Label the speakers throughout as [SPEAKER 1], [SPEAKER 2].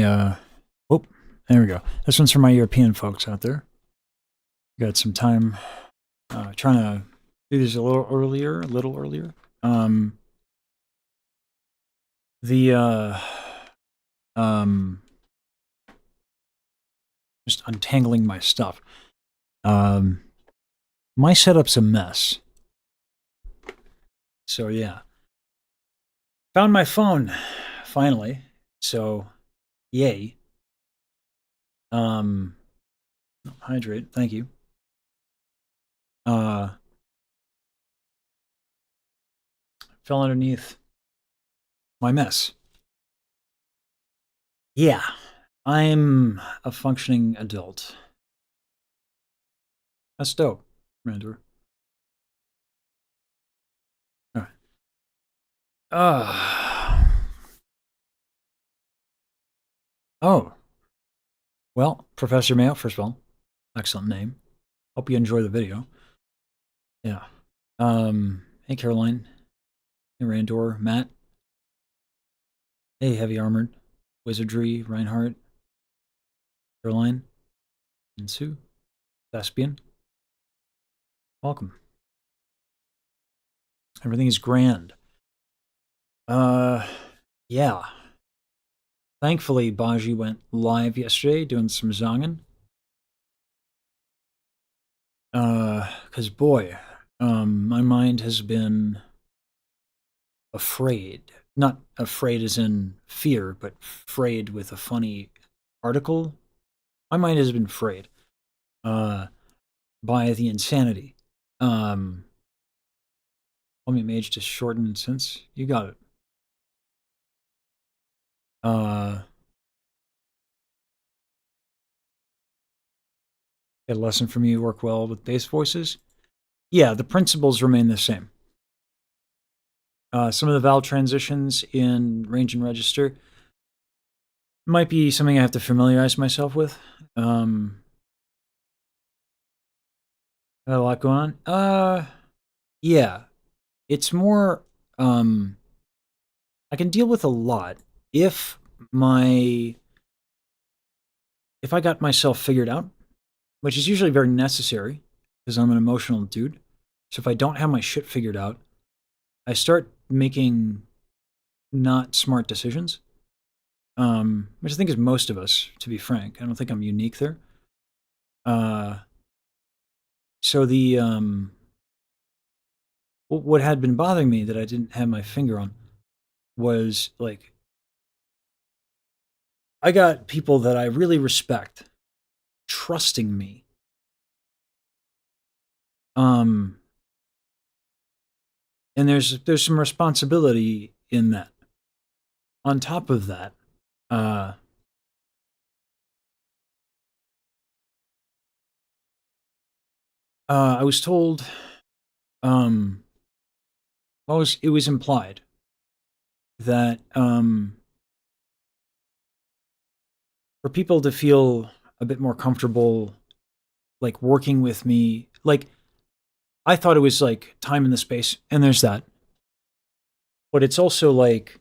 [SPEAKER 1] oh, there we go. This one's for my European folks out there. Got some time trying to do this a little earlier. Um, the just untangling my stuff. My setup's a mess. So yeah, found my phone finally. So yay. Hydrate. Thank you. Fell underneath my mess. Yeah, I'm a functioning adult. That's dope, Randor. All right. Oh. Well, Professor Mayo, first of all, excellent name. Hope you enjoy the video. Yeah. Hey, Caroline. Hey, Randor. Matt. Hey, Heavy Armored. Wizardry. Reinhardt. Caroline. And Sue. Thespian. Welcome. Everything is grand. Yeah. Thankfully, Baji went live yesterday doing some zongin. Cause boy, my mind has been afraid. Not afraid as in fear, but frayed with a funny article. My mind has been frayed, by the insanity. Call me mage to shorten since you got it. Get a lesson from you work well with bass voices. Yeah, the principles remain the same. Some of the vowel transitions in range and register might be something I have to familiarize myself with. Got a lot going on. Yeah, it's more. I can deal with a lot if I got myself figured out, which is usually very necessary because I'm an emotional dude. So if I don't have my shit figured out, I start making not smart decisions, which I think is most of us, to be frank. I don't think I'm unique there. So the what had been bothering me that I didn't have my finger on was like I got people that I really respect trusting me. And there's some responsibility in that. On top of that, I was told, it was implied that for people to feel a bit more comfortable, like working with me, like I thought it was like time in the space, and there's that, but it's also like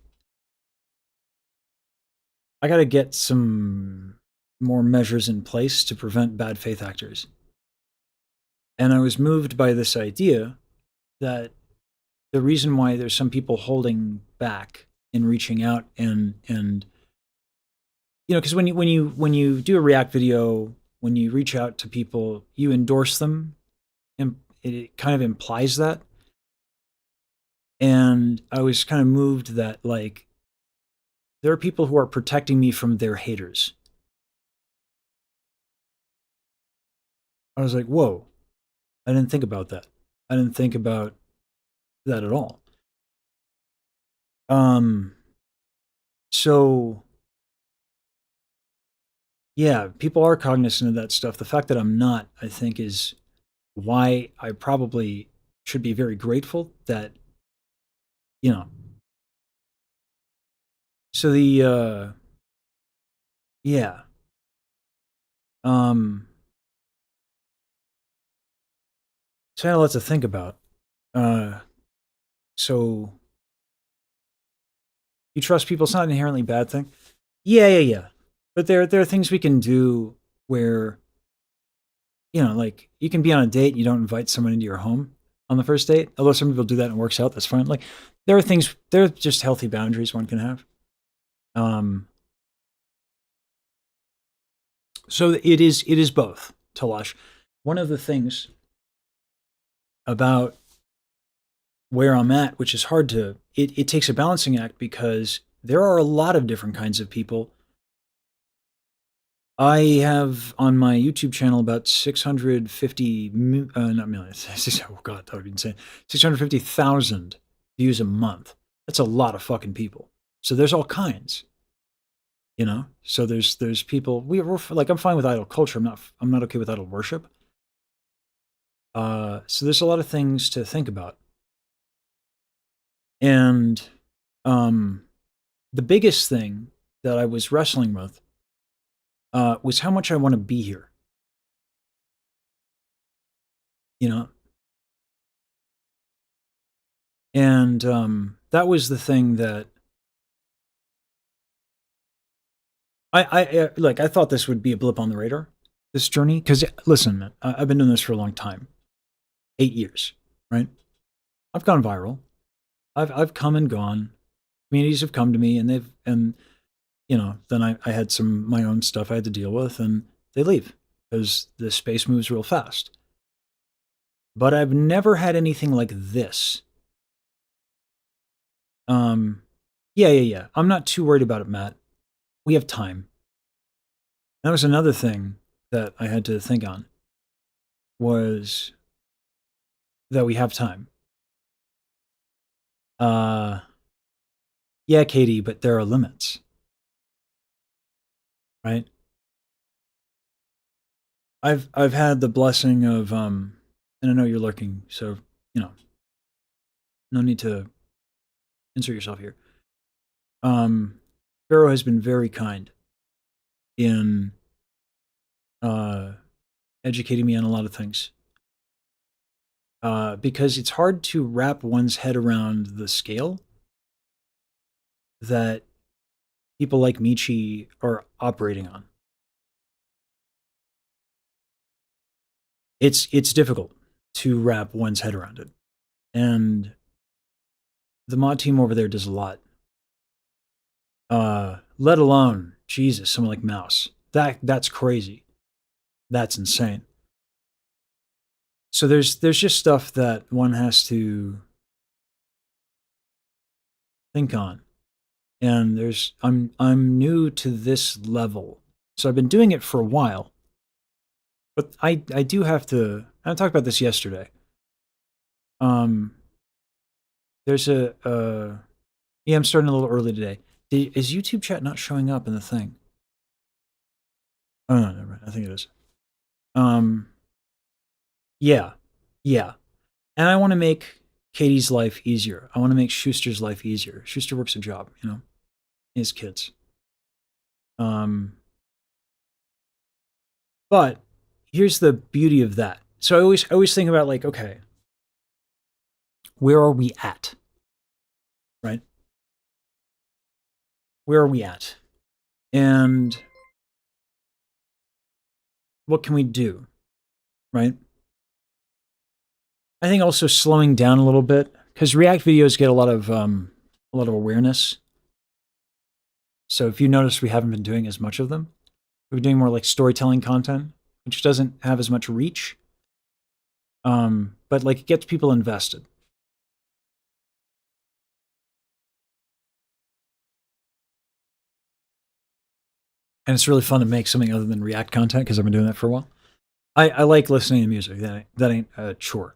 [SPEAKER 1] I got to get some more measures in place to prevent bad faith actors. And I was moved by this idea that the reason why there's some people holding back in reaching out and you know, because when you do a React video, when you reach out to people, you endorse them, and it kind of implies that. And I was kind of moved that like there are people who are protecting me from their haters. I was like, whoa, I didn't think about that. I didn't think about that at all. So yeah, people are cognizant of that stuff. The fact that I'm not, I think, is why I probably should be very grateful that, you know. So the yeah. So I had a lot to think about. So you trust people, it's not an inherently bad thing. Yeah. But there are things we can do where, like you can be on a date and you don't invite someone into your home on the first date. Although some people do that and it works out, that's fine. Like there are just healthy boundaries one can have. Um, so it is both, Talash. One of the things about where I'm at, which is hard to, it takes a balancing act because there are a lot of different kinds of people. I have on my YouTube channel about 650, not millions. Oh God, that would be insane. 650,000 views a month. That's a lot of fucking people. So there's all kinds, So there's people. We're like, I'm fine with idol culture. I'm not okay with idol worship. So there's a lot of things to think about, and um, the biggest thing that I was wrestling with was how much I want to be here. You know, and that was the thing that I thought this would be a blip on the radar, this journey, because listen, I've been doing this for a long time, 8 years, right? I've gone viral. I've come and gone. Communities have come to me, and then I had some my own stuff I had to deal with, and they leave because the space moves real fast. But I've never had anything like this. Um, yeah. I'm not too worried about it, Matt. We have time. That was another thing that I had to think on, was that we have time. Uh, yeah, Katie, but there are limits, right? I've had the blessing of and I know you're lurking, so you know, no need to insert yourself here. Um, Pharaoh has been very kind in uh educating me on a lot of things. Because it's hard to wrap one's head around the scale that people like Michi are operating on. It's difficult to wrap one's head around it. And the mod team over there does a lot. Let alone, Jesus, someone like Mouse. That's crazy. That's insane. So there's just stuff that one has to think on. And I'm new to this level. So I've been doing it for a while. But I do have to, I talked about this yesterday. Um there's yeah, I'm starting a little early today. Is YouTube chat not showing up in the thing? Oh no, never mind. I think it is. Um yeah. Yeah. And I want to make Katie's life easier. I want to make Schuster's life easier. Schuster works a job, his kids. Um, but here's the beauty of that. So I always think about, like, okay, where are we at? Right? Where are we at? And what can we do? Right? I think also slowing down a little bit, because React videos get a lot of awareness. So if you notice, we haven't been doing as much of them. We're doing more like storytelling content, which doesn't have as much reach. But like, it gets people invested. And it's really fun to make something other than React content, because I've been doing that for a while. I like listening to music. That ain't a chore.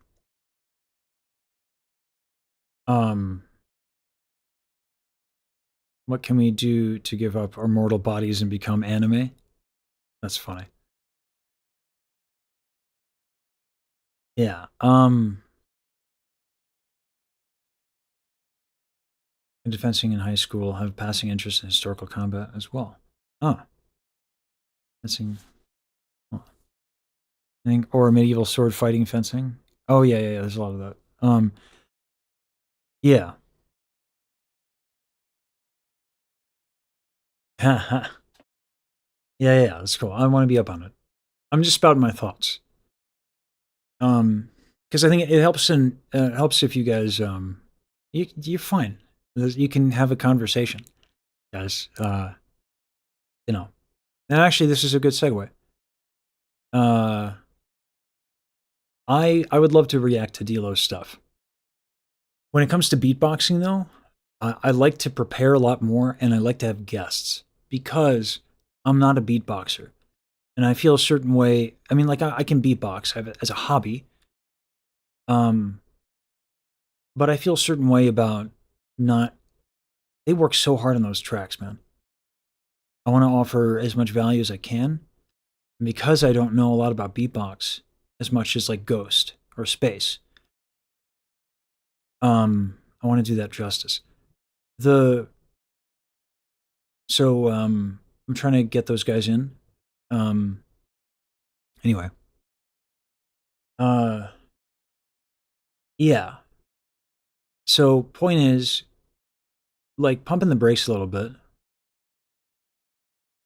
[SPEAKER 1] Um, what can we do to give up our mortal bodies and become anime? That's funny. Yeah. In defensing in high school, have passing interest in historical combat as well. Oh, fencing. Oh, I think, or medieval sword fighting fencing. Oh yeah. There's a lot of that. Yeah. Yeah, that's cool. I want to be up on it. I'm just spouting my thoughts. Because I think it helps and helps if you guys you're fine. You can have a conversation, guys. You know, and actually, this is a good segue. Uh, I would love to react to D'Lo's stuff. When it comes to beatboxing, though, I like to prepare a lot more, and I like to have guests because I'm not a beatboxer, and I feel a certain way. I mean, like I can beatbox as a hobby, um, but I feel a certain way about not. They work so hard on those tracks, man. I want to offer as much value as I can, and because I don't know a lot about beatbox as much as like Ghost or Space. I want to do that justice. The so I'm trying to get those guys in. Um, anyway, uh, yeah. So point is, like pumping the brakes a little bit.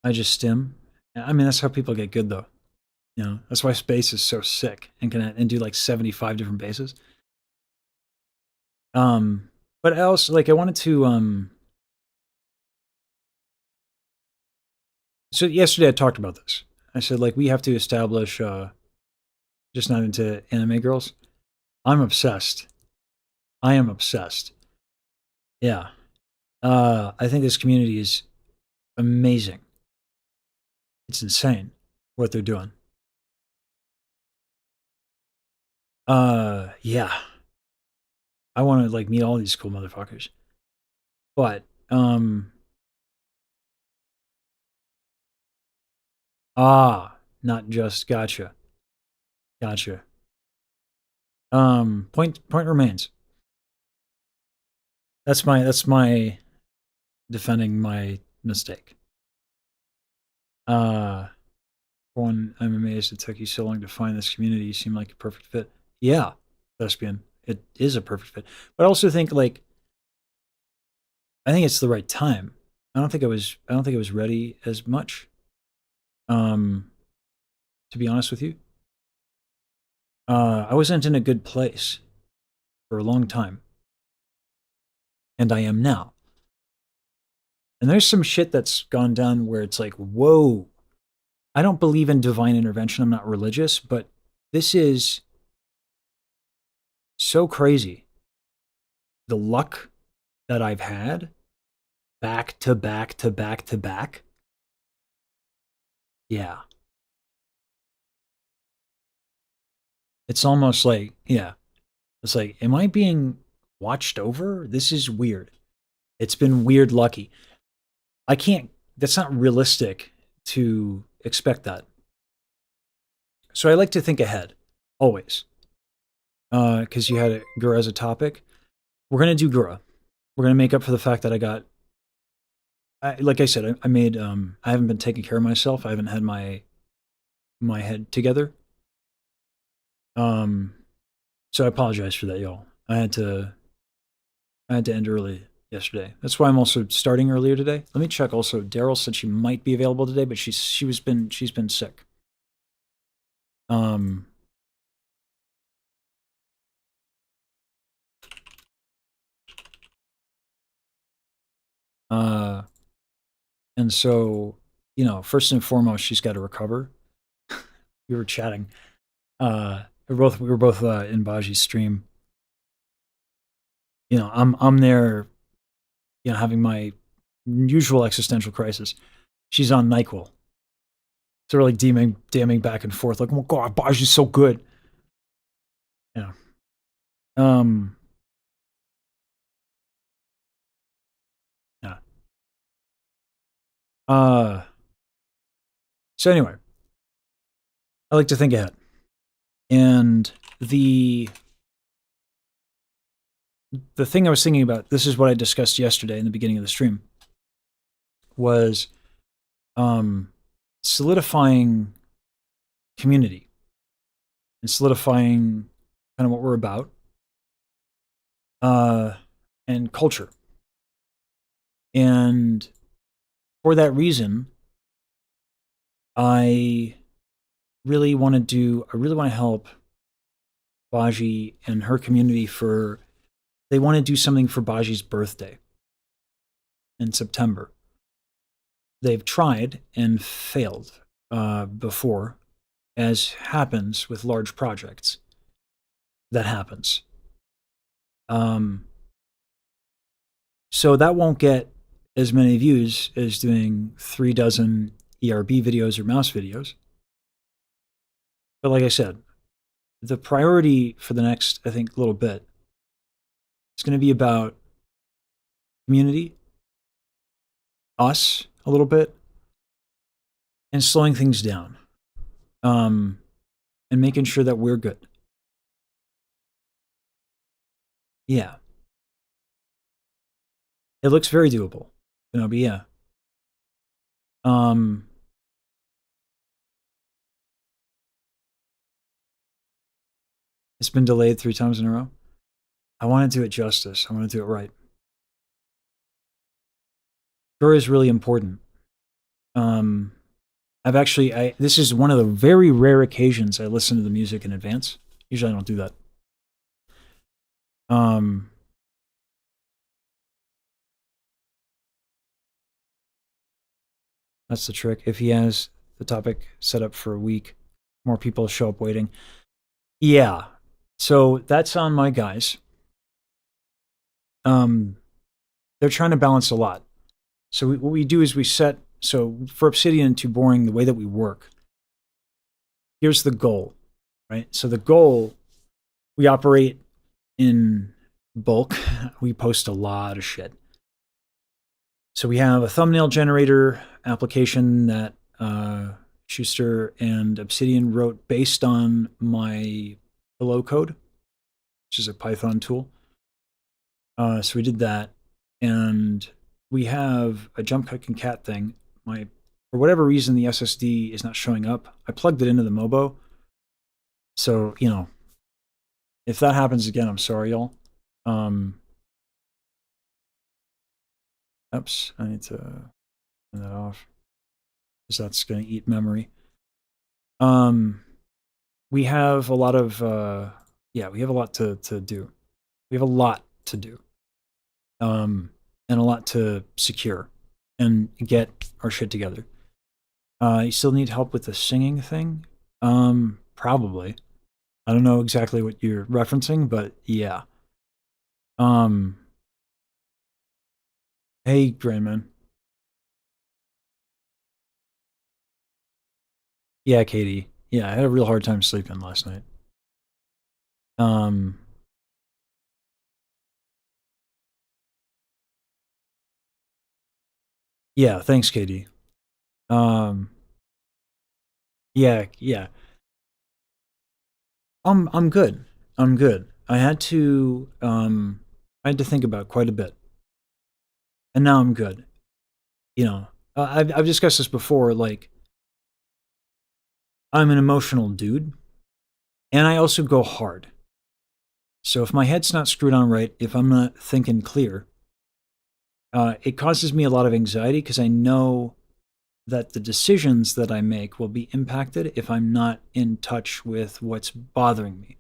[SPEAKER 1] I just stim. I mean, that's how people get good, though. You know, that's why Space is so sick and can do like 75 different basses. Um, but I also like I wanted to So yesterday I talked about this. I said like we have to establish just not into anime girls. I'm obsessed. I am obsessed. Yeah. I think this community is amazing. It's insane what they're doing. Yeah. I want to like meet all these cool motherfuckers. But not just gotcha. Gotcha. Point remains. That's my defending my mistake. Uh One, I'm amazed it took you so long to find this community. You seem like a perfect fit. Yeah, Thespian. It is a perfect fit. But I also think like I think it's the right time. I don't think I was ready as much. Um, to be honest with you. I wasn't in a good place for a long time. And I am now. And there's some shit that's gone down where it's like, whoa. I don't believe in divine intervention. I'm not religious, but this is so crazy. The luck that I've had back to back to back to back. Yeah. It's almost like, yeah. It's like, am I being watched over? This is weird. It's been weird lucky. I can't, that's not realistic to expect that. So I like to think ahead, always. Because you had Gura as a topic. We're going to do Gura. We're going to make up for the fact that like I said, I made, I haven't been taking care of myself. I haven't had my head together. Um, so I apologize for that, y'all. I had to end early yesterday. That's why I'm also starting earlier today. Let me check also. Daryl said she might be available today, but she's been sick. Um uh and so, you know, first and foremost, she's got to recover. We were chatting. We were both in Baji's stream. You know, I'm there, you know, having my usual existential crisis. She's on NyQuil. So we're like damning back and forth, like, oh my god, Baji's so good. Yeah. Um yeah. Uh so anyway, I like to think ahead. And the thing I was thinking about, this is what I discussed yesterday in the beginning of the stream, was um, solidifying community and solidifying kind of what we're about, uh, and culture. And for that reason, I I really want to help Baji and her community they want to do something for Baji's birthday in September. They've tried and failed before, as happens with large projects. That happens. Um, so that won't get as many views as doing 3 dozen ERB videos or mouse videos. But like I said, the priority for the next, I think, little bit is going to be about community, us a little bit, and slowing things down, um, and making sure that we're good. Yeah, it looks very doable, but yeah. Um, it's been delayed 3 times in a row. I want to do it justice. I want to do it right. Sure is really important. Um, this is one of the very rare occasions I listen to the music in advance. Usually I don't do that. Um, that's the trick. If he has the topic set up for a week, more people show up waiting. Yeah. So that's on my guys. They're trying to balance a lot. So what we do is so for Obsidian Too Boring, the way that we work, here's the goal, right? So the goal, we operate in bulk. We post a lot of shit. So we have a thumbnail generator application that Schuster and Obsidian wrote based on my hello code, which is a Python tool. So we did that, and we have a jump cut concat thing. For whatever reason, the SSD is not showing up. I plugged it into the Mobo. So, if that happens again, I'm sorry, y'all. Oops, I need to turn that off because that's going to eat memory. We have a lot of, we have a lot to do. We have a lot to do. And a lot to secure and get our shit together. You still need help with the singing thing? Probably. I don't know exactly what you're referencing, but yeah. Hey, Grandman. Yeah, Katie. Yeah, I had a real hard time sleeping last night. Um, yeah, thanks, Katie. Um, yeah. I'm good. I'm good. I had to think about quite a bit, and now I'm good. I've discussed this before. Like, I'm an emotional dude, and I also go hard. So if my head's not screwed on right, if I'm not thinking clear, it causes me a lot of anxiety because I know that the decisions that I make will be impacted if I'm not in touch with what's bothering me.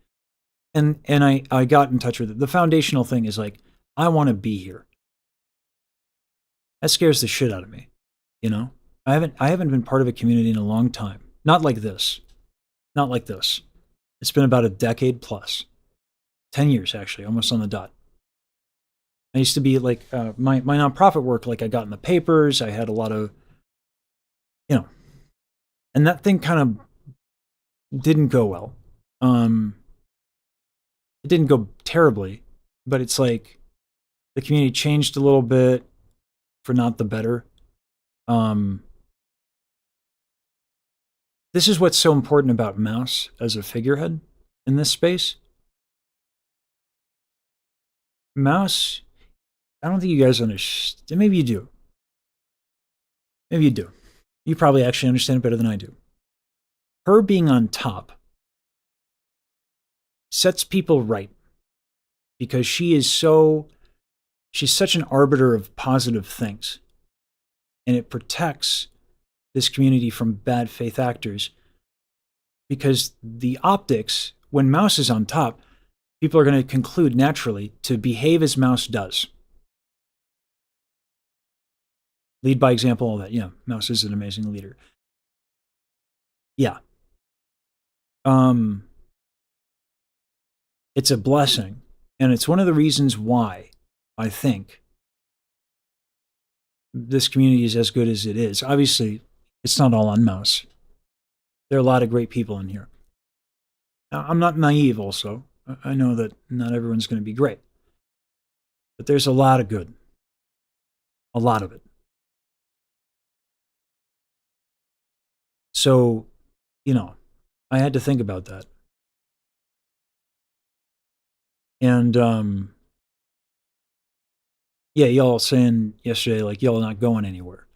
[SPEAKER 1] And I got in touch with it. The foundational thing is like, I want to be here. That scares the shit out of me. I haven't been part of a community in a long time. Not like this. Not like this. It's been about a decade plus. 10 years, actually, almost on the dot. I used to be like, my nonprofit work, like I got in the papers, I had a lot of, and that thing kind of didn't go well. It didn't go terribly, but it's like the community changed a little bit for not the better. This is what's so important about Mouse as a figurehead in this space. Mouse, I don't think you guys understand. Maybe you do. Maybe you do. You probably actually understand it better than I do. Her being on top sets people right because she's such an arbiter of positive things, and it protects this community from bad faith actors, because the optics, when Mouse is on top, people are going to conclude naturally to behave as Mouse does. Lead by example, all that. Yeah, Mouse is an amazing leader. Yeah. It's a blessing. And it's one of the reasons why I think this community is as good as it is. Obviously, it's not all on Mouse. There are a lot of great people in here. Now, I'm not naive also. I know that not everyone's going to be great. But there's a lot of good. A lot of it. So, you know, I had to think about that. And, yeah, y'all saying yesterday, like, y'all not going anywhere.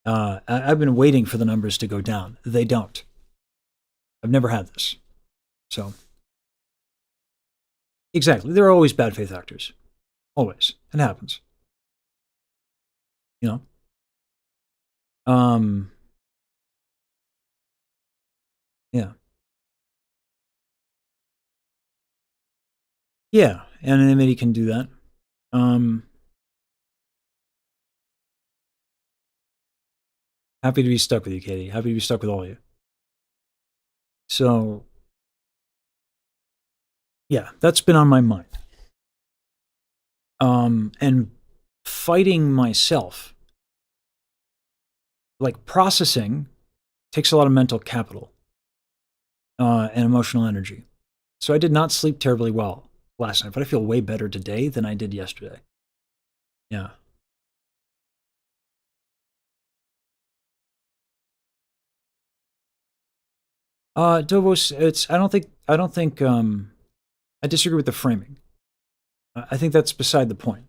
[SPEAKER 1] I've been waiting for the numbers to go down. They don't. I've never had this. So, exactly. There are always bad faith actors. Always. It happens. You know? Yeah. Yeah, anonymity can do that. Happy to be stuck with you, Katie. Happy to be stuck with all of you. So, yeah, that's been on my mind. And fighting myself, like processing, takes a lot of mental capital and emotional energy. So I did not sleep terribly well last night, but I feel way better today than I did yesterday. Yeah. Davos, I don't think, I disagree with the framing. I think that's beside the point.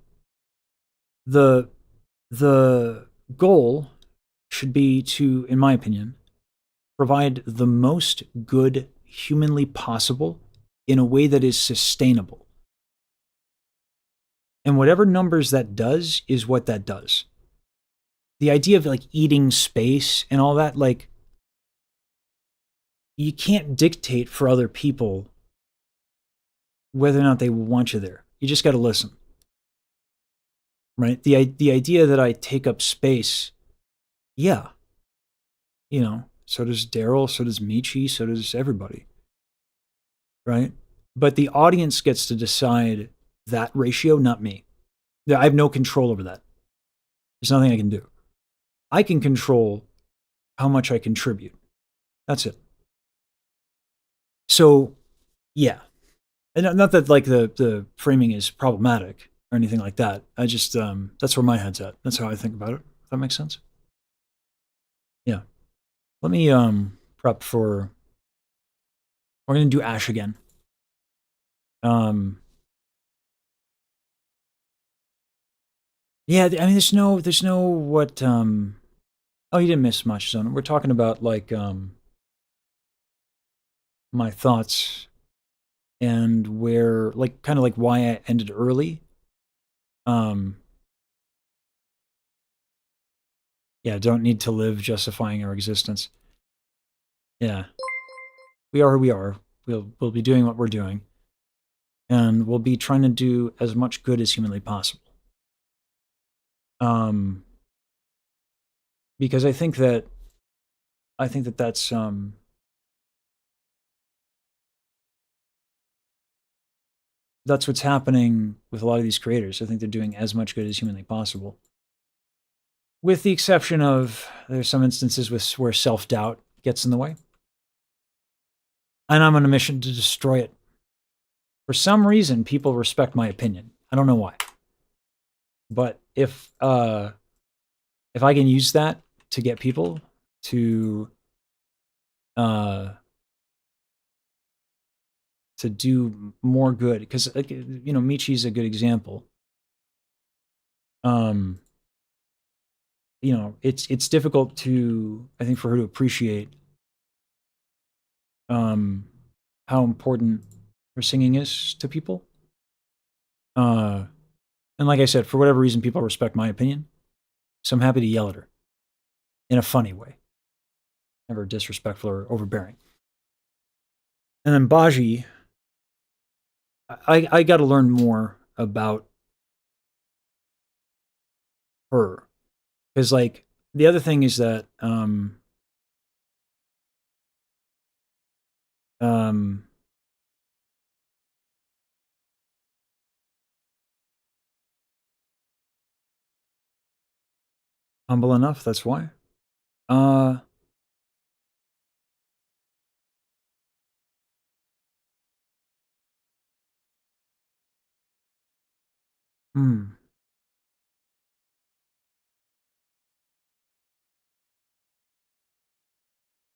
[SPEAKER 1] The goal should be to, in my opinion, provide the most good humanly possible in a way that is sustainable. And whatever numbers that does is what that does. The idea of like eating space and all that, like, you can't dictate for other people whether or not they want you there. You just got to listen. Right? The idea that I take up space, yeah. You know, so does Daryl, so does Michi, so does everybody. Right? But the audience gets to decide that ratio, not me. I have no control over that. There's nothing I can do. I can control how much I contribute. That's it. So, yeah. And not that like the framing is problematic or anything like that. I just that's where my head's at. That's how I think about it. If that makes sense. Yeah. Let me prep for. We're gonna do Ash again. Yeah. I mean, there's no what. Oh, you didn't miss much, son. We're talking about like my thoughts and where, like, kind of like why I ended early. Yeah, don't need to live justifying our existence. Yeah. We are who we are. We'll be doing what we're doing. And we'll be trying to do as much good as humanly possible. Because I think that that's what's happening with a lot of these creators. I think they're doing as much good as humanly possible. With the exception of there's some instances where self-doubt gets in the way. And I'm on a mission to destroy it. For some reason, people respect my opinion. I don't know why. But if I can use that to get people to do more good, because, like, you know, Michi's a good example. You know, it's difficult to, I think, for her to appreciate how important her singing is to people. And like I said, for whatever reason, people respect my opinion, so I'm happy to yell at her in a funny way. never disrespectful or overbearing. And then Baji, I got to learn more about her because like the other thing is that um humble enough. That's why. Uh, hmm.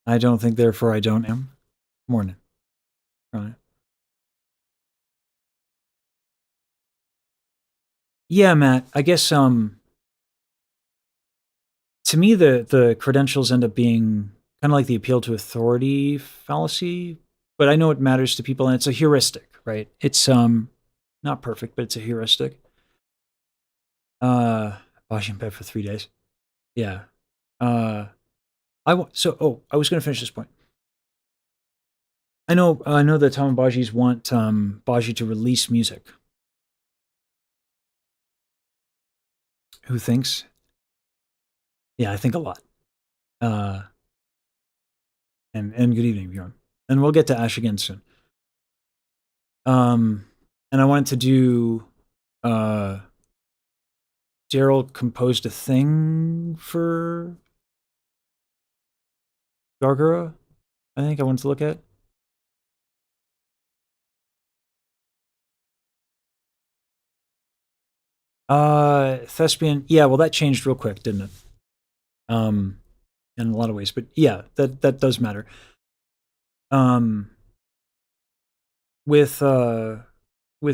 [SPEAKER 1] I don't think, therefore, I don't am. Morning. Right. Yeah, Matt. I guess to me the credentials end up being kind of like the appeal to authority fallacy, but I know it matters to people and it's a heuristic, right? It's not perfect, but it's a heuristic. Uh Wash in bed for 3 days. Yeah. Uh I was gonna finish this point. I know that Tom and Bajis want Baji to release music. Who thinks? Yeah, I think a lot. Uh and good evening, Bjorn. And we'll get to Ash again soon. Um and I wanted to do uh Daryl composed a thing for Gargura, I think I wanted to look at. Thespian, yeah, well that changed real quick, didn't it? Um in a lot of ways, but yeah, that does matter. Um with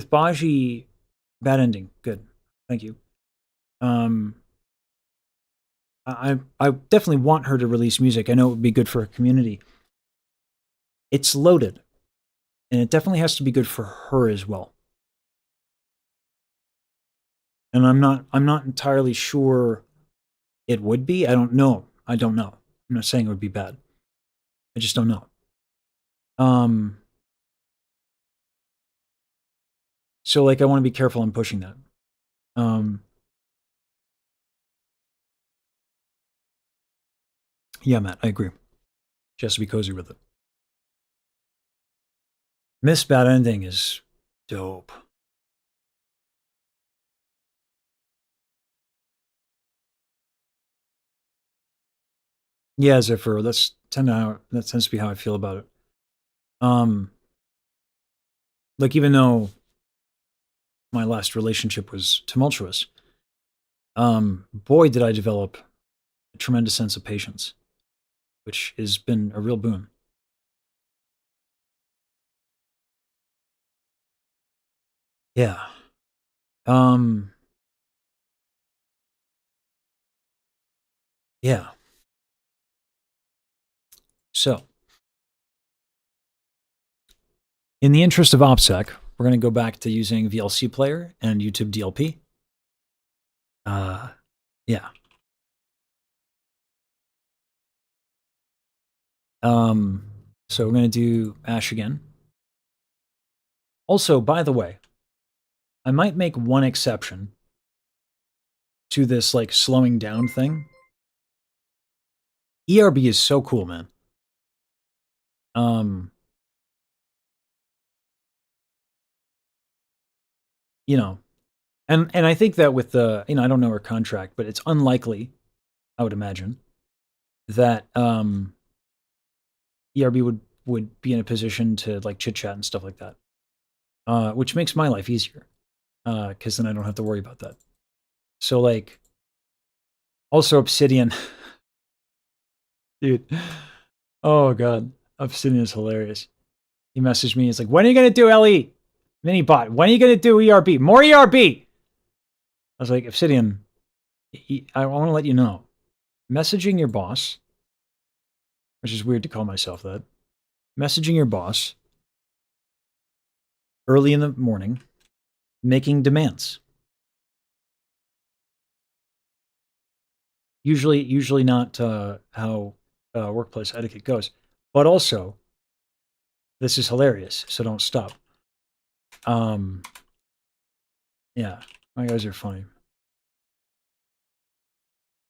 [SPEAKER 1] Baji, bad ending, good. Thank you. Um I definitely want her to release music. I know it would be good for her community. It's loaded, and it definitely has to be good for her as well. And I'm not entirely sure it would be. I don't know. I don't know. I'm not saying it would be bad. I just don't know. Um, so like I want to be careful in pushing that. Um, yeah, Matt, I agree. She has to be cozy with it. Miss Bad Ending is dope. Yeah, Zephyr, that tends to be how I feel about it. Um, like even though my last relationship was tumultuous, boy did I develop a tremendous sense of patience, which has been a real boon. Yeah. Um, yeah. So, in the interest of OPSEC, we're going to go back to using VLC Player and YouTube DLP. Uh, yeah. Um, so we're going to do Ash again. Also, by the way, I might make one exception to this like slowing down thing. ERB is so cool, man. Um, you know, and I think that with the, I don't know her contract, but it's unlikely, I would imagine, that ERB would be in a position to like chit chat and stuff like that, which makes my life easier because then I don't have to worry about that. So like, also Obsidian, dude. Oh god, Obsidian is hilarious. He messaged me. He's like, "When are you gonna do LE mini bot? When are you gonna do ERB? More ERB?" I was like, Obsidian, I want to let you know, messaging your boss, which is weird to call myself that, messaging your boss early in the morning, making demands. Usually not how workplace etiquette goes. But also, this is hilarious, so don't stop. Yeah, my guys are funny.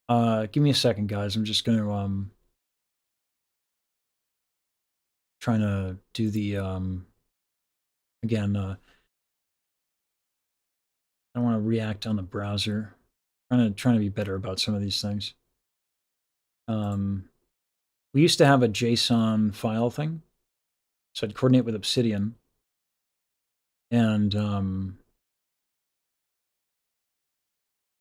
[SPEAKER 1] Give me a second, guys. I'm just gonna trying to do the again. I don't want to react on the browser. Trying to be better about some of these things. We used to have a JSON file thing, so I'd coordinate with Obsidian, and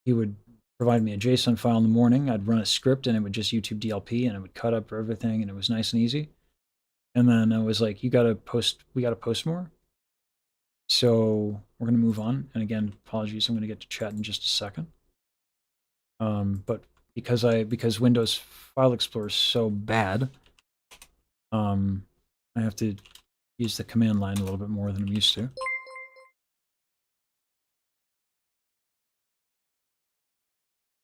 [SPEAKER 1] he would provide me a JSON file in the morning. I'd run a script, and it would just YouTube DLP, and it would cut up everything, and it was nice and easy. And then I was like, we got to post more. So we're going to move on. And again, apologies, I'm going to get to chat in just a second. But because Windows File Explorer is so bad, I have to use the command line a little bit more than I'm used to.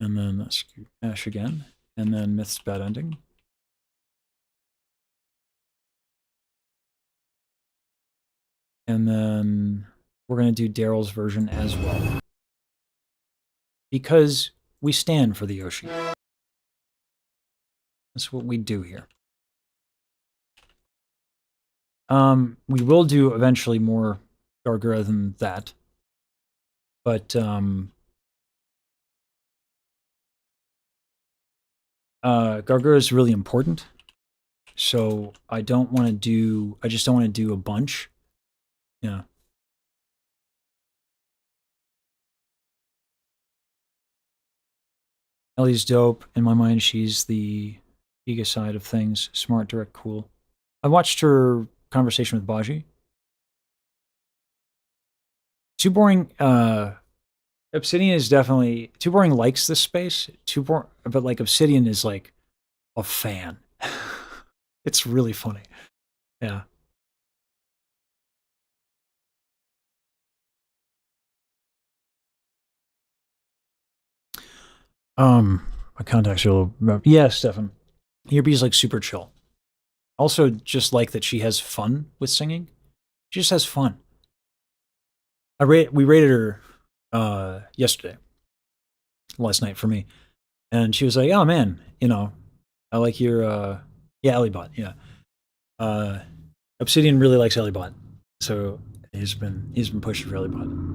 [SPEAKER 1] And then Ash again, and then Myth's Bad Ending. And then we're going to do Daryl's version as well. Because we stand for the Yoshi. That's what we do here. We will do eventually more Gargura than that. But Gargura is really important. So I just don't want to do a bunch. Yeah. Ellie's dope. In my mind, she's the Giga side of things. Smart, direct, cool. I watched her conversation with Baji. Too Boring, Obsidian is definitely... Too Boring likes this space. But like Obsidian is like a fan. It's really funny. Yeah. My contacts are a little... Yeah, Stefan. Earbee's like super chill. Also, just like that she has fun with singing. She just has fun. We rated her yesterday, last night for me, and she was like, "Oh man, I like your yeah, Ellibot, yeah. Obsidian really likes Ellibot, so he's been pushing for Ellibot.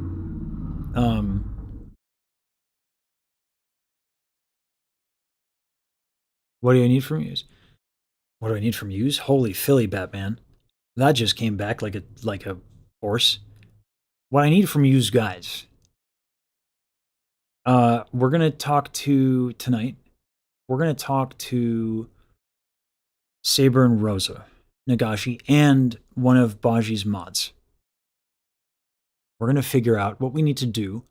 [SPEAKER 1] What do I need from yous? What do I need from yous? Holy Philly, Batman! That just came back like a horse. What I need from yous guys. We're gonna talk to tonight. We're gonna talk to Saber and Rosa, Nagashi, and one of Baji's mods. We're gonna figure out what we need to do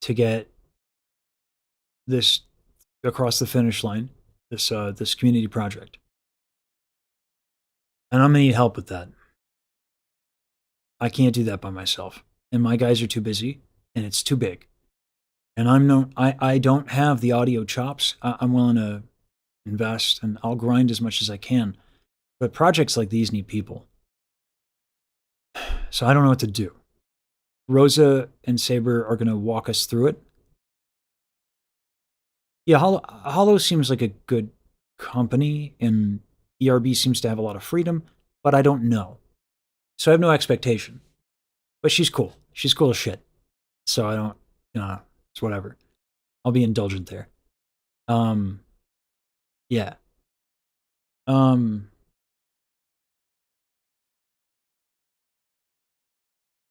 [SPEAKER 1] to get this across the finish line. This community project, and I'm gonna need help with that. I can't do that by myself, and my guys are too busy, and it's too big. And I don't have the audio chops. I'm willing to invest, and I'll grind as much as I can. But projects like these need people. So I don't know what to do. Rosa and Saber are going to walk us through it. Yeah, Hollow seems like a good company, and ERB seems to have a lot of freedom, but I don't know. So I have no expectation. But she's cool. She's cool as shit. So I don't, it's whatever. I'll be indulgent there. Yeah.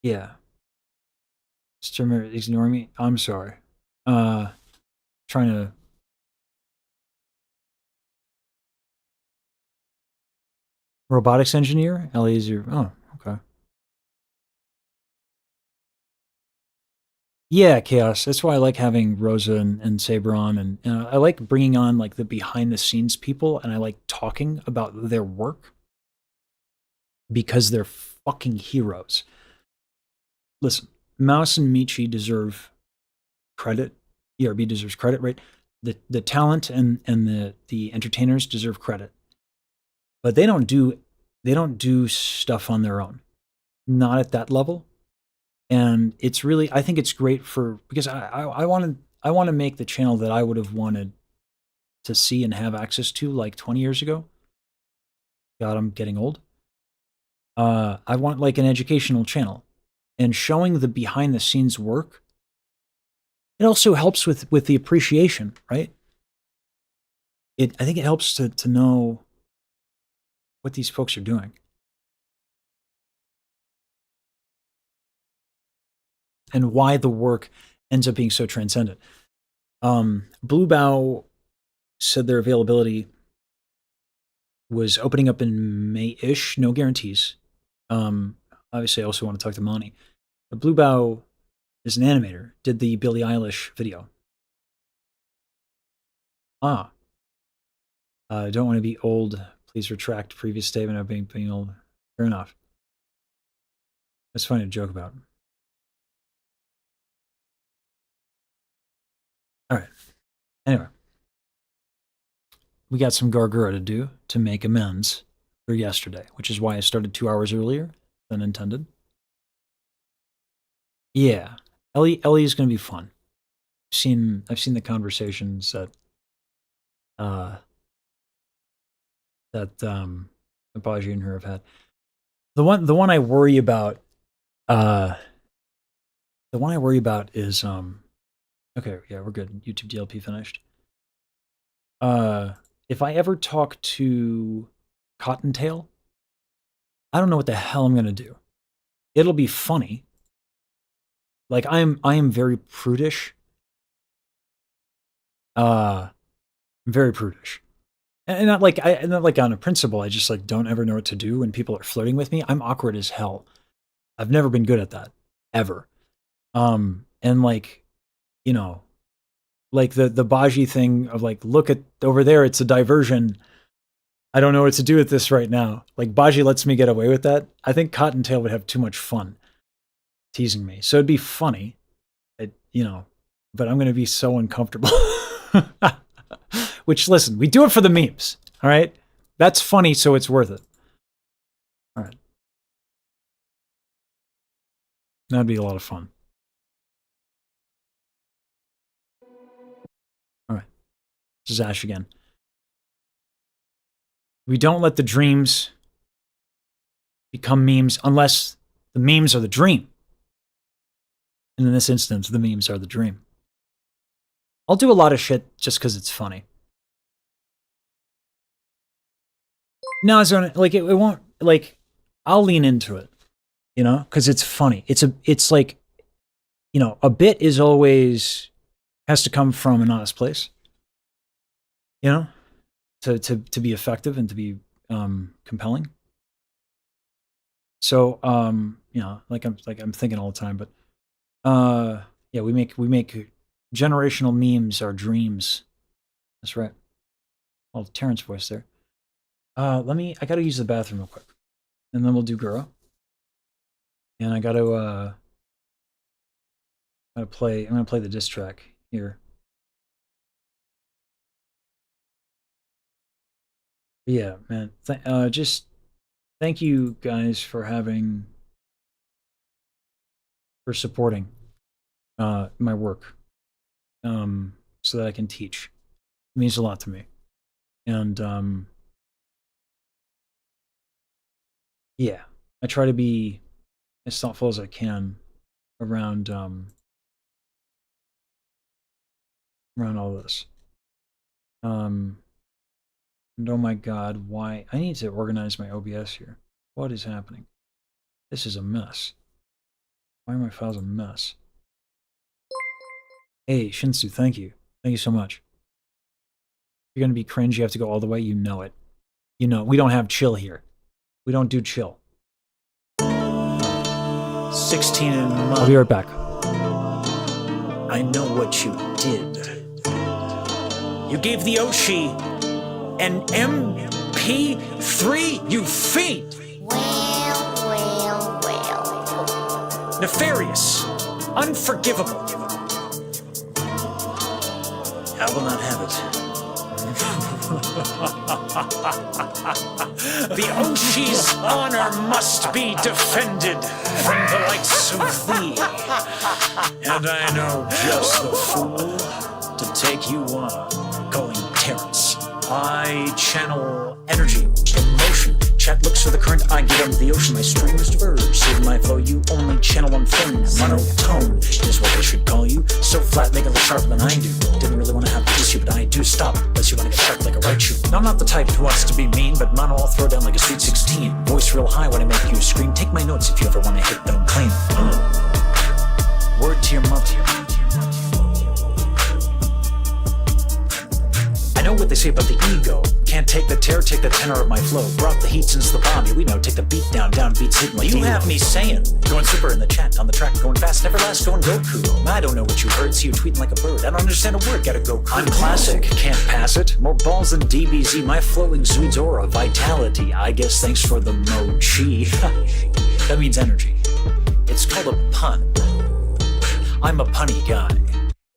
[SPEAKER 1] Yeah. Streamer ignoring me. I'm sorry. Trying to... Robotics engineer? Eliezer. Oh, okay. Yeah, Chaos. That's why I like having Rosa and Saber on. And I like bringing on like the behind the scenes people, and I like talking about their work because they're fucking heroes. Listen, Mouse and Michi deserve credit. ERB deserves credit, right? the talent and the entertainers deserve credit, but they don't do stuff on their own, not at that level. And it's really, I think it's great because I want to make the channel that I would have wanted to see and have access to like 20 years ago. God, I'm getting old. I want like an educational channel, and showing the behind the scenes work. It also helps with the appreciation, right? I think it helps to know what these folks are doing. And why the work ends up being so transcendent. Blue Bow said their availability was opening up in May-ish, no guarantees. Obviously, I also want to talk to Monty. But Blue Bow is an animator, did the Billie Eilish video. Don't want to be old. Please retract previous statement of being old. Fair enough. That's funny to joke about. All right. Anyway, we got some gargura to do to make amends for yesterday, which is why I started 2 hours earlier than intended. Yeah, Ellie is going to be fun. I've seen the conversations that Bajiru and her have had. The one I worry about is okay, yeah, we're good. YouTube DLP finished. If I ever talk to Cottontail, I don't know what the hell I'm gonna do. It'll be funny. Like I am very prudish. Very prudish. And not like on a principle, I just like don't ever know what to do when people are flirting with me. I'm awkward as hell. I've never been good at that. Ever. And like, you know, like the Baji thing of like, look at over there, it's a diversion. I don't know what to do with this right now. Like Baji lets me get away with that. I think Cottontail would have too much fun teasing me. So it'd be funny, but I'm going to be so uncomfortable. Which, listen, we do it for the memes, all right? That's funny, so it's worth it. All right. That'd be a lot of fun. All right. This is Ash again. We don't let the dreams become memes unless the memes are the dream. And in this instance, the memes are the dream. I'll do a lot of shit just because it's funny. No, it's like it won't, like, I'll lean into it, because it's funny. It's like, a bit is always has to come from an honest place, to be effective and to be compelling. So, like I'm thinking all the time, but yeah, we make generational memes our dreams. That's right. Well, Terrence voice there. I gotta use the bathroom real quick. And then we'll do Gura. And I I'm gonna play the diss track here. But yeah, man. Just thank you guys for supporting my work. So that I can teach. It means a lot to me. And yeah, I try to be as thoughtful as I can around all this. And oh my God, why? I need to organize my OBS here. What is happening? This is a mess. Why are my files a mess? Hey, Shinsu, thank you. Thank you so much. If you're going to be cringe, you have to go all the way. You know it. We don't have chill here. We don't do chill. 16 in a month. I'll be right back. I know what you did. You gave the Oshi an MP3, you fiend! Well. Nefarious. Unforgivable. I will not have it. The Oshi's honor must be defended from the likes of thee. And I know just the fool to take you on, calling Terrence. I channel energy, emotion. Chat looks for the current, I get under the ocean. My stream is diverse, saving my flow. You only channel one thing. Monotone is what they should call you. So flat, make it look sharper than I do. Didn't really want to have to diss you, but I do. Stop, unless you want to get sharp like a right shoe. No, I'm not the type who wants to be mean, but mono I'll throw down like a sweet 16. Voice real high when I make you scream. Take my notes if you ever want to hit them clean. Word to your mother. I know what they say about the ego. Can't take the tear, take the tenor of my flow. Brought the heat since the bomb, yeah we know. Take the beat down, beats hitting like you have me saying. Going super in the chat, on the track, going fast, never last, going Goku. I don't know what you heard, see you tweeting like a bird. I don't understand a word, gotta go cool. I'm classic, can't pass it. More balls than DBZ, my flow exudes aura, vitality. I guess thanks for the mochi. That means energy. It's called a pun. I'm a punny guy.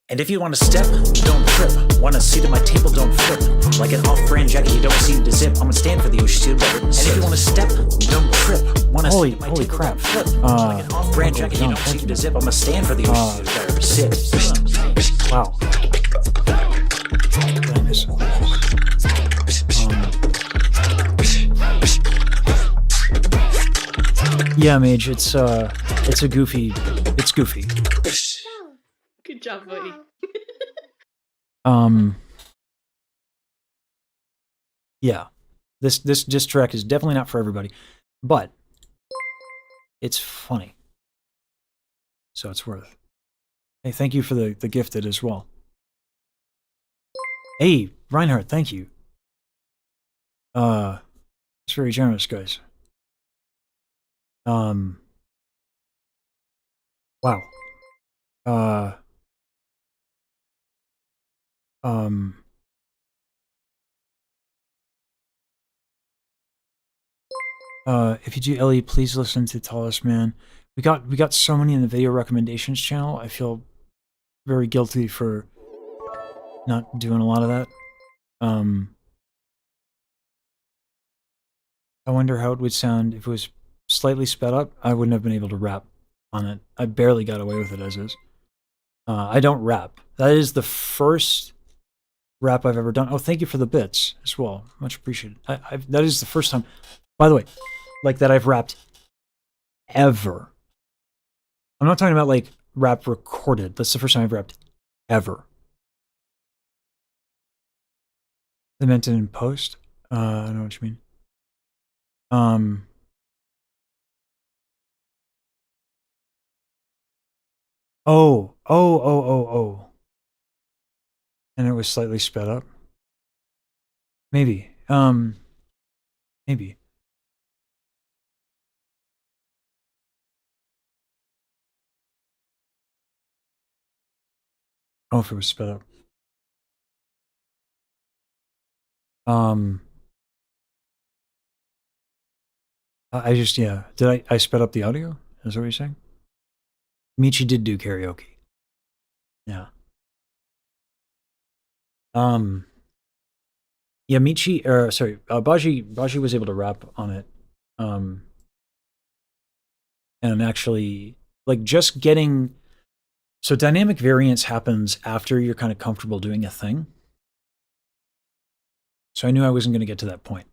[SPEAKER 1] And if you want to step, don't trip. Want a seat at my table, don't flip. Like an off-brand jacket you don't seem to zip. I'm gonna stand for the Oshi and if you want to step, don't trip. Want a seat at my table,
[SPEAKER 2] crap.
[SPEAKER 1] don't flip. Like an off-brand jacket you don't seem to zip. I'm gonna stand for the Oshi better sit.
[SPEAKER 2] Wow.
[SPEAKER 1] Yeah, Mage, it's a goofy. It's goofy.
[SPEAKER 3] Good job, buddy.
[SPEAKER 1] Yeah. This track is definitely not for everybody, but it's funny. So it's worth. Hey, thank you for the gifted as well. Hey, Reinhardt, thank you. It's very generous, guys. Wow. If you do Ellie, please listen to Tallest Man. We got so many in the video recommendations channel. I feel very guilty for not doing a lot of that. I wonder how it would sound if it was slightly sped up. I wouldn't have been able to rap on it. I barely got away with it as is. I don't rap. That is the first rap I've ever done. Oh, thank you for the bits as well. Much appreciated. That is the first time, by the way, like that I've rapped ever. I'm not talking about like rap recorded. That's the first time I've rapped ever. They meant it in post. I don't know what you mean. Oh. And it was slightly sped up. Maybe. Maybe. Oh, if it was sped up. I just, yeah. Did I sped up the audio? Is that what you're saying? Michi did do karaoke. Yeah. Yeah, Michi, Baji was able to rap on it. And actually, like, just getting... So dynamic variance happens after you're kind of comfortable doing a thing. So I knew I wasn't going to get to that point.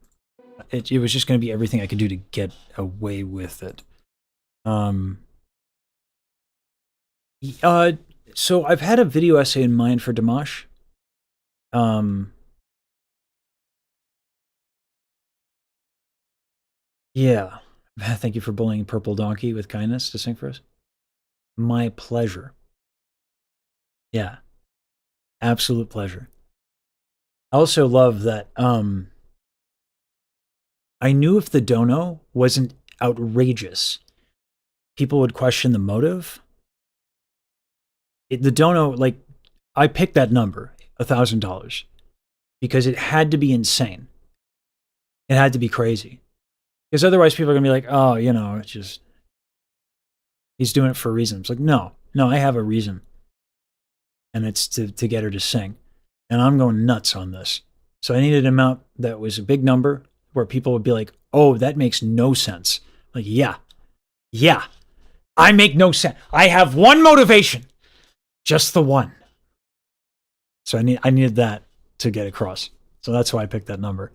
[SPEAKER 1] It was just going to be everything I could do to get away with it. So I've had a video essay in mind for Dimash. Yeah. Thank you for bullying Purple Donkey with kindness to sing for us. My pleasure. Yeah. Absolute pleasure. I also love that I knew if the dono wasn't outrageous, people would question the motive. The dono, like, I picked that number, $1,000, because it had to be insane. It had to be crazy. Because otherwise people are going to be like, oh, you know, it's just, he's doing it for a reason. It's like, no, I have a reason. And it's to get her to sing. and I'm going nuts on this. So I needed an amount that was a big number where people would be like, oh, that makes no sense. Like, yeah, I make no sense. I have one motivation, just the one. So I needed that to get across. So that's why I picked that number.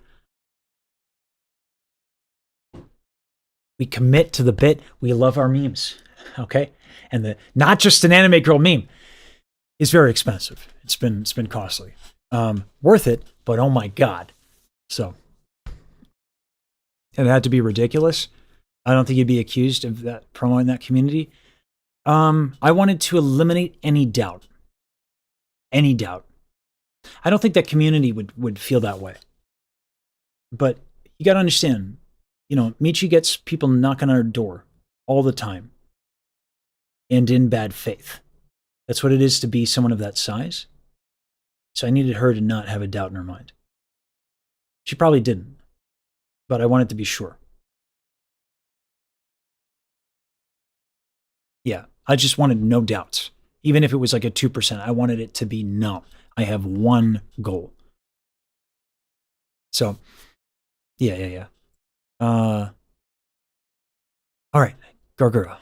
[SPEAKER 1] We commit to the bit. We love our memes. Okay? And the not just an anime girl meme is very expensive. It's been costly. Worth it, but oh my god. So it had to be ridiculous. I don't think you'd be accused of that promoting that community. I wanted to eliminate any doubt. Any doubt. I don't think that community would feel that way. But you got to understand, you know, Michi gets people knocking on her door all the time and in bad faith. That's what it is to be someone of that size. So I needed her to not have a doubt in her mind. She probably didn't, but I wanted to be sure. Yeah, I just wanted no doubts. Even if it was like a 2%, I wanted it to be no. I have one goal. So, yeah. All right, Gargura.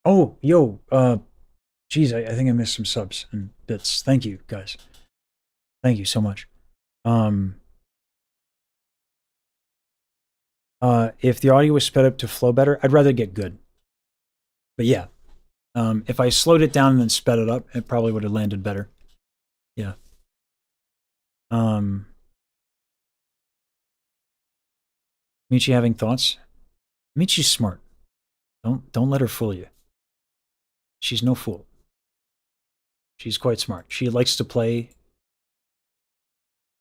[SPEAKER 1] Oh, yo, geez, I think I missed some subs and bits. Thank you, guys. Thank you so much. If the audio was sped up to flow better, I'd rather get good. But yeah, if I slowed it down and then sped it up, it probably would have landed better. Yeah. Michi having thoughts? Michi's smart. Don't let her fool you. She's no fool. She's quite smart. She likes to play.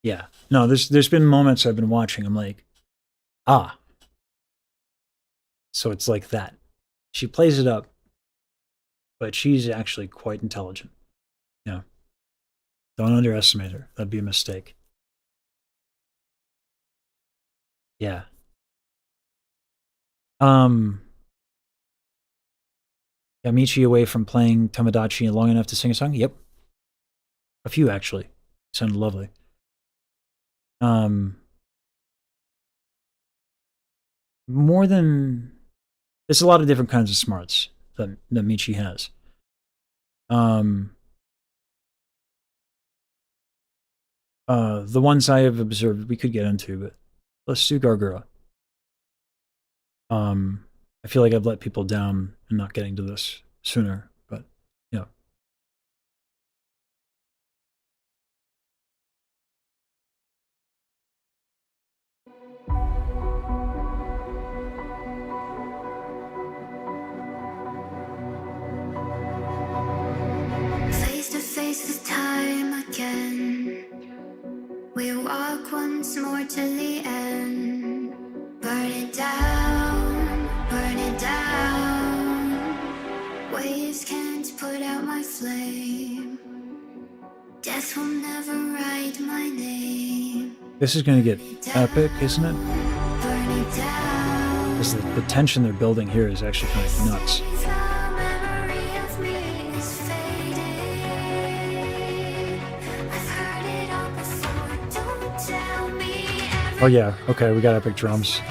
[SPEAKER 1] Yeah. No, there's been moments I've been watching. I'm like, ah. So it's like that. She plays it up, but she's actually quite intelligent. Yeah. Don't underestimate her. That'd be a mistake. Yeah. Got Michi away from playing Tamagotchi long enough to sing a song? Yep. A few, actually. Sounded lovely. More than... There's a lot of different kinds of smarts that Michi has. The ones I have observed we could get into, but let's do Gargura. I feel like I've let people down in not getting to this sooner, but yeah.
[SPEAKER 2] Face to face with time again. We walk once more to the end. Burn it down, burn it down. Waves can't put out my flame. Death will never write my name.
[SPEAKER 1] This is going to get epic, isn't it?
[SPEAKER 2] Burn it down.
[SPEAKER 1] Because the tension they're building here is actually kind of nuts. Oh yeah, okay, we got epic drums.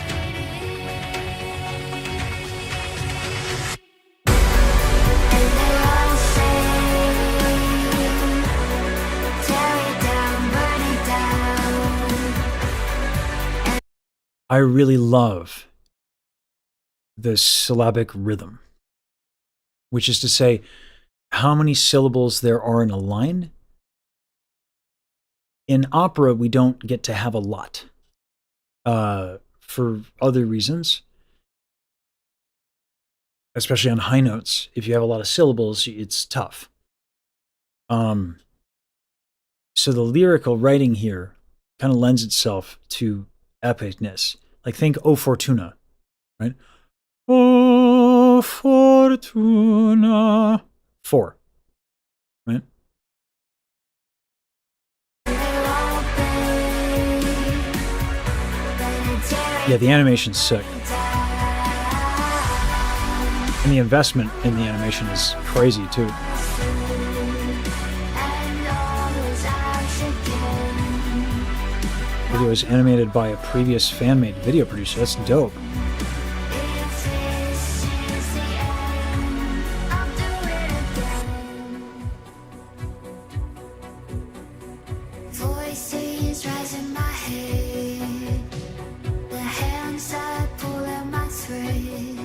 [SPEAKER 1] I really love the syllabic rhythm, which is to say how many syllables there are in a line. In opera, we don't get to have a lot. For other reasons, especially on high notes, if you have a lot of syllables, it's tough. So the lyrical writing here kind of lends itself to epicness. Like think O Fortuna, right? O Fortuna. 4, right? Yeah, the animation's sick. And the investment in the animation is crazy too. The video was animated by a previous fan-made video producer. That's dope.
[SPEAKER 2] Voices rise in my head. The hands that pull at my thread.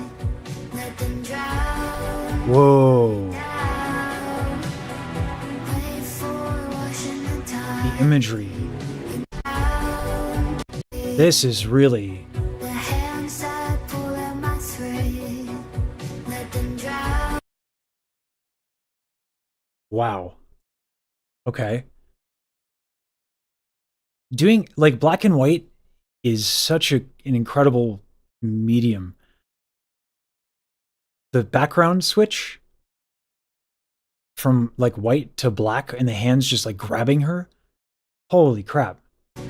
[SPEAKER 2] Let them drown.
[SPEAKER 1] Whoa.
[SPEAKER 2] Down. Wait for washing the tide.
[SPEAKER 1] The imagery. This is really...
[SPEAKER 2] The hands that pull at my thread. Let them drown.
[SPEAKER 1] Wow. Okay. Doing, like, black and white is such an incredible medium. The background switch from, like, white to black and the hands just, like, grabbing her. Holy crap.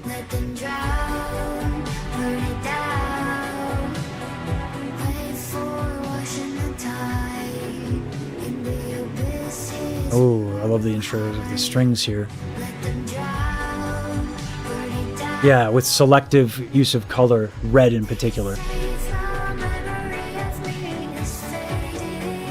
[SPEAKER 2] Let them drown. Burn it down. Wait for washing the tide. In the abysses.
[SPEAKER 1] Oh, I love the intros of the strings here.
[SPEAKER 2] Let them drown. Burn it down.
[SPEAKER 1] Yeah, with selective use of color, red in particular.
[SPEAKER 2] The memory of me is fading.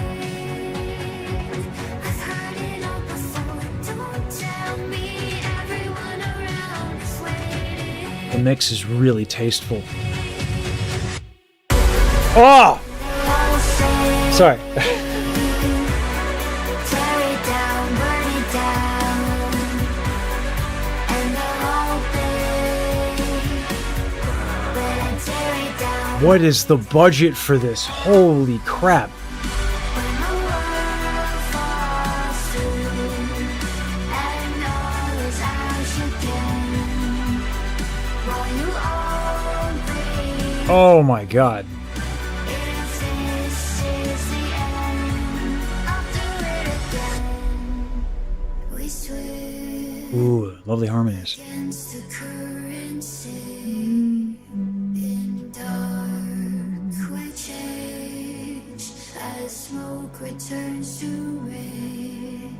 [SPEAKER 2] I've heard it all before. Don't tell me everyone around is waiting.
[SPEAKER 1] The mix is really tasteful. Oh!
[SPEAKER 2] They'll say,
[SPEAKER 1] Sorry.
[SPEAKER 2] tear it down, burn it down. And they'll all pay. Better tear it down.
[SPEAKER 1] What is the budget for this? Holy crap.
[SPEAKER 2] When the world falls through and all is as again, while you all breathe,
[SPEAKER 1] Oh my god.
[SPEAKER 2] if this is the end, I'll do it again. We swim
[SPEAKER 1] Ooh, lovely harmonies.
[SPEAKER 2] against the current, sing in dark, we change as smoke returns to red.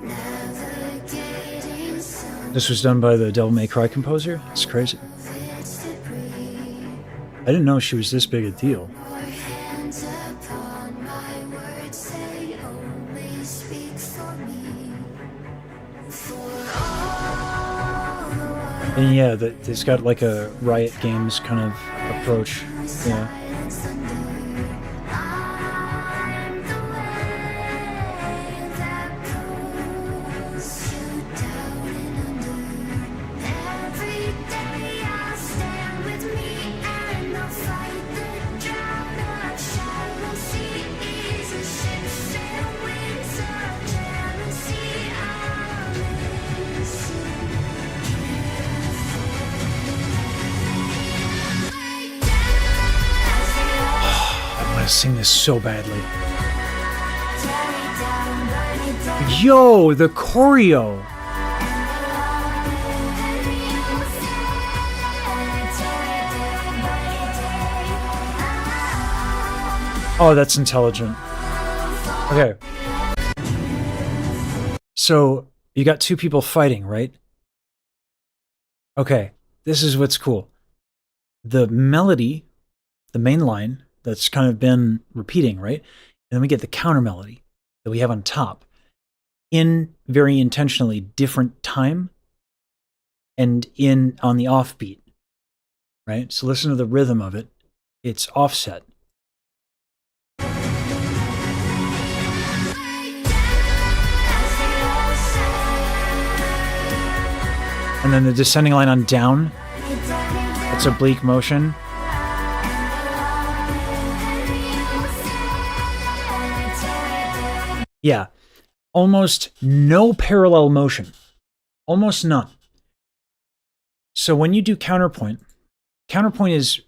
[SPEAKER 2] Navigating sun
[SPEAKER 1] This was done by the Devil May Cry composer. It's crazy.
[SPEAKER 2] of its debris.
[SPEAKER 1] I didn't know she was this big a deal.
[SPEAKER 2] Your hands upon my words, they only speak for me. For all the world.
[SPEAKER 1] And yeah, it's got like a Riot Games kind of approach. Yeah.
[SPEAKER 2] Silence under. I'm the wave that pulls you down and under. Every day I stand with me and I'll fight the drown. A shallow sea is a ship sail winds of jealousy. I'll listen.
[SPEAKER 1] I want to sing this so badly. Yo, the choreo. Oh, that's intelligent. Okay. So, you got two people fighting, right? Okay, this is what's cool. The melody, the main line, that's kind of been repeating, right? And then we get the counter melody that we have on top in very intentionally different time and in on the offbeat, right? So listen to the rhythm of it. It's offset. And then the descending line on down, it's oblique motion. Yeah, almost no parallel motion. Almost none. So when you do counterpoint, counterpoint is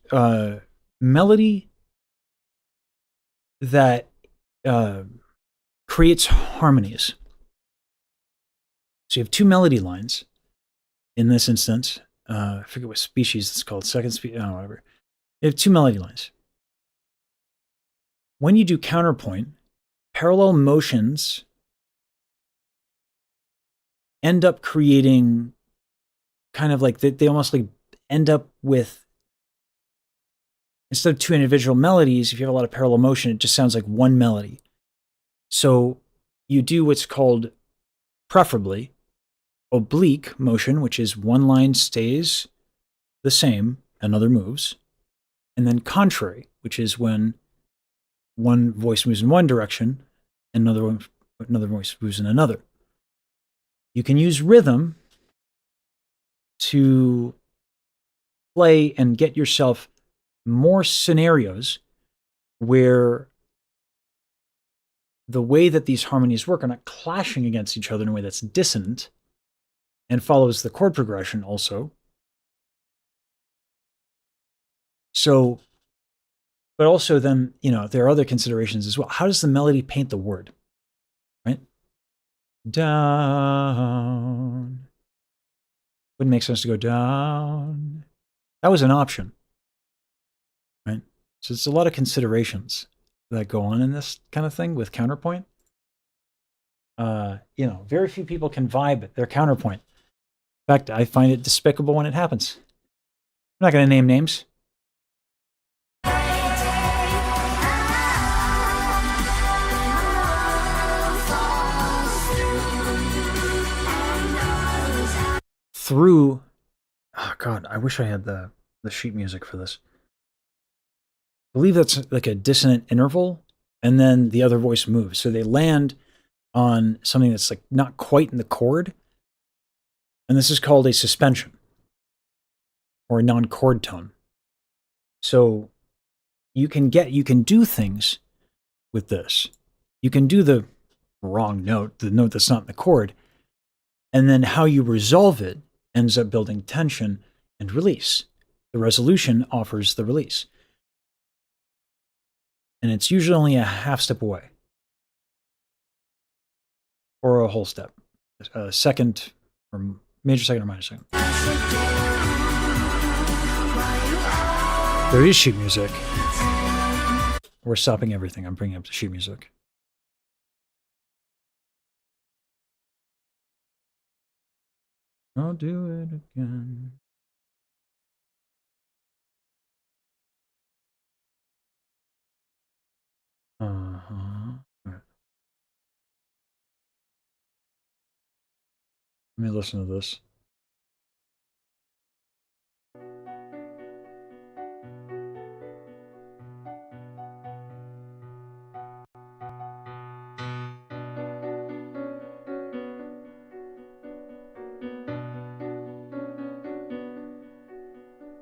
[SPEAKER 1] melody that creates harmonies. So you have two melody lines. In this instance, I forget what species it's called, second species, whatever. You have two melody lines. when you do counterpoint, parallel motions end up creating kind of like they almost like end up with, instead of two individual melodies, if you have a lot of parallel motion, it just sounds like one melody. So you do what's called, preferably, oblique motion, which is one line stays the same, another moves, and then contrary, which is when one voice moves in one direction and another voice moves in another. You can use rhythm to play and get yourself more scenarios where the way that these harmonies work are not clashing against each other in a way that's dissonant and follows the chord progression also. So, but also then, there are other considerations as well. How does the melody paint the word, right? Down. Wouldn't make sense to go down. That was an option, right? So it's a lot of considerations that go on in this kind of thing with counterpoint. Very few people can vibe their counterpoint. In fact, I find it despicable when it happens. I'm not going to name names. Through, oh God, I wish I had the sheet music for this. I believe that's like a dissonant interval, and then the other voice moves. So they land on something that's like not quite in the chord. And this is called a suspension or a non-chord tone. So you can do things with this. You can do the wrong note, the note that's not in the chord, and then how you resolve it ends up building tension and release. The resolution offers the release. And it's usually only a half step away. Or a whole step. A second, or major second or minor second. There is sheet music. We're stopping everything. I'm bringing up the sheet music. I'll do it again. All right. Let me listen to this.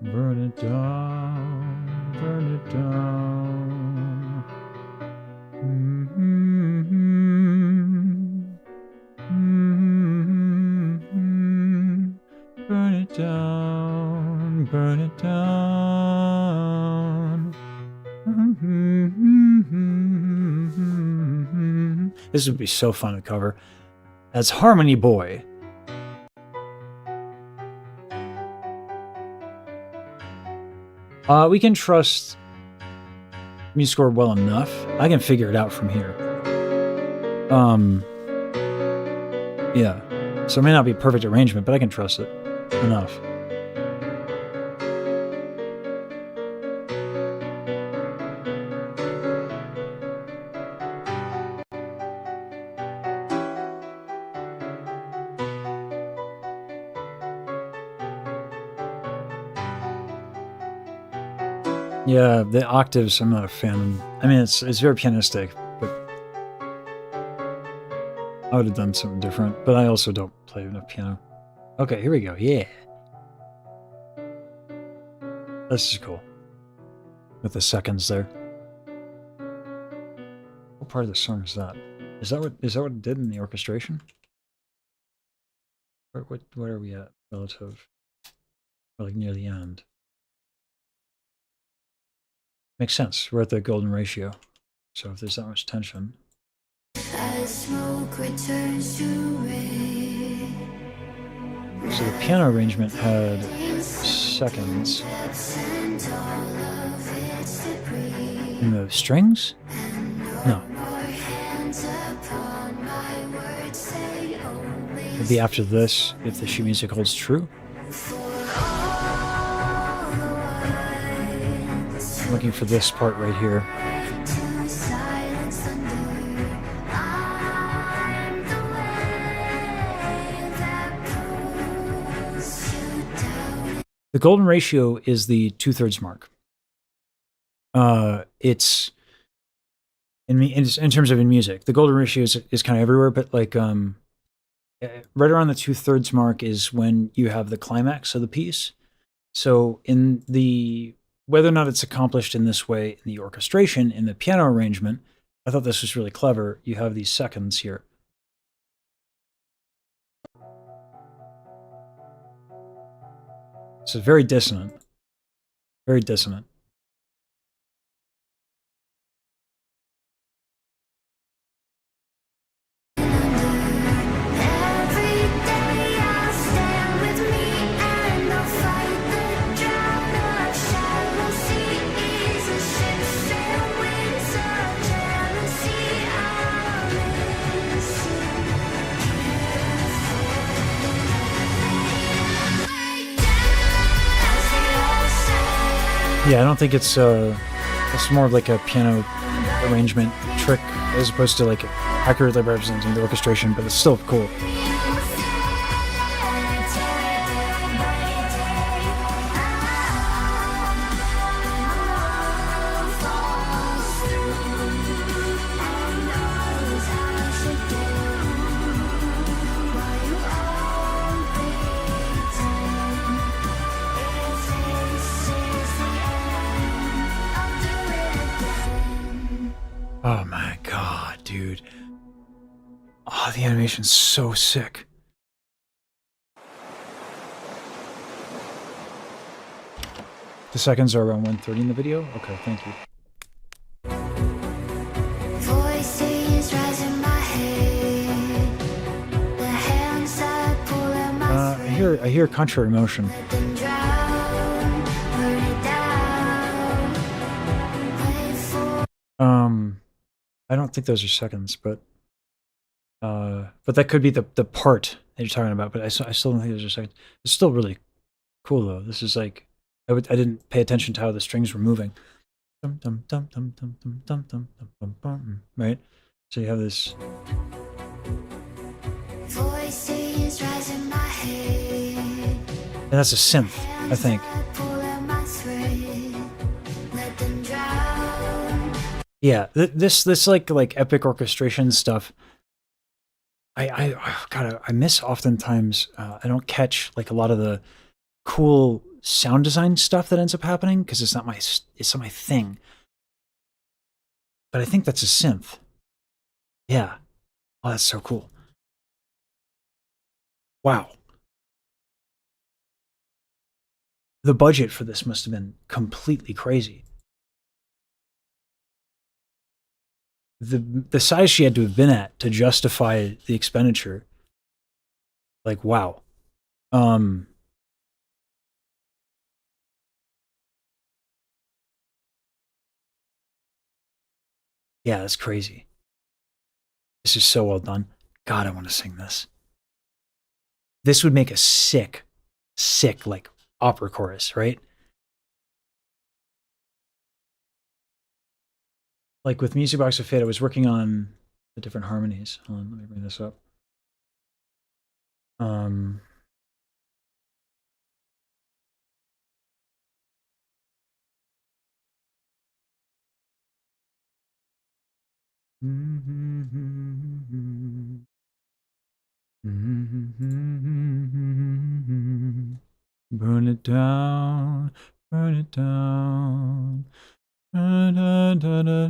[SPEAKER 1] Burn it down, burn it down. Burn it down, burn it down. This would be so fun to cover. That's Harmony Boy. We can trust MuseScore well enough. I can figure it out from here. Yeah. So it may not be a perfect arrangement, but I can trust it enough. Yeah, the octaves, I'm not a fan. I mean, it's very pianistic, but I would have done something different. But I also don't play enough piano. Okay, here we go. Yeah. This is cool. With the seconds there. What part of the song is that? Is that what it did in the orchestration? What are we at relative? Or like near the end. Makes sense. We're at the golden ratio. So if there's that much tension.
[SPEAKER 2] As smoke returns to red.
[SPEAKER 1] So the piano arrangement had seconds. And the strings? No. Maybe after this, if the sheet music holds true. I'm looking for this part right here. The golden ratio is the 2/3 mark. It's in terms of in music, the golden ratio is kind of everywhere, but like right around the 2/3 mark is when you have the climax of the piece. So in the whether or not it's accomplished in this way in the orchestration, in the piano arrangement, I thought this was really clever. You have these seconds here. So very dissonant. Very dissonant. Yeah, I don't think it's more of like a piano arrangement trick as opposed to like accurately representing the orchestration, but it's still cool. Oh my god, dude. Oh, the animation's so sick. The seconds are around 1:30 in the video? Okay, thank you.
[SPEAKER 2] Voices rise in my head. The hands that pull at my
[SPEAKER 1] I hear contrary motion.
[SPEAKER 2] let them drown, burn it down. Wait for
[SPEAKER 1] I don't think those are seconds, but that could be the part that you're talking about. But I still don't think those are seconds. It's still really cool though. This is like I didn't pay attention to how the strings were moving. Dum dum dum dum dum dum dum dum dum dum. Right. So you have this.
[SPEAKER 2] voices rise in my head.
[SPEAKER 1] And that's a synth, I think.
[SPEAKER 2] That pull at my thread, let them drown.
[SPEAKER 1] Yeah, this like epic orchestration stuff. I miss oftentimes. I don't catch like a lot of the cool sound design stuff that ends up happening because it's not my thing. But I think that's a synth. Yeah. Oh, that's so cool. Wow. The budget for this must have been completely crazy. The size she had to have been at to justify the expenditure. Like, wow. Yeah, that's crazy. This is so well done. God, I want to sing this. This would make a sick like opera chorus, right? Like with Music Box of Fate, I was working on the different harmonies. Hold on, let me bring this up. Burn it down, burn it down. Da, da, da, da,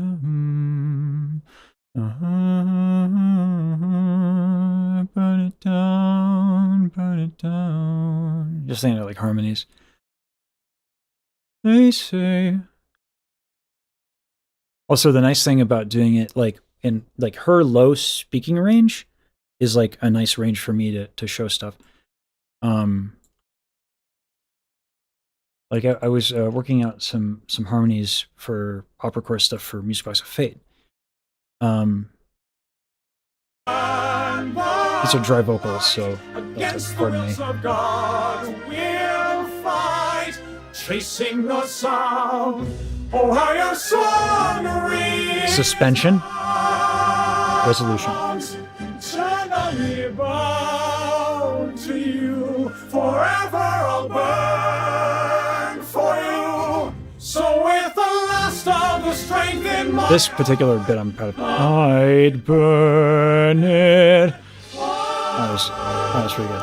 [SPEAKER 1] burn it down, burn it down. Just saying it like harmonies. They say. Also, the nice thing about doing it like in like her low speaking range is like a nice range for me to show stuff. Like I was working out some harmonies for opera chorus stuff for Music Box of Fate, These are dry vocals, so pardon me.
[SPEAKER 4] Chasing the sound. Oh, how your song
[SPEAKER 1] Suspension. Resolution.
[SPEAKER 4] Eternally bound to you. Forever I'll burn for you. So with the last of the strength in my
[SPEAKER 1] This particular bit I'm proud of. I'd burn it. That was pretty good.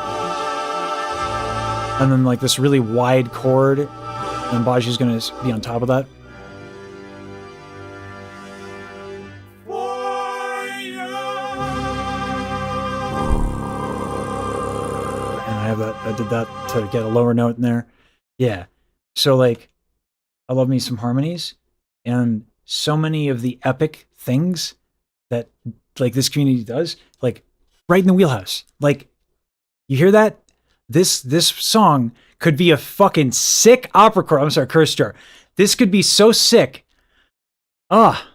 [SPEAKER 1] And then like this really wide chord, and Bajiru's gonna be on top of that. I did that to get a lower note in there. Yeah. So like, I love me some harmonies, and so many of the epic things that like this community does, like right in the wheelhouse. Like, you hear that? This song could be a fucking sick opera chord. I'm sorry, curse jar. This could be so sick. Ah.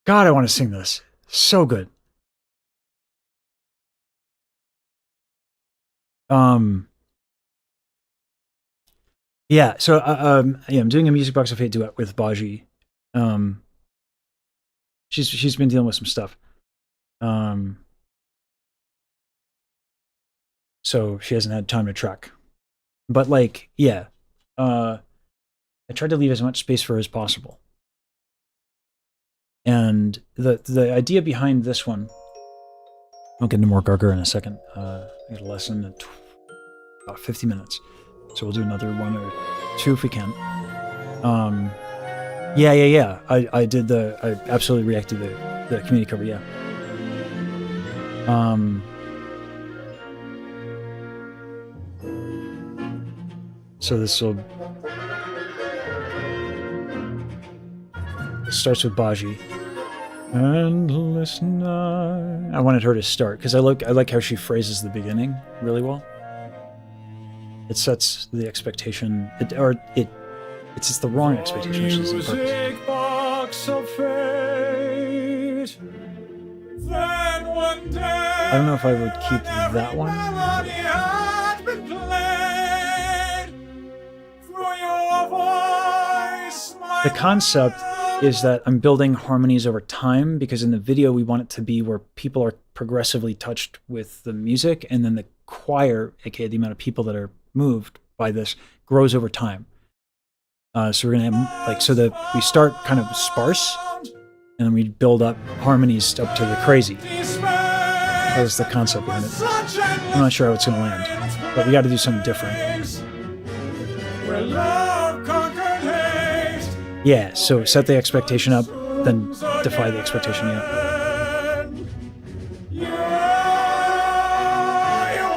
[SPEAKER 1] God, I want to sing this. So good. Yeah, so yeah, I'm doing a Music Box of Fate duet with Baji. She's been dealing with some stuff. So she hasn't had time to track. But like, yeah. I tried to leave as much space for her as possible. And the idea behind this one, I'll get into more Gargar in a second. I got a lesson in about 50 minutes. So we'll do another one or two if we can. Yeah. I absolutely reacted to the community cover, yeah. So this will... It starts with Baji. Endless night. I wanted her to start, because I like how she phrases the beginning really well. It sets the expectation, it sets the wrong expectation, which is the purpose.
[SPEAKER 4] Music box of fate. Then one day,
[SPEAKER 1] I don't know if I would keep that one.
[SPEAKER 4] melody had been played through your voice, my
[SPEAKER 1] The concept is that I'm building harmonies over time, because in the video we want it to be where people are progressively touched with the music, and then the choir, aka the amount of people that are moved by this, grows over time. So we're gonna have, like, so that we start kind of sparse, and then we build up harmonies up to the crazy. That was the concept behind it. I'm not sure how it's gonna land, but we got to do something different.
[SPEAKER 4] where love conquered hate.
[SPEAKER 1] Yeah. So set the expectation up, then defy the expectation. Yeah.
[SPEAKER 4] You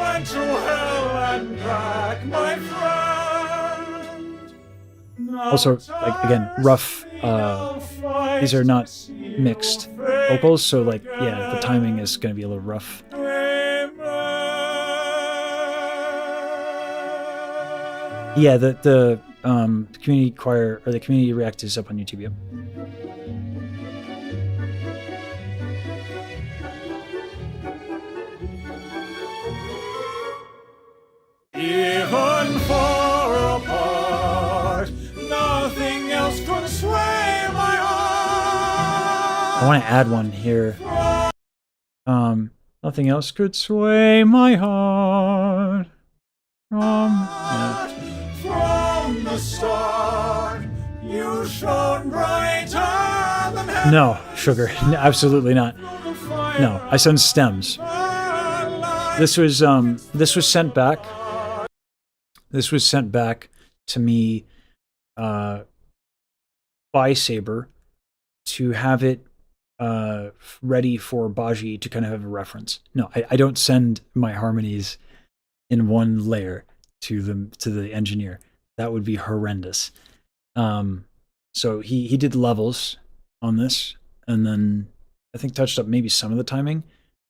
[SPEAKER 4] went to hell and back, my friend.
[SPEAKER 1] Also, like, again, rough. These are not mixed vocals, so like, yeah, the timing is going to be a little rough. Yeah, the community choir, or the community react, is up on YouTube. Yep.
[SPEAKER 4] Even far apart, nothing else could sway my heart.
[SPEAKER 1] I want to add one here. Nothing else could sway my heart. Yeah.
[SPEAKER 4] From the start, you shone brighter than heaven.
[SPEAKER 1] No, sugar, absolutely not. No, I send stems. This was sent back. This was sent back to me by Saber to have it ready for Baji to kind of have a reference. No, I don't send my harmonies in one layer to the engineer. That would be horrendous. So he did levels on this, and then I think touched up maybe some of the timing,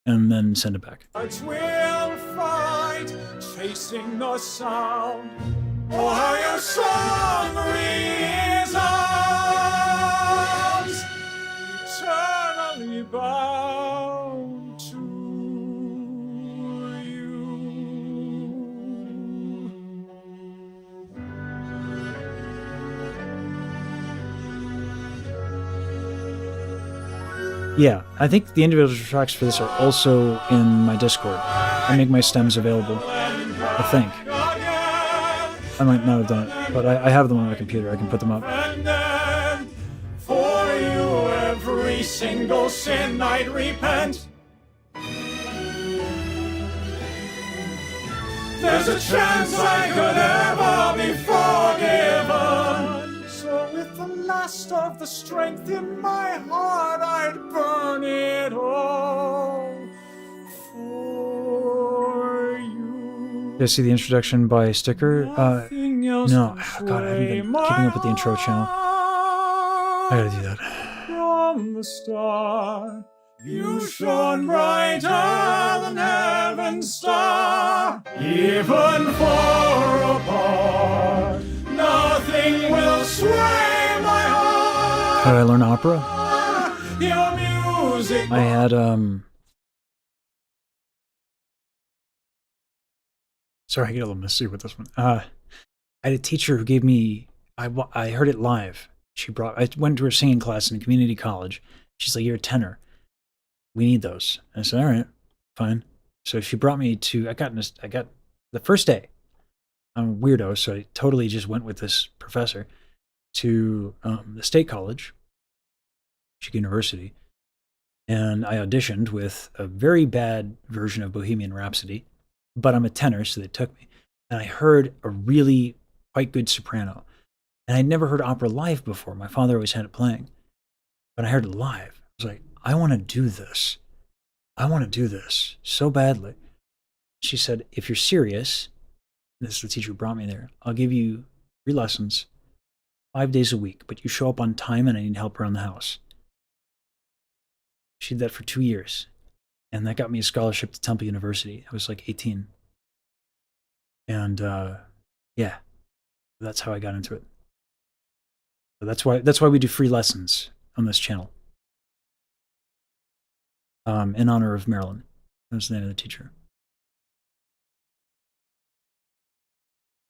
[SPEAKER 1] and then send it back.
[SPEAKER 4] Hearts will fight, chasing the sound. Oh, how your song resounds. Eternal eternally bound to you.
[SPEAKER 1] Yeah, I think the individual tracks for this are also in my Discord. I make my stems available, I think. I might not have done it, but I have them on my computer. I can put them up.
[SPEAKER 4] And then for you every single sin I'd repent. There's a chance I could ever be forgiven. So with the last of the strength in my heart, I'd burn it all for you.
[SPEAKER 1] Did I see the introduction by Sticker?
[SPEAKER 4] Nothing else
[SPEAKER 1] No.
[SPEAKER 4] can
[SPEAKER 1] God, I haven't been
[SPEAKER 4] sway
[SPEAKER 1] keeping up with the
[SPEAKER 4] my
[SPEAKER 1] intro channel. I gotta do that.
[SPEAKER 4] From the start, you shone brighter than heaven's star. Even far apart, nothing will sway my heart.
[SPEAKER 1] How did I learn opera?
[SPEAKER 4] Your music.
[SPEAKER 1] I had, Sorry, I get a little messy with this one. I had a teacher who gave me, I heard it live. I went to her singing class in a community college. She's like, "You're a tenor. We need those." And I said, "All right, fine." So she brought me to, I got the first day. I'm a weirdo, so I totally just went with this professor to the state college, Michigan University. And I auditioned with a very bad version of Bohemian Rhapsody, but I'm a tenor, so they took me. And I heard a really quite good soprano. And I'd never heard opera live before. My father always had it playing. But I heard it live. I was like, I want to do this. I want to do this so badly. She said, if you're serious, this is the teacher who brought me there, I'll give you 3 lessons, 5 days a week, but you show up on time and I need help around the house. She did that for 2 years. And that got me a scholarship to Temple University. I was like 18. And yeah, that's how I got into it. So that's why we do free lessons on this channel. In honor of Marilyn. That was the name of the teacher.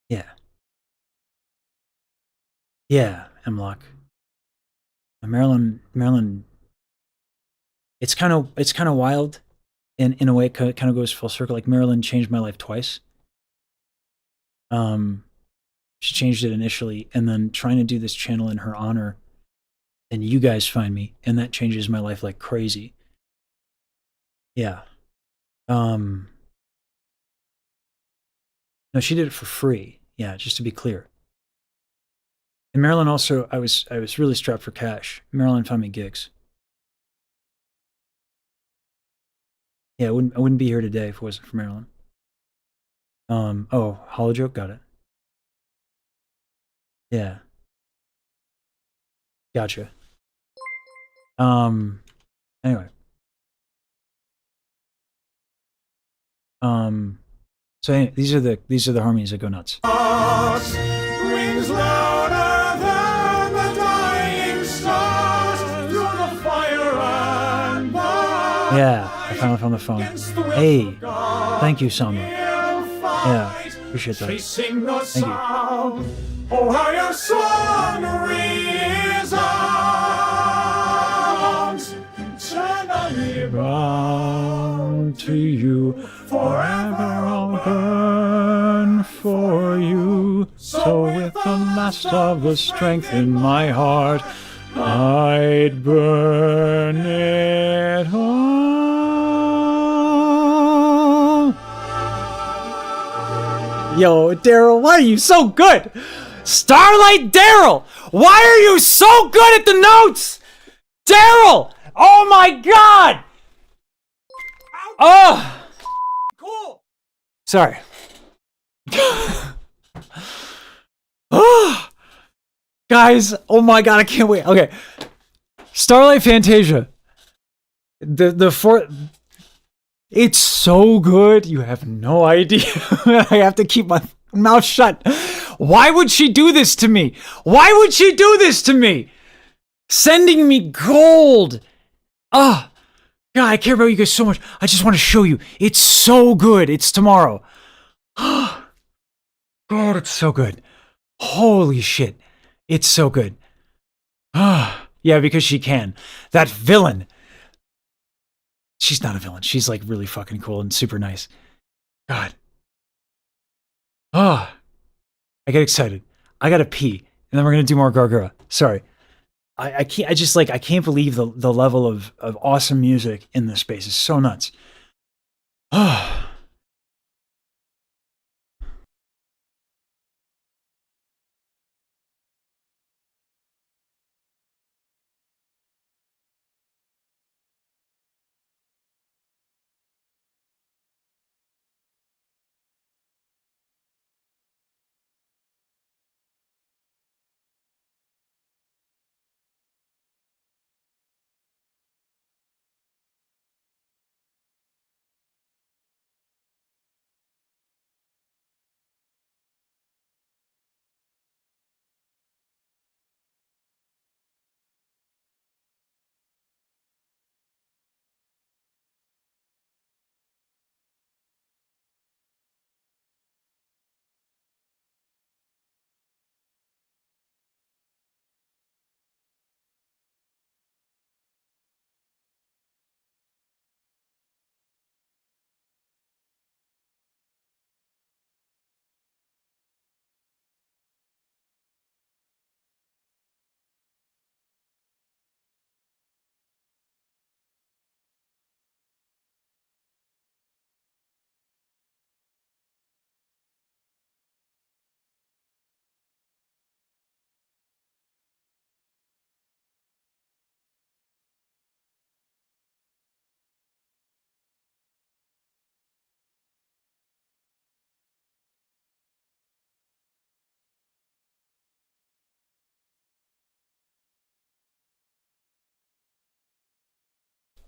[SPEAKER 1] Yeah. Yeah, Hemlock. Marilyn, it's kind of wild. In a way, it kind of goes full circle. Like, Marilyn changed my life twice. She changed it initially, and then trying to do this channel in her honor, and you guys find me, and that changes my life like crazy. Yeah. No, she did it for free. Yeah, just to be clear. And Marilyn also, I was really strapped for cash. Marilyn found me gigs. Yeah, I wouldn't be here today if it wasn't for Marilyn. Oh, Hollow Joke, got it. Yeah. Gotcha. Anyway. So anyway, these are the harmonies that go nuts.
[SPEAKER 4] Rings louder than the dying stars through the fire and blood.
[SPEAKER 1] Yeah, I finally found the phone. Hey, thank you, Sama. Yeah, appreciate that.
[SPEAKER 4] Chasing the
[SPEAKER 1] Thank you.
[SPEAKER 4] sound. Oh, how your song resounds. Eternally bound to you. Forever I'll burn for you. So with the last of the strength in my heart, I'd burn it all.
[SPEAKER 1] Yo, Daryl, why are you so good? Starlight Daryl, why are you so good at the notes? Daryl, oh my God. Oh.
[SPEAKER 4] Cool.
[SPEAKER 1] Sorry. Oh, guys, oh my God, I can't wait. Okay, Starlight Fantasia. The fourth. It's so good. You have no idea. I have to keep my mouth shut. Why would she do this to me? Why would she do this to me? Sending me gold. Ah, God, I care about you guys so much. I just want to show you. It's so good. It's tomorrow. God, it's so good. Holy shit. It's so good. Yeah, because she can. That villain. She's not a villain. She's like really fucking cool and super nice. God. I get excited. I gotta pee. And then we're gonna do more Gargura. Sorry. I can't, I can't believe the level of awesome music in this space is so nuts.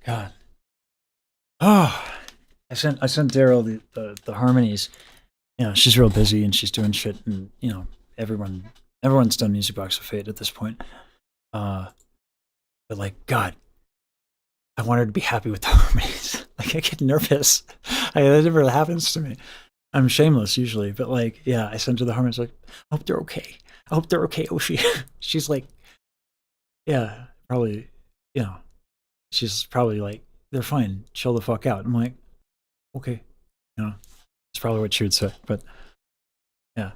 [SPEAKER 1] God. I sent Daryl the harmonies. You know, she's real busy and she's doing shit, and you know, everyone's done Music Box of Fate at this point. But like, God, I want her to be happy with the harmonies. Like, I get nervous. That never happens to me. I'm shameless usually, but like, yeah, I sent her the harmonies. Like, I hope they're okay. I hope they're okay, Oshi. She's like, yeah, probably, you know, she's probably like, they're fine. Chill the fuck out. I'm like, okay, you know, it's probably what she would say, but yeah.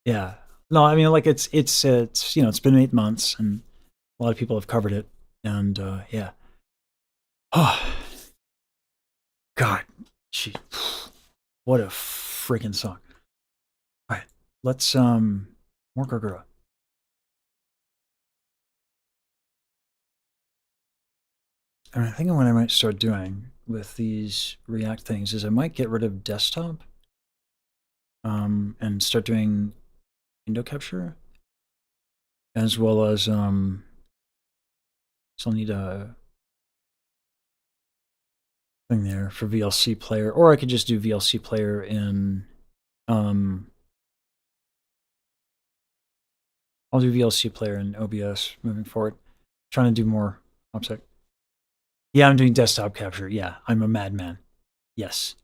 [SPEAKER 1] Yeah. No, I mean, like, it's you know, it's been 8 months and a lot of people have covered it, and yeah. God, she, what a freaking song. All right, let's more Gargura. And I think what I might start doing with these React things is I might get rid of desktop, and start doing window capture, as well as still need a thing there for VLC player, or I could just do VLC player in I'll do VLC player in OBS moving forward. Trying to do more OPSEC. Yeah, I'm doing desktop capture. Yeah, I'm a madman. Yes.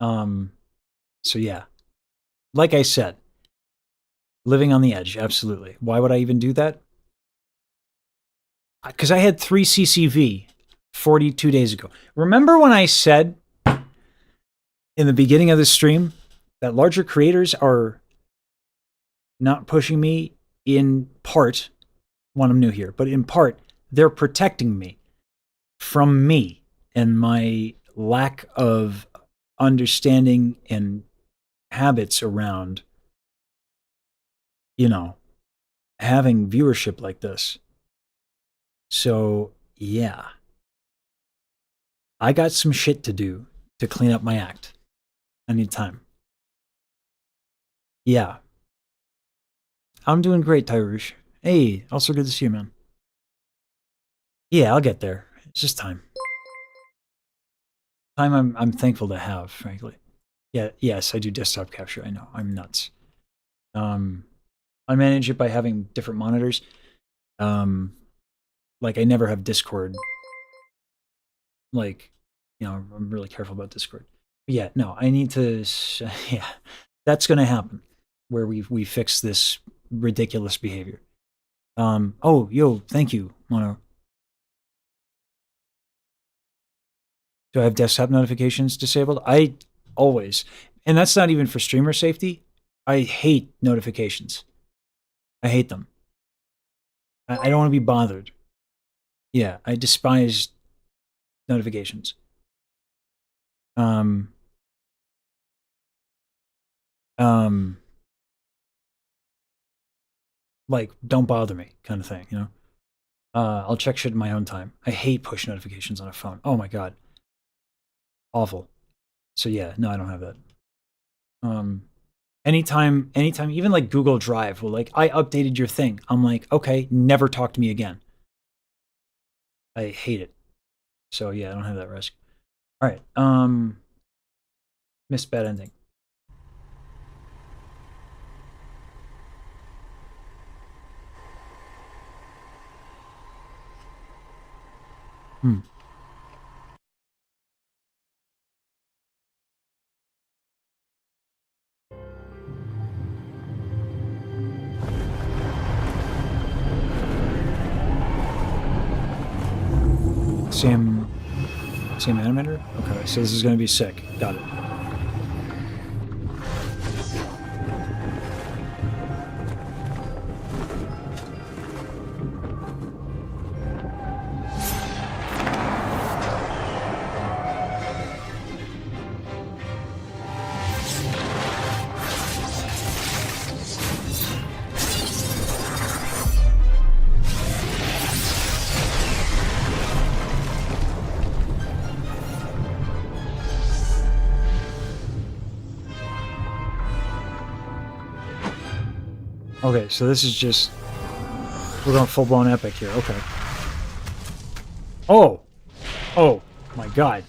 [SPEAKER 1] So yeah, like I said, living on the edge. Absolutely. Why would I even do that? Because I had 3 CCV 42 days ago. Remember when I said in the beginning of the stream that larger creators are not pushing me, in part, one, I'm new here, but in part, they're protecting me from me and my lack of understanding and habits around, you know, having viewership like this. So, yeah. I got some shit to do to clean up my act. I need time. Yeah. I'm doing great, Tyrush. Hey, also good to see you, man. Yeah, I'll get there. It's just time. Time I'm thankful to have, frankly. Yeah, yes, I do desktop capture. I know. I'm nuts. I manage it by having different monitors. Like, I never have Discord. Like, I'm really careful about Discord. But yeah, no, I need to. Yeah, that's gonna happen, where we fix this ridiculous behavior. Oh, yo, thank you, Mono. Do I have desktop notifications disabled? I always, and that's not even for streamer safety. I hate notifications. I hate them. I don't want to be bothered. Yeah, I despise notifications. Um, like, don't bother me, kind of thing, I'll check shit in my own time. I hate push notifications on a phone. Oh my god. Awful. So yeah, no, I don't have that. Anytime, even like Google Drive will like, I updated your thing. I'm like, okay, never talk to me again. I hate it. So yeah, I don't have that risk. All right. Missed bad ending. Same animator? Okay, so this is gonna be sick. Got it. Okay, so this is just... We're going full-blown epic here. Okay. Oh! Oh, my god.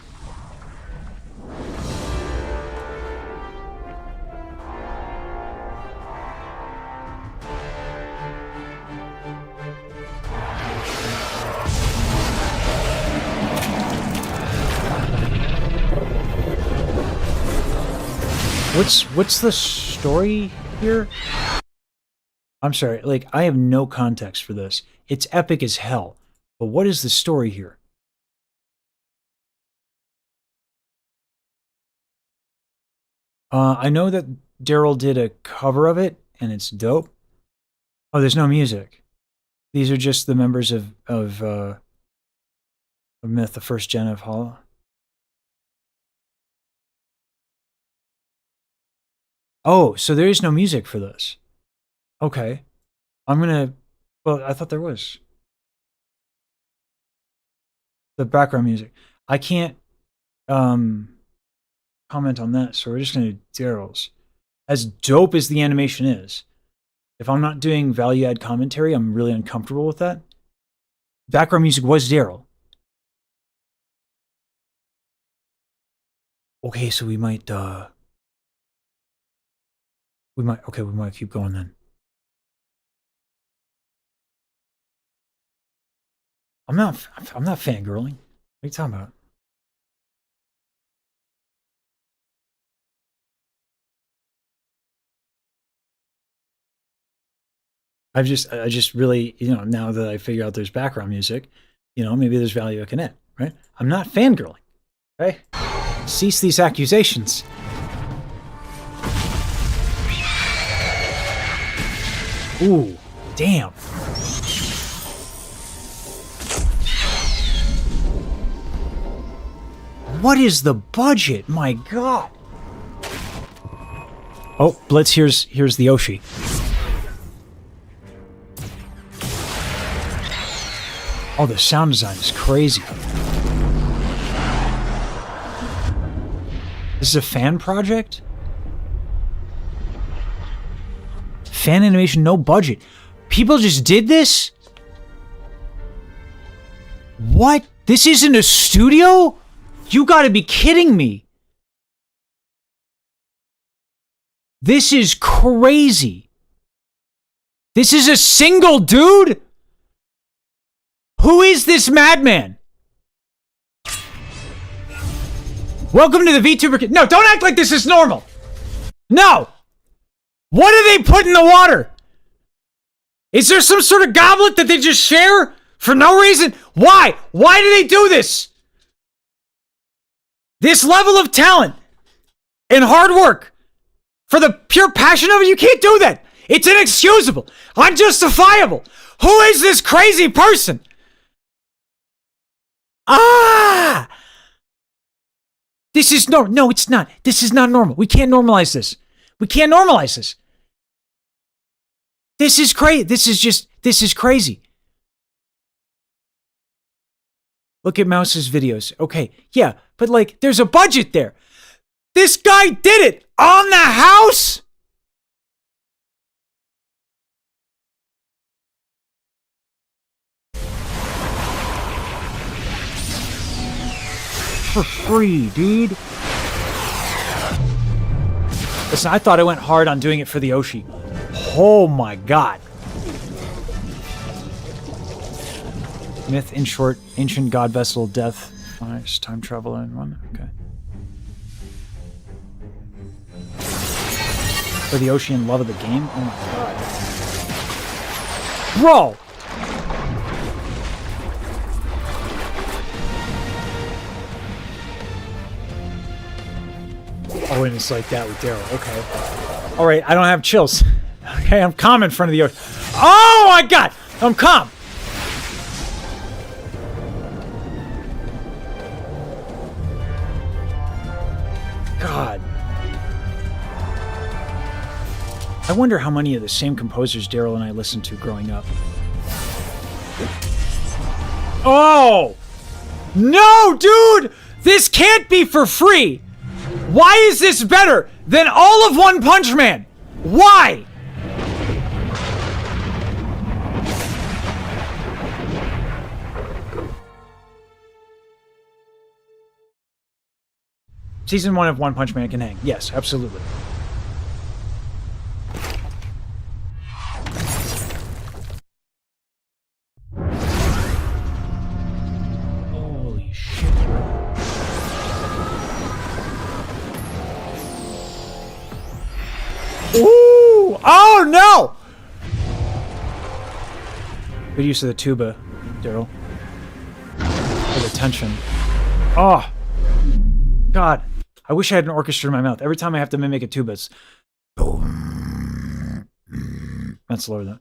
[SPEAKER 1] What's the story here? I'm sorry, like, I have no context for this. It's epic as hell. But what is the story here? I know that Daryl did a cover of it, and it's dope. Oh, there's no music. These are just the members of Myth, the first gen of Hollow. Oh, so there is no music for this. Okay. I'm gonna... Well, I thought there was. The background music. I can't comment on that, so we're just gonna do Daryl's. As dope as the animation is, if I'm not doing value-add commentary, I'm really uncomfortable with that. Background music was Daryl. Okay, so we might keep going then. I'm not fangirling. What are you talking about? I just really, now that I figure out there's background music, maybe there's value I can add, right? I'm not fangirling, okay? Cease these accusations. Ooh, damn. What is the budget? My god. Oh, Blitz, here's the Oshi. Oh, the sound design is crazy. This is a fan project? Fan animation, no budget. People just did this? What? This isn't a studio? You gotta be kidding me. This is crazy. This is a single dude? Who is this madman? Welcome to the VTuber. No, don't act like this is normal. No. What do they put in the water? Is there some sort of goblet that they just share for no reason? Why? Why do they do this? This level of talent and hard work for the pure passion of it, you can't do that. It's inexcusable. Unjustifiable. Who is this crazy person? Ah! This is no, it's not. This is not normal. We can't normalize this. We can't normalize this. This is crazy. This is crazy. Look at Mouse's videos. Okay, yeah, but like, there's a budget there. This guy did it on the house. For free, dude. Listen, I thought I went hard on doing it for the Oshi. Oh my god. Myth, in short, ancient god vessel, death, nice, time travel in one. Okay. For the Oshi and love of the game? Oh my god. Bro! Oh, and it's like that with Daryl. Okay. Alright, I don't have chills. Okay, I'm calm in front of the Oshi. Oh my god! I'm calm! God. I wonder how many of the same composers Daryl and I listened to growing up. Oh! No, dude! This can't be for free! Why is this better than all of One Punch Man? Why? Season 1 of One Punch Man can hang. Yes, absolutely. Holy shit. Ooh! Oh no! Good use of the tuba, Daryl. For the tension. Oh! God. I wish I had an orchestra in my mouth. Every time I have to mimic a tuba, it's... That's lower than...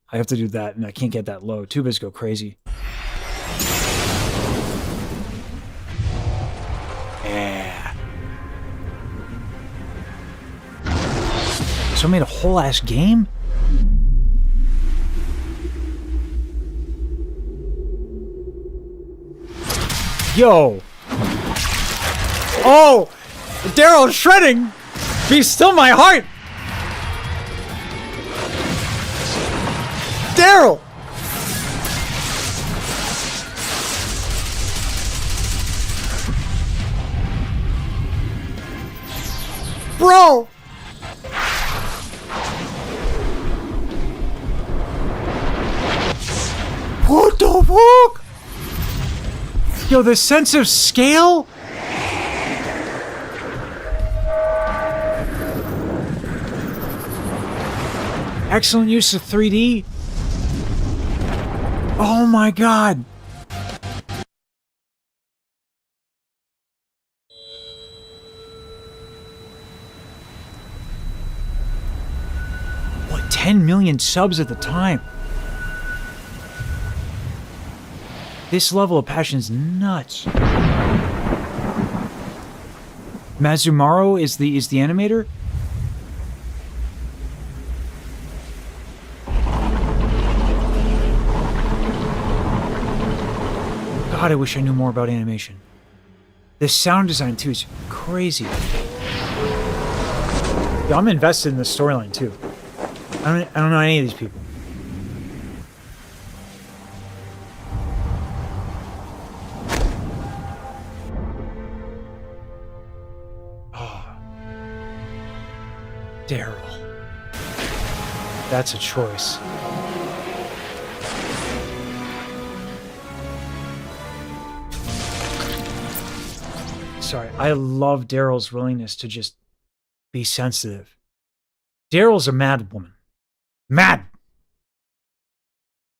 [SPEAKER 1] I have to do that, and I can't get that low. Tubas go crazy. Yeah. So I made a whole ass game? Yo! Oh! Daryl shredding! Be still my heart! Daryl! Bro! What the fuck? Yo, the sense of scale? Excellent use of 3D. Oh my god. What, 10 million subs at the time? This level of passion is nuts. Mazumaru is the animator? God, I wish I knew more about animation. The sound design too is crazy. Yo, I'm invested in the storyline too. I don't know any of these people. Daryl. That's a choice. Sorry, I love Daryl's willingness to just be sensitive. Daryl's a mad woman. Mad!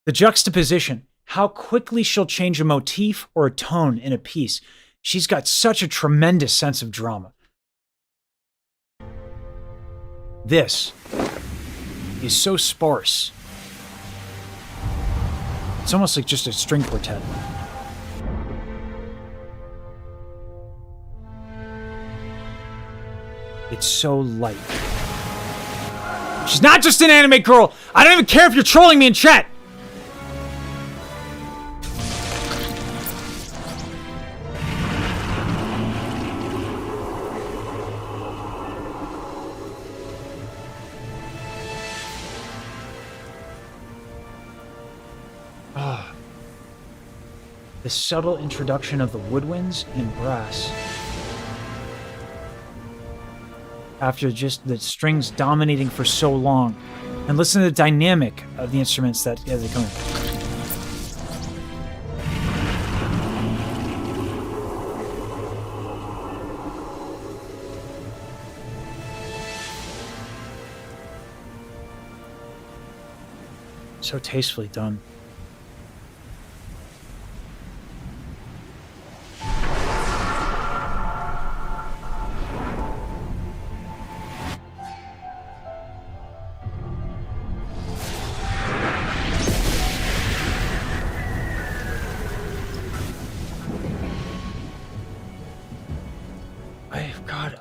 [SPEAKER 1] The juxtaposition, how quickly she'll change a motif or a tone in a piece. She's got such a tremendous sense of drama. This is so sparse. It's almost like just a string quartet. It's so light. She's not just an anime girl! I don't even care if you're trolling me in chat! The subtle introduction of the woodwinds and brass. After just the strings dominating for so long. And listen to the dynamic of the instruments that as they come in. So tastefully done.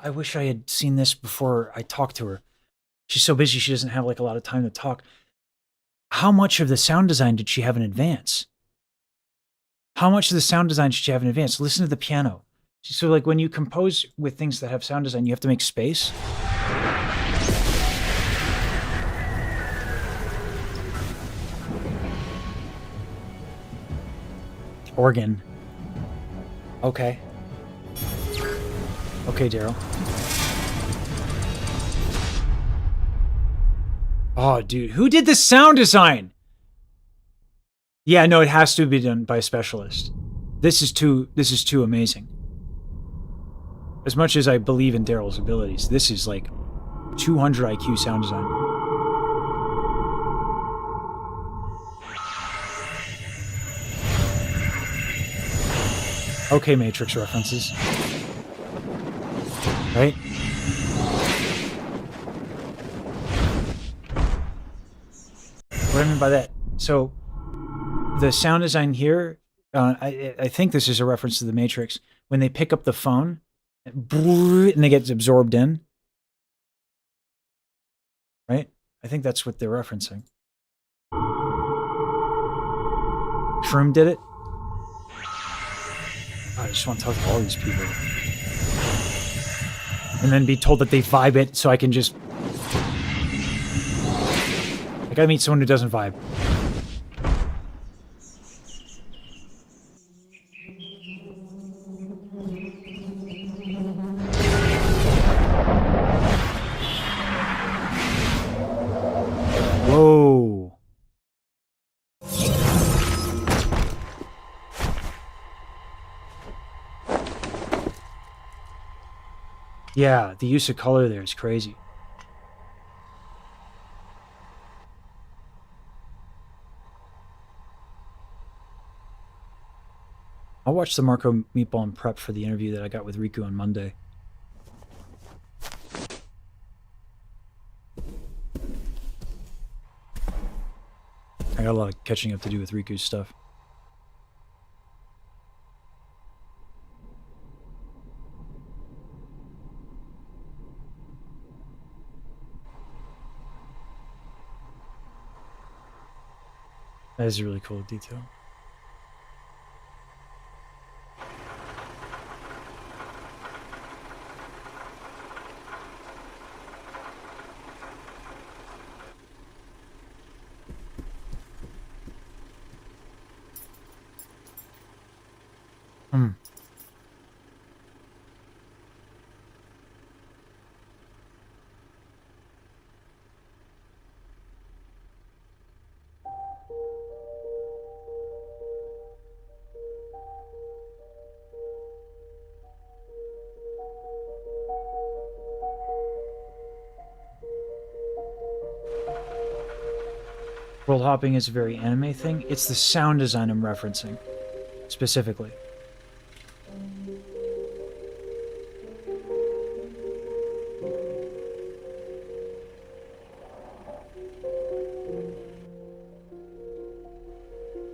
[SPEAKER 1] I wish I had seen this before I talked to her. She's so busy she doesn't have like a lot of time to talk. How much of the sound design did she have in advance? How much of the sound design did she have in advance? Listen to the piano. So like when you compose with things that have sound design, you have to make space. Organ. Okay. Okay, Daryl. Oh, dude. Who did the sound design? Yeah, no, it has to be done by a specialist. This is too amazing. As much as I believe in Daryl's abilities, this is like 200 IQ sound design. Okay, Matrix references. Right? What do I mean by that? So, the sound design here, I think this is a reference to the Matrix. When they pick up the phone, and they get absorbed in. Right? I think that's what they're referencing. Shroom did it. I just want to talk to all these people. And then be told that they vibe it so I can just... I gotta meet someone who doesn't vibe. Whoa. Yeah, the use of color there is crazy. I'll watch the Marco Meatball and prep for the interview that I got with Riku on Monday. I got a lot of catching up to do with Riku's stuff. That is a really cool detail. World hopping is a very anime thing. It's the sound design I'm referencing, specifically.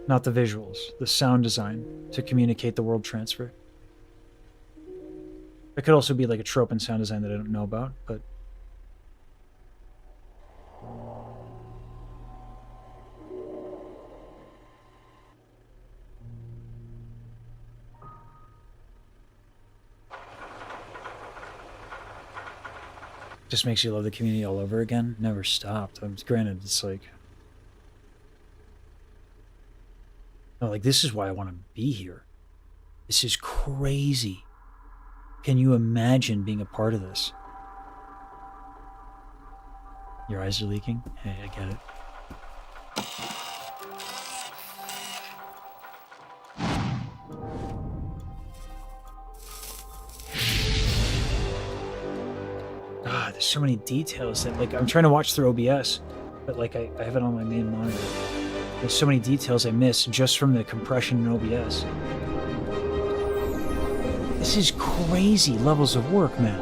[SPEAKER 1] Not the visuals, the sound design to communicate the world transfer. It could also be like a trope in sound design that I don't know about, but just makes you love the community all over again. Never stopped. Granted, it's like, no, like this is why I want to be here. This is crazy. Can you imagine being a part of this? Your eyes are leaking? Hey, I get it. God, there's so many details that, like, I'm trying to watch through OBS, but like I have it on my main monitor. There's so many details I miss just from the compression in OBS. This is crazy levels of work, man.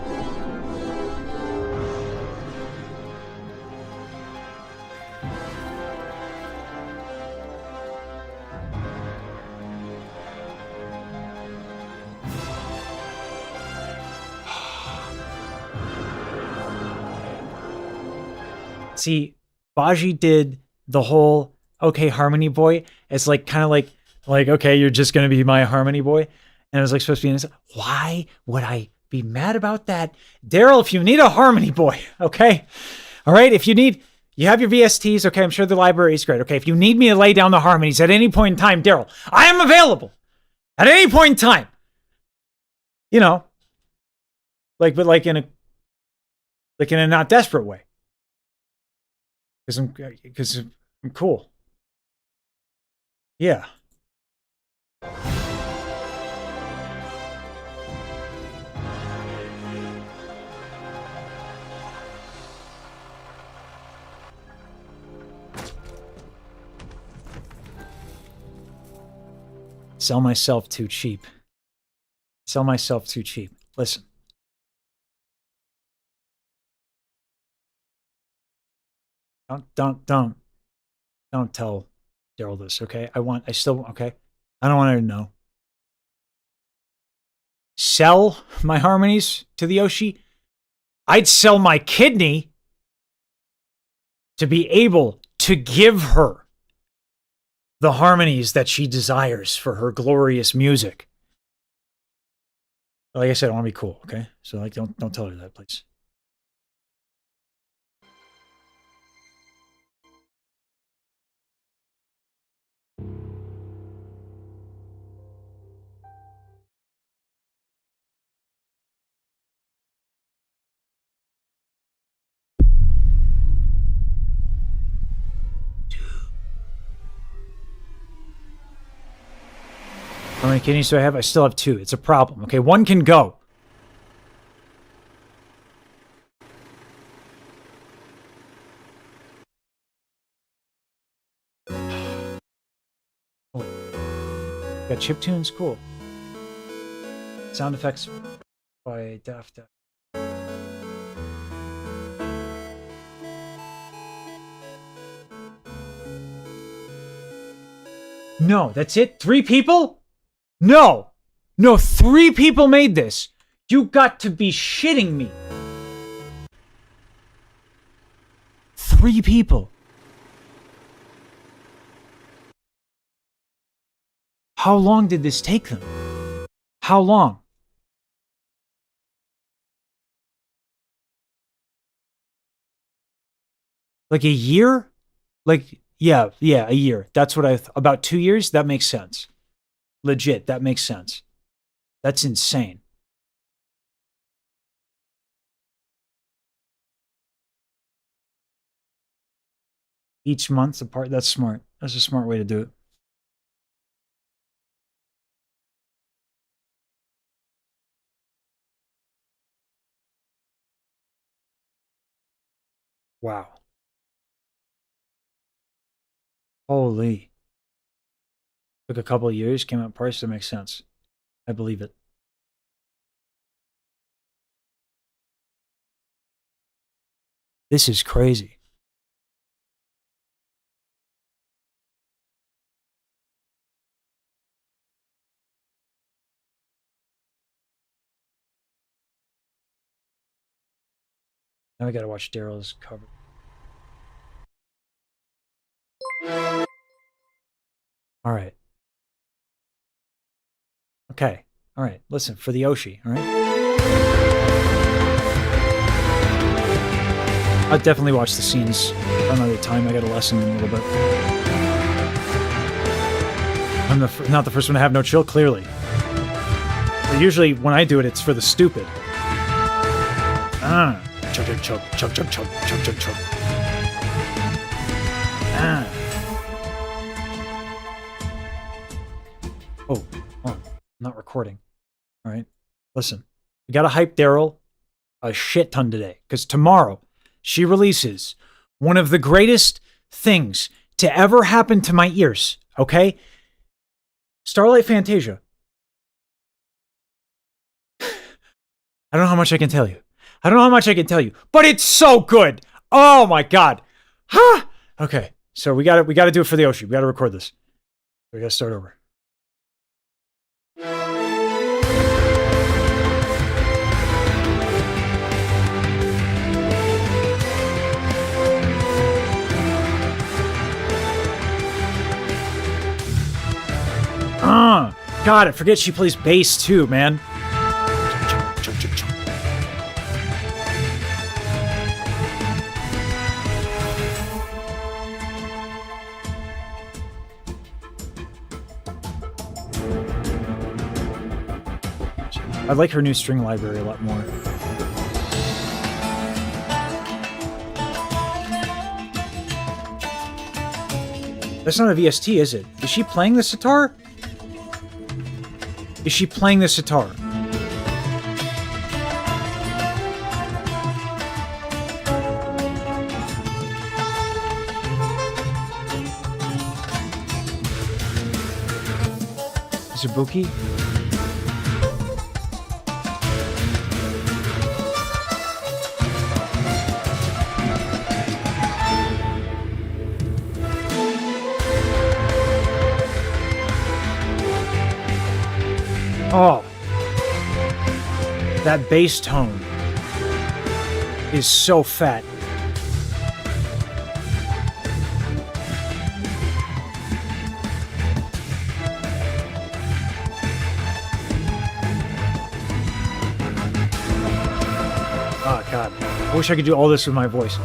[SPEAKER 1] See, Baji did the whole, okay, Harmony Boy. It's like kind of like, okay, you're just going to be my Harmony Boy. And it was like supposed to be, why would I be mad about that? Daryl, if you need a Harmony Boy, okay? All right, if you need, you have your VSTs, okay, I'm sure the library is great, okay? If you need me to lay down the harmonies at any point in time, Daryl, I am available at any point in time. You know, like, but like in a not desperate way. Because I'm cool. Yeah. Sell myself too cheap. Sell myself too cheap. Listen. Don't tell Daryl this, okay? Okay? I don't want her to know. Sell my harmonies to the Yoshi? I'd sell my kidney to be able to give her the harmonies that she desires for her glorious music. Like I said, I want to be cool, okay? So like don't tell her that, please. How many kidneys do I have? I still have 2. It's a problem. Okay, 1 can go. Oh, got chiptunes? Cool. Sound effects by Daft. No, that's it? 3 people? No! No, 3 people made this! You got to be shitting me! 3 people. How long did this take them? How long? Like a year? Like, yeah, a year. That's what about 2 years? That makes sense. Legit, that makes sense. That's insane. Each month apart, that's smart. That's a smart way to do it. Wow. Holy. Took a couple of years, came out priced, that makes sense. I believe it. This is crazy. Now I gotta watch Daryl's cover. All right. Okay. All right. Listen, for the Oshi, all right? I'll definitely watch the scenes another time. I got a lesson in a little bit. I'm not the first one to have no chill, clearly. But usually when I do it, it's for the stupid. Chug, chug, chug, chug, chug, chug, chug, chug, chug. Oh, I'm not recording. All right. Listen, we got to hype Daryl a shit ton today, because tomorrow she releases one of the greatest things to ever happen to my ears. Okay. Starlight Fantasia. I don't know how much I can tell you. But it's so good. Oh my God. Huh? Okay. So we got to do it for the Oshi. We got to record this. We got to start over. God, I forget she plays bass too, man. I like her new string library a lot more. That's not a VST, is it? Is she playing the sitar? Is she playing the sitar? Is it Buki? Oh, that bass tone is so fat. Oh, God. I wish I could do all this with my voice.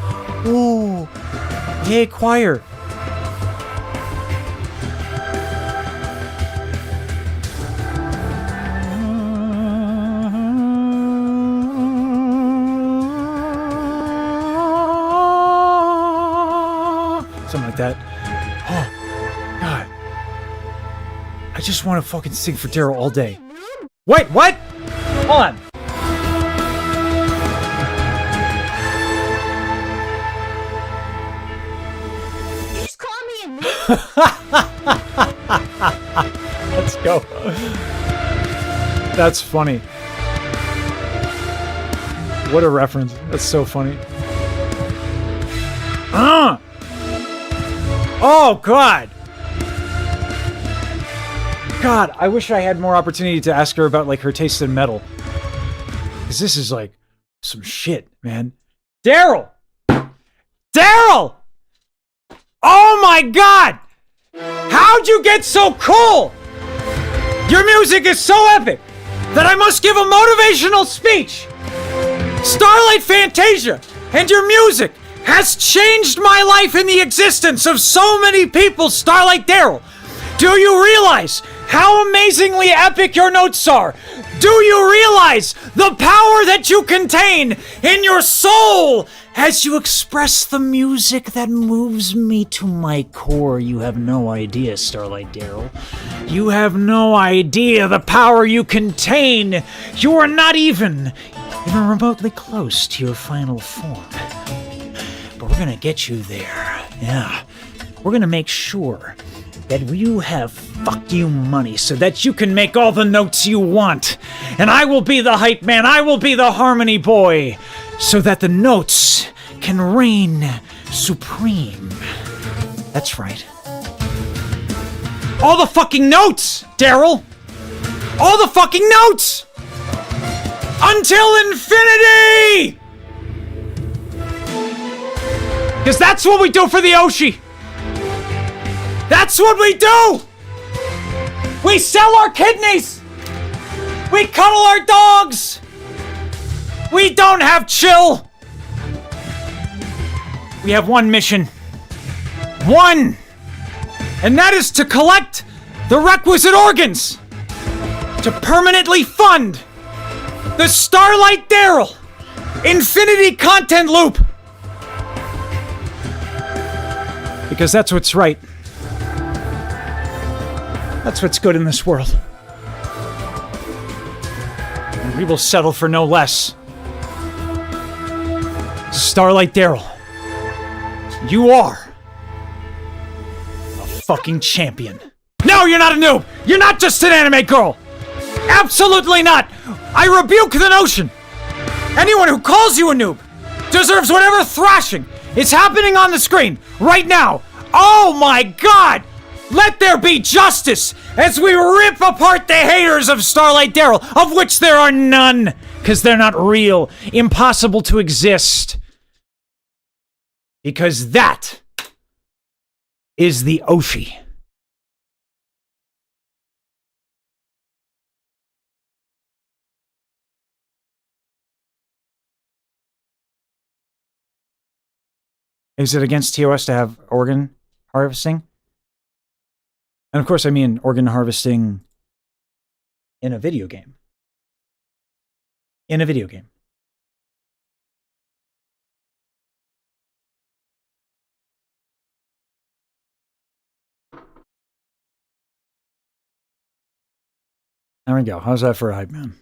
[SPEAKER 1] Ooh. Yay, choir. Something like that. Oh, God. I just want to fucking sing for Daryl all day. Wait, what? Hold on.
[SPEAKER 5] Just call me a
[SPEAKER 1] Let's go. That's funny. What a reference. That's so funny. Oh, God. God, I wish I had more opportunity to ask her about, like, her taste in metal. Because this is, like, some shit, man. Daryl! Daryl! Oh, my God! How'd you get so cool? Your music is so epic that I must give a motivational speech. Starlight Fantasia and your music has changed my life and the existence of so many people, Starlight Daryl. Do you realize how amazingly epic your notes are? Do you realize the power that you contain in your soul as you express the music that moves me to my core? You have no idea, Starlight Daryl. You have no idea the power you contain. You are not even remotely close to your final form. But we're gonna get you there. Yeah. we're gonna make sure that you have fuck you money so that you can make all the notes you want. And I will be the hype man, I will be the harmony boy, so that the notes can reign supreme. That's right. All the fucking notes, Daryl! All the fucking notes! Until infinity! Because that's what we do for the Oshi! That's what we do! We sell our kidneys! We cuddle our dogs! We don't have chill! We have one mission. One! And that is to collect the requisite organs to permanently fund the Starlight Daryl Infinity Content Loop. Because that's what's right. That's what's good in this world. And we will settle for no less. Starlight Daryl, you are a fucking champion. No, you're not a noob! You're not just an anime girl! Absolutely not! I rebuke the notion! Anyone who calls you a noob deserves whatever thrashing is happening on the screen right now! Oh my god! Let there be justice as we rip apart the haters of Starlight Daryl, of which there are none, because they're not real, impossible to exist. Because that is the Oshi. Is it against TOS to have organ harvesting? And of course, I mean organ harvesting in a video game. In a video game. There we go. How's that for a hype man?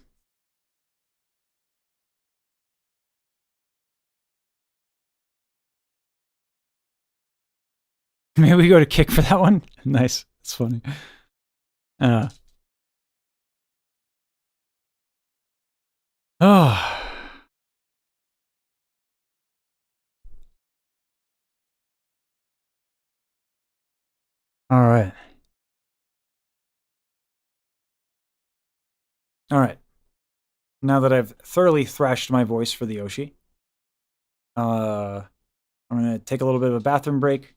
[SPEAKER 1] Maybe we go to kick for that one? Nice. That's funny. Oh. All right. All right. Now that I've thoroughly thrashed my voice for the Oshi, I'm going to take a little bit of a bathroom break.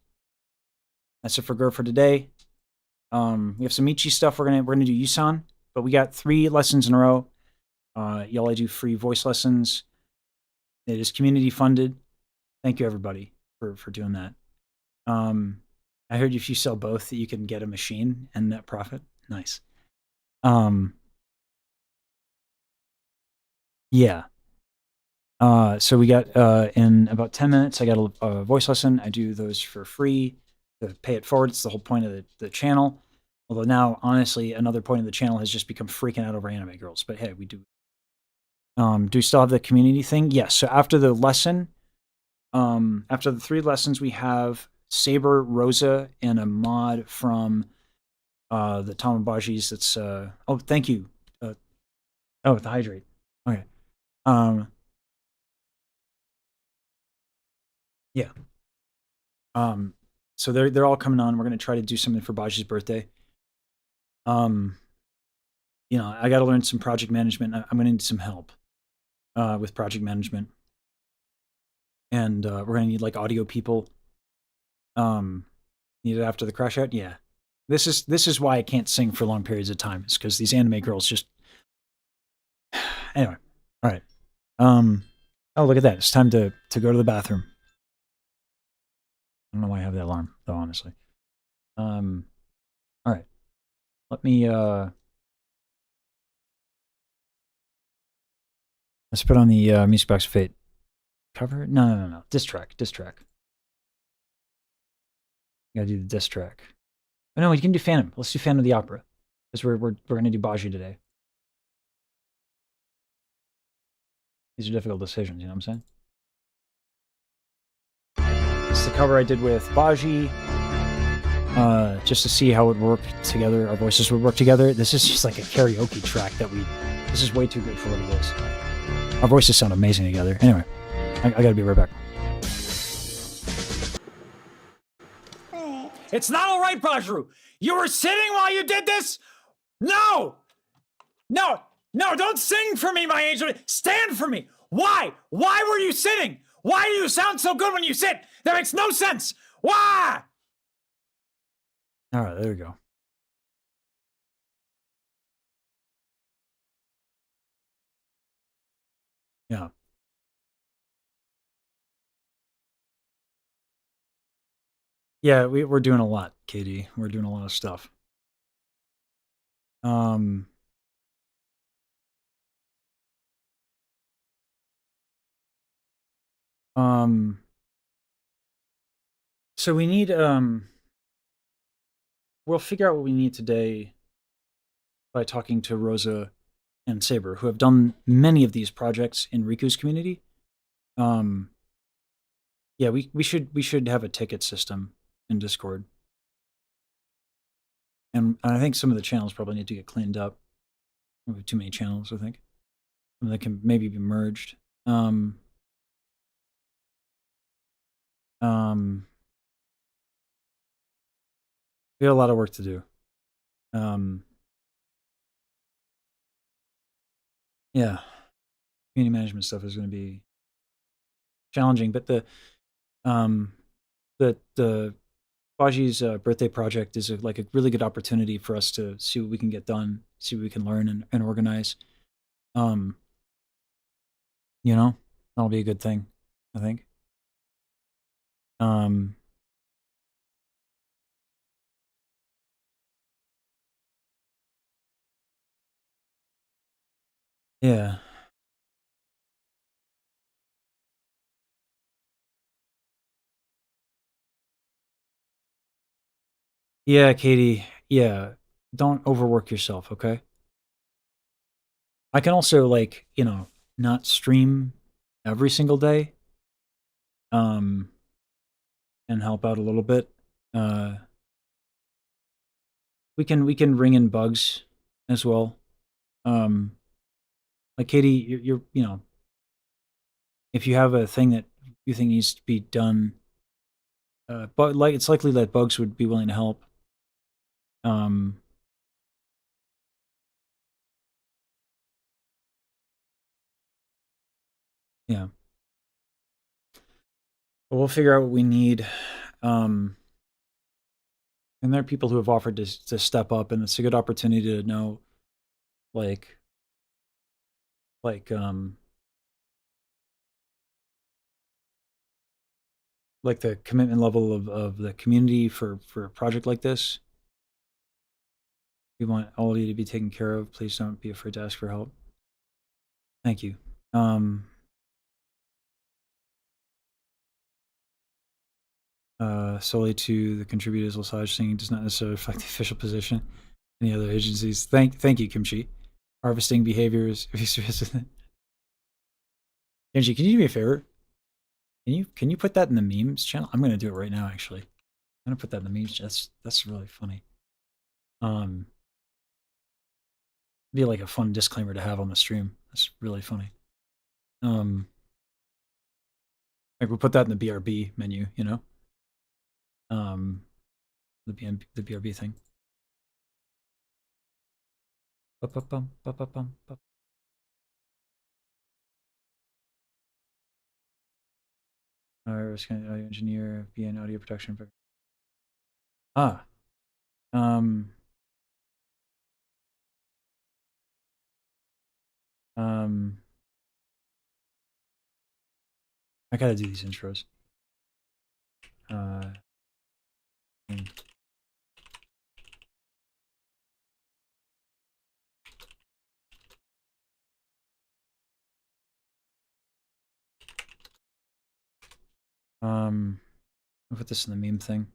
[SPEAKER 1] That's it for Girl for today. We have some Michi stuff. We're gonna do Yusan, but we got 3 lessons in a row. Y'all, I do free voice lessons. It is community funded. Thank you everybody for doing that. I heard if you sell both, that you can get a machine and net profit. Nice. Yeah. So we got in about 10 minutes. I got a voice lesson. I do those for free. To pay it forward. It's the whole point of the channel. Although now, honestly, another point of the channel has just become freaking out over anime girls. But hey, we do. Do we still have the community thing? Yes. So after the lesson, after the 3 lessons, we have Saber, Rosa, and a mod from the Tamabajis. That's oh, thank you. Oh, the hydrate. Okay. Yeah. So they're all coming on. We're gonna try to do something for Baji's birthday. You know, I got to learn some project management. I'm gonna need some help with project management, and we're gonna need like audio people. Need it after the crash out. Yeah, this is why I can't sing for long periods of time. It's because these anime girls just. Anyway, all right. Oh, look at that! It's time to go to the bathroom. I don't know why I have that alarm, though, honestly. All right. Let me, let's put on the Music Box of Fate cover. No. Diss track. Gotta do the diss track. Oh, no, we can do Phantom. Let's do Phantom of the Opera. Because we're gonna do Baji today. These are difficult decisions, you know what I'm saying? It's the cover I did with Baji. just to see how it would work together. Our voices would work together. This is just like a karaoke track that we. This is way too good for what it is. Our voices sound amazing together. Anyway, I gotta be right back.
[SPEAKER 4] It's not all right, Bajiru. You were sitting while you did this? No! No! No, don't sing for me, my angel. Stand for me. Why? Why were you sitting? Why do you sound so good when you sit? That makes no sense. Why?
[SPEAKER 1] All right, there we go. Yeah. Yeah, we're doing a lot, Katie. We're doing a lot of stuff. So we need we'll figure out what we need today by talking to Rosa and Saber, who have done many of these projects in Riku's community. Yeah, we should have a ticket system in Discord. And I think some of the channels probably need to get cleaned up. We have too many channels, I think. Some that can maybe be merged. We got a lot of work to do. Yeah, community management stuff is going to be challenging, but the Baji's birthday project is like a really good opportunity for us to see what we can get done, see what we can learn and organize. You know, that'll be a good thing, I think. Yeah. Yeah, Katie. Yeah. Don't overwork yourself, okay? I can also like, not stream every single day. And help out a little bit. We can ring in bugs as well. Like Katie, you're if you have a thing that you think needs to be done, but like it's likely that bugs would be willing to help. Yeah. But we'll figure out what we need. And there are people who have offered to step up, and it's a good opportunity to know, like the commitment level of the community for a project like this. We want all of you to be taken care of. Please don't be afraid to ask for help. Thank you. Solely to the contributors, Lesage singing does not necessarily reflect the official position. Any other agencies? Thank you, Kimchi. Harvesting behaviors. Kimchi, can you do me a favor? Can you put that in the memes channel? I'm gonna do it right now. Actually, I'm gonna put that in the memes. That's really funny. Be like a fun disclaimer to have on the stream. That's really funny. Like we'll put that in the BRB menu. The BRB thing. Risk audio engineer, be an audio production. Ah. I gotta do these intros. I'll put this in the meme thing.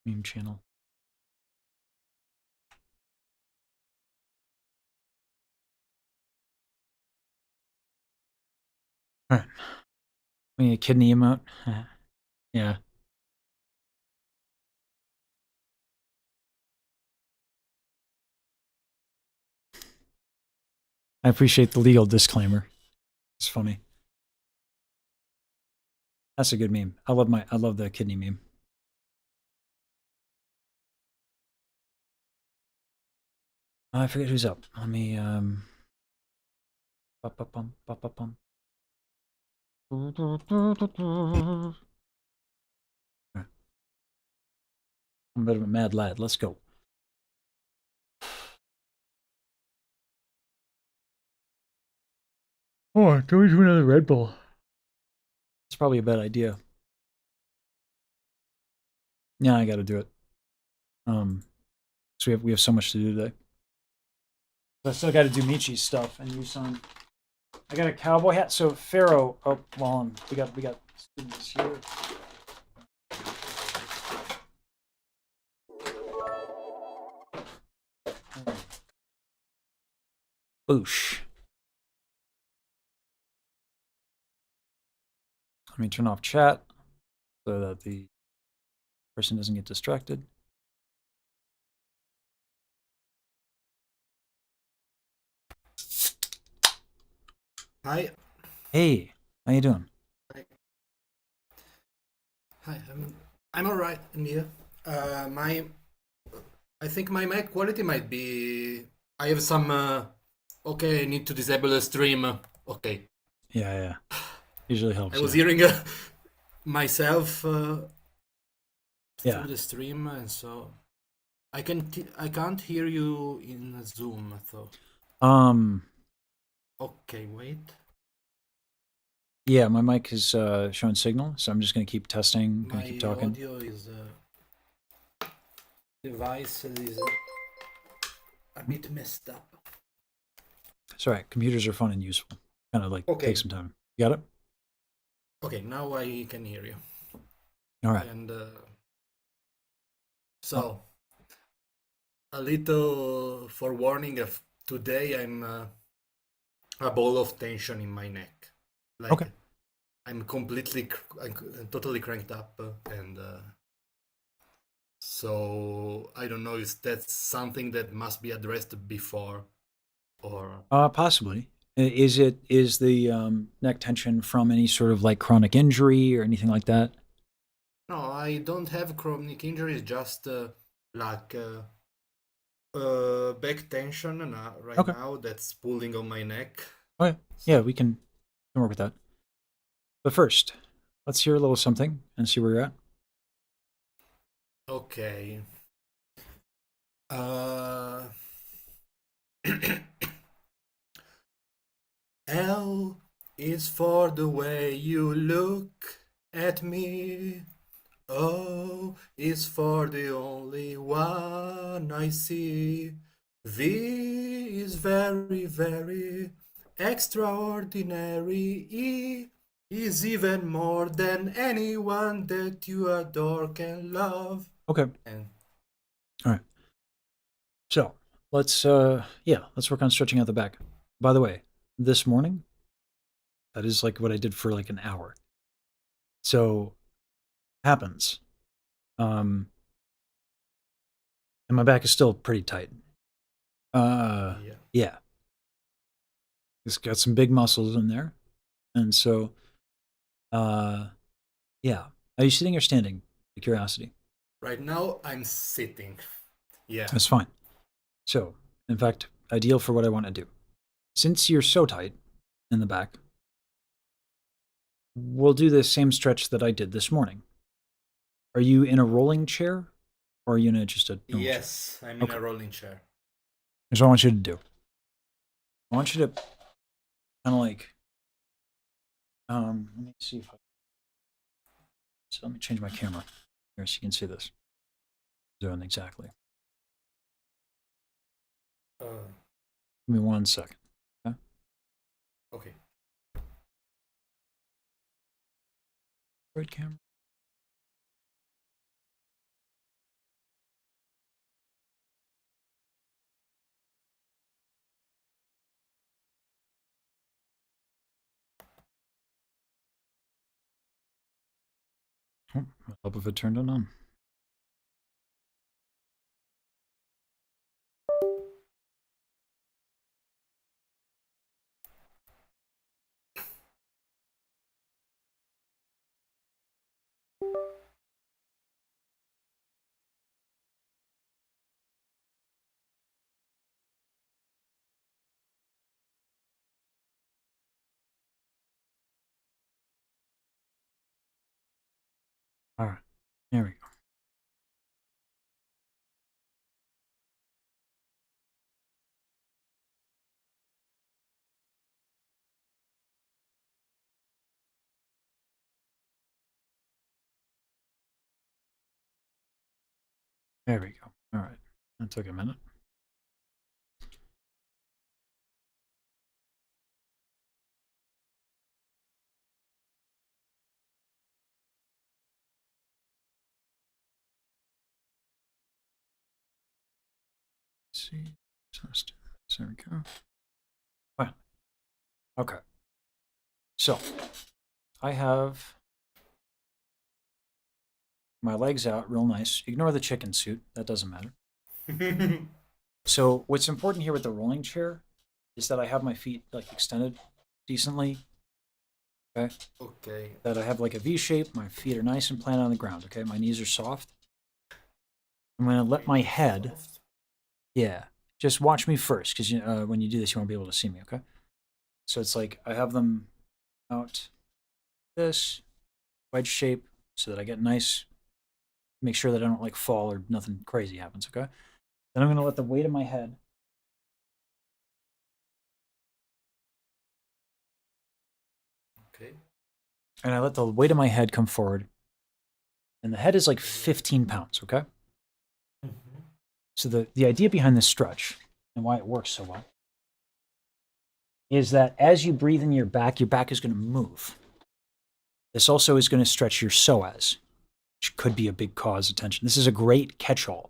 [SPEAKER 1] Meme channel. Alright. We need a kidney emote. Yeah. I appreciate the legal disclaimer. It's funny. That's a good meme. I love the kidney meme. I forget who's up. Let me ba-ba-bum, ba-ba-bum. I'm a bit of a mad lad. Let's go. Oh, can we do another Red Bull? It's probably a bad idea. Yeah, I got to do it. So we have so much to do today. But I still got to do Michi's stuff and use some. I got a cowboy hat. So Pharaoh. Oh, well, we got students here. Boosh. Let me turn off chat so that the person doesn't get distracted.
[SPEAKER 6] Hi.
[SPEAKER 1] Hey, how you doing?
[SPEAKER 6] Hi. I'm all right, and you? I think my mic quality might be. I have some. Okay, I need to disable the stream. Okay.
[SPEAKER 1] Yeah. Usually helps.
[SPEAKER 6] I was hearing myself through the stream, and so I can't hear you in Zoom. So. Okay, wait.
[SPEAKER 1] Yeah, my mic is showing signal, so I'm just gonna keep testing. Gonna keep talking.
[SPEAKER 6] My audio is device is a bit messed up.
[SPEAKER 1] It's all right. Computers are fun and useful. Kind of like take some time. You got it?
[SPEAKER 6] Okay, now I can hear you.
[SPEAKER 1] All right.
[SPEAKER 6] And so, a little forewarning of today, I'm a ball of tension in my neck. Like,
[SPEAKER 1] okay.
[SPEAKER 6] I'm totally cranked up, and so I don't know if that's something that must be addressed before, or
[SPEAKER 1] possibly. Is the neck tension from any sort of like chronic injury or anything like that?
[SPEAKER 6] No, I don't have chronic injuries, just like back tension right now that's pulling on my neck.
[SPEAKER 1] Okay. Yeah, we can work with that. But first, let's hear a little something and see where you're at.
[SPEAKER 6] Okay. L is for the way you look at me. O is for the only one I see. V is very, very extraordinary. E is even more than anyone that you adore can love.
[SPEAKER 1] Okay. All right. So let's work on stretching out the back. By the way, this morning, that is like what I did for like an hour. So happens. And my back is still pretty tight. Yeah. It's got some big muscles in there. And so yeah. Are you sitting or standing? Out of curiosity.
[SPEAKER 6] Right now I'm sitting. Yeah.
[SPEAKER 1] That's fine. So, in fact, ideal for what I want to do. Since you're so tight in the back, we'll do the same stretch that I did this morning. Are you in a rolling chair or are you in just a normal
[SPEAKER 6] chair? I'm in a rolling chair.
[SPEAKER 1] Here's what I want you to do. I want you to kind of like, let me see if I, so let me change my camera here so you can see this. Doing exactly. Give me 1 second. Okay.
[SPEAKER 6] Okay.
[SPEAKER 1] Right camera. Oh, I hope if it turned it on. There we go. There we go. All right. That took a minute. Let's see. So let's do this. There we go. Fine. Okay. So I have my legs out real nice. Ignore the chicken suit. That doesn't matter. So what's important here with the rolling chair is that I have my feet like extended decently. Okay.
[SPEAKER 6] Okay.
[SPEAKER 1] That I have like a V shape. My feet are nice and planted on the ground. Okay. My knees are soft. I'm gonna let my head. Yeah. Just watch me first, because when you do this, you won't be able to see me. Okay. So it's like I have them out this wedge shape so that I get nice. Make sure that I don't like fall or nothing crazy happens. Okay. Then I'm gonna let the weight of my head.
[SPEAKER 6] Okay.
[SPEAKER 1] And I let the weight of my head come forward. And the head is like 15 pounds, okay?
[SPEAKER 6] Mm-hmm.
[SPEAKER 1] So the idea behind this stretch and why it works so well is that as you breathe in your back is going to move. This also is going to stretch your psoas, which could be a big cause of tension. This is a great catch-all.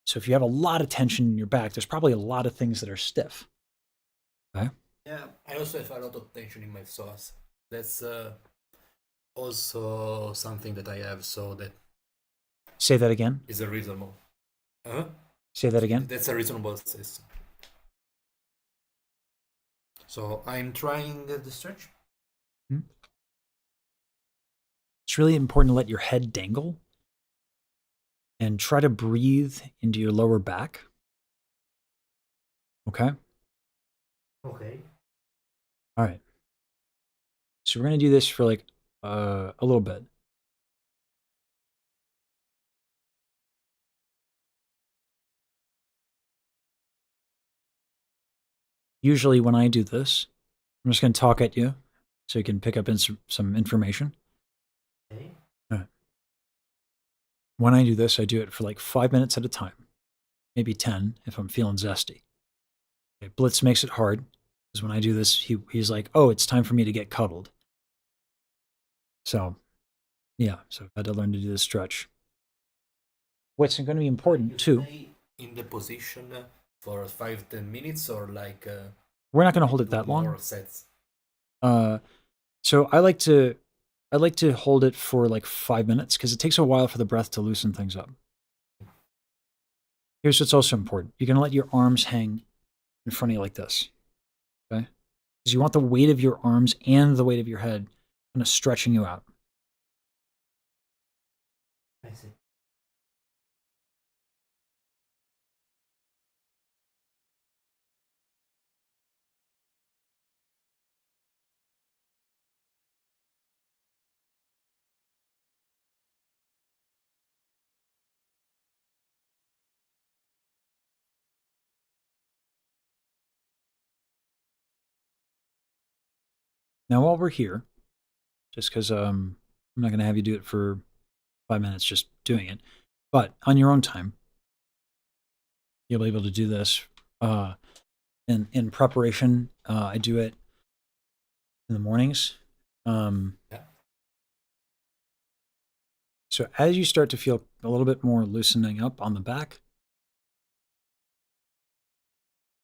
[SPEAKER 1] So if you have a lot of tension in your back, there's probably a lot of things that are stiff. Okay?
[SPEAKER 6] Yeah, I also have a lot of tension in my psoas. That's also something that I have, so that
[SPEAKER 1] Say that again.
[SPEAKER 6] is a reasonable. Huh?
[SPEAKER 1] Say that again.
[SPEAKER 6] That's a reasonable system. So I'm trying the stretch.
[SPEAKER 1] It's really important to let your head dangle and try to breathe into your lower back. Okay?
[SPEAKER 6] Okay.
[SPEAKER 1] All right. So we're going to do this for like a little bit. Usually when I do this, I'm just going to talk at you so you can pick up some information.
[SPEAKER 6] Okay.
[SPEAKER 1] All right. When I do this, I do it for like 5 minutes at a time, maybe 10 if I'm feeling zesty. Okay, Blitz makes it hard because when I do this, he's like, oh, it's time for me to get cuddled. So, yeah, so I've had to learn to do this stretch. What's going to be important too.
[SPEAKER 6] Stay in the position for 5-10 minutes, or like
[SPEAKER 1] we're not going to hold it that long.
[SPEAKER 6] More sets.
[SPEAKER 1] So I like to hold it for like 5 minutes because it takes a while for the breath to loosen things up. Here's what's also important. You're going to let your arms hang in front of you like this. Okay? Because you want the weight of your arms and the weight of your head kind of stretching you out.
[SPEAKER 6] I see.
[SPEAKER 1] Now, while we're here, just because I'm not going to have you do it for 5 minutes just doing it, but on your own time, you'll be able to do this. In preparation, I do it in the mornings.
[SPEAKER 6] Yeah.
[SPEAKER 1] So as you start to feel a little bit more loosening up on the back,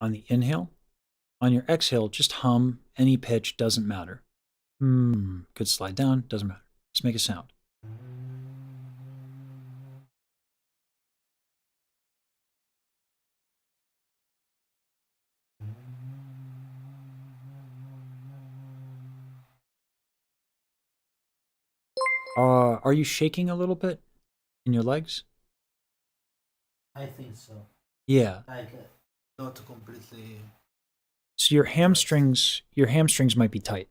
[SPEAKER 1] on the inhale, on your exhale, just hum any pitch, doesn't matter. Could slide down, doesn't matter. Just make a sound. Are you shaking a little bit in your legs?
[SPEAKER 6] I think so.
[SPEAKER 1] Yeah.
[SPEAKER 6] Like not completely.
[SPEAKER 1] So your hamstrings might be tight.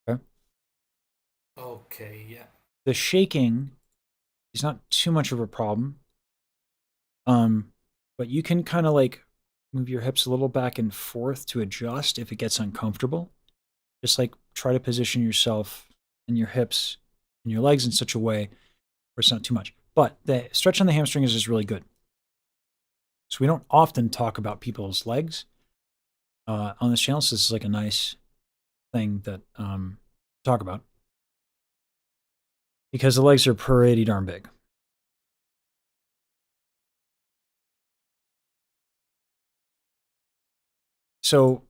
[SPEAKER 1] Okay.
[SPEAKER 6] Okay. Yeah.
[SPEAKER 1] The shaking It's not too much of a problem. But you can kind of like move your hips a little back and forth to adjust if it gets uncomfortable. Just like try to position yourself and your hips and your legs in such a way where it's not too much. But the stretch on the hamstrings is really good. So we don't often talk about people's legs on this channel. So this is like a nice thing that talk about because the legs are pretty darn big. So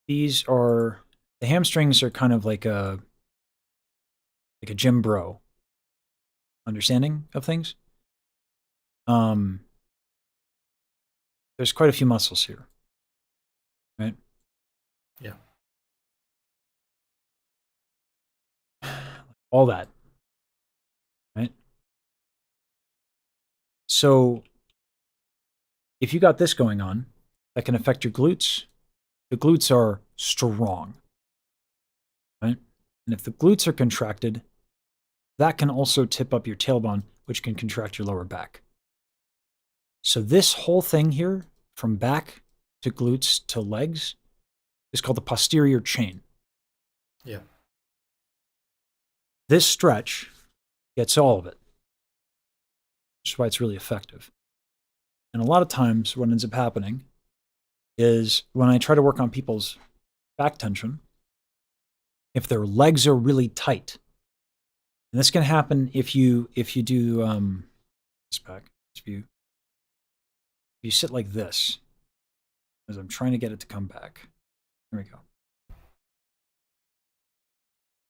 [SPEAKER 1] these are the hamstrings are kind of like a gym bro understanding of things. There's quite a few muscles here, right?
[SPEAKER 6] Yeah.
[SPEAKER 1] All that, right? So if you got this going on, that can affect your glutes. The glutes are strong, right? And if the glutes are contracted, that can also tip up your tailbone, which can contract your lower back. So this whole thing here, from back to glutes to legs, is called the posterior chain.
[SPEAKER 6] Yeah.
[SPEAKER 1] This stretch gets all of it, which is why it's really effective. And a lot of times what ends up happening is when I try to work on people's back tension, if their legs are really tight, and this can happen if you do this back view. If you sit like this, as I'm trying to get it to come back. Here we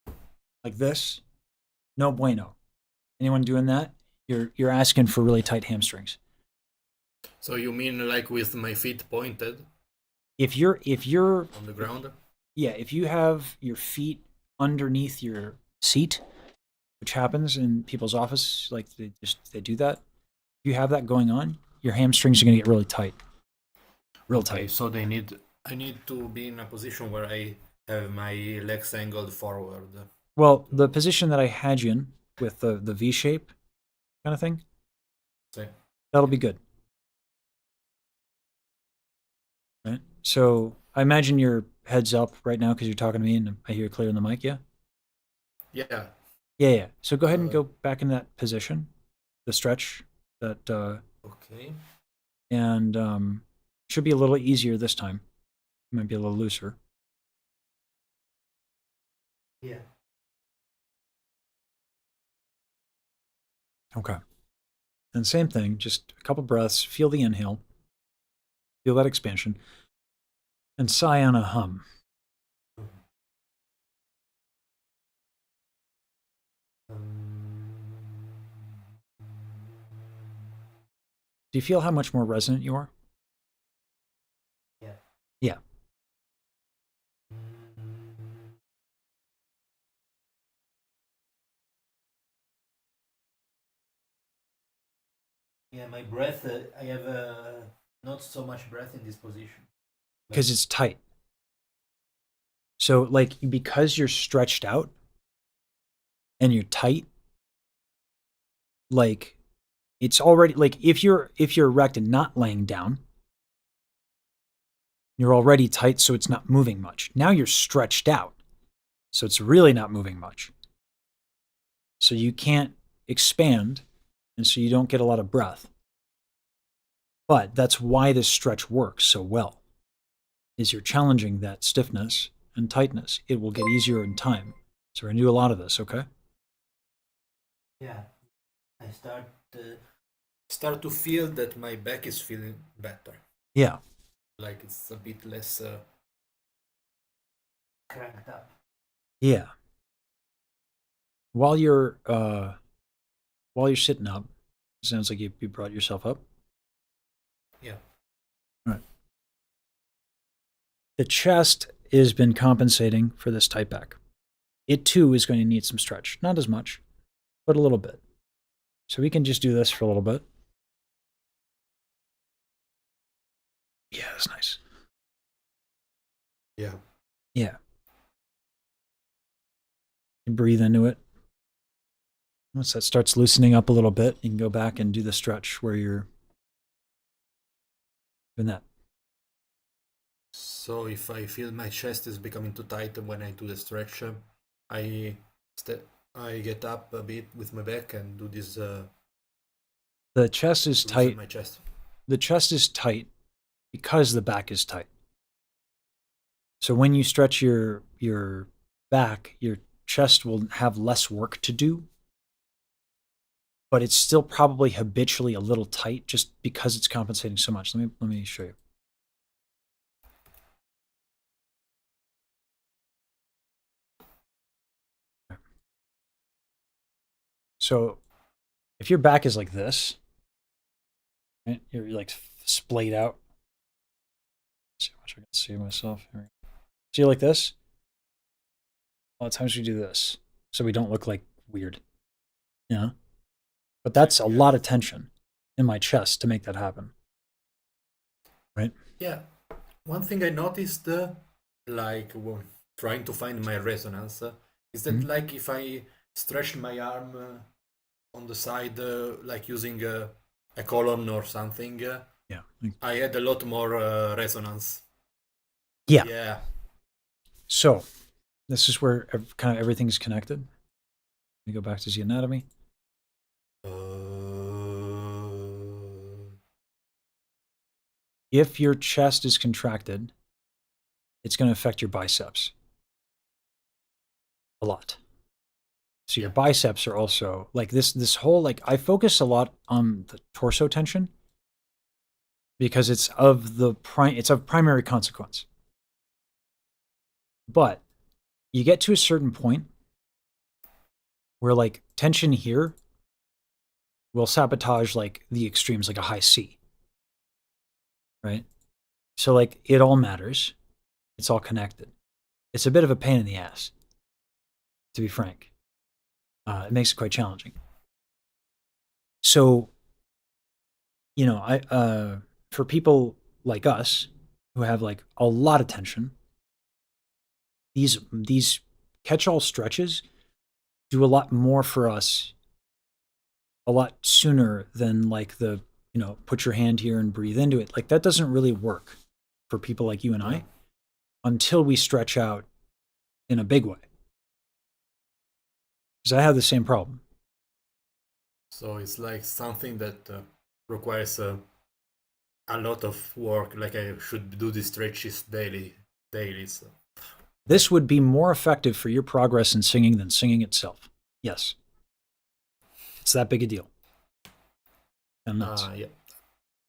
[SPEAKER 1] go. Like this, no bueno. Anyone doing that? You're asking for really tight hamstrings.
[SPEAKER 6] So you mean like with my feet pointed?
[SPEAKER 1] If you're
[SPEAKER 6] on the ground?
[SPEAKER 1] Yeah, if you have your feet underneath your seat, which happens in people's office, like they do that. If you have that going on, your hamstrings are going to get really tight. Real
[SPEAKER 6] Okay,
[SPEAKER 1] tight.
[SPEAKER 6] so I need to be in a position where I have my legs angled forward.
[SPEAKER 1] Well, the position that I had you in with the V shape kind of thing,
[SPEAKER 6] See?
[SPEAKER 1] that'll be good. Right? So I imagine your head's up right now because you're talking to me and I hear you clear in the mic, yeah?
[SPEAKER 6] Yeah.
[SPEAKER 1] Yeah. So go ahead and go back in that position, the stretch that
[SPEAKER 6] Okay.
[SPEAKER 1] and should be a little easier this time. It might be a little looser.
[SPEAKER 6] Yeah.
[SPEAKER 1] Okay. And same thing, just a couple breaths, feel the inhale, feel that expansion, and sigh on a hum. Do you feel how much more resonant you are?
[SPEAKER 6] Yeah.
[SPEAKER 1] Yeah.
[SPEAKER 6] Yeah, my breath, I have not so much breath in this position.
[SPEAKER 1] Because it's tight. So, like, because you're stretched out and you're tight, like, it's already, like, if you're erect and not laying down, you're already tight, so it's not moving much. Now you're stretched out, so it's really not moving much. So you can't expand, and so you don't get a lot of breath. But that's why this stretch works so well, is you're challenging that stiffness and tightness. It will get easier in time. So we're going to do a lot of this, okay?
[SPEAKER 6] Yeah. I start to feel that my back is feeling better.
[SPEAKER 1] Yeah.
[SPEAKER 6] Like it's a bit less cranked up.
[SPEAKER 1] Yeah. While you're sitting up, it sounds like you brought yourself up.
[SPEAKER 6] Yeah.
[SPEAKER 1] All right. The chest has been compensating for this tight back. It too is going to need some stretch. Not as much, but a little bit. So we can just do this for a little bit. Yeah, that's nice.
[SPEAKER 6] Yeah.
[SPEAKER 1] Yeah. You breathe into it. Once that starts loosening up a little bit, you can go back and do the stretch where you're doing that.
[SPEAKER 6] So if I feel my chest is becoming too tight when I do the stretch, I I get up a bit with my back and do this.
[SPEAKER 1] The chest is tight.
[SPEAKER 6] My chest.
[SPEAKER 1] The chest is tight because the back is tight. So when you stretch your back, your chest will have less work to do, but it's still probably habitually a little tight just because it's compensating so much. Let me show you. So if your back is like this, right, you're like splayed out. Let's see how much I can see myself. Here. See like this? A lot of times we do this so we don't look like weird. Yeah. But that's a lot of tension in my chest to make that happen. Right?
[SPEAKER 6] Yeah. One thing I noticed, like trying to find my resonance, is that like if I stretch my arm on the side, like using a column or something,
[SPEAKER 1] yeah,
[SPEAKER 6] I had a lot more resonance.
[SPEAKER 1] Yeah.
[SPEAKER 6] Yeah.
[SPEAKER 1] So this is where kind of everything's connected. Let me go back to the anatomy. If your chest is contracted, it's going to affect your biceps a lot. So your biceps are also like this whole, like, I focus a lot on the torso tension because it's of primary consequence. But you get to a certain point where like tension here will sabotage like the extremes, like a high C. Right? So like it all matters. It's all connected. It's a bit of a pain in the ass, to be frank. It makes it quite challenging. So, you know, for people like us who have like a lot of tension, these catch-all stretches do a lot more for us a lot sooner than like the, you know, put your hand here and breathe into it. Like that doesn't really work for people like you and I until we stretch out in a big way. Because I have the same problem.
[SPEAKER 6] So it's like something that requires a lot of work. Like I should do these stretches daily. So.
[SPEAKER 1] This would be more effective for your progress in singing than singing itself. Yes. It's that big a deal. And nuts.
[SPEAKER 6] Yeah.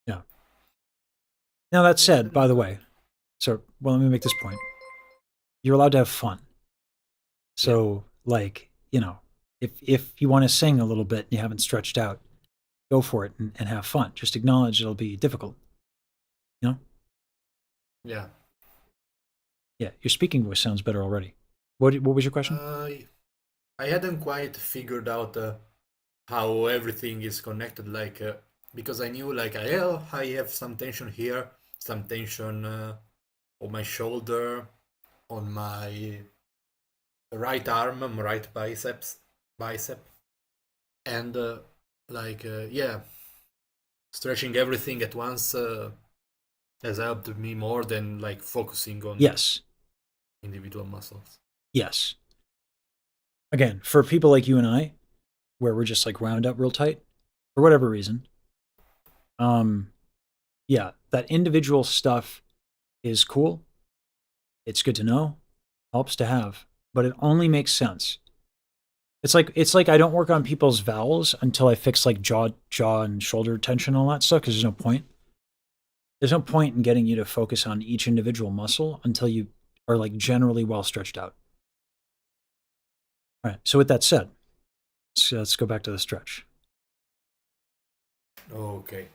[SPEAKER 1] Yeah. Now that said, by the way, so well, let me make this point. You're allowed to have fun. So, like, you know, if you want to sing a little bit and you haven't stretched out, go for it and have fun. Just acknowledge it'll be difficult. You know?
[SPEAKER 6] Yeah.
[SPEAKER 1] Yeah, your speaking voice sounds better already. What was your question?
[SPEAKER 6] I hadn't quite figured out how everything is connected. Like because I knew like I have some tension here, some tension on my shoulder, on my right arm, my right bicep, and yeah, stretching everything at once has helped me more than like focusing on individual muscles.
[SPEAKER 1] Yes. Again, for people like you and I, where we're just like wound up real tight, for whatever reason, yeah, that individual stuff is cool. It's good to know, helps to have, but it only makes sense. It's like I don't work on people's vowels until I fix like jaw and shoulder tension and all that stuff because there's no point. There's no point in getting you to focus on each individual muscle until you are like generally well stretched out. All right. So with that said, let's go back to the stretch.
[SPEAKER 6] Okay.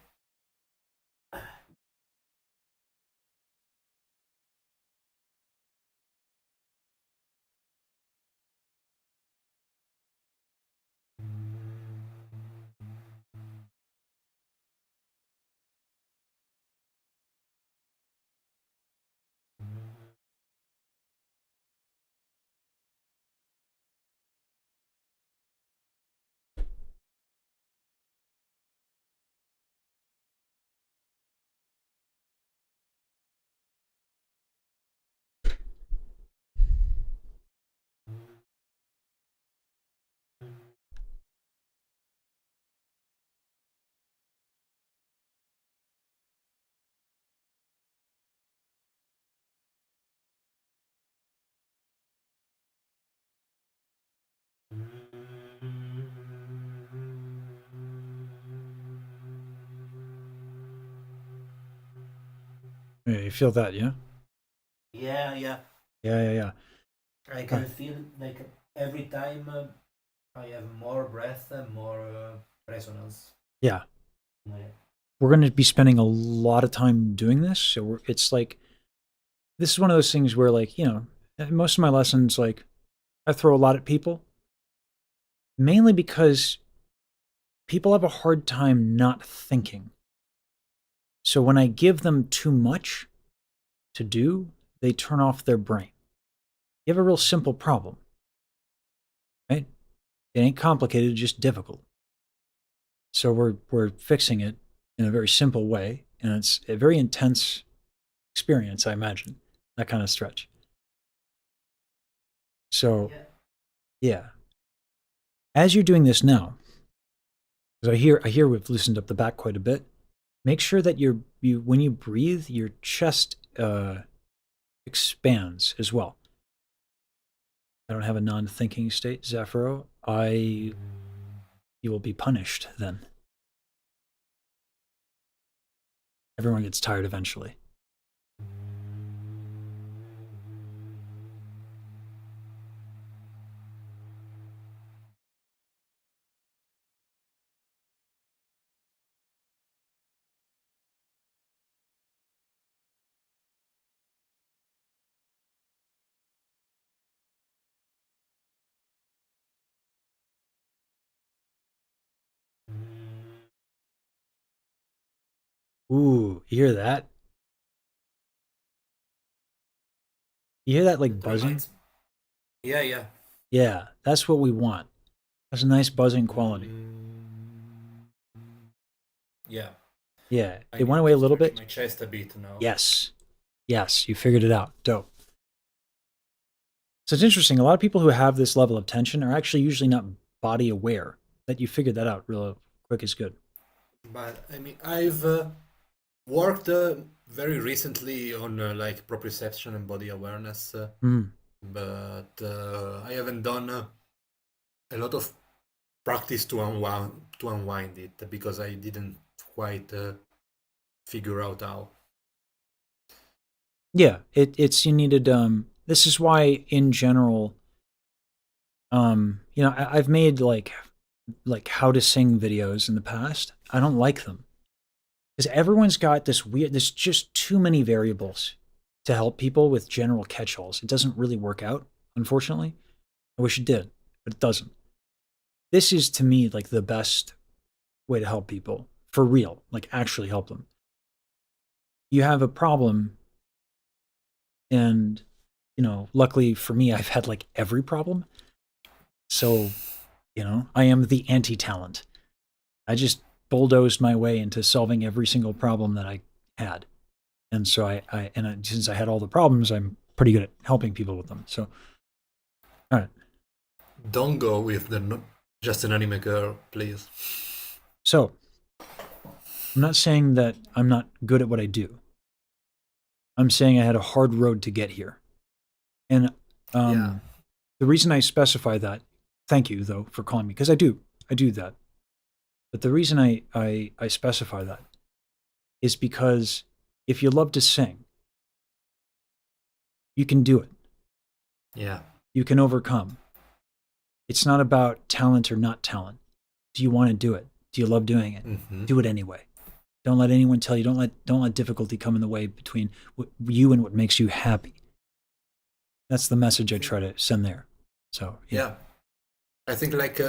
[SPEAKER 1] Yeah, you feel that, yeah?
[SPEAKER 6] Yeah, yeah.
[SPEAKER 1] Yeah, yeah, yeah.
[SPEAKER 6] I
[SPEAKER 1] Uh,
[SPEAKER 6] can feel like every time I have more breath and more resonance.
[SPEAKER 1] yeah.
[SPEAKER 6] Yeah.
[SPEAKER 1] We're going to be spending a lot of time doing this. So it's like, this is one of those things where, like, most of my lessons, like, I throw a lot at people, mainly because people have a hard time not thinking. So when I give them too much to do, they turn off their brain. You have a real simple problem, right? It ain't complicated, just difficult. So we're fixing it in a very simple way, and it's a very intense experience, I imagine, that kind of stretch. So
[SPEAKER 6] Yeah.
[SPEAKER 1] yeah, as you're doing this now, because I hear we've loosened up the back quite a bit. Make sure that you when you breathe, your chest expands as well. I don't have a non-thinking state, Zafiro. You will be punished then. Everyone gets tired eventually. Ooh, you hear that? You hear that like
[SPEAKER 6] That
[SPEAKER 1] buzzing?
[SPEAKER 6] reminds. Yeah, yeah.
[SPEAKER 1] Yeah, that's what we want. That's a nice buzzing quality.
[SPEAKER 6] Yeah.
[SPEAKER 1] Yeah,
[SPEAKER 6] I
[SPEAKER 1] it went
[SPEAKER 6] need
[SPEAKER 1] away a
[SPEAKER 6] to
[SPEAKER 1] little
[SPEAKER 6] stretch
[SPEAKER 1] bit.
[SPEAKER 6] my chest a bit now.
[SPEAKER 1] Yes. Yes, you figured it out. Dope. So it's interesting. A lot of people who have this level of tension are actually usually not body aware. That you figured that out real quick is good.
[SPEAKER 6] But I mean, I've worked very recently on like proprioception and body awareness,
[SPEAKER 1] Mm.
[SPEAKER 6] but I haven't done a lot of practice to unwind it because I didn't quite figure out how.
[SPEAKER 1] Yeah, it's you needed this is why in general I've made like how to sing videos in the past. I don't like them because everyone's got there's just too many variables to help people with general catch-alls. It doesn't really work out, unfortunately. I wish it did, but it doesn't. This is to me like the best way to help people for real, like actually help them. You have a problem, and luckily for me, I've had like every problem. So, I am the anti-talent. I just bulldozed my way into solving every single problem that I had. And so since I had all the problems, I'm pretty good at helping people with them. So, all right.
[SPEAKER 6] Don't go with the just an anime girl, please.
[SPEAKER 1] So, I'm not saying that I'm not good at what I do. I'm saying I had a hard road to get here. And
[SPEAKER 6] Yeah.
[SPEAKER 1] the reason I specify that, thank you though for calling me, because I do that. But the reason I specify that is because if you love to sing, you can do it.
[SPEAKER 6] Yeah.
[SPEAKER 1] You can overcome. It's not about talent or not talent. Do you want to do it? Do you love doing it?
[SPEAKER 6] Mm-hmm.
[SPEAKER 1] Do it anyway. Don't let anyone tell you. Don't let difficulty come in the way between you and what makes you happy. That's the message I try to send there. So
[SPEAKER 6] Yeah. I think like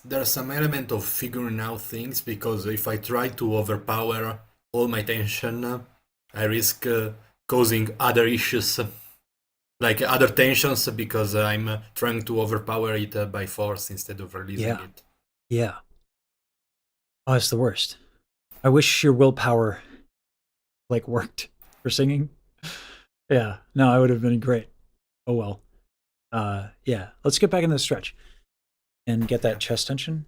[SPEAKER 6] there's some element of figuring out things because if I try to overpower all my tension, I risk causing other issues, like other tensions, because I'm trying to overpower it by force instead of releasing
[SPEAKER 1] yeah,
[SPEAKER 6] it.
[SPEAKER 1] yeah. Oh, it's the worst. I wish your willpower like worked for singing. Yeah, no, I would have been great. Oh well. Yeah. Let's get back into the stretch and get that
[SPEAKER 6] Yeah.
[SPEAKER 1] chest tension.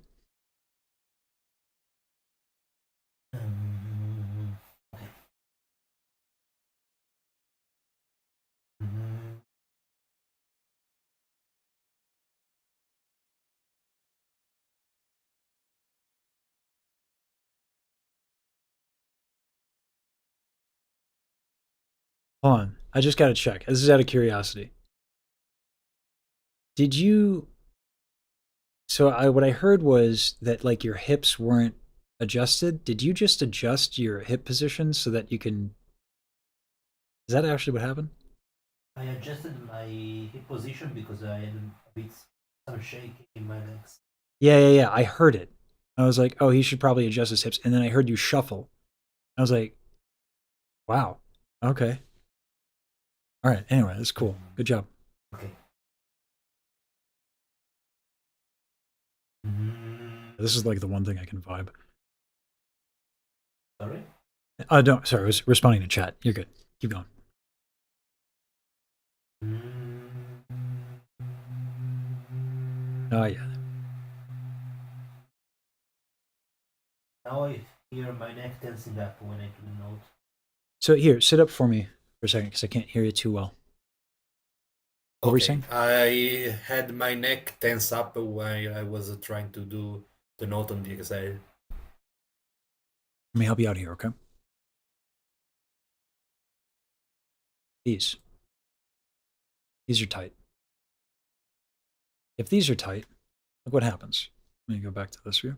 [SPEAKER 1] Hold on. I just got to check. This is out of curiosity. Did you? So what I heard was that like your hips weren't adjusted. Did you just adjust your hip position so that you can? Is that actually what happened?
[SPEAKER 7] I adjusted my hip position because I had a bit some shaking in my legs.
[SPEAKER 1] Yeah. I heard it. I was like, oh, he should probably adjust his hips. And then I heard you shuffle. I was like, wow. Okay. All right. Anyway, that's cool. Good job.
[SPEAKER 7] Okay.
[SPEAKER 1] This is like the one thing I can vibe.
[SPEAKER 7] Sorry?
[SPEAKER 1] No, sorry. I was responding to chat. You're good. Keep going. Oh, yeah.
[SPEAKER 7] Now I hear my neck tensing up when I do the note.
[SPEAKER 1] So here, sit up for me for a second because I can't hear you too well. What were you saying?
[SPEAKER 6] I had my neck tense up while I was trying to do the note on the exhale.
[SPEAKER 1] Let me help you out here, okay? These are tight. If these are tight, look what happens. Let me go back to this view.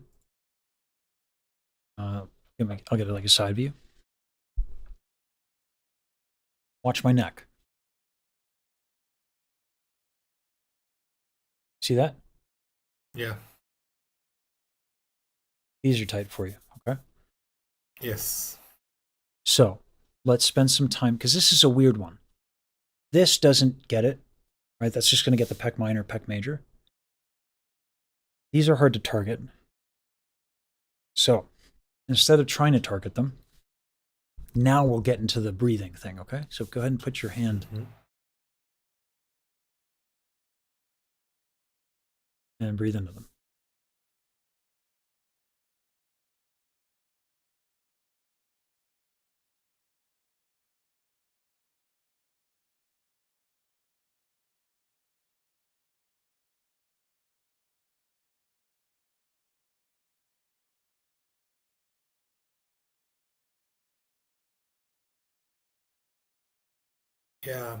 [SPEAKER 1] I'll get it like a side view. Watch my neck. See that?
[SPEAKER 6] Yeah.
[SPEAKER 1] These are tight for you, okay?
[SPEAKER 6] Yes.
[SPEAKER 1] So let's spend some time, because this is a weird one. This doesn't get it, right? That's just going to get the pec minor, pec major. These are hard to target. So instead of trying to target them, now we'll get into the breathing thing, okay? So go ahead and put your hand and breathe into them.
[SPEAKER 6] Yeah,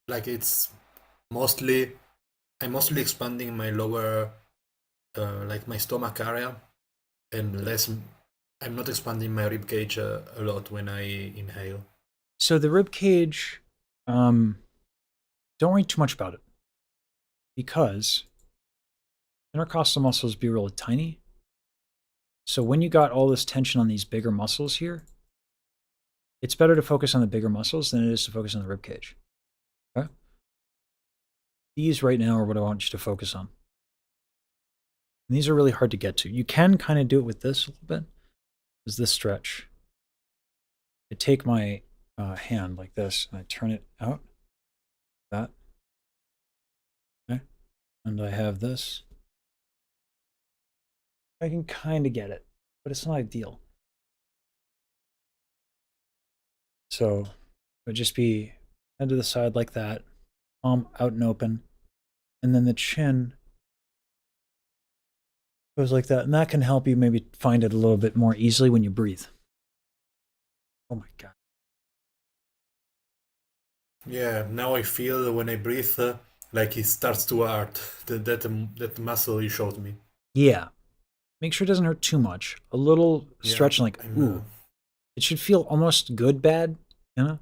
[SPEAKER 6] like mostly I'm mostly expanding my lower like my stomach area and less I'm not expanding my rib cage a lot when I inhale.
[SPEAKER 1] So the rib cage, don't worry too much about it because intercostal muscles be really tiny. So when you got all this tension on these bigger muscles here, it's better to focus on the bigger muscles than it is to focus on the rib cage. Okay? These right now are what I want you to focus on. And these are really hard to get to. You can kind of do it with this a little bit. Is this stretch? I take my hand like this and I turn it out. That. Okay. And I have this. I can kind of get it, but it's not ideal. So it would just be head to the side like that, palm out and open, and then the chin goes like that. And that can help you maybe find it a little bit more easily when you breathe. Oh my God.
[SPEAKER 6] Yeah, now I feel when I breathe like it starts to hurt. That muscle you showed me.
[SPEAKER 1] Yeah. Make sure it doesn't hurt too much. A little stretching, like, ooh. It should feel almost good, bad, you know?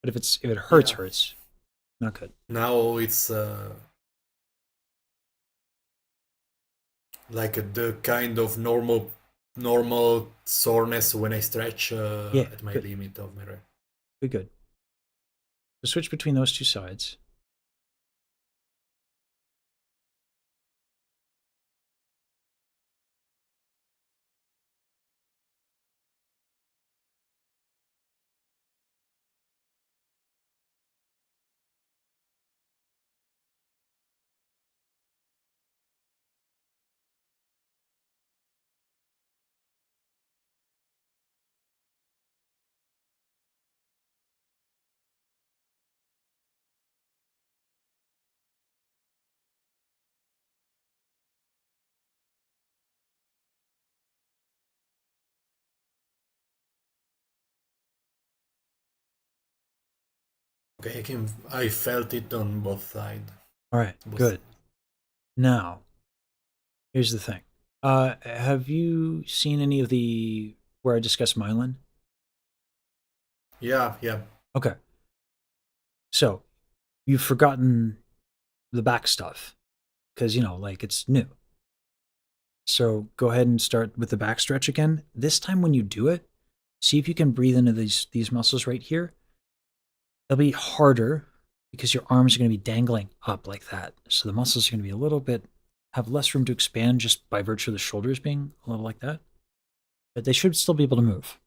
[SPEAKER 1] But if it hurts, hurts. Not good.
[SPEAKER 6] Now it's like the kind of normal soreness when I stretch at my limit of my rep.
[SPEAKER 1] Good. So switch between those two sides.
[SPEAKER 6] Okay, I felt it on both sides.
[SPEAKER 1] All right, good. Now, here's the thing. Have you seen any of the where I discuss myelin?
[SPEAKER 6] Yeah, yeah.
[SPEAKER 1] Okay. So you've forgotten the back stuff because like it's new. So go ahead and start with the back stretch again. This time when you do it, see if you can breathe into these muscles right here. It'll be harder because your arms are going to be dangling up like that. So the muscles are going to be a little bit have less room to expand just by virtue of the shoulders being a little like that. But they should still be able to move.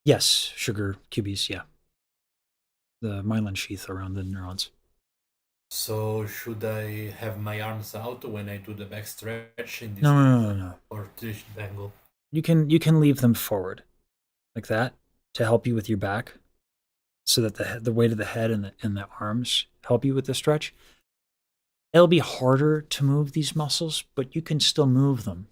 [SPEAKER 1] Yes, sugar cubies, yeah. The myelin sheath around the neurons.
[SPEAKER 6] So should I have my arms out when I do the back stretch in this
[SPEAKER 1] No.
[SPEAKER 6] or this angle?
[SPEAKER 1] You can leave them forward like that to help you with your back, so that the weight of the head and the arms help you with the stretch. It'll be harder to move these muscles, but you can still move them.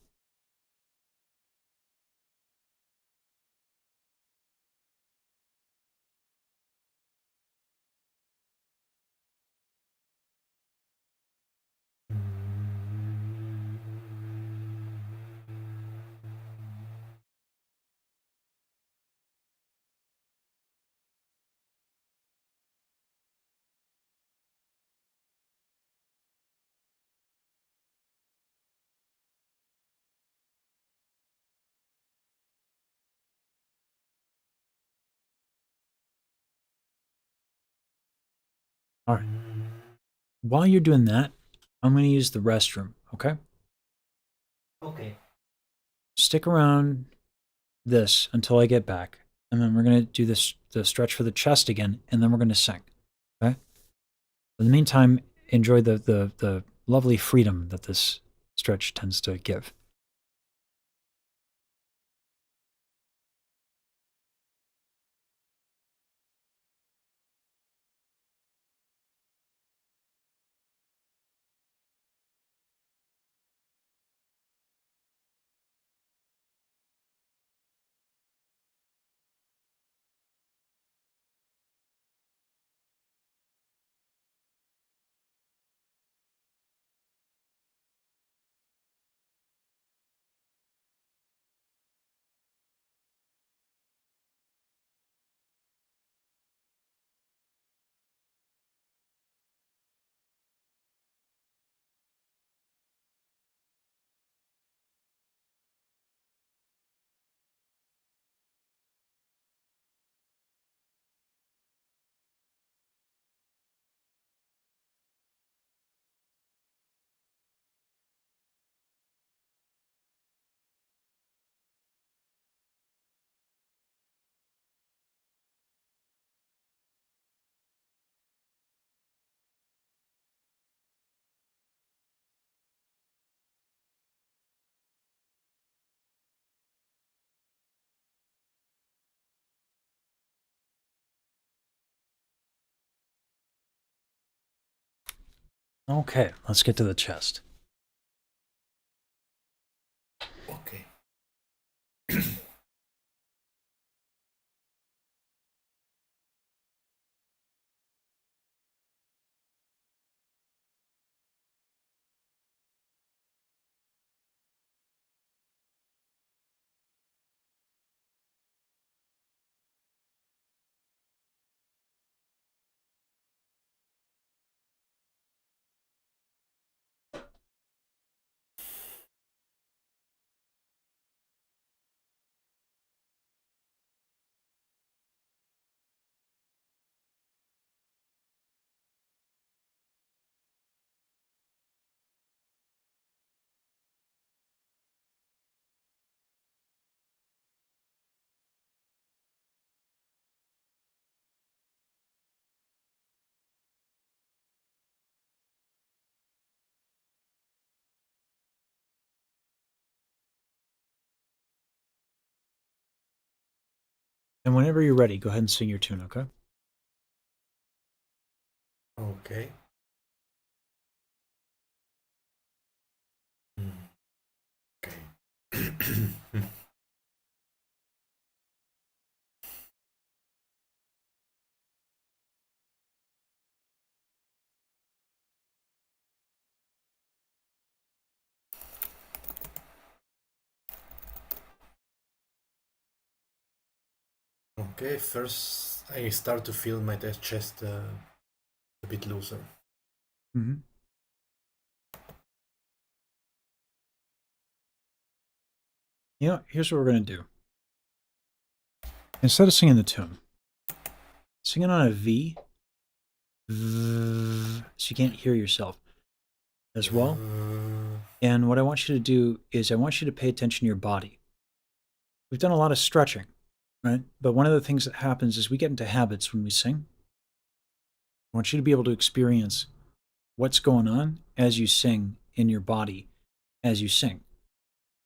[SPEAKER 1] All right. While you're doing that, I'm going to use the restroom, okay?
[SPEAKER 7] Okay.
[SPEAKER 1] Stick around this until I get back, and then we're going to do the stretch for the chest again, and then we're going to sink, okay? In the meantime, enjoy the lovely freedom that this stretch tends to give. Okay, let's get to the chest.
[SPEAKER 6] Okay.
[SPEAKER 1] And whenever you're ready, go ahead and sing your tune, okay?
[SPEAKER 6] Okay. Okay. Okay, first I start to feel my chest a bit looser.
[SPEAKER 1] Mm-hmm. You know, here's what we're going to do. Instead of singing the tune, sing it on a V, so you can't hear yourself as well. And what I want you to do is I want you to pay attention to your body. We've done a lot of stretching, right? But one of the things that happens is we get into habits when we sing. I want you to be able to experience what's going on as you sing in your body as you sing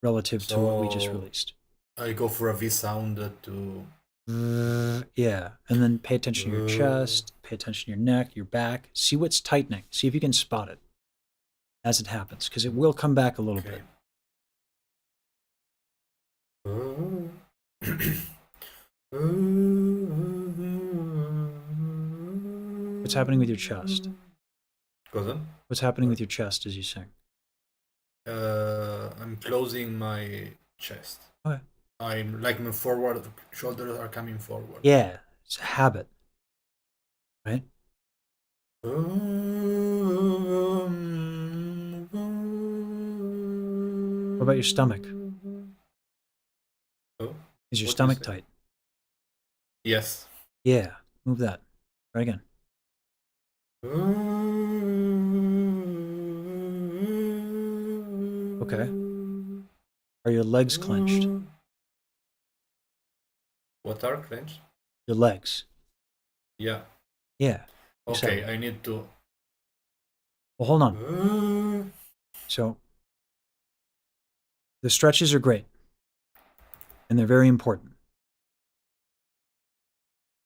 [SPEAKER 1] relative to what we just released.
[SPEAKER 6] I go for a V sound to...
[SPEAKER 1] Yeah, and then pay attention to your chest, pay attention to your neck, your back. See what's tightening. See if you can spot it as it happens, because it will come back a little bit. What's happening with your chest? What's happening with your chest as you sing?
[SPEAKER 6] I'm closing my chest.
[SPEAKER 1] Okay.
[SPEAKER 6] I'm like my forward shoulders are coming forward.
[SPEAKER 1] Yeah, it's a habit, right? What about your stomach?
[SPEAKER 6] Oh,
[SPEAKER 1] Is your
[SPEAKER 6] what
[SPEAKER 1] stomach
[SPEAKER 6] you say?
[SPEAKER 1] tight?
[SPEAKER 6] Yes.
[SPEAKER 1] Yeah, move that. Try again. Okay. Are your legs clenched?
[SPEAKER 6] What are clenched?
[SPEAKER 1] Your legs.
[SPEAKER 6] Yeah.
[SPEAKER 1] Yeah.
[SPEAKER 6] Okay, I need to...
[SPEAKER 1] Well, hold on. So, the stretches are great. And they're very important.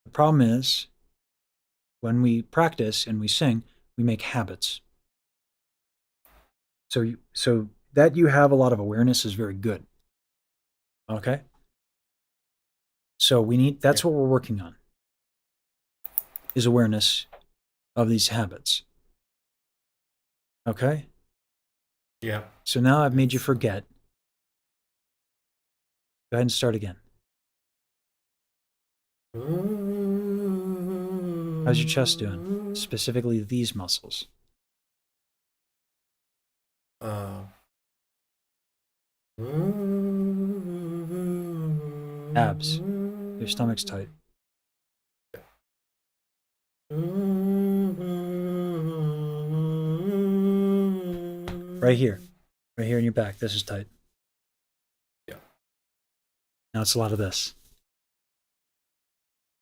[SPEAKER 1] The problem is, when we practice and we sing, we make habits. So that you have a lot of awareness is very good. Okay? So that's what we're working on, is awareness of these habits. Okay?
[SPEAKER 6] Yeah.
[SPEAKER 1] So now I've made you forget. Go ahead and start again. How's your chest doing? Specifically these muscles. Abs. Your stomach's tight. Right here. Right here in your back. This is tight.
[SPEAKER 6] Yeah.
[SPEAKER 1] Now it's a lot of this.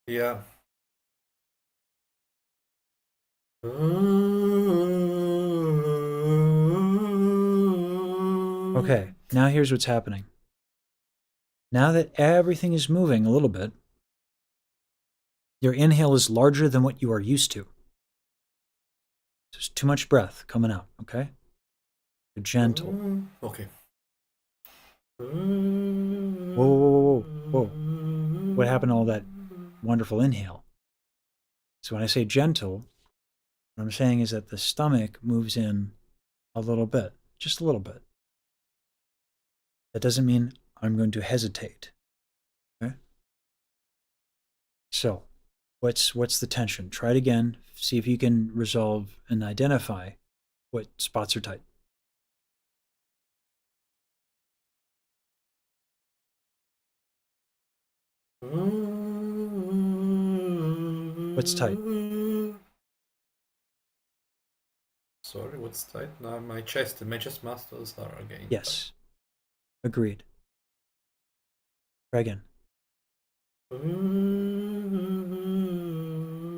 [SPEAKER 6] Yeah.
[SPEAKER 1] Okay, now here's what's happening. Now that everything is moving a little bit, your inhale is larger than what you are used to. There's too much breath coming out, okay? You're gentle.
[SPEAKER 6] Okay.
[SPEAKER 1] Whoa, whoa, whoa, whoa, whoa. What happened to all that wonderful inhale? So when I say gentle, what I'm saying is that the stomach moves in a little bit, just a little bit. That doesn't mean I'm going to hesitate. Okay? So, what's the tension? Try it again. See if you can resolve and identify what spots are tight. What's tight?
[SPEAKER 6] Sorry, what's tight? No, my chest muscles are again.
[SPEAKER 1] Yes. Agreed. Try again.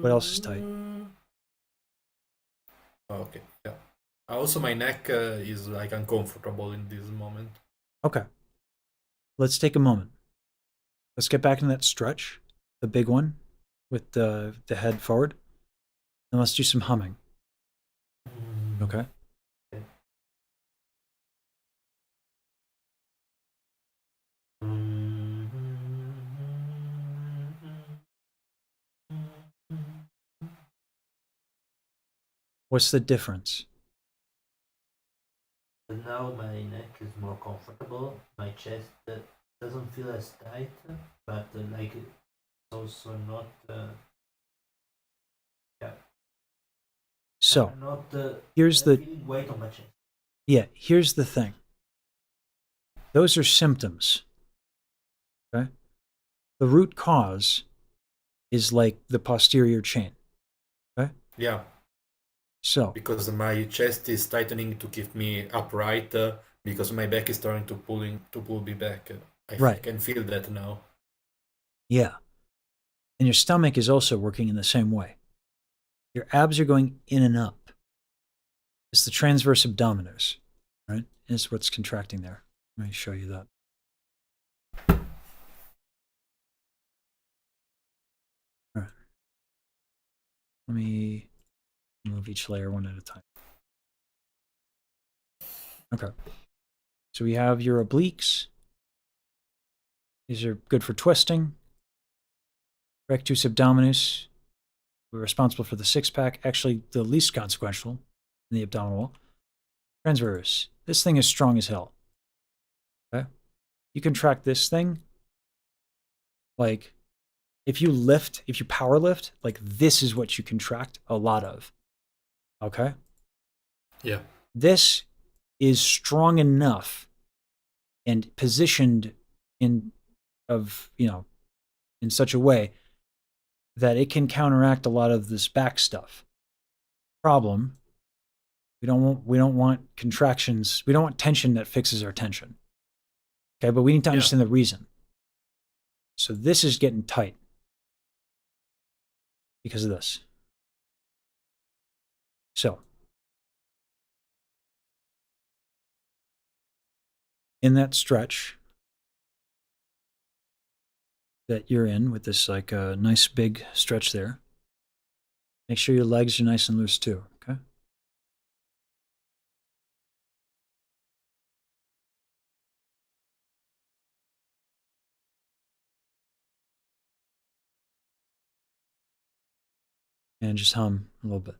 [SPEAKER 1] What else is tight?
[SPEAKER 6] Okay, yeah. Also, my neck is like uncomfortable in this moment.
[SPEAKER 1] Okay. Let's take a moment. Let's get back in that stretch, the big one with the head forward. And let's do some humming. Okay? What's the difference?
[SPEAKER 7] Now my neck is more comfortable. My chest doesn't feel as tight, but like so also not. Yeah.
[SPEAKER 1] So
[SPEAKER 7] I'm not
[SPEAKER 1] here's the
[SPEAKER 7] feeling weight on my chest.
[SPEAKER 1] here's the thing. Those are symptoms. Okay? The root cause is like the posterior chain. Okay?
[SPEAKER 6] Yeah,
[SPEAKER 1] So,
[SPEAKER 6] because my chest is tightening to keep me upright, because my back is trying to pull me back.
[SPEAKER 1] right.
[SPEAKER 6] Can feel that now.
[SPEAKER 1] Yeah. And your stomach is also working in the same way. Your abs are going in and up. It's the transverse abdominis, right? Is what's contracting there. Let me show you that. All right. Let me move each layer one at a time. Okay. So we have your obliques. These are good for twisting. Rectus abdominis, we're responsible for the six pack, actually the least consequential in the abdominal wall. Transverse. This thing is strong as hell. Okay? You contract this thing, like if you power lift, like this is what you contract a lot of. Okay?
[SPEAKER 6] Yeah.
[SPEAKER 1] This is strong enough and positioned in in such a way that it can counteract a lot of this back stuff. Problem, we don't want contractions, we don't want tension that fixes our tension. Okay, but we need to understand the reason. So this is getting tight because of this. So in that stretch that you're in with this like a nice big stretch there, make sure your legs are nice and loose too, okay? And just hum a little bit.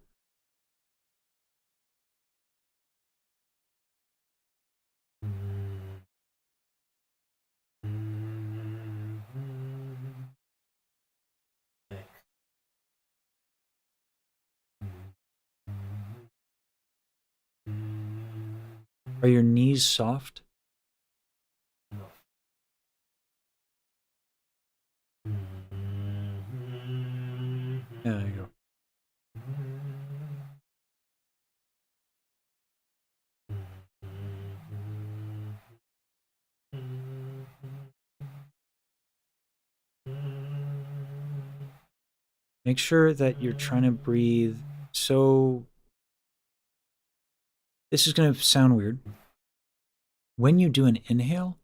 [SPEAKER 1] Are your knees soft? Yeah, there you go. Make sure that you're trying to breathe. So this is going to sound weird. When you do an inhale,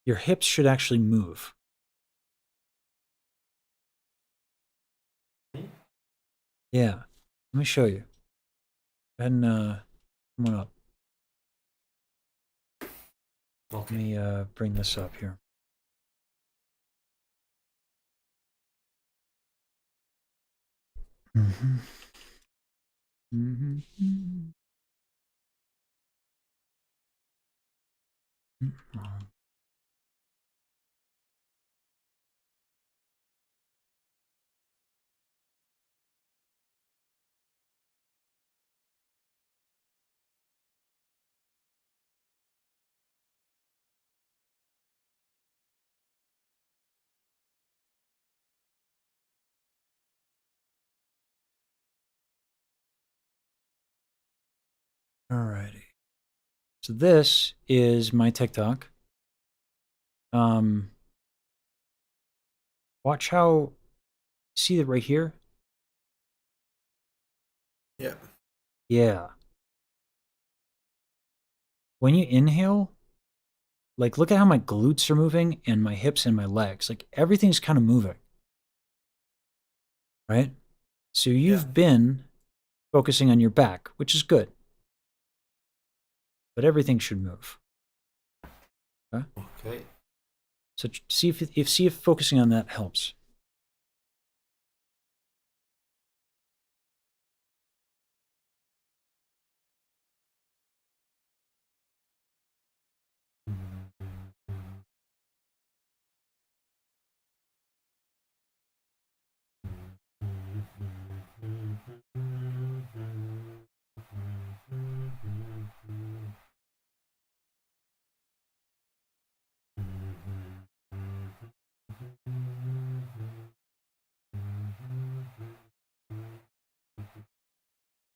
[SPEAKER 1] your hips should actually move. Yeah. Let me show you. Go ahead and come on up.
[SPEAKER 6] Okay.
[SPEAKER 1] Let me bring this up here. Mm-hmm. Mm-hmm. Mm-hmm. Alrighty. So this is my TikTok. Watch how, see that right here?
[SPEAKER 6] Yeah.
[SPEAKER 1] Yeah. When you inhale, like look at how my glutes are moving and my hips and my legs. Like everything's kind of moving. Right? So you've been focusing on your back, which is good. But everything should move. Okay?
[SPEAKER 6] Okay.
[SPEAKER 1] So see if focusing on that helps.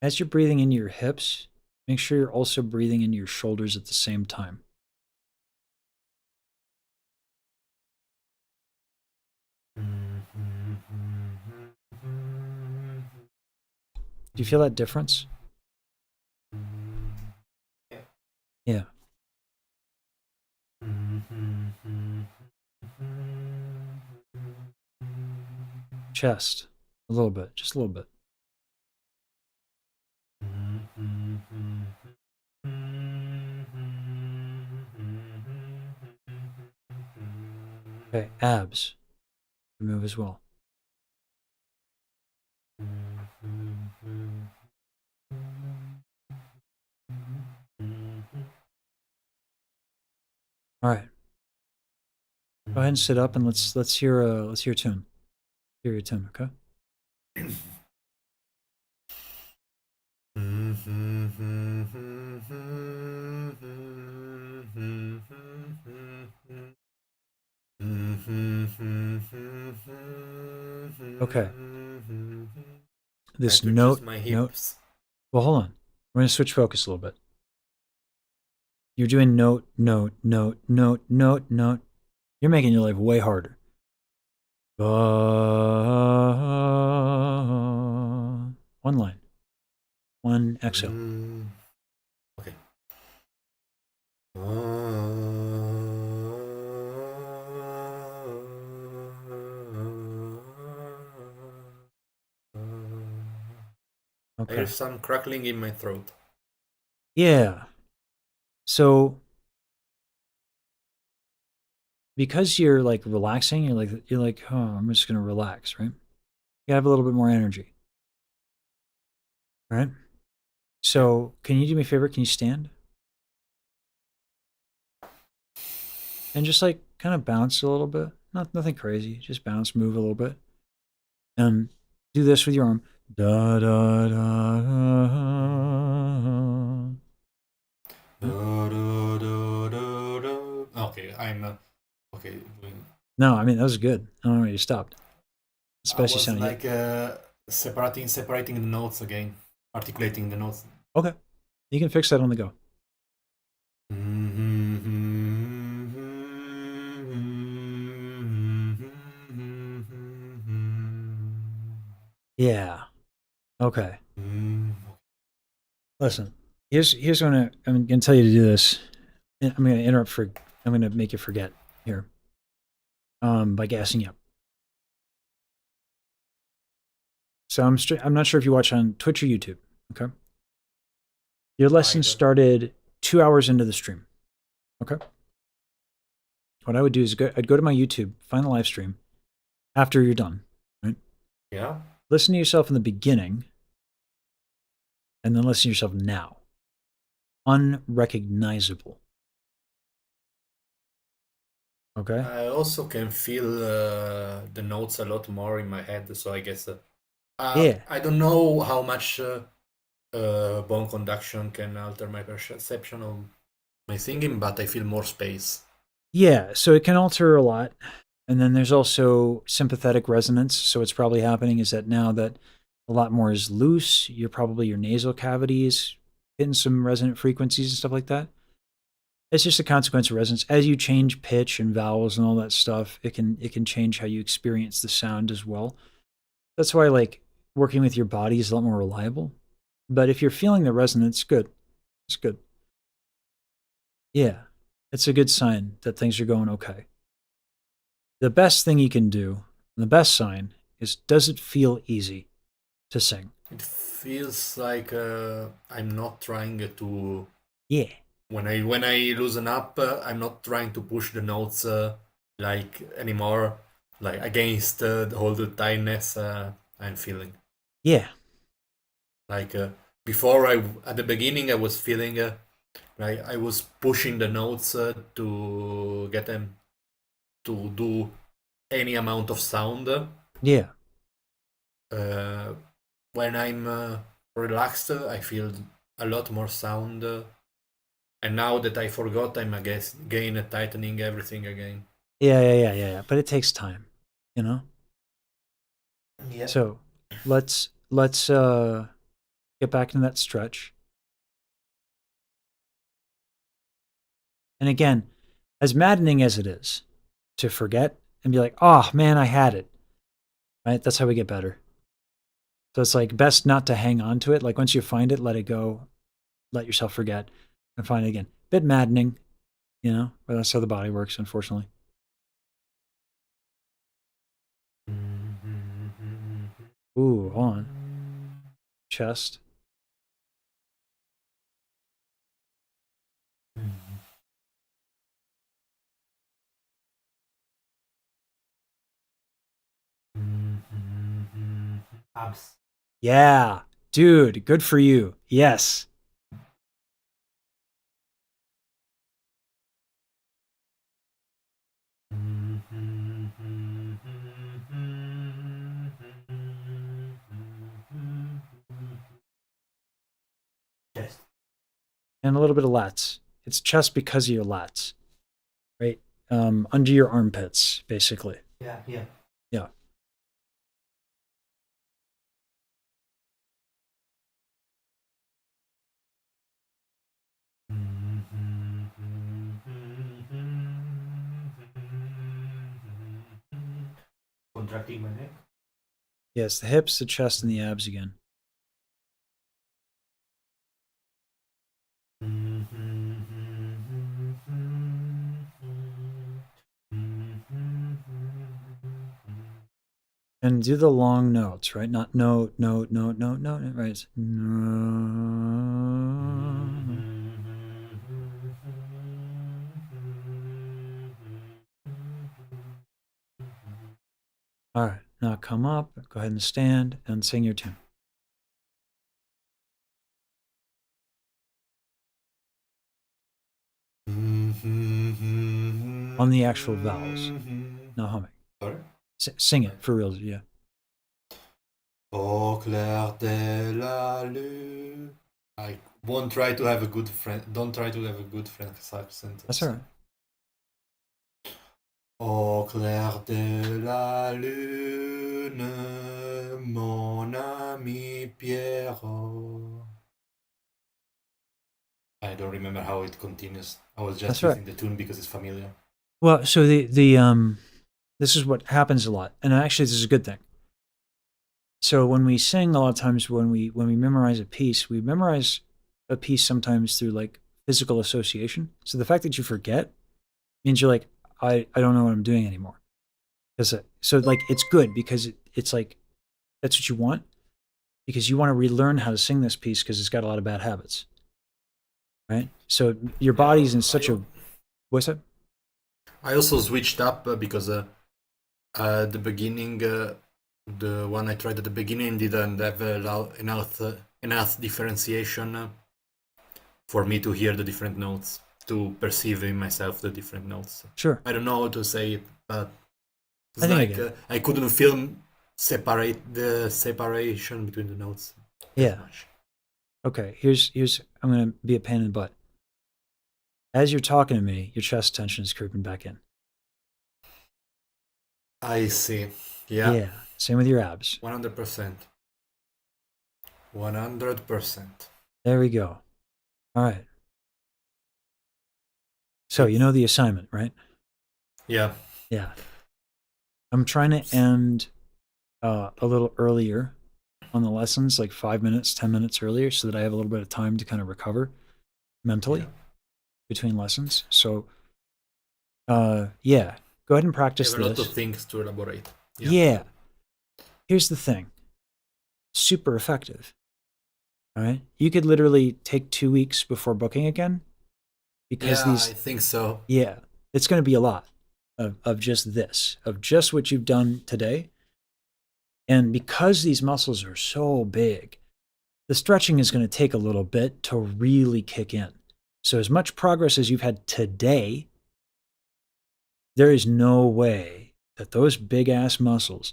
[SPEAKER 1] As you're breathing into your hips, make sure you're also breathing into your shoulders at the same time. Do you feel that difference? Yeah. Chest. A little bit. Just a little bit. Okay. Abs. Move as well. All right. Go ahead and sit up and let's hear a tune. Hear your tune, okay? Okay. This
[SPEAKER 6] I have to
[SPEAKER 1] note
[SPEAKER 6] adjust my
[SPEAKER 1] note.
[SPEAKER 6] hips.
[SPEAKER 1] Well, hold on. We're gonna switch focus a little bit. You're doing note, note, note, note, note, note. You're making your life way harder. One line. One exhale.
[SPEAKER 6] Okay. I
[SPEAKER 1] Okay.
[SPEAKER 6] hear some crackling in my throat.
[SPEAKER 1] Yeah. So because you're like relaxing, you're like, oh, I'm just gonna relax, right? You have a little bit more energy. Right? So can you do me a favor? Can you stand? And just like kind of bounce a little bit. Nothing crazy. Just bounce, move a little bit. And do this with your arm. Da da da da.
[SPEAKER 6] Okay, I'm okay.
[SPEAKER 1] No, I mean that was good. I don't know why you stopped.
[SPEAKER 6] I
[SPEAKER 1] Especially
[SPEAKER 6] was
[SPEAKER 1] sounding
[SPEAKER 6] like separating the notes again, articulating the notes.
[SPEAKER 1] Okay. You can fix that on the go. Yeah. Okay. Listen. Here's what I'm gonna tell you to do this. I'm gonna interrupt for I'm gonna make you forget here. By gassing you up. So I'm not sure if you watch on Twitch or YouTube. Okay. Your lesson started 2 hours into the stream. Okay. What I would do is I'd go to my YouTube, find the live stream after you're done, right?
[SPEAKER 6] Yeah.
[SPEAKER 1] Listen to yourself in the beginning, and then listen to yourself now. Unrecognizable. Okay.
[SPEAKER 6] I also can feel the notes a lot more in my head, so I guess
[SPEAKER 1] Yeah.
[SPEAKER 6] I don't know how much bone conduction can alter my perception of my singing, but I feel more space.
[SPEAKER 1] Yeah. So it can alter a lot. And then there's also sympathetic resonance. So what's probably happening is that now that a lot more is loose, your nasal cavity is hitting some resonant frequencies and stuff like that. It's just a consequence of resonance. As you change pitch and vowels and all that stuff, it can change how you experience the sound as well. That's why like working with your body is a lot more reliable. But if you're feeling the resonance, good. It's good. Yeah. It's a good sign that things are going okay. The best thing you can do, the best sign, is does it feel easy to sing?
[SPEAKER 6] It feels like I'm not trying to.
[SPEAKER 1] Yeah.
[SPEAKER 6] When I loosen up, I'm not trying to push the notes like anymore, like against all the tightness I'm feeling.
[SPEAKER 1] Yeah.
[SPEAKER 6] Like before, at the beginning, I was feeling like I was pushing the notes to get them to do any amount of sound.
[SPEAKER 1] Yeah.
[SPEAKER 6] When I'm relaxed, I feel a lot more sound. And now that I forgot, I'm again tightening everything again.
[SPEAKER 1] Yeah. But it takes time, you know?
[SPEAKER 6] Yeah.
[SPEAKER 1] So let's Get back into that stretch. And again, as maddening as it is to forget and be like, oh man, I had it. Right? That's how we get better. So it's like best not to hang on to it. Like once you find it, let it go. Let yourself forget and find it again. Bit maddening, you know, but that's how the body works, unfortunately. Ooh, hold on. Chest.
[SPEAKER 7] Abs.
[SPEAKER 1] Yeah, dude, good for you. Yes.
[SPEAKER 7] Chest.
[SPEAKER 1] And a little bit of lats. It's chest because of your lats, right? Under your armpits, basically.
[SPEAKER 7] Yeah, yeah.
[SPEAKER 1] Yeah.
[SPEAKER 7] Contracting my neck.
[SPEAKER 1] Yes, the hips, the chest, and the abs again. And do the long notes, right? Not note, note, note, note, note, right? It's no. All right, now come up, go ahead and stand and sing your tune. On the actual vowels, not humming.
[SPEAKER 6] Sorry?
[SPEAKER 1] Sing it for real, yeah.
[SPEAKER 6] Au clair de la lune. I won't try to have a good friend. Don't try to have a good French accent.
[SPEAKER 1] That's all right.
[SPEAKER 6] Au clair de la lune, mon ami Pierrot. I don't remember how it continues. I was just
[SPEAKER 1] That's
[SPEAKER 6] using
[SPEAKER 1] right.
[SPEAKER 6] the tune because it's familiar.
[SPEAKER 1] Well, so this is what happens a lot, and actually this is a good thing. So when we sing, a lot of times when we memorize a piece, we memorize a piece sometimes through like physical association. So the fact that you forget means you're like, I don't know what I'm doing anymore. So like it's good because it's like that's what you want, because you want to relearn how to sing this piece because it's got a lot of bad habits, right? So your body's in such a what's that?
[SPEAKER 6] I also switched up because at the beginning, the one I tried at the beginning didn't have enough differentiation for me to hear the different notes, to perceive in myself the different notes.
[SPEAKER 1] Sure.
[SPEAKER 6] I don't know how to say it, but it's
[SPEAKER 1] I think I
[SPEAKER 6] like
[SPEAKER 1] get it.
[SPEAKER 6] I couldn't feel the separation between the notes that
[SPEAKER 1] Yeah.
[SPEAKER 6] much.
[SPEAKER 1] Okay. Here's I'm gonna be a pain in the butt. As you're talking to me, your chest tension is creeping back in.
[SPEAKER 6] I see. Yeah.
[SPEAKER 1] Yeah. Same with your abs.
[SPEAKER 6] 100%. 100%.
[SPEAKER 1] There we go. All right. So you know the assignment, right?
[SPEAKER 6] Yeah.
[SPEAKER 1] Yeah. I'm trying to end a little earlier on the lessons, like 5 minutes, 10 minutes earlier, so that I have a little bit of time to kind of recover mentally between lessons. So, yeah, go ahead and practice
[SPEAKER 6] Have a lot
[SPEAKER 1] this.
[SPEAKER 6] of things to elaborate.
[SPEAKER 1] Yeah. Here's the thing. Super effective. All right. You could literally take 2 weeks before booking again because
[SPEAKER 6] I think so.
[SPEAKER 1] yeah, it's going to be a lot of just this, of just what you've done today. And because these muscles are so big, the stretching is going to take a little bit to really kick in. So as much progress as you've had today, there is no way that those big ass muscles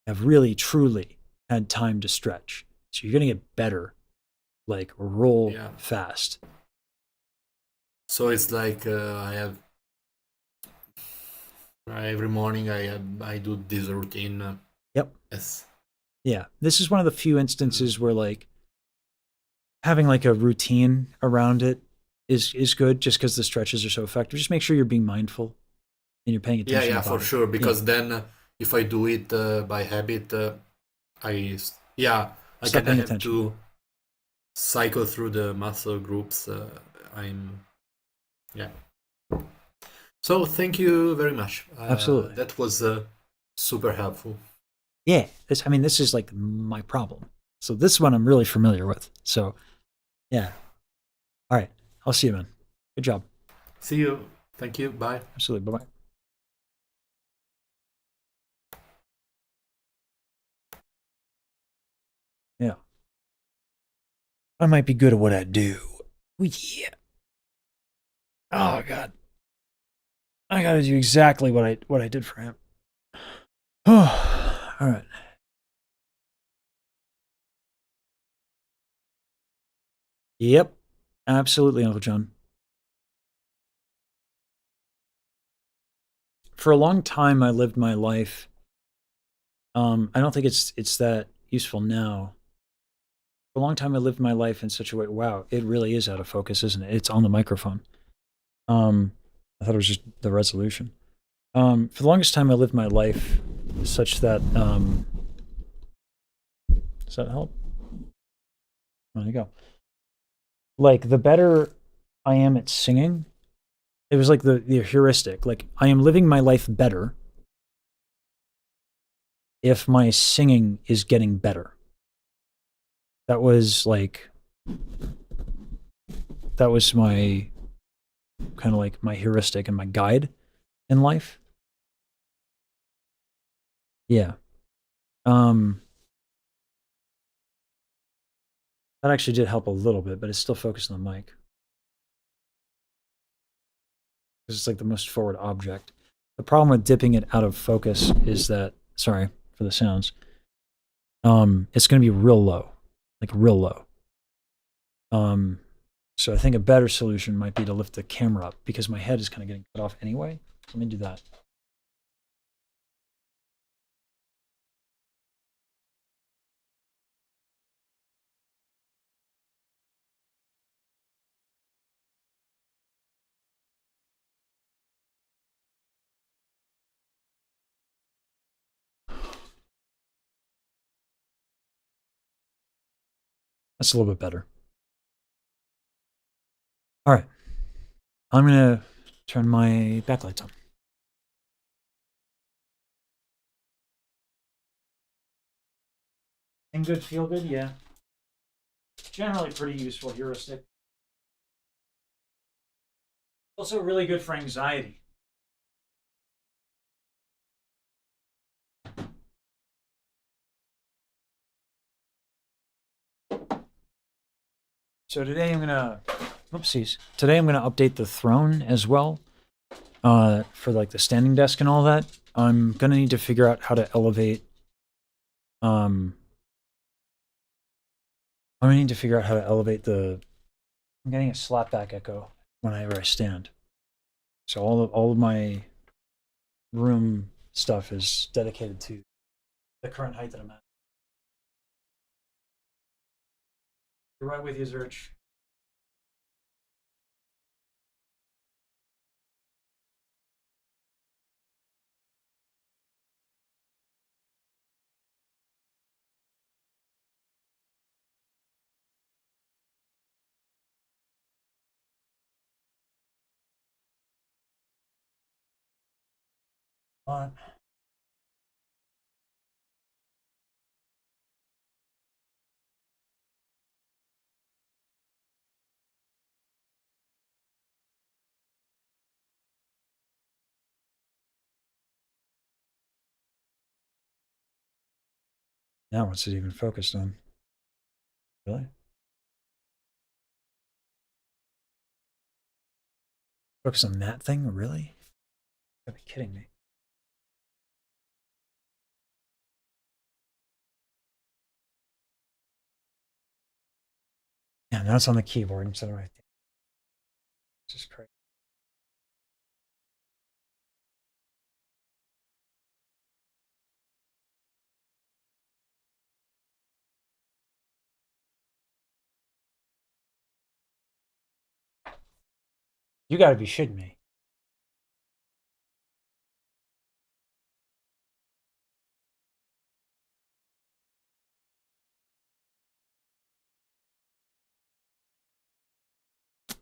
[SPEAKER 1] have really truly had time to stretch. So you're going to get better, like roll fast.
[SPEAKER 6] So it's like I have every morning I do this routine.
[SPEAKER 1] Yep.
[SPEAKER 6] Yes.
[SPEAKER 1] Yeah. This is one of the few instances where like having like a routine around it is good, just because the stretches are so effective. Just make sure you're being mindful and you're paying
[SPEAKER 6] Yeah,
[SPEAKER 1] attention to
[SPEAKER 6] yeah,
[SPEAKER 1] your
[SPEAKER 6] for
[SPEAKER 1] body.
[SPEAKER 6] sure.
[SPEAKER 1] Yeah,
[SPEAKER 6] Because then, if I do it by habit, yeah, I
[SPEAKER 1] stop
[SPEAKER 6] kind of
[SPEAKER 1] paying
[SPEAKER 6] have
[SPEAKER 1] attention.
[SPEAKER 6] to cycle through the muscle groups. I'm, yeah. So thank you very much.
[SPEAKER 1] Absolutely.
[SPEAKER 6] That was super helpful.
[SPEAKER 1] Yeah, I mean, this is like my problem. So this one I'm really familiar with. So yeah. All right. I'll see you, man. Good job.
[SPEAKER 6] See you. Thank you. Bye.
[SPEAKER 1] Absolutely. Bye bye. Yeah. I might be good at what I do. Oh, yeah. Oh God. I gotta do exactly what I did for him. Oh, all right. Yep. Absolutely, Uncle John. For a long time I lived my life. I don't think it's that useful now. For a long time I lived my life in such a way, wow, it really is out of focus, isn't it? It's on the microphone. I thought it was just the resolution. For the longest time, I lived my life such that. Does that help? There you go. Like, the better I am at singing, it was like the heuristic. Like, I am living my life better if my singing is getting better. That was like, that was my kind of like my heuristic and my guide in life. Yeah. Um, that actually did help a little bit, but it's still focused on the mic. It's like the most forward object. The problem with dipping it out of focus is that, sorry for the sounds, it's going to be real low, like real low. So I think a better solution might be to lift the camera up because my head is kind of getting cut off anyway. Let me do that. That's a little bit better. All right. I'm going to turn my backlights on. And good, feel good, yeah. Generally pretty useful heuristic. Also really good for anxiety. So today I'm gonna, oopsies. Today I'm gonna update the throne as well, for like the standing desk and all that. I'm gonna need to figure out how to elevate. I'm gonna need to figure out how to elevate the. I'm getting a slapback echo whenever I stand. So all of my room stuff is dedicated to the current height that I'm at. You're right with you, Zurch. What? Now what's it even focused on? Really? Focus on that thing? Really? You gotta be kidding me. Yeah, now it's on the keyboard instead of right there. This is crazy. You gotta be shitting me.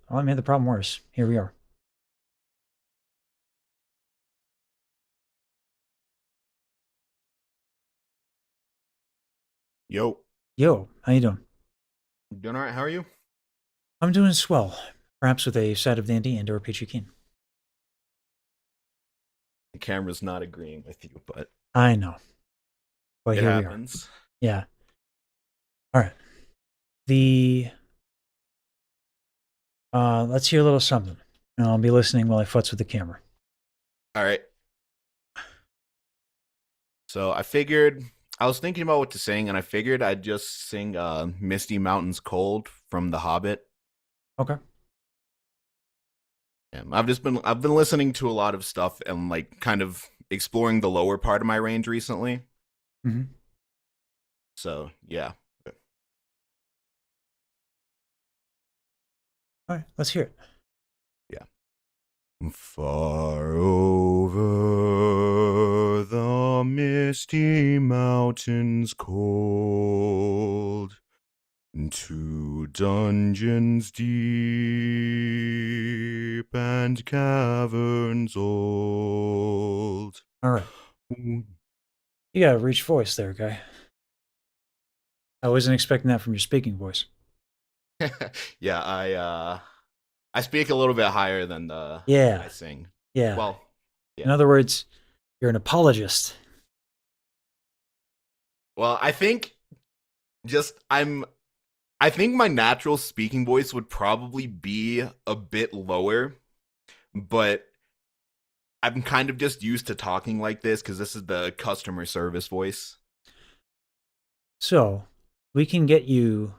[SPEAKER 1] Well, I made the problem worse. Here we are.
[SPEAKER 8] Yo,
[SPEAKER 1] Yo, how you doing?
[SPEAKER 8] doing all right? How are you?
[SPEAKER 1] I'm doing swell. Perhaps with a side of dandy and or peachy keen.
[SPEAKER 8] The camera's not agreeing with you, but
[SPEAKER 1] I know. But
[SPEAKER 8] it
[SPEAKER 1] here
[SPEAKER 8] happens.
[SPEAKER 1] we are. Yeah. All right. Let's hear a little something. And I'll be listening while I futz with the camera.
[SPEAKER 8] All right. So I was thinking about what to sing, and I figured I'd just sing Misty Mountains Cold from The Hobbit.
[SPEAKER 1] Okay.
[SPEAKER 8] And I've been listening to a lot of stuff and like kind of exploring the lower part of my range recently.
[SPEAKER 1] Mm-hmm.
[SPEAKER 8] So yeah.
[SPEAKER 1] All right, let's hear it.
[SPEAKER 8] Far over the misty mountains cold, to dungeons deep and caverns old.
[SPEAKER 1] All right. You got a rich voice there, guy. I wasn't expecting that from your speaking voice.
[SPEAKER 8] Yeah, I speak a little bit higher than I sing.
[SPEAKER 1] Yeah.
[SPEAKER 8] Well, yeah.
[SPEAKER 1] In other words, you're an apologist.
[SPEAKER 8] Well, I think I think my natural speaking voice would probably be a bit lower, but I'm kind of just used to talking like this because this is the customer service voice.
[SPEAKER 1] So we can get you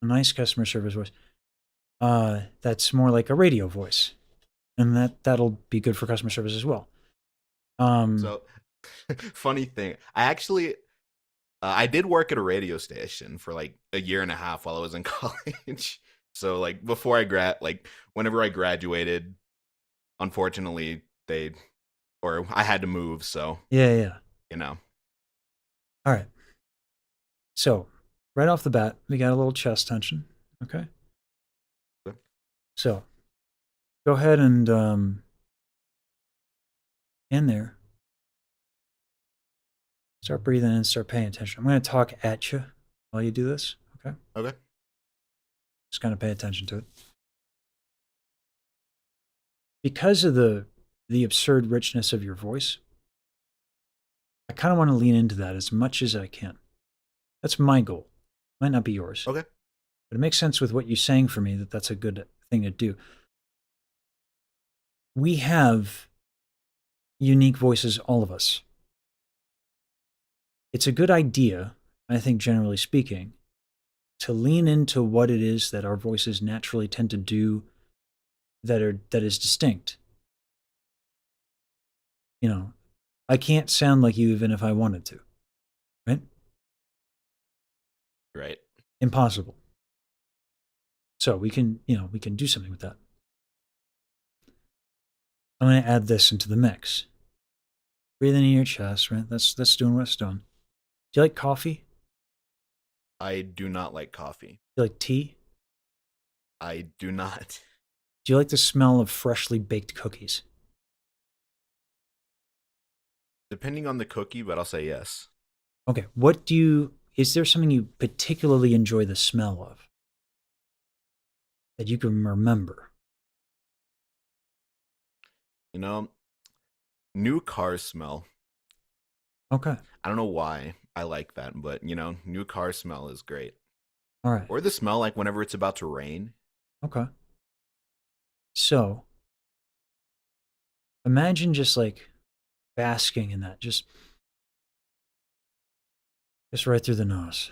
[SPEAKER 1] a nice customer service voice. That's more like a radio voice, and that'll be good for customer service as well.
[SPEAKER 8] So, funny thing, I did work at a radio station for like a year and a half while I was in college. So like whenever I graduated, unfortunately I had to move. So
[SPEAKER 1] yeah.
[SPEAKER 8] you know.
[SPEAKER 1] All right. So right off the bat, we got a little chest tension. Okay.
[SPEAKER 8] Okay.
[SPEAKER 1] So go ahead and in there. Start breathing in, start paying attention. I'm going to talk at you while you do this, okay?
[SPEAKER 8] Okay.
[SPEAKER 1] Just kind of pay attention to it. Because of the absurd richness of your voice, I kind of want to lean into that as much as I can. That's my goal. Might not be yours.
[SPEAKER 8] Okay.
[SPEAKER 1] But it makes sense with what you sang for me that's a good thing to do. We have unique voices, all of us. It's a good idea, I think, generally speaking, to lean into what it is that our voices naturally tend to do that is distinct. You know, I can't sound like you even if I wanted to, right?
[SPEAKER 8] Right.
[SPEAKER 1] Impossible. So we can do something with that. I'm going to add this into the mix. Breathing in your chest, right? That's doing what it's doing. Do you like coffee?
[SPEAKER 8] I do not like coffee.
[SPEAKER 1] Do you like tea?
[SPEAKER 8] I do not.
[SPEAKER 1] Do you like the smell of freshly baked cookies?
[SPEAKER 8] Depending on the cookie, but I'll say yes.
[SPEAKER 1] Okay. Is there something you particularly enjoy the smell of that you can remember?
[SPEAKER 8] You know, new car smell.
[SPEAKER 1] Okay.
[SPEAKER 8] I don't know why I like that, but new car smell is great.
[SPEAKER 1] All right.
[SPEAKER 8] Or the smell like whenever it's about to rain.
[SPEAKER 1] Okay. So, imagine just like basking in that, just right through the nose.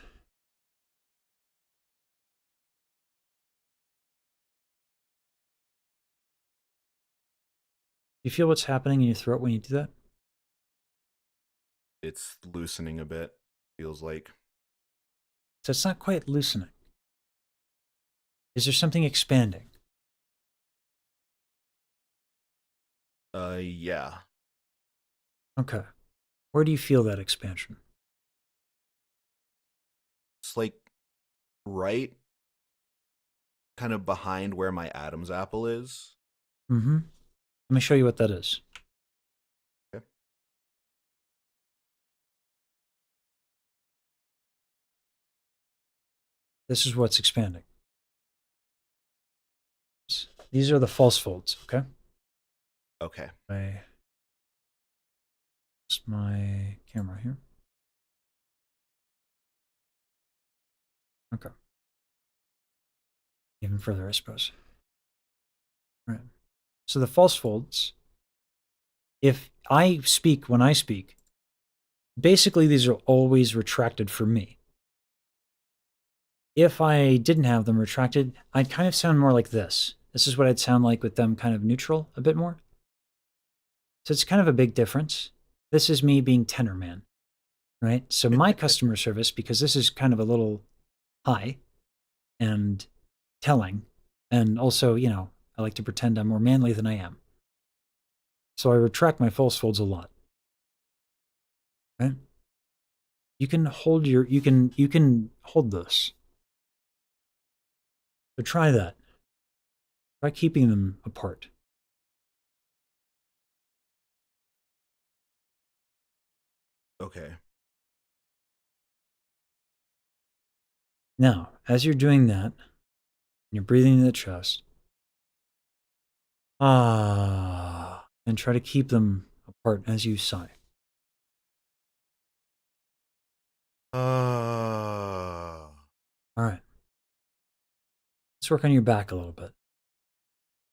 [SPEAKER 1] You feel what's happening in your throat when you do that?
[SPEAKER 8] It's loosening a bit, feels like.
[SPEAKER 1] So it's not quite loosening. Is there something expanding?
[SPEAKER 8] Yeah.
[SPEAKER 1] Okay. Where do you feel that expansion?
[SPEAKER 8] It's like right kind of behind where my Adam's apple is.
[SPEAKER 1] Mm-hmm. Let me show you what that is.
[SPEAKER 8] Okay.
[SPEAKER 1] This is what's expanding. These are the false folds, okay?
[SPEAKER 8] Okay.
[SPEAKER 1] It's my camera here. Okay. Even further, I suppose. All right. So the false folds, if I speak when I speak, basically these are always retracted for me. If I didn't have them retracted, I'd kind of sound more like this. This is what I'd sound like with them kind of neutral a bit more. So it's kind of a big difference. This is me being tenor man, right? So my customer service, because this is kind of a little high and telling, and also, you know, I like to pretend I'm more manly than I am. So I retract my false folds a lot. Right? You can hold you can hold this. So try that. Try keeping them apart.
[SPEAKER 8] Okay.
[SPEAKER 1] Now, as you're doing that, you're breathing in the chest. And try to keep them apart as you sigh. All right. Let's work on your back a little bit.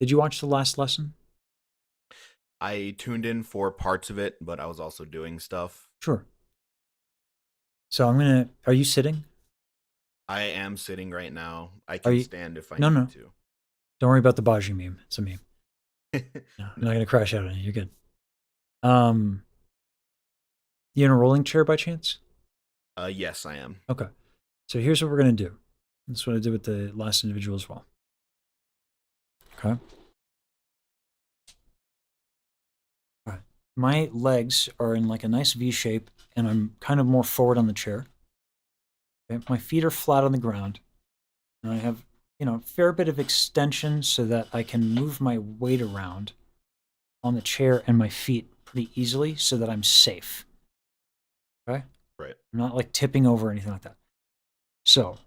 [SPEAKER 1] Did you watch the last lesson?
[SPEAKER 8] I tuned in for parts of it, but I was also doing stuff.
[SPEAKER 1] Sure. So are you sitting?
[SPEAKER 8] I am sitting right now. I
[SPEAKER 1] Are
[SPEAKER 8] can
[SPEAKER 1] you-
[SPEAKER 8] stand if I
[SPEAKER 1] No,
[SPEAKER 8] need
[SPEAKER 1] no.
[SPEAKER 8] to.
[SPEAKER 1] Don't worry about the Bajiru meme. It's a meme. No, I'm not going to crash out on you. You're good. You in a rolling chair by chance?
[SPEAKER 8] Yes, I am.
[SPEAKER 1] Okay. So here's what we're going to do. That's what I did with the last individual as well. Okay. All right. My legs are in like a nice V shape, and I'm kind of more forward on the chair. Okay. My feet are flat on the ground, and I have, you know, a fair bit of extension so that I can move my weight around on the chair and my feet pretty easily so that I'm safe. Okay.
[SPEAKER 8] Right.
[SPEAKER 1] I'm not like tipping over or anything like that. So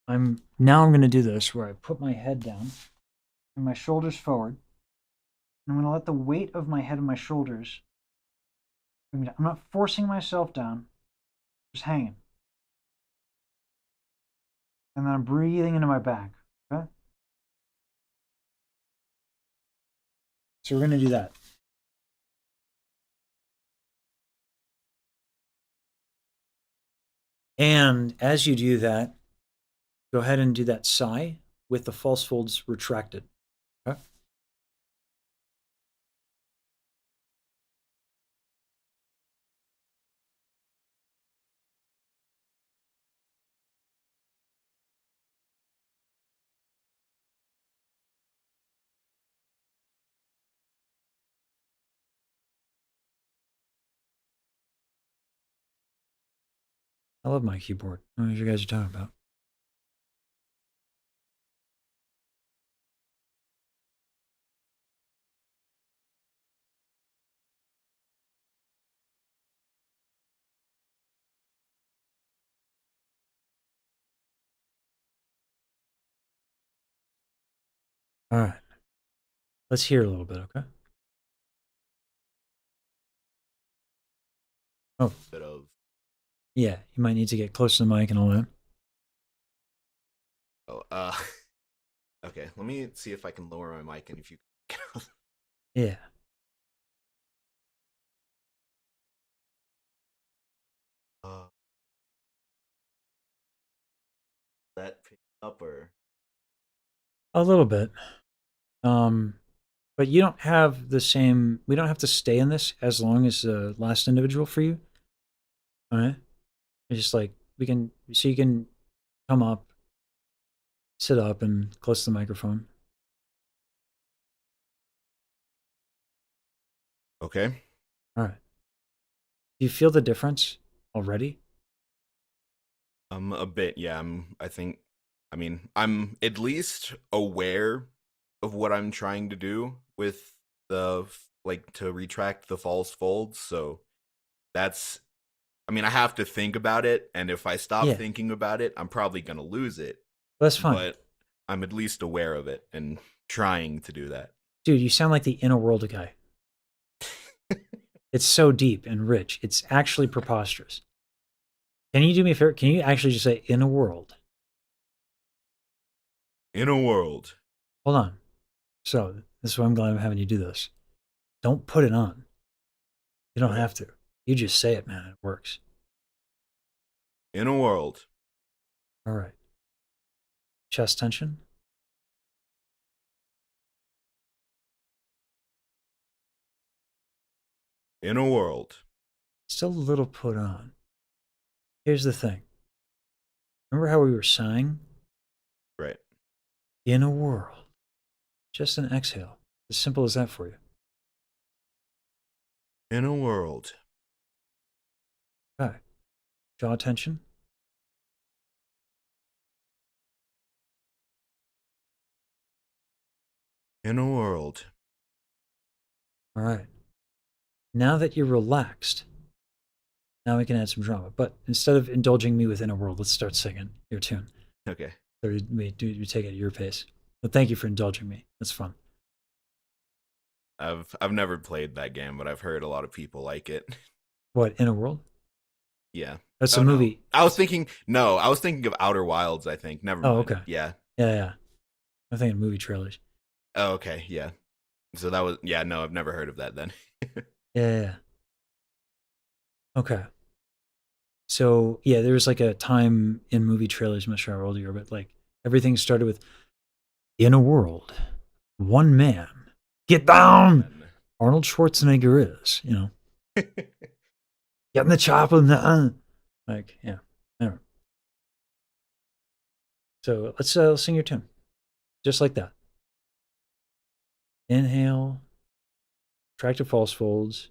[SPEAKER 1] I'm going to do this where I put my head down and my shoulders forward. And I'm going to let the weight of my head and my shoulders. I'm not forcing myself down, just hanging. And then I'm breathing into my back. Okay. So we're going to do that. And as you do that, go ahead and do that sigh with the false folds retracted. Okay. I love my keyboard. I don't know what you guys are talking about. All right. Let's hear a little bit, okay? Oh,
[SPEAKER 8] Bit of.
[SPEAKER 1] yeah. You might need to get close to the mic and all that.
[SPEAKER 8] Oh, okay. Let me see if I can lower my mic and if you.
[SPEAKER 1] Yeah.
[SPEAKER 8] That pick up or.
[SPEAKER 1] A little bit. But you don't have the same, we don't have to stay in this as long as the last individual for you. All right. It's just like, so you can come up, sit up and close to the microphone.
[SPEAKER 8] Okay.
[SPEAKER 1] All right. Do you feel the difference already?
[SPEAKER 8] A bit, yeah. I mean, I'm at least aware of what I'm trying to do with like to retract the false folds. So that's, I mean, I have to think about it. And if I stop
[SPEAKER 1] Yeah,
[SPEAKER 8] thinking about it, I'm probably going to lose it.
[SPEAKER 1] that's fine.
[SPEAKER 8] But I'm at least aware of it and trying to do that.
[SPEAKER 1] Dude, you sound like the inner world guy. It's so deep and rich. It's actually preposterous. Can you do me a favor? Can you actually just say in a world?
[SPEAKER 8] In a world.
[SPEAKER 1] Hold on. So this is why I'm glad I'm having you do this. Don't put it on. You don't have to. You just say it, man. It works.
[SPEAKER 8] In a world.
[SPEAKER 1] All right. Chest tension.
[SPEAKER 8] In a world.
[SPEAKER 1] Still a little put on. Here's the thing. Remember how we were sighing?
[SPEAKER 8] Right.
[SPEAKER 1] In a world. Just an exhale. As simple as that for you.
[SPEAKER 8] In a world.
[SPEAKER 1] Okay. Jaw tension.
[SPEAKER 8] In a world.
[SPEAKER 1] All right. Now that you're relaxed, now we can add some drama. But instead of indulging me within a world, let's start singing your tune.
[SPEAKER 8] Okay.
[SPEAKER 1] So we take it at your pace. But thank you for indulging me. That's fun.
[SPEAKER 8] I've never played that game, but I've heard a lot of people like it.
[SPEAKER 1] What, in a world?
[SPEAKER 8] Yeah.
[SPEAKER 1] That's
[SPEAKER 8] Oh,
[SPEAKER 1] a
[SPEAKER 8] no.
[SPEAKER 1] movie.
[SPEAKER 8] I was thinking of Outer Wilds, I think. Never mind.
[SPEAKER 1] Oh, okay.
[SPEAKER 8] Yeah.
[SPEAKER 1] Yeah. I'm thinking movie trailers.
[SPEAKER 8] Oh, okay, yeah. So that was, yeah, no, I've never heard of that then.
[SPEAKER 1] Yeah. Okay. So yeah, there was like a time in movie trailers, I'm not sure how old you are, but like everything started with in a world, one man, get down. Arnold Schwarzenegger is, you know, get in the chopper. Like, yeah. Anyway. So let's sing your tune. Just like that. Inhale, tract of false folds.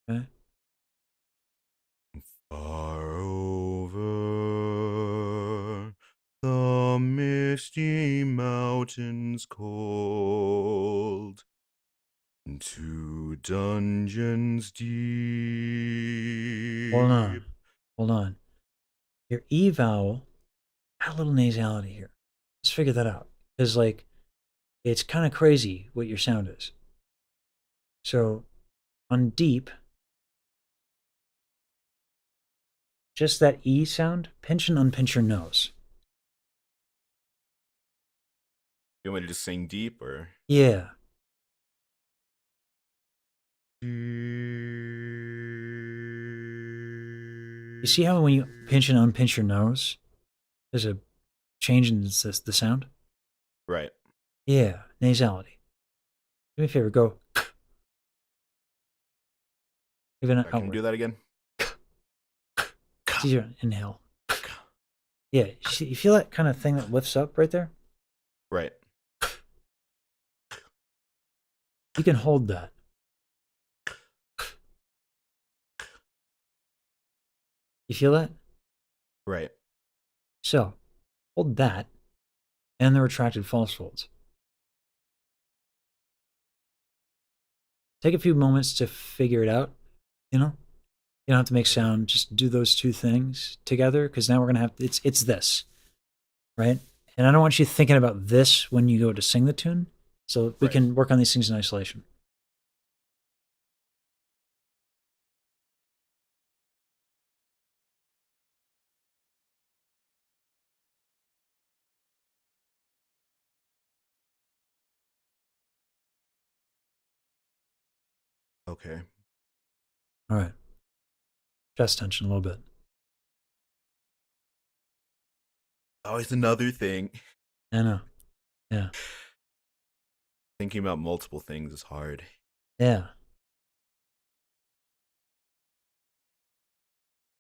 [SPEAKER 1] Okay.
[SPEAKER 8] Far over the misty mountains cold, to dungeons deep.
[SPEAKER 1] Hold on. Your E vowel, add a little nasality here. Let's figure that out. Because like it's kind of crazy what your sound is. So on deep, just that E sound, pinch and unpinch your nose.
[SPEAKER 8] You want me to just sing deep or?
[SPEAKER 1] Yeah. You see how when you pinch and unpinch your nose, there's a change in the sound?
[SPEAKER 8] Right.
[SPEAKER 1] Yeah, nasality. Do me a favor, go. Even
[SPEAKER 8] Can you do that again?
[SPEAKER 1] It's easier. Inhale. Yeah, you feel that kind of thing that lifts up right there?
[SPEAKER 8] Right.
[SPEAKER 1] You can hold that. You feel that?
[SPEAKER 8] Right.
[SPEAKER 1] So, hold that and the retracted false folds. Take a few moments to figure it out, you know? You don't have to make sound, just do those two things together because now we're going to have, it's this, right? And I don't want you thinking about this when you go to sing the tune. So we can work on these things in isolation.
[SPEAKER 8] Okay.
[SPEAKER 1] All right. Chest tension a little bit.
[SPEAKER 8] Always another thing.
[SPEAKER 1] I know. Yeah.
[SPEAKER 8] Thinking about multiple things is hard.
[SPEAKER 1] Yeah.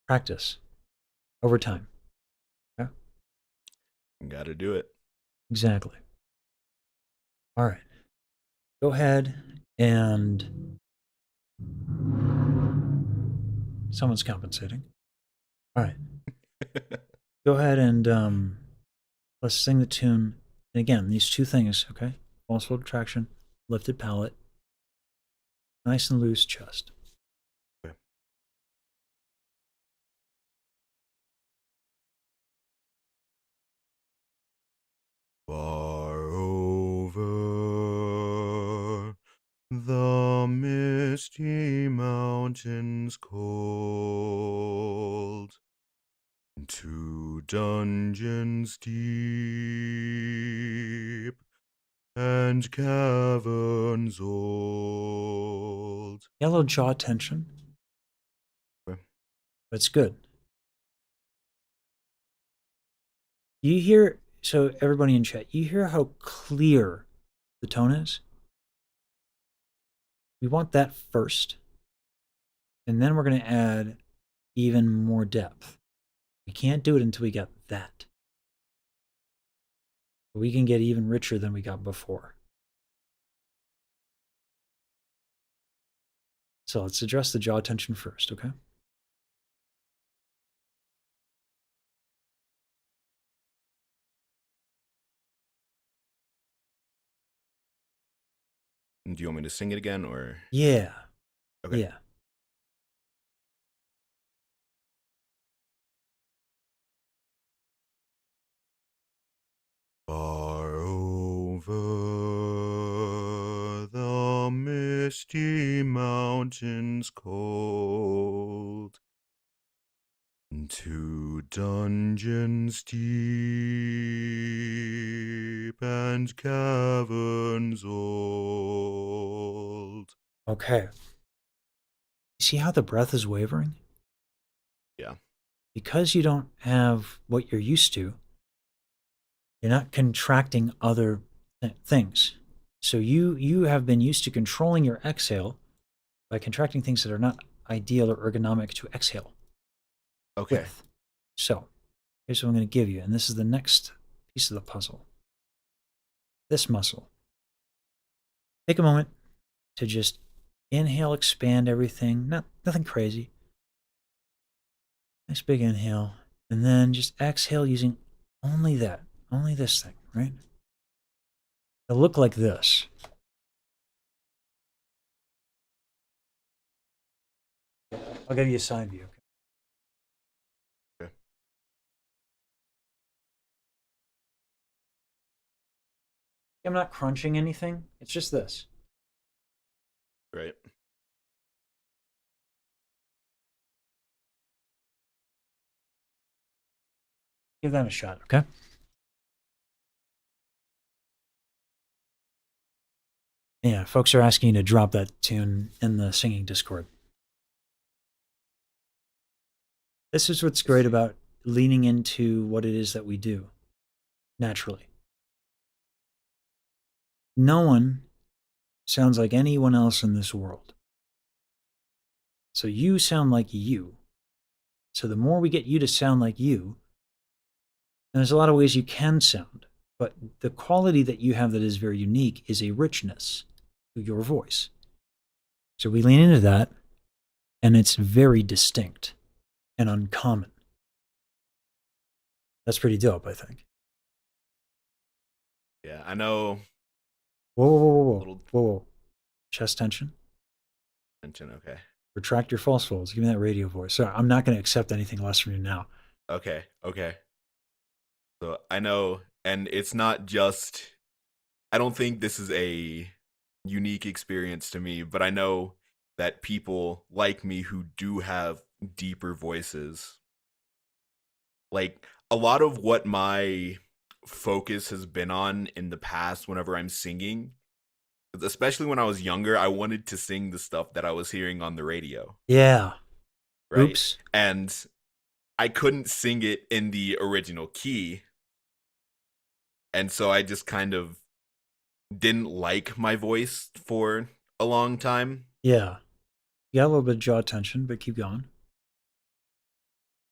[SPEAKER 1] Practice over time. Yeah.
[SPEAKER 8] Gotta do it.
[SPEAKER 1] Exactly. All right. Go ahead. And someone's compensating. All right. Go ahead and let's sing the tune. And again, these two things, okay? False fold retraction, lifted palate, nice and loose chest.
[SPEAKER 8] Okay. Far over the misty mountains cold, to dungeons deep and caverns old.
[SPEAKER 1] Yellow jaw tension.
[SPEAKER 8] Okay.
[SPEAKER 1] But it's good. You hear, so everybody in chat, you hear how clear the tone is? We want that first. And then we're going to add even more depth. We can't do it until we get that. We can get even richer than we got before. So let's address the jaw tension first, okay?
[SPEAKER 8] Do you want me to sing it again, or?
[SPEAKER 1] Yeah.
[SPEAKER 8] Okay.
[SPEAKER 1] Yeah.
[SPEAKER 8] Far over the misty mountains cold, to dungeons deep and caverns old.
[SPEAKER 1] Okay. See how the breath is wavering?
[SPEAKER 8] Yeah.
[SPEAKER 1] Because you don't have what you're used to, you're not contracting other things. So you have been used to controlling your exhale by contracting things that are not ideal or ergonomic to exhale.
[SPEAKER 8] Okay.
[SPEAKER 1] With. So here's what I'm going to give you, and this is the next piece of the puzzle. This muscle. Take a moment to just inhale, expand everything. Nothing crazy. Nice big inhale, and then just exhale using only that, only this thing, right? It'll look like this. I'll give you a side view.
[SPEAKER 8] Okay.
[SPEAKER 1] I'm not crunching anything. It's just this.
[SPEAKER 8] Right.
[SPEAKER 1] Give that a shot, okay? Yeah, folks are asking you to drop that tune in the singing Discord. This is what's great about leaning into what it is that we do naturally. No one sounds like anyone else in this world. So you sound like you. So the more we get you to sound like you, and there's a lot of ways you can sound, but the quality that you have that is very unique is a richness to your voice. So we lean into that, and it's very distinct and uncommon. That's pretty dope, I think.
[SPEAKER 8] Yeah, I know.
[SPEAKER 1] Whoa. Chest tension.
[SPEAKER 8] Tension, okay.
[SPEAKER 1] Retract your false folds. Give me that radio voice. Sorry, I'm not going to accept anything less from you now.
[SPEAKER 8] Okay. So I know, and it's not just, I don't think this is a unique experience to me, but I know that people like me who do have deeper voices, like a lot of what my focus has been on in the past whenever I'm singing, especially when I was younger, I wanted to sing the stuff that I was hearing on the radio.
[SPEAKER 1] Yeah.
[SPEAKER 8] Right.
[SPEAKER 1] Oops.
[SPEAKER 8] And I couldn't sing it in the original key. And so I just kind of didn't like my voice for a long time.
[SPEAKER 1] Yeah. You got a little bit of jaw tension, but keep going.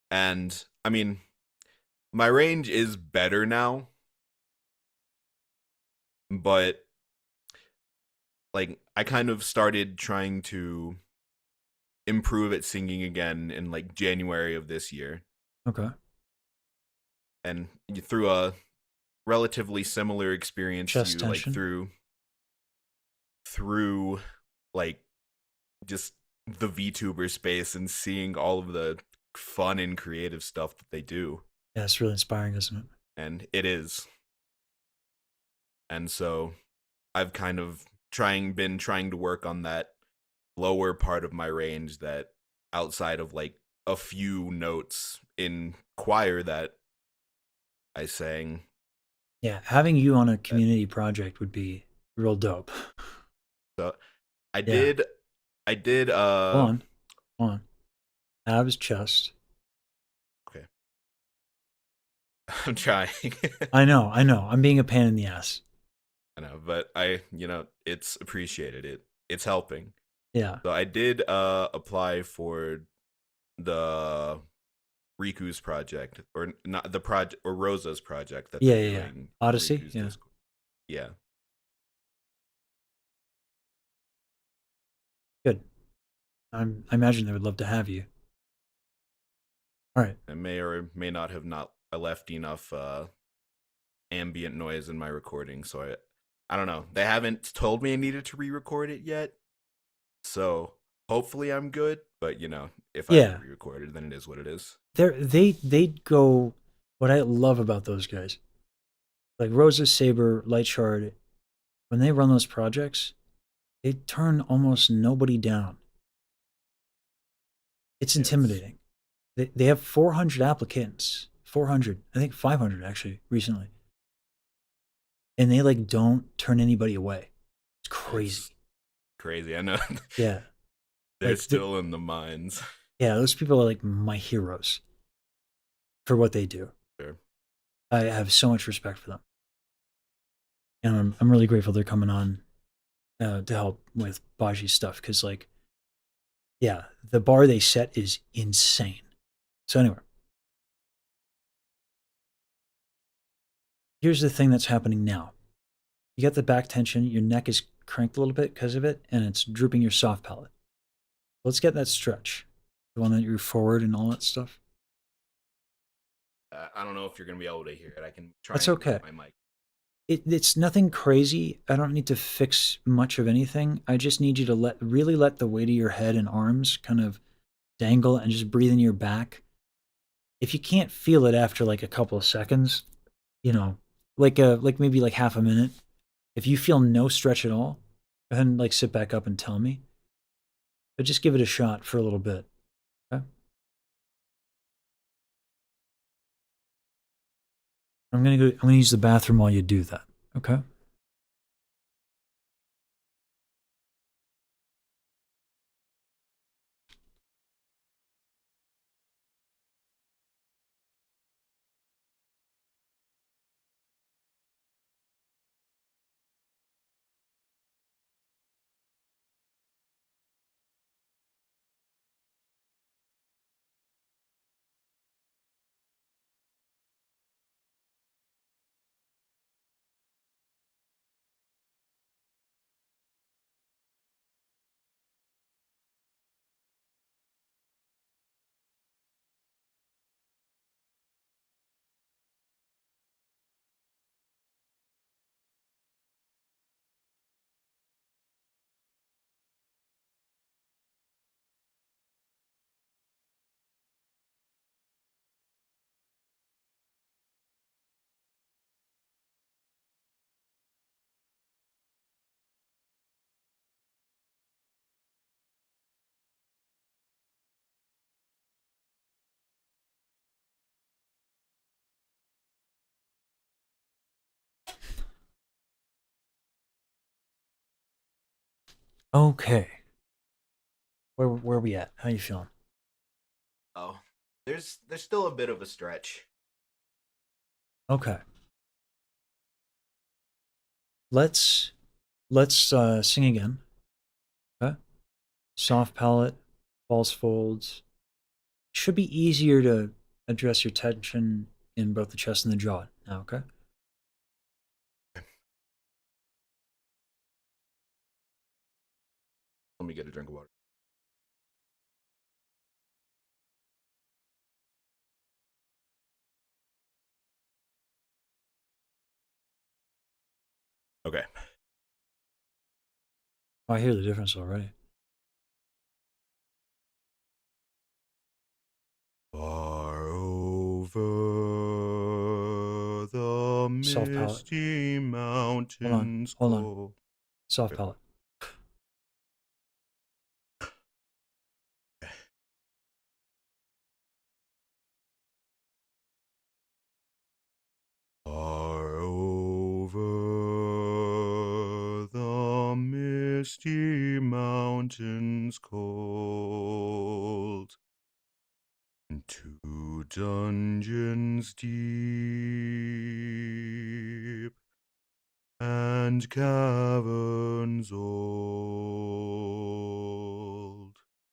[SPEAKER 8] And I mean, my range is better now. But like I kind of started trying to improve at singing again in like January of this year.
[SPEAKER 1] Okay.
[SPEAKER 8] And through a relatively similar experience to
[SPEAKER 1] Chest
[SPEAKER 8] you, like
[SPEAKER 1] tension.
[SPEAKER 8] through like just the VTuber space and seeing all of the fun and creative stuff that they do.
[SPEAKER 1] Yeah, it's really inspiring, isn't it?
[SPEAKER 8] And it is. And so I've kind of been trying to work on that lower part of my range, that outside of like a few notes in choir that I sang.
[SPEAKER 1] Yeah, having you on a community project would be real dope.
[SPEAKER 8] So I
[SPEAKER 1] Yeah.
[SPEAKER 8] did
[SPEAKER 1] Hold on. Out of his chest.
[SPEAKER 8] Okay. I'm trying.
[SPEAKER 1] I know. I'm being a pain in the ass.
[SPEAKER 8] I know, but it's appreciated. It's helping.
[SPEAKER 1] Yeah.
[SPEAKER 8] So I did apply for the Riku's project, or not the project, or Rosa's project that they're doing.
[SPEAKER 1] Odyssey.
[SPEAKER 8] Riku's
[SPEAKER 1] Yeah.
[SPEAKER 8] Discord. Yeah.
[SPEAKER 1] Good. I imagine they would love to have you. All right.
[SPEAKER 8] I may or may not have not left enough ambient noise in my recording, so I don't know. They haven't told me I needed to re-record it yet, so hopefully I'm good. But if I have to re-record it, then it is what it is.
[SPEAKER 1] They go. What I love about those guys, like Rosa, Saber, Light Shard, when they run those projects, they turn almost nobody down. It's intimidating. They have 400 applicants. 400, I think 500 actually recently, and they like don't turn anybody away. It's crazy.
[SPEAKER 8] It's crazy, I know.
[SPEAKER 1] Yeah,
[SPEAKER 8] they're
[SPEAKER 1] like,
[SPEAKER 8] still in the mines.
[SPEAKER 1] Yeah, those people are like my heroes for what they do.
[SPEAKER 8] Sure.
[SPEAKER 1] I have so much respect for them, and I'm really grateful they're coming on to help with Baji's stuff, because like, yeah, the bar they set is insane. So anyway, here's the thing that's happening now. You got the back tension, your neck is cranked a little bit because of it, and it's drooping your soft palate. Let's get that stretch. The one that you're forward and all that stuff.
[SPEAKER 8] I don't know if you're going to be able to hear it. I can try.
[SPEAKER 1] That's
[SPEAKER 8] and
[SPEAKER 1] okay.
[SPEAKER 8] mute my mic.
[SPEAKER 1] It's nothing crazy. I don't need to fix much of anything. I just need you to really let the weight of your head and arms kind of dangle and just breathe in your back. If you can't feel it after like a couple of seconds, like maybe like half a minute, if you feel no stretch at all, go ahead and like sit back up and tell me. But just give it a shot for a little bit. Okay? I'm gonna use the bathroom while you do that. Okay? Okay. Where are we at? How you feeling?
[SPEAKER 8] Oh, there's still a bit of a stretch.
[SPEAKER 1] Okay. Let's sing again. Okay. Soft palate, false folds. Should be easier to address your tension in both the chest and the jaw now, okay?
[SPEAKER 8] me get a drink of water. Okay.
[SPEAKER 1] Oh, I hear the difference already.
[SPEAKER 8] Far over the
[SPEAKER 1] Soft palate.
[SPEAKER 8] misty mountains.
[SPEAKER 1] Hold on. Soft palate.
[SPEAKER 8] Far over the misty mountains cold, into dungeons deep and caverns old.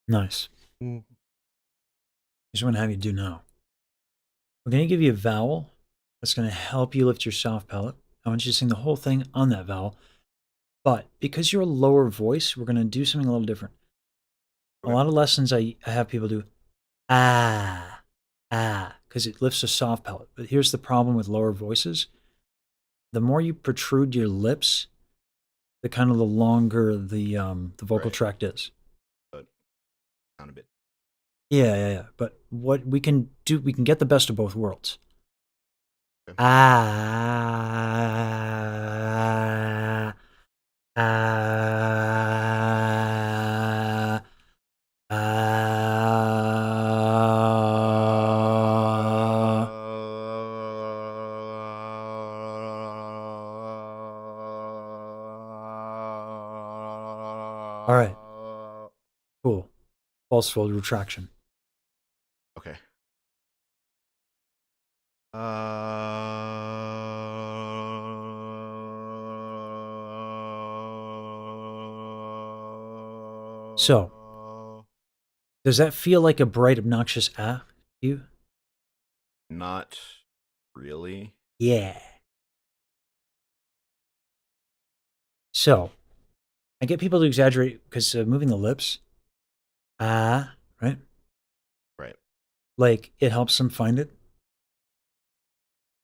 [SPEAKER 1] Nice.
[SPEAKER 8] Ooh.
[SPEAKER 1] Here's what I'm going to have you do now. We're going to give you a vowel that's going to help you lift your soft palate. I want you to sing the whole thing on that vowel. But because you're a lower voice, we're going to do something a little different.
[SPEAKER 8] Okay.
[SPEAKER 1] A lot of lessons I have people do because it lifts a soft palate. But here's the problem with lower voices. The more you protrude your lips, the kind of the longer the vocal
[SPEAKER 8] Right.
[SPEAKER 1] tract is.
[SPEAKER 8] But down a bit.
[SPEAKER 1] Yeah. But what we can do, we can get the best of both worlds.
[SPEAKER 8] Okay.
[SPEAKER 1] All right. Cool. False fold retraction.
[SPEAKER 8] Okay.
[SPEAKER 1] So, does that feel like a bright, obnoxious to you?
[SPEAKER 8] Not really.
[SPEAKER 1] Yeah. So, I get people to exaggerate because moving the lips, right?
[SPEAKER 8] Right.
[SPEAKER 1] Like, it helps them find it.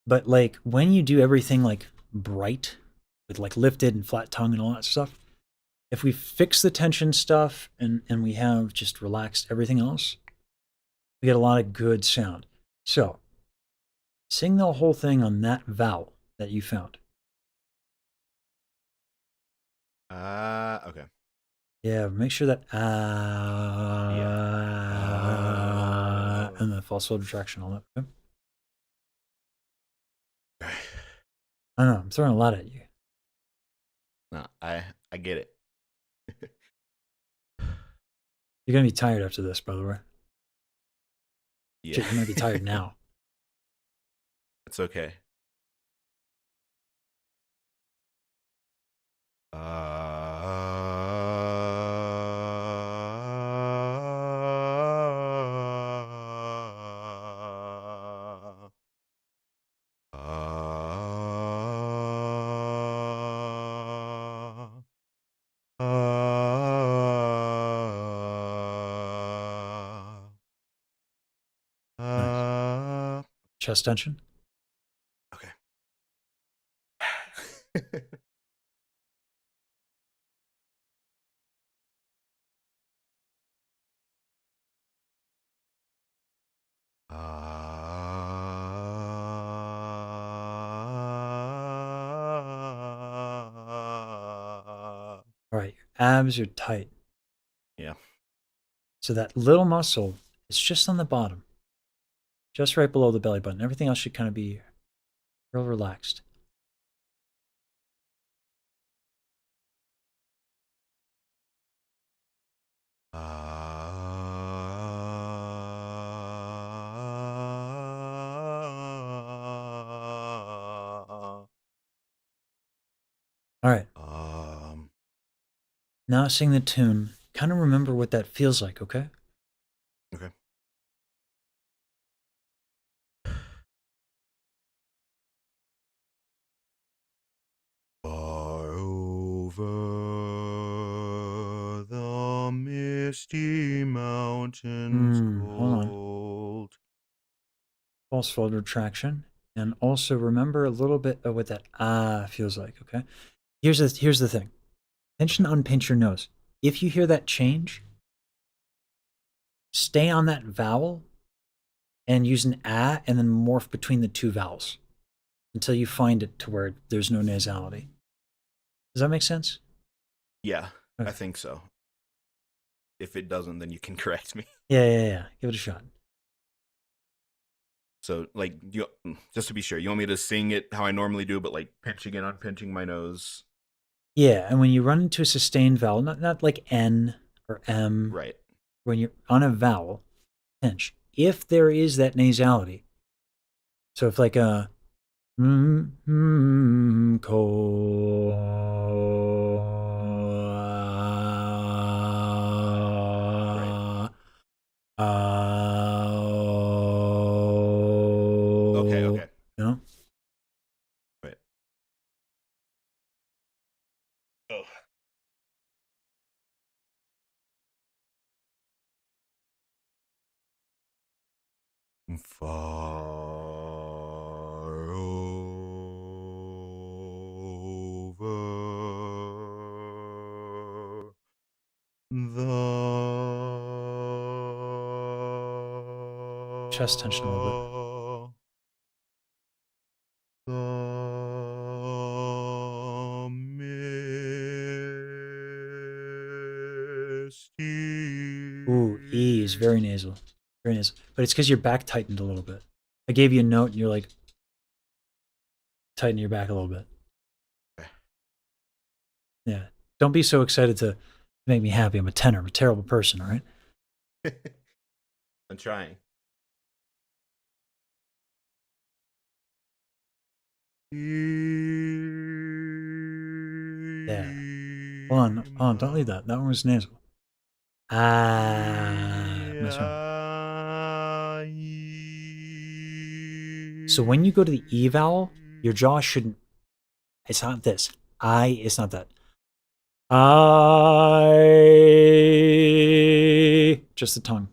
[SPEAKER 1] But, like, when you do everything, like, bright, with, like, lifted and flat tongue and all that stuff, if we fix the tension stuff and we have just relaxed everything else, we get a lot of good sound. So, sing the whole thing on that vowel that you found.
[SPEAKER 8] Okay.
[SPEAKER 1] Yeah, make sure that and the false fold retraction, all that. Okay? I know, I'm throwing a lot at you.
[SPEAKER 8] No, I get it.
[SPEAKER 1] You're gonna be tired after this, by the way.
[SPEAKER 8] Yeah.
[SPEAKER 1] Shit, you might be tired now.
[SPEAKER 8] It's okay.
[SPEAKER 1] Nice. Chest tension.
[SPEAKER 8] Okay.
[SPEAKER 1] All right, your abs are tight.
[SPEAKER 8] Yeah.
[SPEAKER 1] So that little muscle is just on the bottom, just right below the belly button. Everything else should kind of be real relaxed. All right. Now sing the tune. Kind of remember what that feels like, okay?
[SPEAKER 8] Okay. Far over the misty mountains
[SPEAKER 1] hold on.
[SPEAKER 8] cold.
[SPEAKER 1] False fold retraction. And also remember a little bit of what that feels like, okay? Here's the thing. Pinch and unpinch your nose. If you hear that change, stay on that vowel and use an and then morph between the two vowels until you find it to where there's no nasality. Does that make sense?
[SPEAKER 8] Yeah,
[SPEAKER 1] Okay.
[SPEAKER 8] I think so. If it doesn't, then you can correct me.
[SPEAKER 1] Yeah. Give it a shot.
[SPEAKER 8] So, like, just to be sure, you want me to sing it how I normally do, but like pinching and unpinching my nose?
[SPEAKER 1] Yeah, and when you run into a sustained vowel, not like N or M,
[SPEAKER 8] Right.
[SPEAKER 1] when you're on a vowel, pinch. If there is that nasality, so if like a
[SPEAKER 8] Okay.
[SPEAKER 1] You know?
[SPEAKER 8] Right. Oh. Far over the
[SPEAKER 1] Chest tension a little bit.
[SPEAKER 8] The misty.
[SPEAKER 1] Ooh, E is very nasal. Very nasal. But it's because your back tightened a little bit. I gave you a note and you're like, tighten your back a little bit. Yeah. Don't be so excited to make me happy. I'm a tenor. I'm a terrible person, all right?
[SPEAKER 8] I'm trying.
[SPEAKER 1] Yeah. Hold on. Don't leave that. That one was nasal. Nice one. So when you go to the E vowel, your jaw shouldn't. It's not this. It's not that. Just the tongue.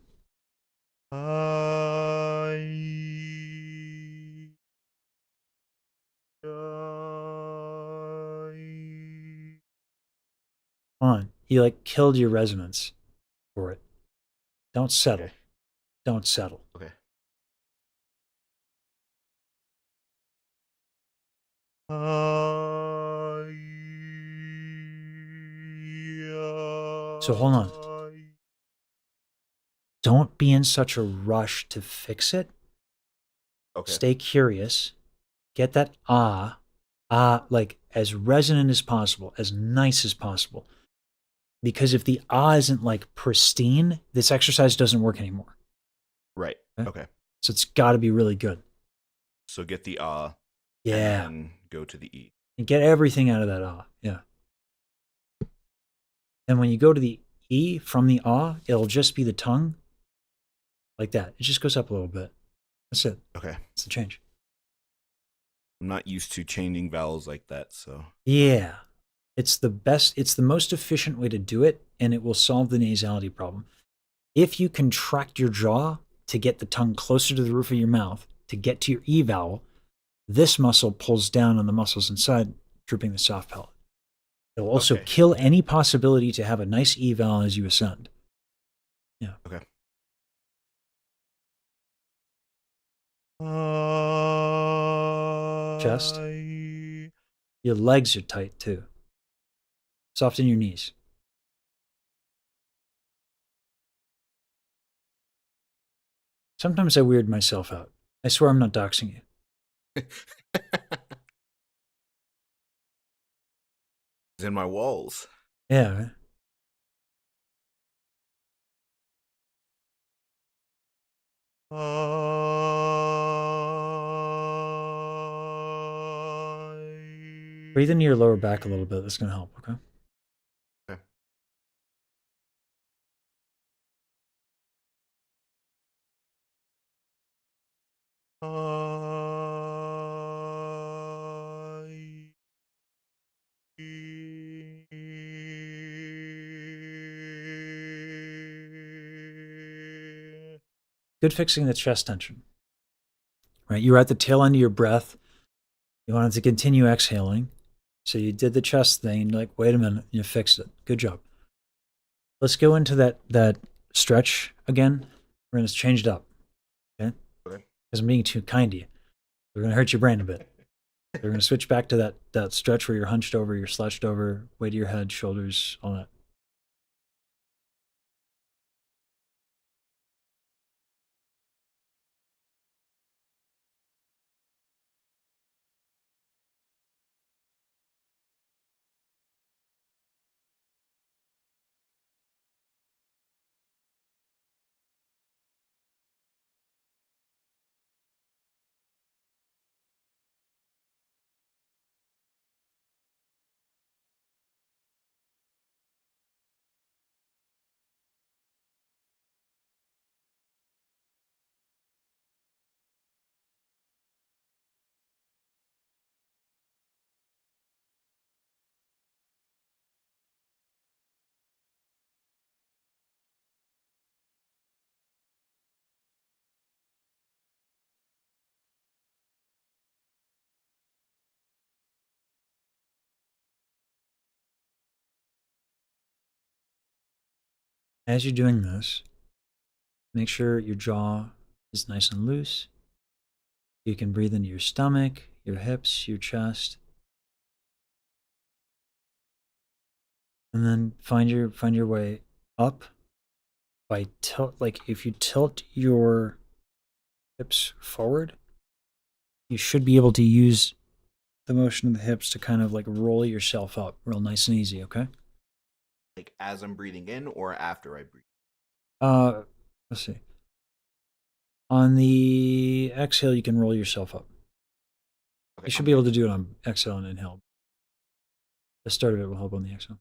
[SPEAKER 1] Come on. You like killed your resonance for it. Don't settle.
[SPEAKER 8] Okay.
[SPEAKER 1] Don't settle.
[SPEAKER 8] Okay.
[SPEAKER 1] So hold on. Don't be in such a rush to fix it.
[SPEAKER 8] Okay.
[SPEAKER 1] Stay curious. Get that like as resonant as possible, as nice as possible. Because if the isn't like pristine, this exercise doesn't work anymore.
[SPEAKER 8] Right. Okay.
[SPEAKER 1] So it's got to be really good.
[SPEAKER 8] So get the
[SPEAKER 1] Yeah.
[SPEAKER 8] and then go to the E.
[SPEAKER 1] And get everything out of that Yeah. And when you go to the E from the it'll just be the tongue like that. It just goes up a little bit. That's it.
[SPEAKER 8] Okay.
[SPEAKER 1] It's the change.
[SPEAKER 8] I'm not used to changing vowels like that, so.
[SPEAKER 1] Yeah. It's the most efficient way to do it, and it will solve the nasality problem. If you contract your jaw to get the tongue closer to the roof of your mouth, to get to your E vowel, this muscle pulls down on the muscles inside, drooping the soft palate. It will also kill any possibility to have a nice E vowel as you ascend. Yeah.
[SPEAKER 8] Okay.
[SPEAKER 1] Chest. Your legs are tight too. Soften your knees. Sometimes I weird myself out. I swear I'm not doxing you.
[SPEAKER 8] It's in my walls.
[SPEAKER 1] Yeah, right? Breathe into your lower back a little bit. That's going to help, okay?
[SPEAKER 8] Okay.
[SPEAKER 1] good fixing the chest tension. Right? You were at the tail end of your breath. You wanted to continue exhaling. So you did the chest thing, and you're like, wait a minute, you fixed it. Good job. Let's go into that stretch again. We're gonna change it up. Okay?
[SPEAKER 8] Okay.
[SPEAKER 1] Because I'm being too kind to you. We're gonna hurt your brain a bit. We're gonna switch back to that stretch where you're hunched over, you're slouched over, weight of your head, shoulders, all that. As you're doing this, make sure your jaw is nice and loose. You can breathe into your stomach, your hips, your chest. And then find your way up by tilt, like if you tilt your hips forward, you should be able to use the motion of the hips to kind of like roll yourself up real nice and easy, okay?
[SPEAKER 8] Like as I'm breathing in or after I breathe?
[SPEAKER 1] Let's see. On the exhale, you can roll yourself up.
[SPEAKER 8] Okay,
[SPEAKER 1] You should be able to do it on exhale and inhale. The start of it will help on the exhale.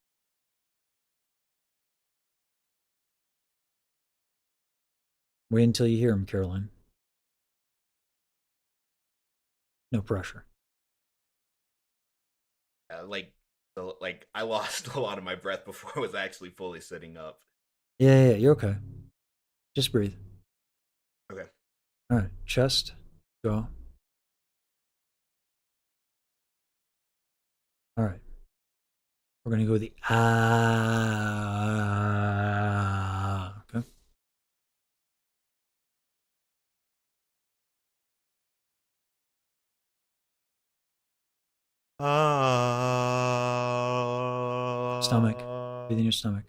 [SPEAKER 1] Wait until you hear him, Caroline. No pressure.
[SPEAKER 8] Like I lost a lot of my breath before I was actually fully sitting up.
[SPEAKER 1] Yeah, you're okay. Just breathe.
[SPEAKER 8] Okay.
[SPEAKER 1] All right, chest, jaw. All right. We're going to go with the ah. Okay. Stomach. Breathe in your stomach.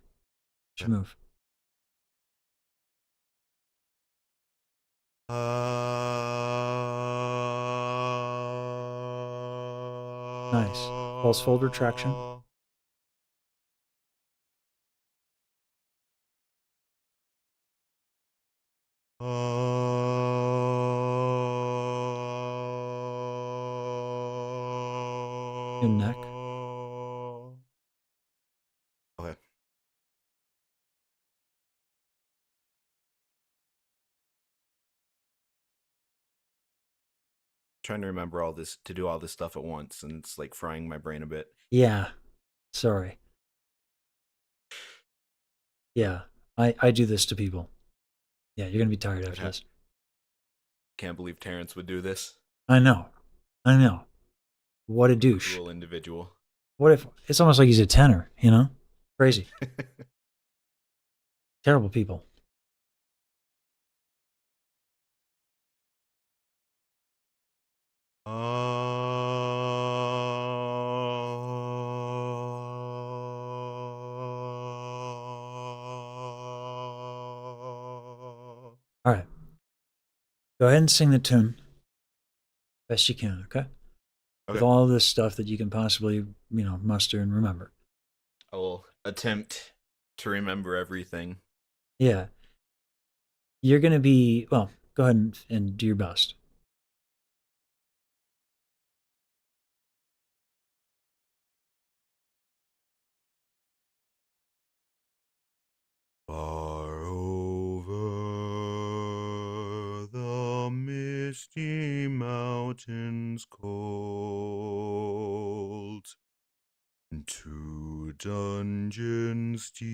[SPEAKER 1] Should move. Nice. False fold retraction. Your neck.
[SPEAKER 8] Okay. Trying to remember all this to do all this stuff at once, and it's like frying my brain a bit.
[SPEAKER 1] Yeah. Sorry. Yeah. I do this to people. Yeah, you're going to be tired after this.
[SPEAKER 8] Can't believe Terrence would do this.
[SPEAKER 1] I know. What a douche.
[SPEAKER 8] Cruel individual.
[SPEAKER 1] What if it's almost like he's a tenor, you know? Crazy. Terrible people. All right. Go ahead and sing the tune best you can, okay? With all this stuff that you can possibly, muster and remember.
[SPEAKER 8] I will attempt to remember everything.
[SPEAKER 1] Yeah. You're going to be, well, go ahead and do your best.
[SPEAKER 8] Far over the misty mountains cold, into dungeons deep,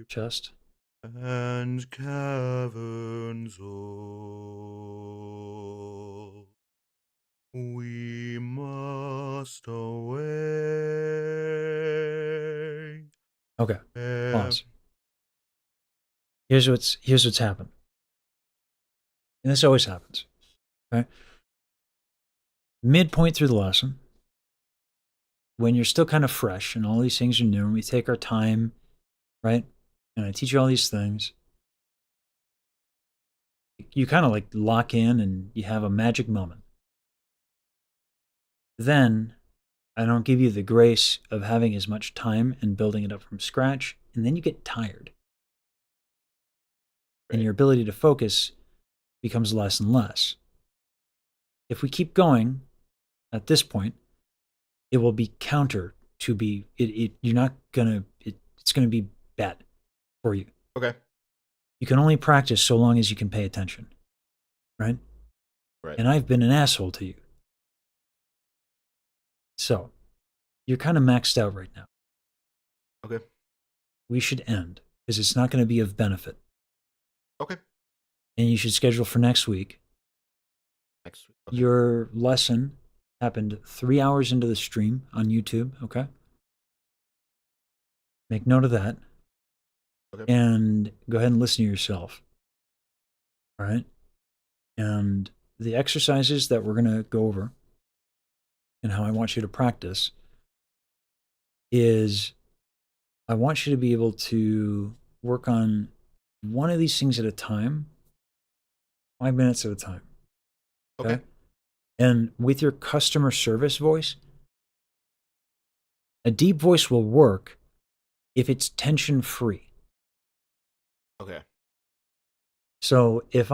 [SPEAKER 1] Chest.
[SPEAKER 8] and caverns old, we must away.
[SPEAKER 1] Okay. Pause. Here's what's happened. And this always happens. Okay. Midpoint through the lesson, when you're still kind of fresh and all these things are new, and we take our time, right? And I teach you all these things. You kind of like lock in and you have a magic moment. Then I don't give you the grace of having as much time and building it up from scratch. And then you get tired. And your ability to focus becomes less and less. If we keep going at this point, it will be counter to be, you're not gonna, it's gonna be bad for you.
[SPEAKER 8] Okay.
[SPEAKER 1] You can only practice so long as you can pay attention, right?
[SPEAKER 8] Right.
[SPEAKER 1] And I've been an asshole to you. So, you're kind of maxed out right now.
[SPEAKER 8] Okay.
[SPEAKER 1] We should end, because it's not going to be of benefit.
[SPEAKER 8] Okay.
[SPEAKER 1] And you should schedule for next week.
[SPEAKER 8] Next week. Okay.
[SPEAKER 1] Your lesson happened 3 hours into the stream on YouTube, okay? Make note of that.
[SPEAKER 8] Okay.
[SPEAKER 1] And go ahead and listen to yourself. All right? And the exercises that we're going to go over and how I want you to practice is I want you to be able to work on one of these things at a time, 5 minutes at a time.
[SPEAKER 8] Okay.
[SPEAKER 1] And with your customer service voice, a deep voice will work if it's tension free.
[SPEAKER 8] Okay.
[SPEAKER 1] So if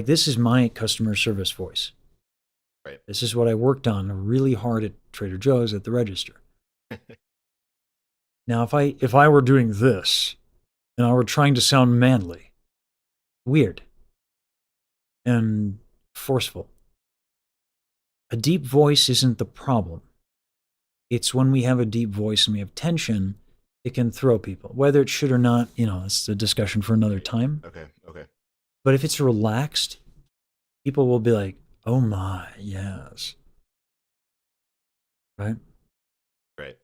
[SPEAKER 1] this is my customer service voice.
[SPEAKER 8] Right.
[SPEAKER 1] This is what I worked on really hard at Trader Joe's at the register. Now, if I were doing this and I were trying to sound manly, weird, and forceful, a deep voice isn't the problem. It's when we have a deep voice and we have tension, it can throw people. Whether it should or not, it's a discussion for another time.
[SPEAKER 8] Okay. Okay.
[SPEAKER 1] But if it's relaxed, people will be like, oh my, yes. Right?
[SPEAKER 8] Right.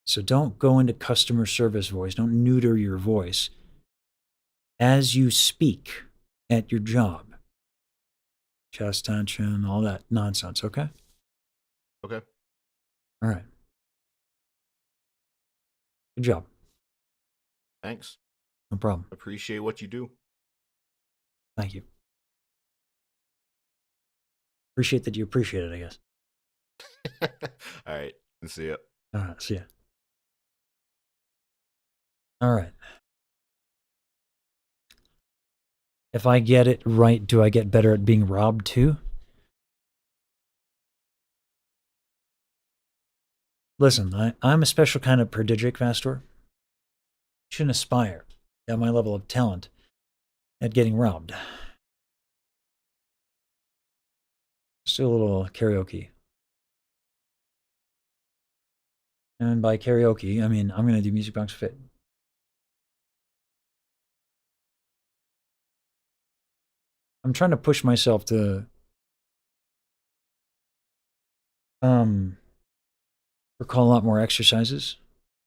[SPEAKER 1] So don't go into customer service voice. Don't neuter your voice as you speak at your job. Chest tension, all that nonsense, okay?
[SPEAKER 8] Okay.
[SPEAKER 1] All right. Good job.
[SPEAKER 8] Thanks.
[SPEAKER 1] No problem.
[SPEAKER 8] Appreciate what you do.
[SPEAKER 1] Thank you. Appreciate that you appreciate it, I guess.
[SPEAKER 8] All right. See ya.
[SPEAKER 1] All right. See ya. All right. If I get it right, do I get better at being robbed too? Listen, I'm a special kind of prodigic, Vastor. You shouldn't aspire at my level of talent at getting robbed. Let's do a little karaoke. And by karaoke, I mean I'm going to do Music Box Fit. I'm trying to push myself to recall a lot more exercises.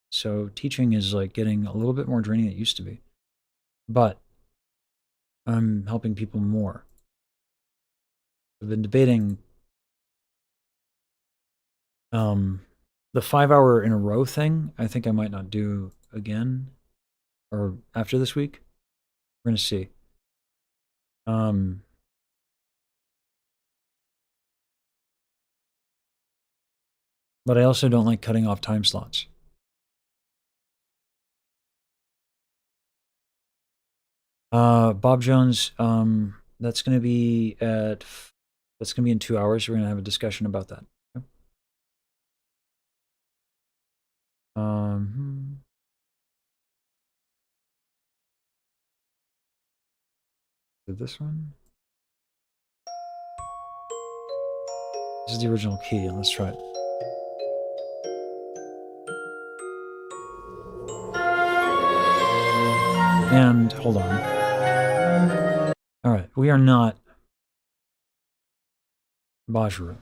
[SPEAKER 1] So teaching is like getting a little bit more draining than it used to be. But I'm helping people more. I've been debating the 5 hour in a row thing. I think I might not do again or after this week. We're going to see. But I also don't like cutting off time slots. Bob Jones, that's going to be in 2 hours. We're going to have a discussion about that. Okay? Did this one? This is the original key. Let's try it. And hold on. All right, we are not Bajiru.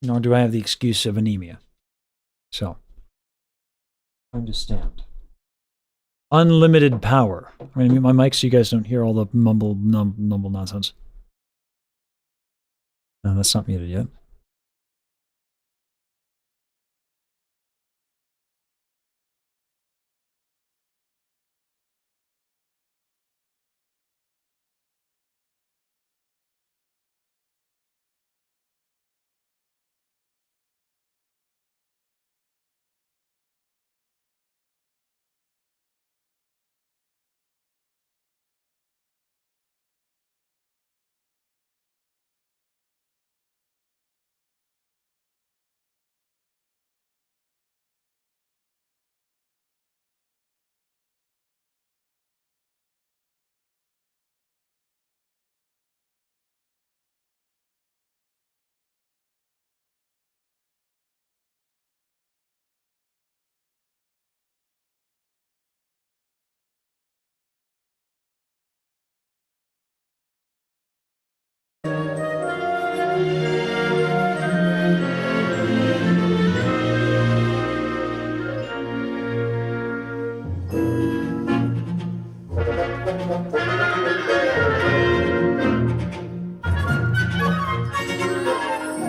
[SPEAKER 1] Nor do I have the excuse of anemia. So, understand. Unlimited power. I'm going to mute my mic so you guys don't hear all the mumble nonsense. No, that's not muted yet.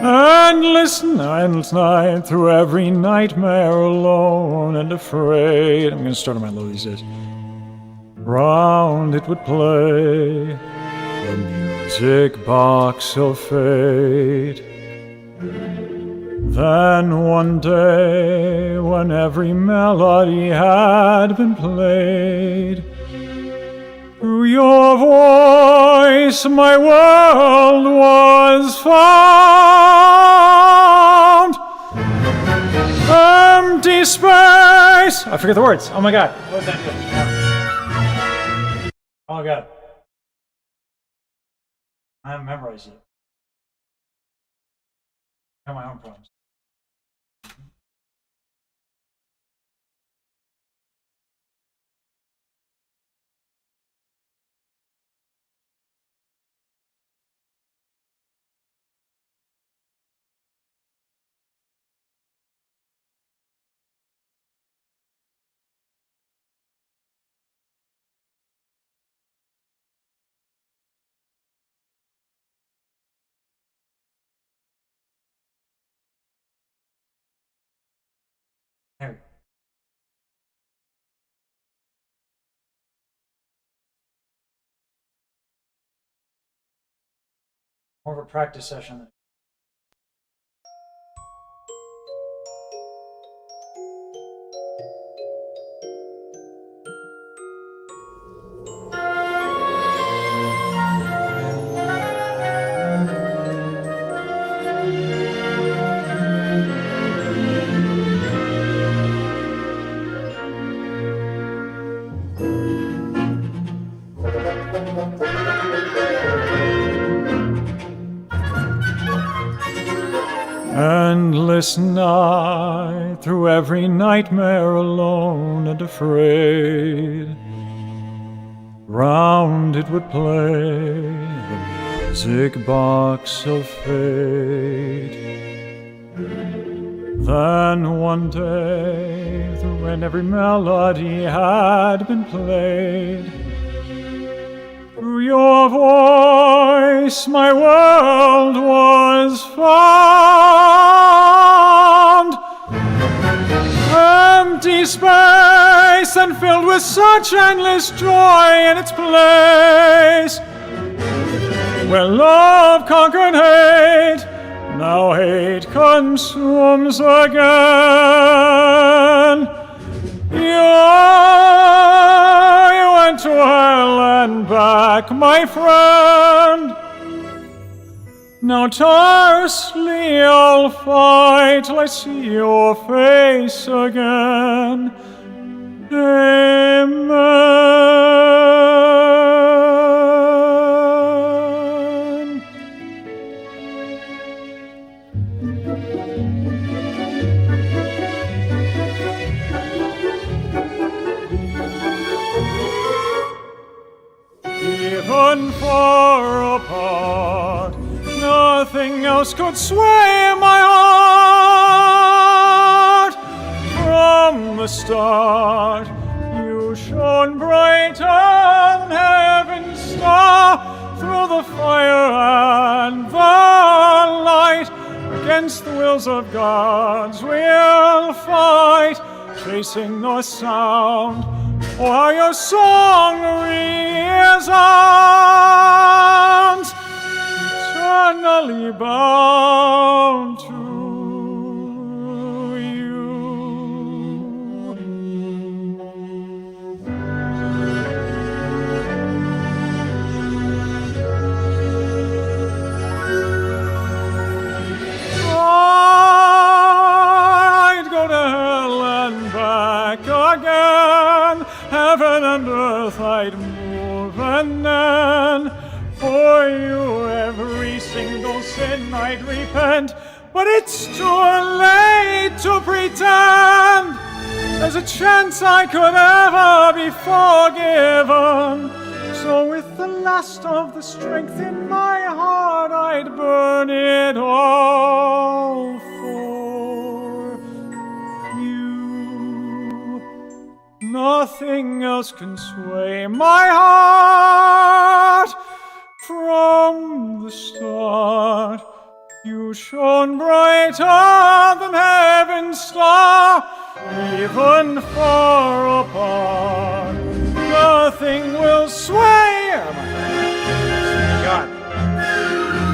[SPEAKER 1] Endless night through every nightmare alone and afraid. I'm going to start on my low these days. Round it would play the music box of fate. Then one day, when every melody had been played, through your voice my world was found. Empty space. I forget the words. Oh my god. What was that? Oh my god. I haven't memorized it. I have my own problems. There we go. More of a practice session. Endless night, through every nightmare alone and afraid. Round it would play the music box of fate. Then one day, when every melody had been played, through your voice my world was found. Empty space and filled with such endless joy in its place, where love conquered hate, now hate consumes again. You went to hell and back, my friend. Now tirelessly I'll fight till I see your face again. Amen.
[SPEAKER 4] even far apart. Nothing else could sway my heart. From the start, you shone brighter than heaven's star. Through the fire and the light, against the wills of gods we'll fight, chasing the sound. Oh, how your song resounds, eternally bound to you. I'd go to hell and back again, heaven and earth I'd move, and then for you every single sin I'd repent. But it's too late to pretend there's a chance I could ever be forgiven. So with the last of the strength in my heart, I'd burn it all for you. Nothing else can sway my heart. From the start, you shone brighter than heaven's star, even far apart. Nothing will sway. God.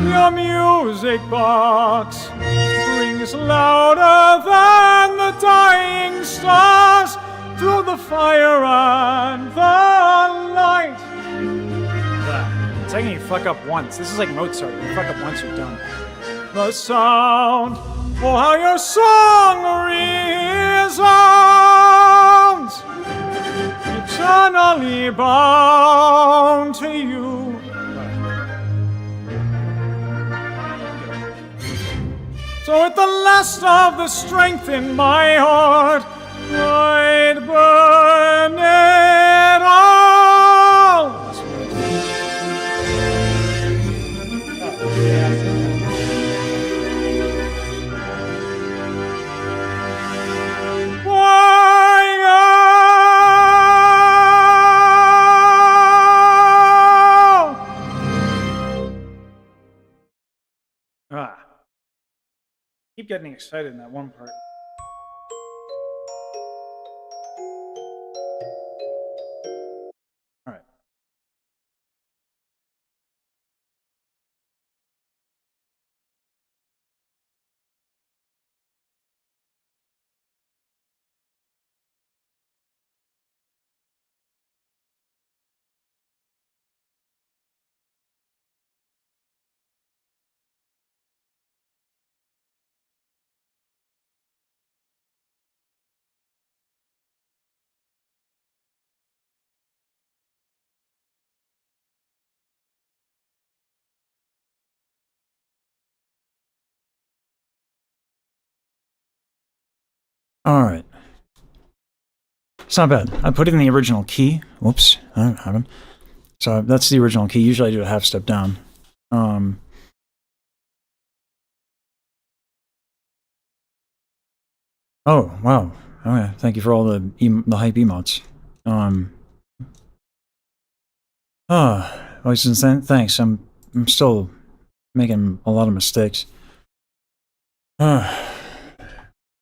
[SPEAKER 4] Your music box rings louder than the dying stars, through the fire and the light. It's like you fuck up once. This is like Mozart. You fuck up once, you're done. The sound, oh how your song resounds, eternally bound to you. So with the last of the strength in my heart, I'd burn it all. Keep getting excited in that one part. All right. All right. It's not bad. I put it in the original key. Whoops, I don't have him. So that's the original key. Usually I do a half step down. Oh, wow. Okay, thank you for all the hype emotes. Thanks. I'm still making a lot of mistakes.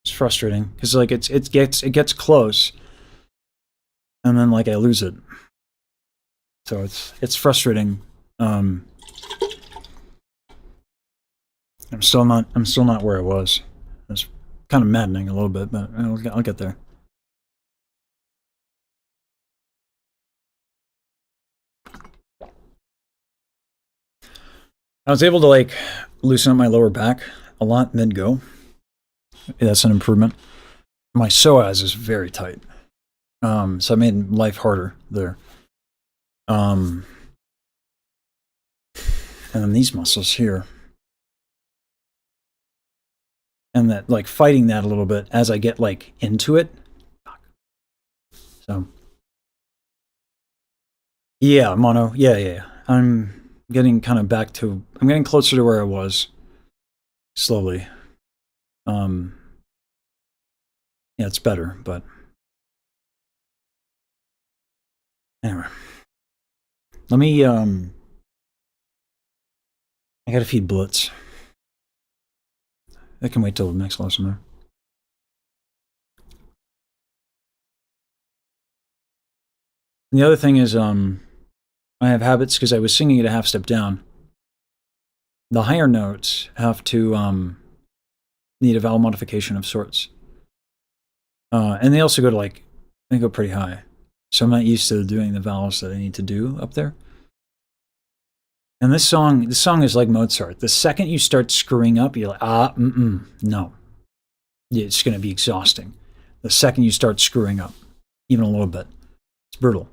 [SPEAKER 4] It's frustrating because like it gets close, and then like I lose it. So it's frustrating. I'm still not where I was. It's kind of maddening a little bit, but I'll get there. I was able to like loosen up my lower back a lot mid-go. That's an improvement. My psoas is very tight. So I made life harder there. And then these muscles here. And that like fighting that a little bit as I get like into it. So
[SPEAKER 1] Yeah, mono. Yeah. I'm getting kind of back to. I'm getting closer to where I was. Slowly. Yeah, it's better, but anyway. Let me. I gotta feed Blitz. I can wait till the next lesson there. And the other thing is, I have habits because I was singing it a half step down. The higher notes have to need a vowel modification of sorts, and they also go to they go pretty high. So I'm not used to doing the vowels that I need to do up there. And this song is like Mozart. The second you start screwing up, you're like, no. It's going to be exhausting. The second you start screwing up, even a little bit, it's brutal.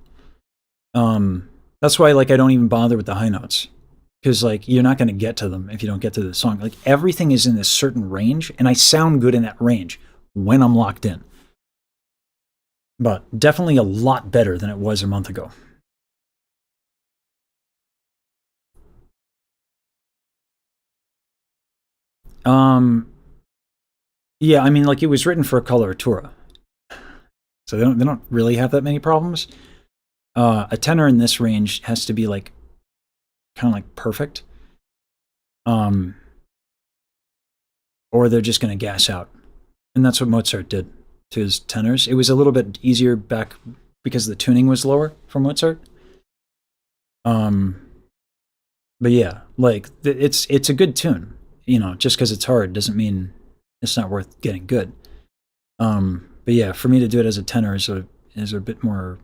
[SPEAKER 1] That's why I don't even bother with the high notes, because you're not going to get to them if you don't get to the song. Everything is in this certain range, and I sound good in that range when I'm locked in. But definitely a lot better than it was a month ago. Yeah, I mean, it was written for a coloratura, so they don't really have that many problems. A tenor in this range has to be kind of perfect, or they're just going to gas out, and that's what Mozart did to his tenors. It was a little bit easier back because the tuning was lower for Mozart. But yeah, it's a good tune. Just because it's hard doesn't mean it's not worth getting good. But yeah, for me to do it as a tenor is a bit more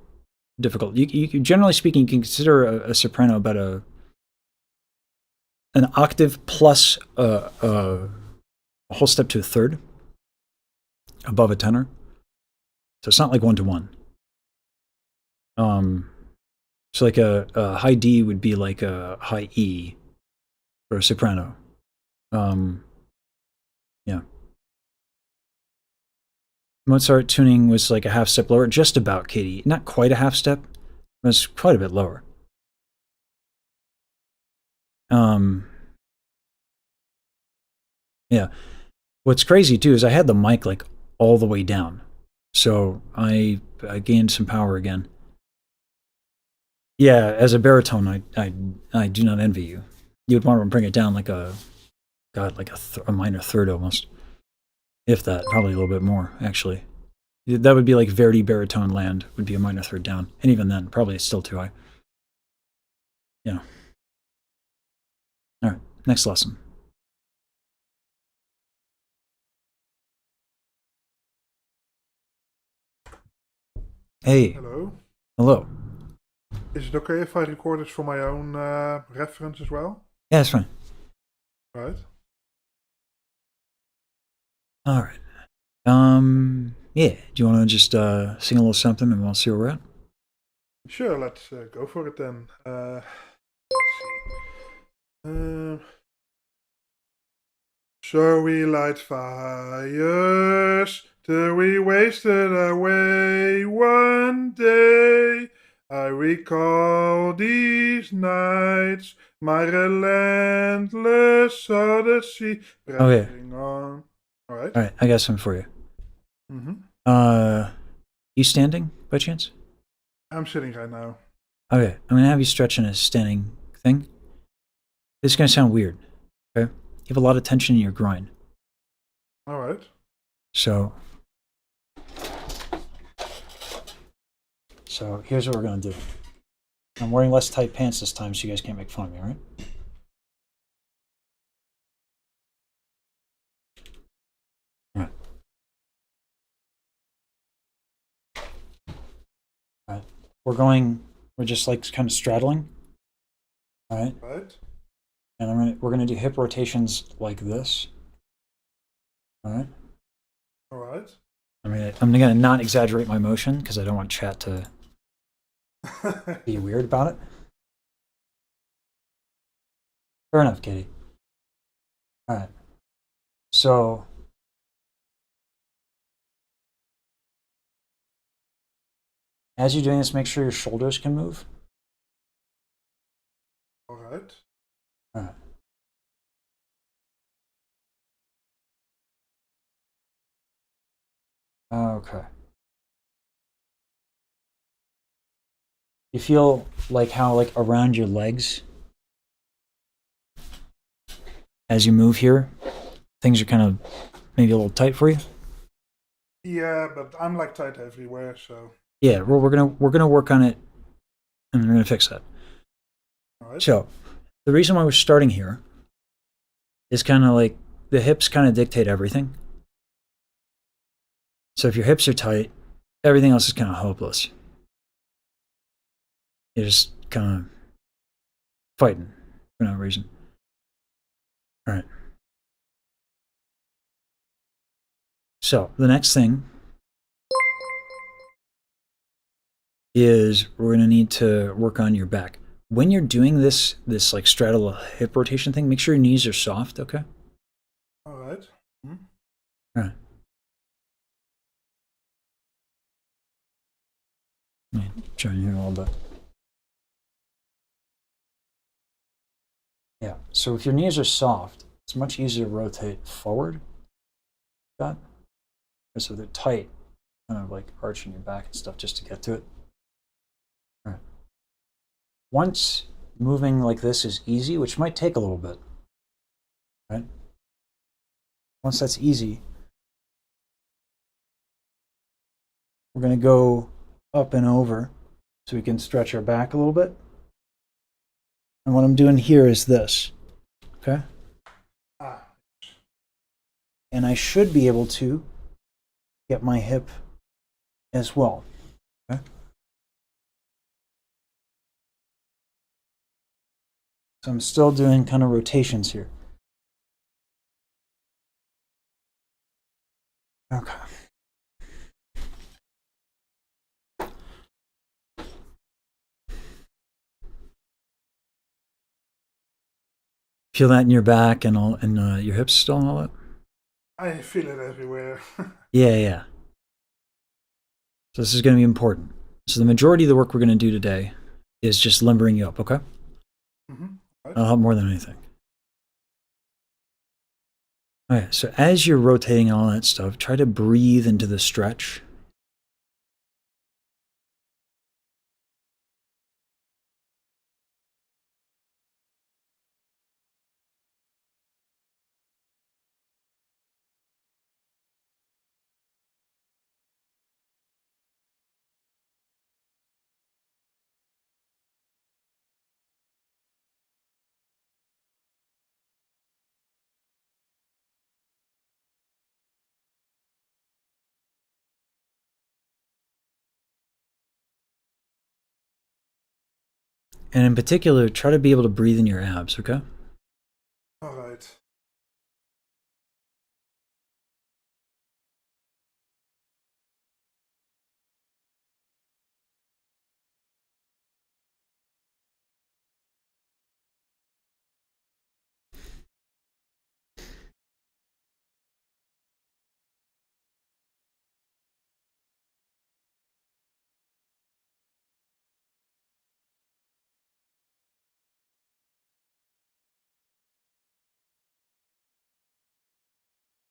[SPEAKER 1] difficult. You generally speaking, you can consider a soprano about an octave plus a whole step to a third above a tenor. So it's not like 1-to-1. So a high D would be like a high E for a soprano. Yeah. Mozart tuning was a half step lower, just about KD. Not quite a half step. It was quite a bit lower. Yeah. What's crazy too is I had the mic all the way down, so I gained some power again. Yeah, as a baritone, I do not envy you. You would want to bring it down a minor third almost, if that, probably a little bit more actually. That would be Verdi baritone land would be a minor third down, and even then, probably it's still too high. Yeah. All right, next lesson. Hey. Hello.
[SPEAKER 9] Is it okay if I record this for my own reference as well?
[SPEAKER 1] Yeah, it's fine.
[SPEAKER 9] Right.
[SPEAKER 1] All right. Yeah. Do you want to just sing a little something and we'll see where we're at?
[SPEAKER 9] Sure, let's go for it then. Let's see. So we light fires till we wasted away one day. I recall these nights, my relentless odyssey, pressing on. All right,
[SPEAKER 1] I got something for you. You standing by chance?
[SPEAKER 9] I'm sitting right now.
[SPEAKER 1] Okay, I'm gonna have you stretch in a standing thing. This is gonna sound weird. Okay, you have a lot of tension in your groin.
[SPEAKER 9] All right.
[SPEAKER 1] So here's what we're gonna do. I'm wearing less tight pants this time, so you guys can't make fun of me, all right? All right. We're just kind of straddling. All right.
[SPEAKER 9] Right.
[SPEAKER 1] And we're gonna do hip rotations like this. All right.
[SPEAKER 9] All right.
[SPEAKER 1] I'm gonna not exaggerate my motion because I don't want chat to be weird about it. Fair enough, Katie. All right. So as you're doing this, make sure your shoulders can move.
[SPEAKER 9] Alright.
[SPEAKER 1] All right. Okay. You feel like how like around your legs as you move here, things are kind of maybe a little tight for you?
[SPEAKER 9] Yeah, but I'm like tight everywhere, so.
[SPEAKER 1] Yeah, well, we're gonna work on it, and we're gonna fix that.
[SPEAKER 9] Alright.
[SPEAKER 1] So, the reason why we're starting here is kind of like the hips kind of dictate everything. So if your hips are tight, everything else is kind of hopeless. You're just kind of fighting for no reason. All right. So the next thing is we're going to need to work on your back. When you're doing this like straddle hip rotation thing, make sure your knees are soft, okay?
[SPEAKER 9] Alright.
[SPEAKER 1] All right. Let me join here a little bit. Yeah, so if your knees are soft, it's much easier to rotate forward. That. So they're tight, kind of like arching your back and stuff just to get to it. All right. Once moving like this is easy, which might take a little bit, right? Once that's easy, we're going to go up and over so we can stretch our back a little bit. And what I'm doing here is this, okay? And I should be able to get my hip as well, okay? So I'm still doing kind of rotations here. Okay. Feel that in your back and all, and your hips still and all that?
[SPEAKER 9] I feel it everywhere.
[SPEAKER 1] Yeah. So this is going to be important. So the majority of the work we're going to do today is just limbering you up, okay?
[SPEAKER 9] Right.
[SPEAKER 1] That'll help more than anything. All right, so as you're rotating all that stuff, try to breathe into the stretch. And in particular, try to be able to breathe in your abs, okay?
[SPEAKER 9] Alright.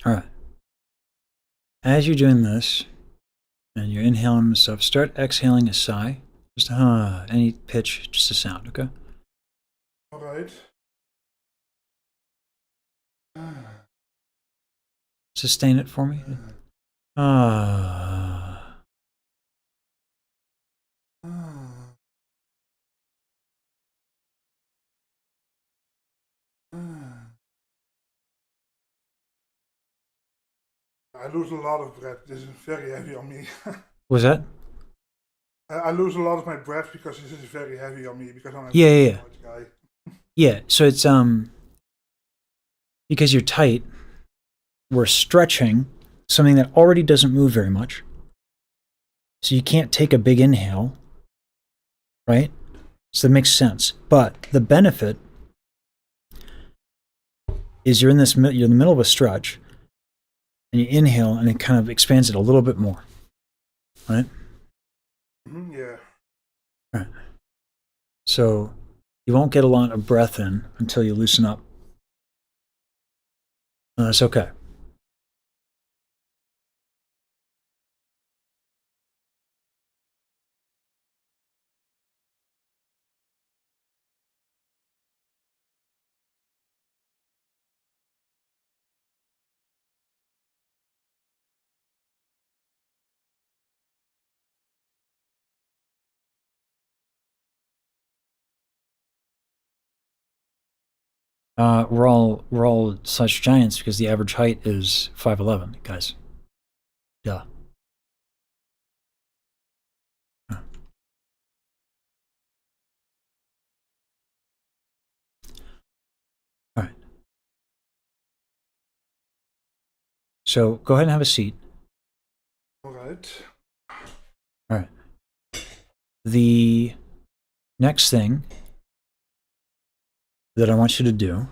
[SPEAKER 1] All right. As you're doing this, and you're inhaling and stuff, start exhaling a sigh. Just any pitch, just a sound, okay?
[SPEAKER 9] Alright.
[SPEAKER 1] Sustain it for me.
[SPEAKER 9] I lose a lot of breath. This is very heavy on me.
[SPEAKER 1] Was that?
[SPEAKER 9] I lose a lot of my breath because this is very heavy on me because I'm a
[SPEAKER 1] Yeah.
[SPEAKER 9] large guy.
[SPEAKER 1] Yeah, so it's because you're tight, we're stretching something that already doesn't move very much. So you can't take a big inhale, right? So that makes sense. But the benefit is you're in the middle of a stretch, and you inhale, and it kind of expands it a little bit more, right?
[SPEAKER 9] Yeah.
[SPEAKER 1] Right. So You won't get a lot of breath in until you loosen up. That's okay. We're all such giants because the average height is 5'11", guys. Yeah. All right. So go ahead and have a seat.
[SPEAKER 9] All right.
[SPEAKER 1] All right. The next thing that I want you to do.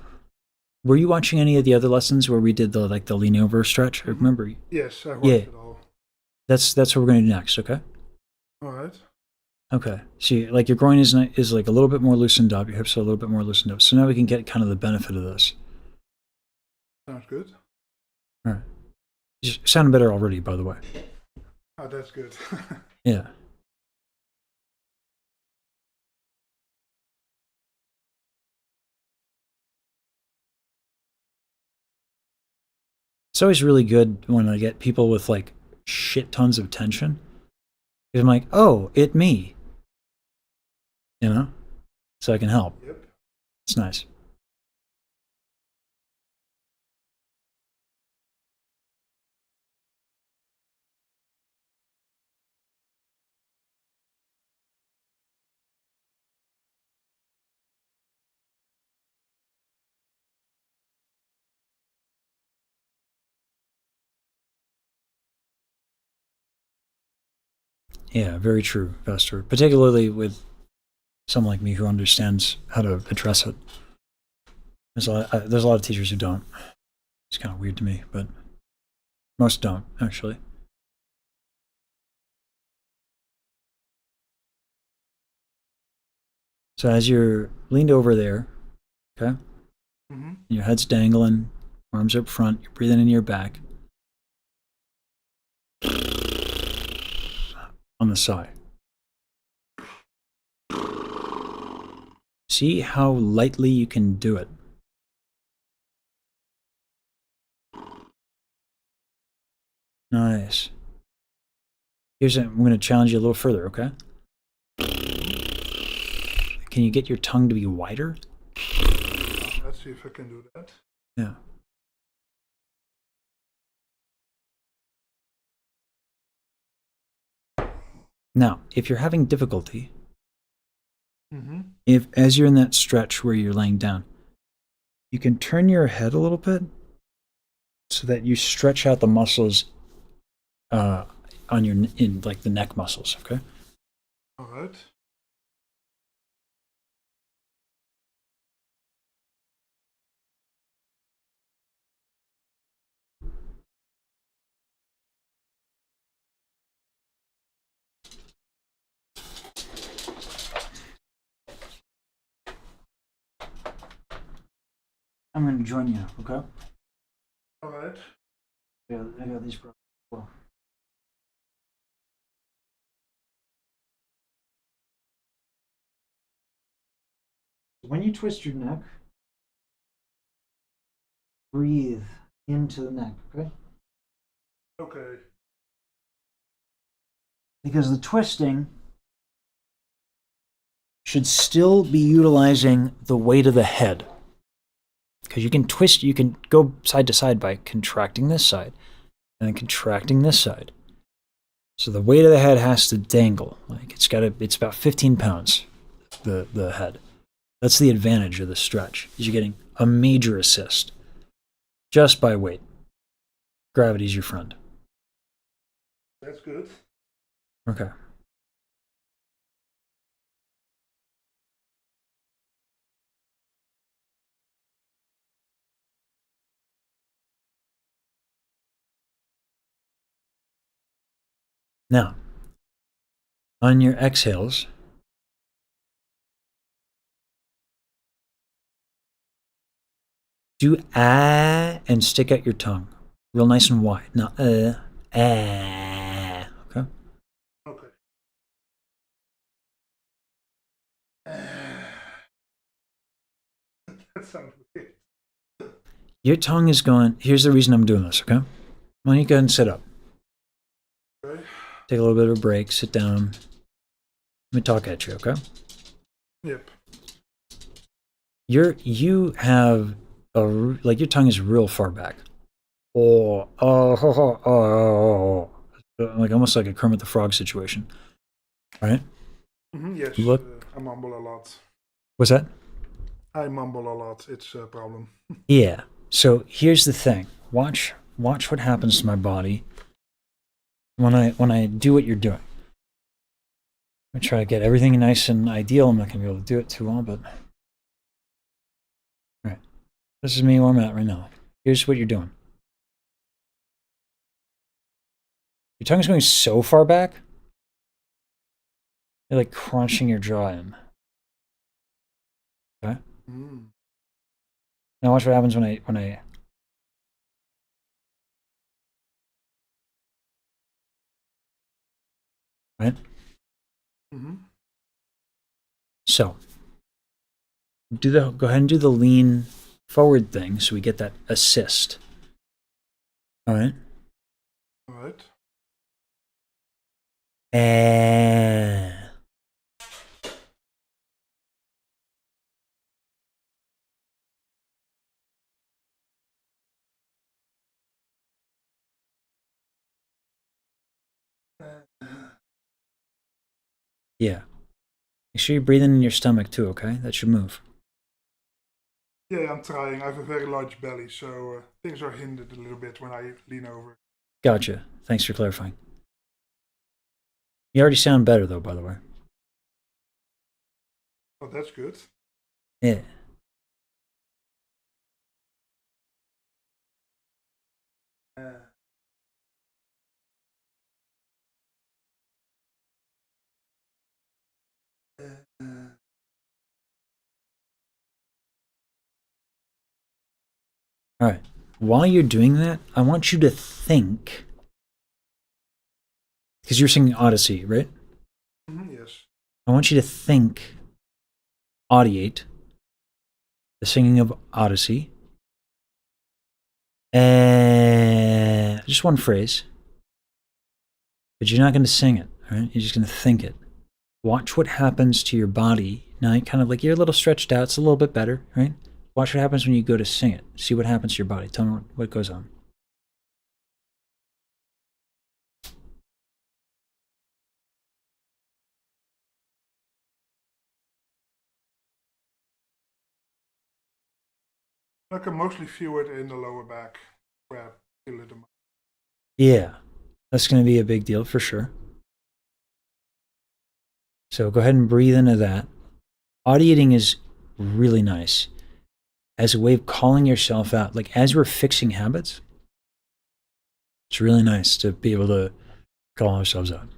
[SPEAKER 1] Were you watching any of the other lessons where we did the lean over stretch? I remember.
[SPEAKER 9] Yes, I watched
[SPEAKER 1] Yeah.
[SPEAKER 9] it all.
[SPEAKER 1] That's what we're gonna do next. Okay.
[SPEAKER 9] All right.
[SPEAKER 1] Okay. See, like your groin is like a little bit more loosened up. Your hips are a little bit more loosened up. So now we can get kind of the benefit of this.
[SPEAKER 9] Sounds good.
[SPEAKER 1] All right. You sound better already, by the way.
[SPEAKER 9] Oh, that's good.
[SPEAKER 1] Yeah. It's always really good when I get people with like shit tons of tension. Because I'm like, oh, it me. You know? So I can help.
[SPEAKER 9] Yep.
[SPEAKER 1] It's nice. Yeah, very true, Vester. Particularly with someone like me who understands how to address it. There's a lot of teachers who don't. It's kind of weird to me, but most don't, actually. So as you're leaned over there, okay,
[SPEAKER 9] Mm-hmm.
[SPEAKER 1] your head's dangling, arms up front, you're breathing into your back. On the side. See how lightly you can do it. Nice. I'm going to challenge you a little further, okay? Can you get your tongue to be wider?
[SPEAKER 9] Let's see if I can do that.
[SPEAKER 1] Yeah. Now, if you're having difficulty,
[SPEAKER 9] Mm-hmm.
[SPEAKER 1] if as you're in that stretch where you're laying down, you can turn your head a little bit so that you stretch out the muscles on your in like the neck muscles, okay?
[SPEAKER 9] All right.
[SPEAKER 1] I'm going to join you, okay?
[SPEAKER 9] All right.
[SPEAKER 1] Yeah, I got these problems. Well. When you twist your neck, breathe into the neck, okay?
[SPEAKER 9] Okay.
[SPEAKER 1] Because the twisting should still be utilizing the weight of the head. Because you can twist, you can go side to side by contracting this side and then contracting this side. So the weight of the head has to dangle. Like it's about 15 pounds, the head. That's the advantage of the stretch, is you're getting a major assist just by weight. Gravity's your friend.
[SPEAKER 9] That's good.
[SPEAKER 1] Okay. Now, on your exhales, Do ah and stick out your tongue. Real nice and wide. Not ah. Okay?
[SPEAKER 9] Okay. That sounds weird.
[SPEAKER 1] Your tongue is going. Here's the reason I'm doing this, okay? Why don't you go ahead and sit up?
[SPEAKER 9] Okay.
[SPEAKER 1] Take a little bit of a break, sit down. Let me talk at you, okay?
[SPEAKER 9] Yep.
[SPEAKER 1] You have like your tongue is real far back. Oh, like almost like a Kermit the Frog situation, right?
[SPEAKER 9] Yes.
[SPEAKER 1] Look,
[SPEAKER 9] I mumble a lot.
[SPEAKER 1] what's that?
[SPEAKER 9] I mumble a lot. It's a problem.
[SPEAKER 1] Yeah. So here's the thing. Watch what happens to my body when I do what you're doing. I'm gonna try to get everything nice and ideal. I'm not gonna be able to do it too well, but all right. This is me where I'm at right now. Here's what you're doing. Your tongue's going so far back. You're like crunching your jaw in. Okay.
[SPEAKER 9] Mm.
[SPEAKER 1] Now watch what happens when I right.
[SPEAKER 9] Mm-hmm.
[SPEAKER 1] So go ahead and do the lean forward thing so we get that assist. All right.
[SPEAKER 9] All right.
[SPEAKER 1] Yeah. Make sure you're breathing in your stomach too, okay? That should move.
[SPEAKER 9] Yeah, I'm trying. I have a very large belly, so things are hindered a little bit when I lean over.
[SPEAKER 1] Gotcha. Thanks for clarifying. You already sound better though, by the way.
[SPEAKER 9] Oh, that's good.
[SPEAKER 1] Yeah. All right. While you're doing that, I want you to think, because you're singing Odyssey, right?
[SPEAKER 9] Yes.
[SPEAKER 1] I want you to think, audiate the singing of Odyssey. Just one phrase. But you're not going to sing it, all right? You're just going to think it. Watch what happens to your body. Now, you kind of like you're a little stretched out. It's a little bit better, right? Watch what happens when you go to sing it. See what happens to your body. Tell me what goes on.
[SPEAKER 9] I can mostly feel it in the lower back, where I feel it.
[SPEAKER 1] Yeah, that's going to be a big deal for sure. So go ahead and breathe into that. Audiating is really nice as a way of calling yourself out. Like as we're fixing habits, it's really nice to be able to call ourselves out.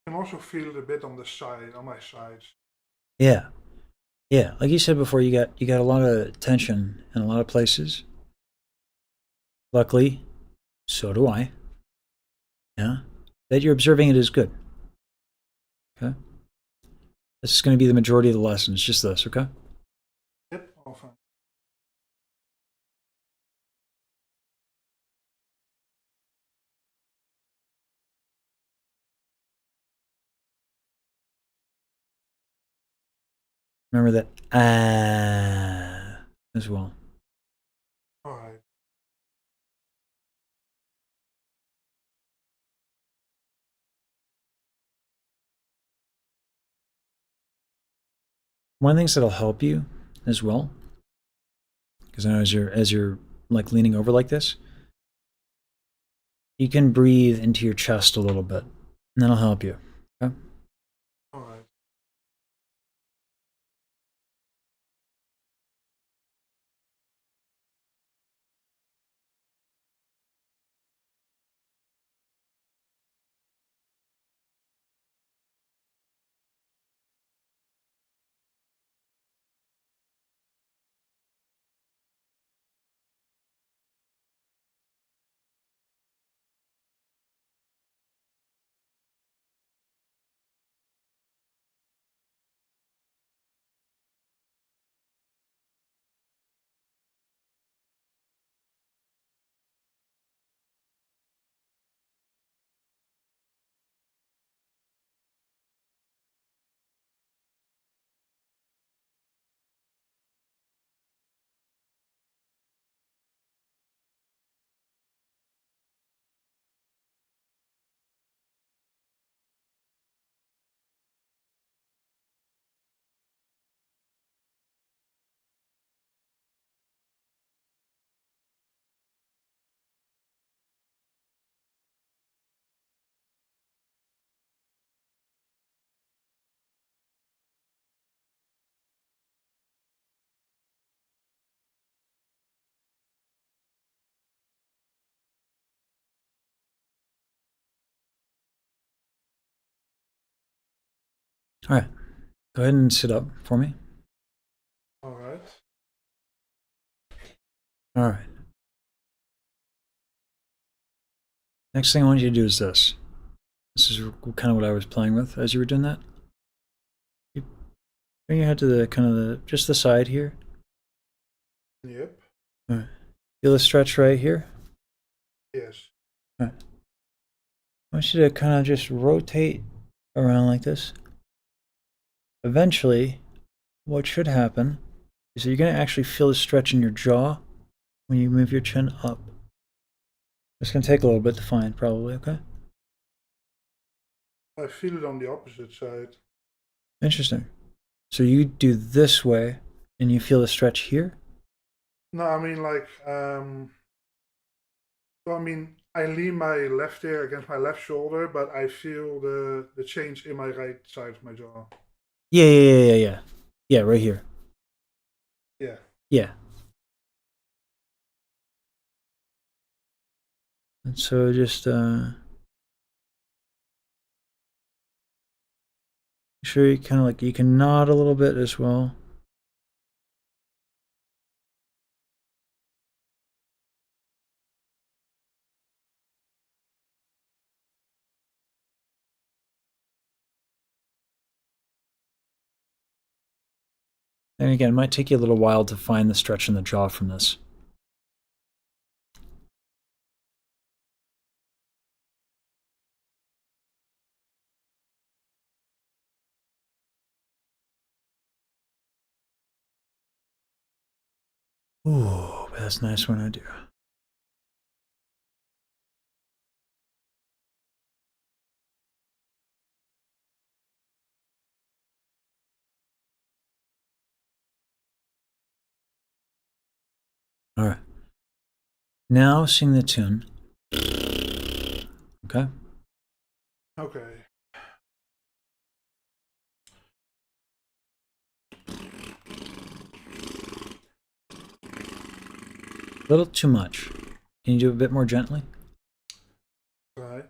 [SPEAKER 9] I can also feel it a bit on the side, on my sides.
[SPEAKER 1] Yeah. Yeah, like you said before, you got a lot of tension in a lot of places. Luckily, so do I. Yeah. That you're observing it is good. Okay. This is going to be the majority of the lesson. It's just this, okay?
[SPEAKER 9] Yep, all fine.
[SPEAKER 1] Remember that as well.
[SPEAKER 9] All right.
[SPEAKER 1] One of the things that'll help you as well, because I know as you're like leaning over like this, you can breathe into your chest a little bit, and that'll help you. Okay?
[SPEAKER 9] All right.
[SPEAKER 1] All right. Go ahead and sit up for me.
[SPEAKER 9] All right.
[SPEAKER 1] All right. Next thing I want you to do is this. This is kind of what I was playing with as you were doing that. You bring your head to the kind of just the side here.
[SPEAKER 9] Yep.
[SPEAKER 1] All right. Feel a stretch right here.
[SPEAKER 9] Yes.
[SPEAKER 1] All right. I want you to kind of just rotate around like this. Eventually, what should happen is that you're going to actually feel the stretch in your jaw when you move your chin up. It's going to take a little bit to find, probably, okay?
[SPEAKER 9] I feel it on the opposite side.
[SPEAKER 1] Interesting. So you do this way, and you feel the stretch here?
[SPEAKER 9] No, I mean like, well, I mean, I lean my left ear against my left shoulder, but I feel the change in my right side of my jaw.
[SPEAKER 1] Yeah. Yeah, right here.
[SPEAKER 9] Yeah.
[SPEAKER 1] Yeah. And so just make sure you kind of like, you can nod a little bit as well. And again, it might take you a little while to find the stretch in the jaw from this. Ooh, that's nice when I do. All right. Now sing the tune. Okay.
[SPEAKER 9] Okay.
[SPEAKER 1] A little too much. Can you do it a bit more gently?
[SPEAKER 9] Right.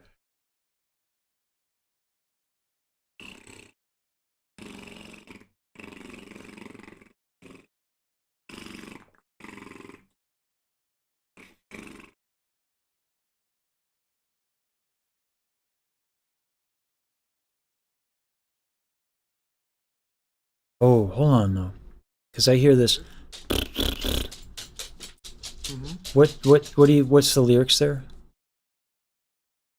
[SPEAKER 1] Oh, hold on though, because I hear this. What's the lyrics there?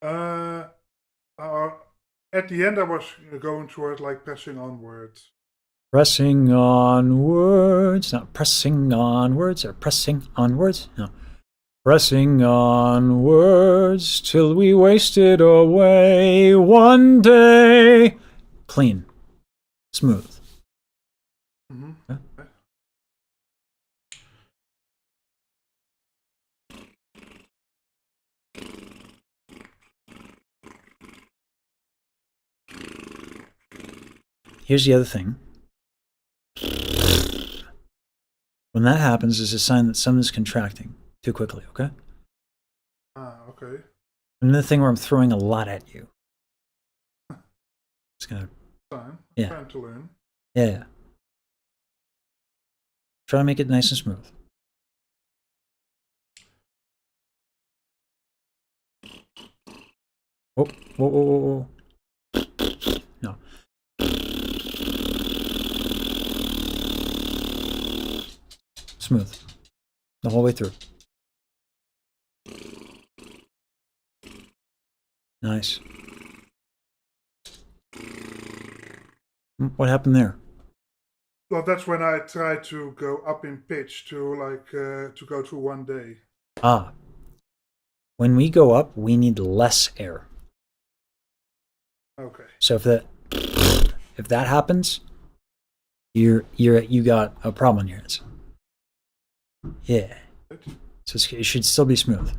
[SPEAKER 9] Uh, at the end, I was going toward like pressing onwards.
[SPEAKER 1] Pressing onwards, not pressing onwards, or pressing onwards. No, pressing onwards till we wasted away one day. Clean, smooth.
[SPEAKER 9] Mm-hmm.
[SPEAKER 1] Yeah.
[SPEAKER 9] Okay.
[SPEAKER 1] Here's the other thing. When that happens, it's a sign that something's contracting too quickly, okay?
[SPEAKER 9] Okay.
[SPEAKER 1] Another thing where I'm throwing a lot at you. It's gonna,
[SPEAKER 9] Time.
[SPEAKER 1] yeah.
[SPEAKER 9] Time to learn.
[SPEAKER 1] Yeah. Try to make it nice and smooth. Whoa, whoa, whoa, whoa, whoa. No. Smooth. The whole way through. Nice. What happened there?
[SPEAKER 9] Well, that's when I try to go up in pitch to to go through one day.
[SPEAKER 1] Ah. When we go up, we need less air.
[SPEAKER 9] Okay.
[SPEAKER 1] So if that happens, you got a problem on your hands. Yeah. So it should still be smooth.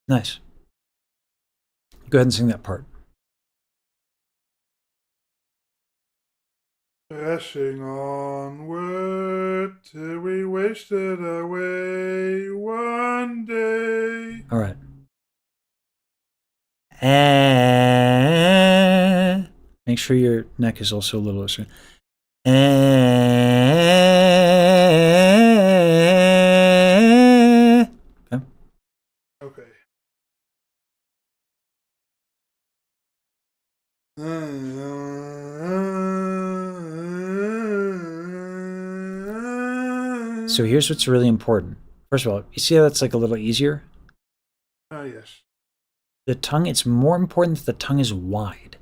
[SPEAKER 1] Nice. Go ahead and sing that part.
[SPEAKER 9] Pressing onward till we wasted away one day.
[SPEAKER 1] All right. And make sure your neck is also a little looser. And okay.
[SPEAKER 9] Okay.
[SPEAKER 1] So here's what's really important. First of all, you see how that's like a little easier?
[SPEAKER 9] Yes.
[SPEAKER 1] The tongue, it's more important that the tongue is wide.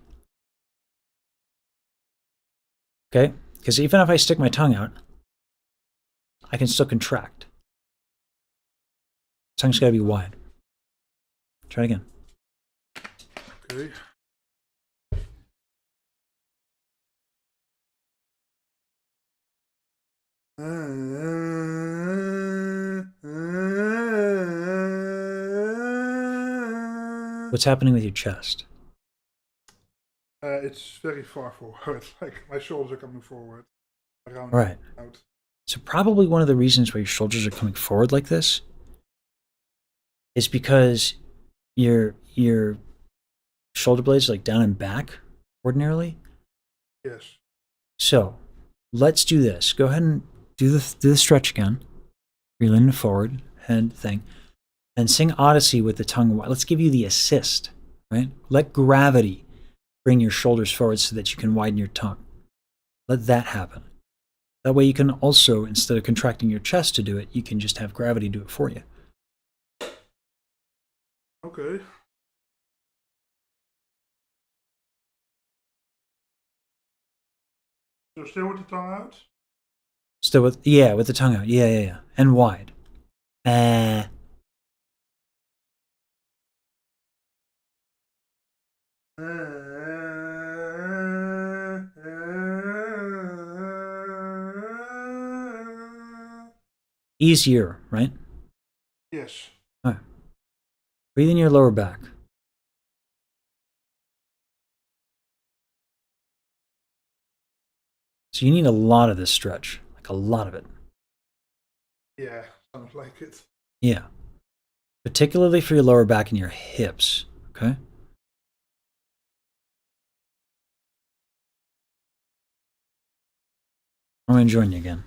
[SPEAKER 1] Okay? Because even if I stick my tongue out, I can still contract. Tongue's got to be wide. Try it again.
[SPEAKER 9] Okay.
[SPEAKER 1] What's happening with your chest?
[SPEAKER 9] It's very far forward. Like my shoulders are coming forward. Around
[SPEAKER 1] Right.
[SPEAKER 9] out.
[SPEAKER 1] So probably one of the reasons why your shoulders are coming forward like this is because your shoulder blades are like down and back ordinarily.
[SPEAKER 9] Yes.
[SPEAKER 1] So let's do this. Go ahead and do the stretch again. You're leaning forward, head thing, and sing Odyssey with the tongue wide. Let's give you the assist, right? Let gravity bring your shoulders forward so that you can widen your tongue. Let that happen. That way you can also, instead of contracting your chest to do it, you can just have gravity do it for you.
[SPEAKER 9] Okay. So still with the tongue out?
[SPEAKER 1] Still with the tongue out. Yeah. And wide. Easier, right?
[SPEAKER 9] Yes.
[SPEAKER 1] All right. Breathe in your lower back. So you need a lot of this stretch, like a lot of it.
[SPEAKER 9] Yeah, sounds like it.
[SPEAKER 1] Yeah. Particularly for your lower back and your hips, okay? I'm enjoying you again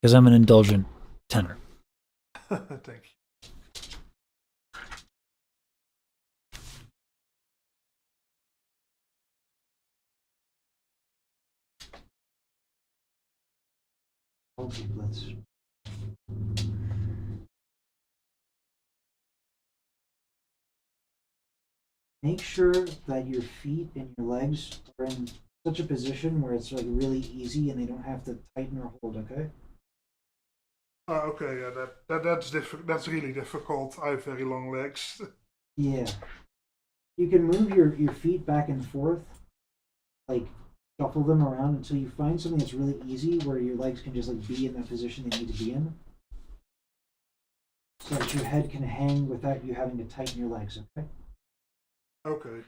[SPEAKER 1] because I'm an indulgent tenor.
[SPEAKER 9] Thank you.
[SPEAKER 7] Okay, let's.
[SPEAKER 10] make sure that your feet and your legs are in such a position where it's like really easy and they don't have to tighten or hold, okay?
[SPEAKER 9] Okay, yeah, that's really difficult. I have very long legs.
[SPEAKER 10] Yeah. You can move your feet back and forth, like shuffle them around until you find something that's really easy where your legs can just like be in that position they need to be in. So that your head can hang without you having to tighten your legs, okay?
[SPEAKER 9] Okay.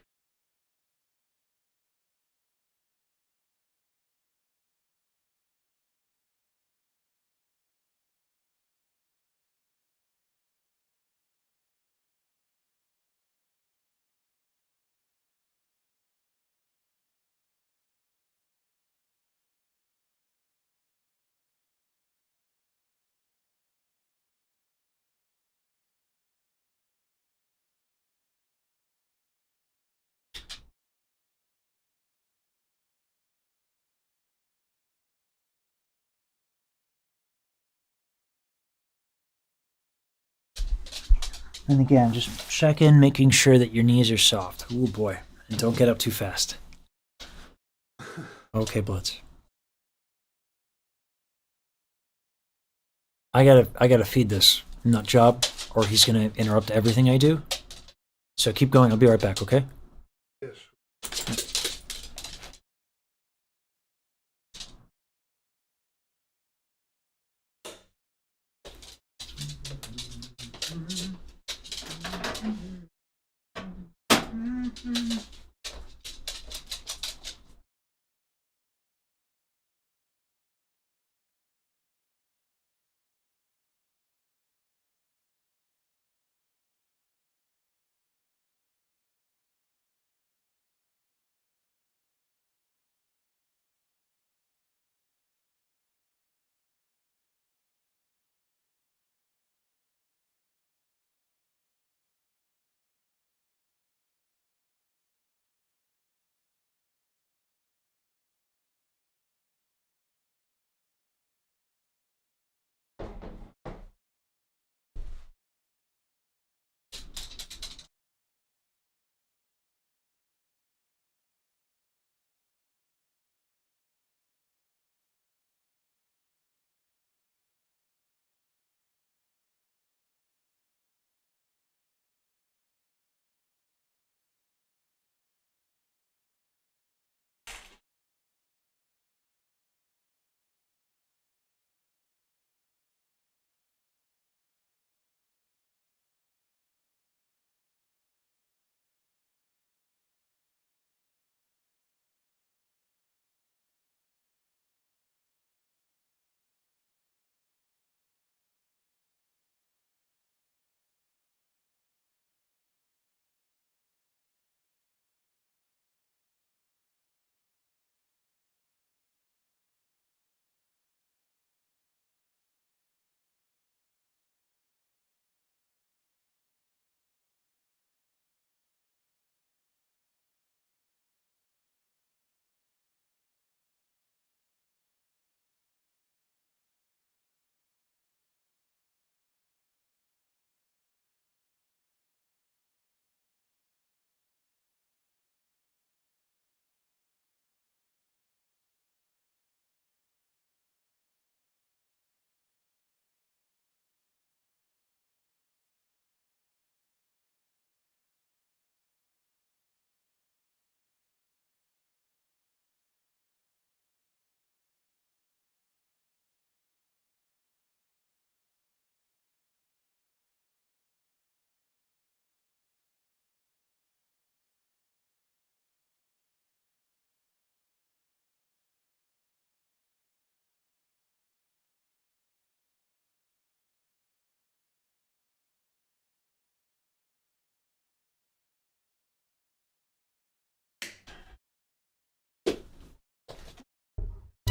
[SPEAKER 1] And again, just check in, making sure that your knees are soft. Oh boy. And don't get up too fast. Okay, Blitz. I gotta feed this nut job, or he's gonna interrupt everything I do. So keep going. I'll be right back, okay?
[SPEAKER 9] Yes.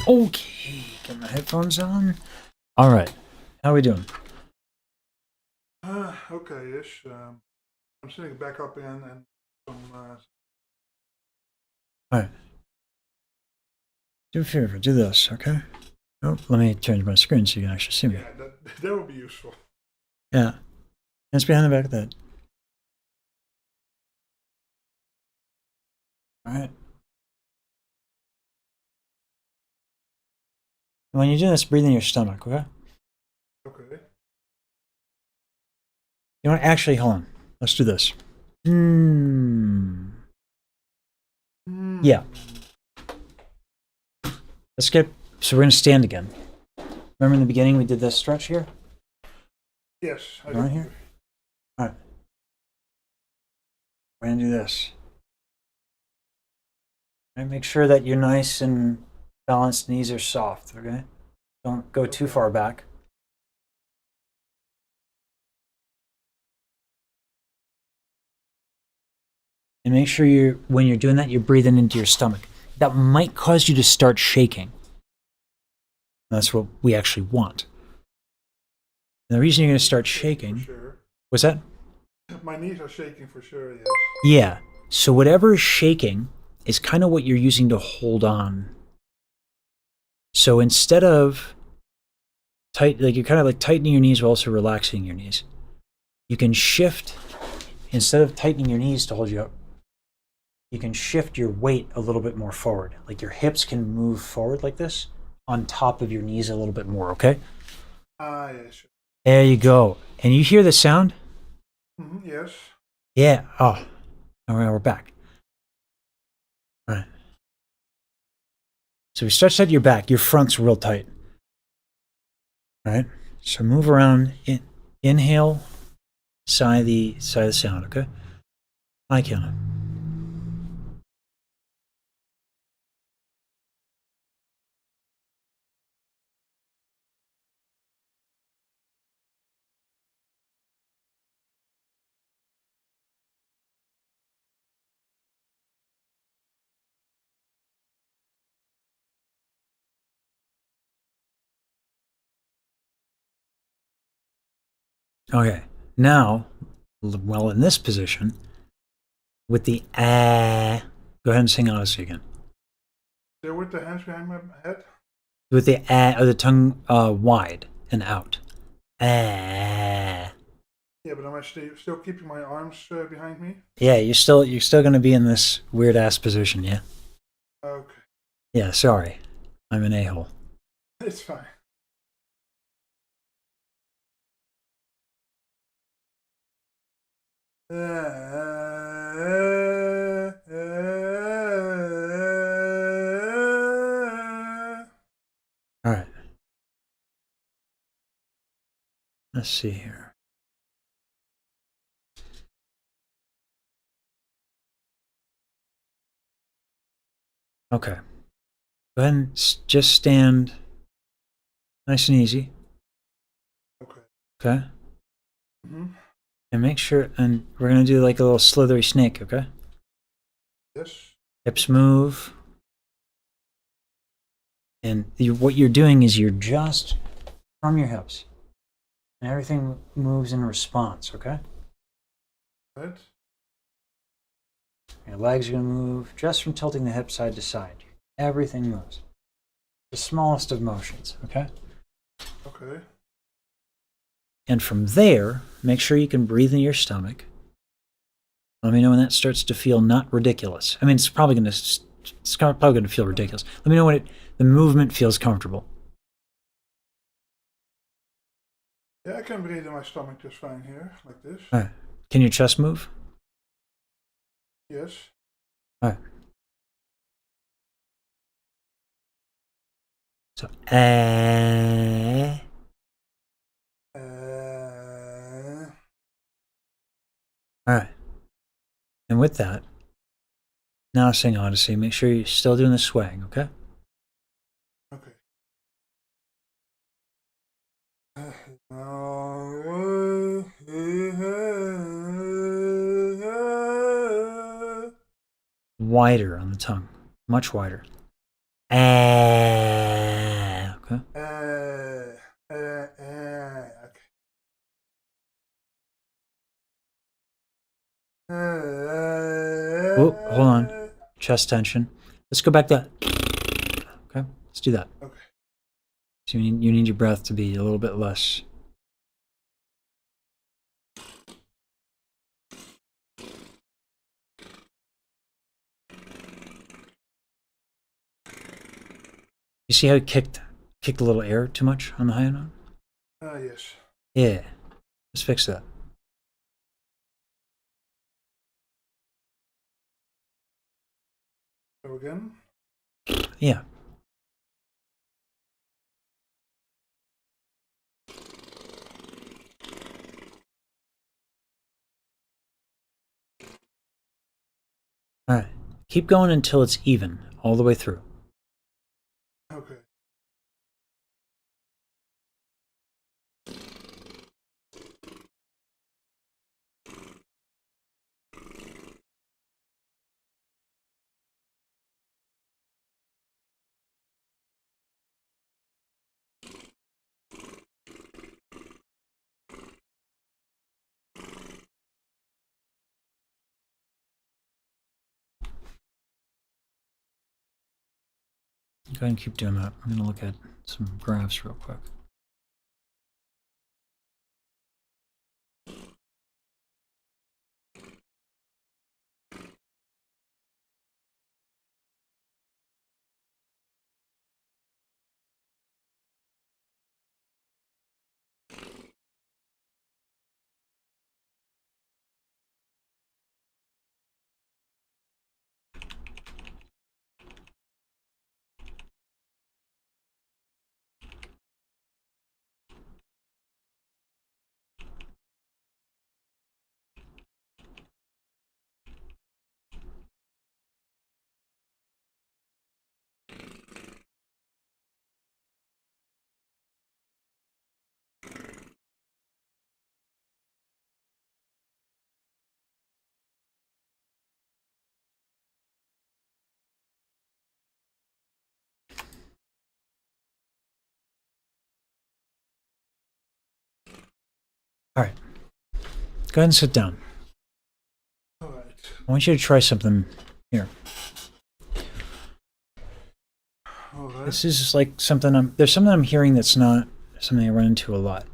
[SPEAKER 1] Okay, get my headphones on. All right, how are we doing?
[SPEAKER 9] Okay-ish. I'm sitting back up again and some.
[SPEAKER 1] All right. Do me a favor, do this, okay? Oh, let me change my screen so you can actually see me.
[SPEAKER 9] Yeah, that would be useful.
[SPEAKER 1] Yeah. Hands behind the back of the head. All right. When you're doing this, breathe in your stomach, okay?
[SPEAKER 9] Okay.
[SPEAKER 1] You want to actually, hold on. Let's do this. Yeah. Let's get, so we're going to stand again. Remember in the beginning we did this stretch here?
[SPEAKER 9] Yes. I
[SPEAKER 1] Right here? All right. We're going to do this. All right, make sure that you're nice and balanced, knees are soft, okay? Don't go too far back. And make sure when you're doing that, you're breathing into your stomach. That might cause you to start shaking. That's what we actually want. And the reason you're going to start shaking,
[SPEAKER 9] Sure.
[SPEAKER 1] what's that?
[SPEAKER 9] My knees are shaking for sure, yes.
[SPEAKER 1] Yeah. So whatever is shaking is kind of what you're using to hold on. So instead of you're kind of like tightening your knees while also relaxing your knees. You can shift, instead of tightening your knees to hold you up, you can shift your weight a little bit more forward. Like your hips can move forward like this on top of your knees a little bit more, okay?
[SPEAKER 9] Yeah, sure.
[SPEAKER 1] There you go. And you hear the sound?
[SPEAKER 9] Yes.
[SPEAKER 1] Yeah. Oh, all right, we're back. All right. So we stretch out your back. Your front's real tight. All right. So move around. Inhale. Sigh the sound. Okay. I count. Okay. Now, well, in this position, with the go ahead and sing Odyssey again.
[SPEAKER 9] Still with the hands behind my head?
[SPEAKER 1] With the or the tongue wide and out.
[SPEAKER 9] Yeah, but am I still keeping my arms behind me?
[SPEAKER 1] Yeah, you're still gonna be in this weird ass position, yeah?
[SPEAKER 9] Okay.
[SPEAKER 1] Yeah, sorry. I'm an a-hole.
[SPEAKER 9] It's fine.
[SPEAKER 1] Alright. Let's see here. Okay. Go ahead and just stand nice and easy.
[SPEAKER 9] Okay.
[SPEAKER 1] Okay? And make sure, and we're going to do like a little slithery snake, okay?
[SPEAKER 9] Yes.
[SPEAKER 1] Hips move. And what you're doing is you're just from your hips. And everything moves in response, okay?
[SPEAKER 9] Right.
[SPEAKER 1] Your legs are going to move just from tilting the hip side to side. Everything moves. The smallest of motions, okay?
[SPEAKER 9] Okay.
[SPEAKER 1] And from there, make sure you can breathe in your stomach. Let me know when that starts to feel not ridiculous. I mean, it's probably going to feel ridiculous. Let me know when the movement feels comfortable.
[SPEAKER 9] Yeah, I can breathe in my stomach just fine here, like this.
[SPEAKER 1] All right. Can your chest move?
[SPEAKER 9] Yes.
[SPEAKER 1] All right. So, all right. And with that, now sing Odyssey. Make sure you're still doing the swaying, okay?
[SPEAKER 9] Okay.
[SPEAKER 1] Wider on the tongue. Much wider. Okay. Oh, hold on. Chest tension. Let's go back to that. Okay, let's do that.
[SPEAKER 9] Okay.
[SPEAKER 1] So you need your breath to be a little bit less. You see how he kicked a little air too much on the high note?
[SPEAKER 9] Yes.
[SPEAKER 1] Yeah. Let's fix that.
[SPEAKER 9] Go again.
[SPEAKER 1] Yeah. Alright. Keep going until it's even, all the way through.
[SPEAKER 9] Okay.
[SPEAKER 1] Go ahead and keep doing that. I'm going to look at some graphs real quick. Alright. Go ahead and sit down.
[SPEAKER 9] Alright.
[SPEAKER 1] I want you to try something here.
[SPEAKER 9] Alright.
[SPEAKER 1] This is just like something there's something I'm hearing that's not something I run into a lot.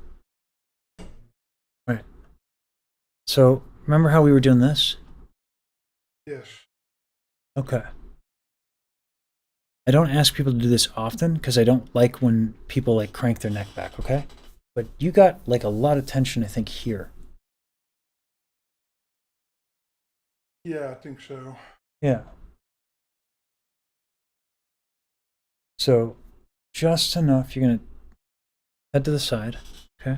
[SPEAKER 1] Right. So, remember how we were doing this?
[SPEAKER 9] Yes.
[SPEAKER 1] Okay. I don't ask people to do this often because I don't like when people like crank their neck back, okay? But you got like a lot of tension, I think, here.
[SPEAKER 9] Yeah, I think so.
[SPEAKER 1] Yeah. So, just enough. You're going to head to the side, okay?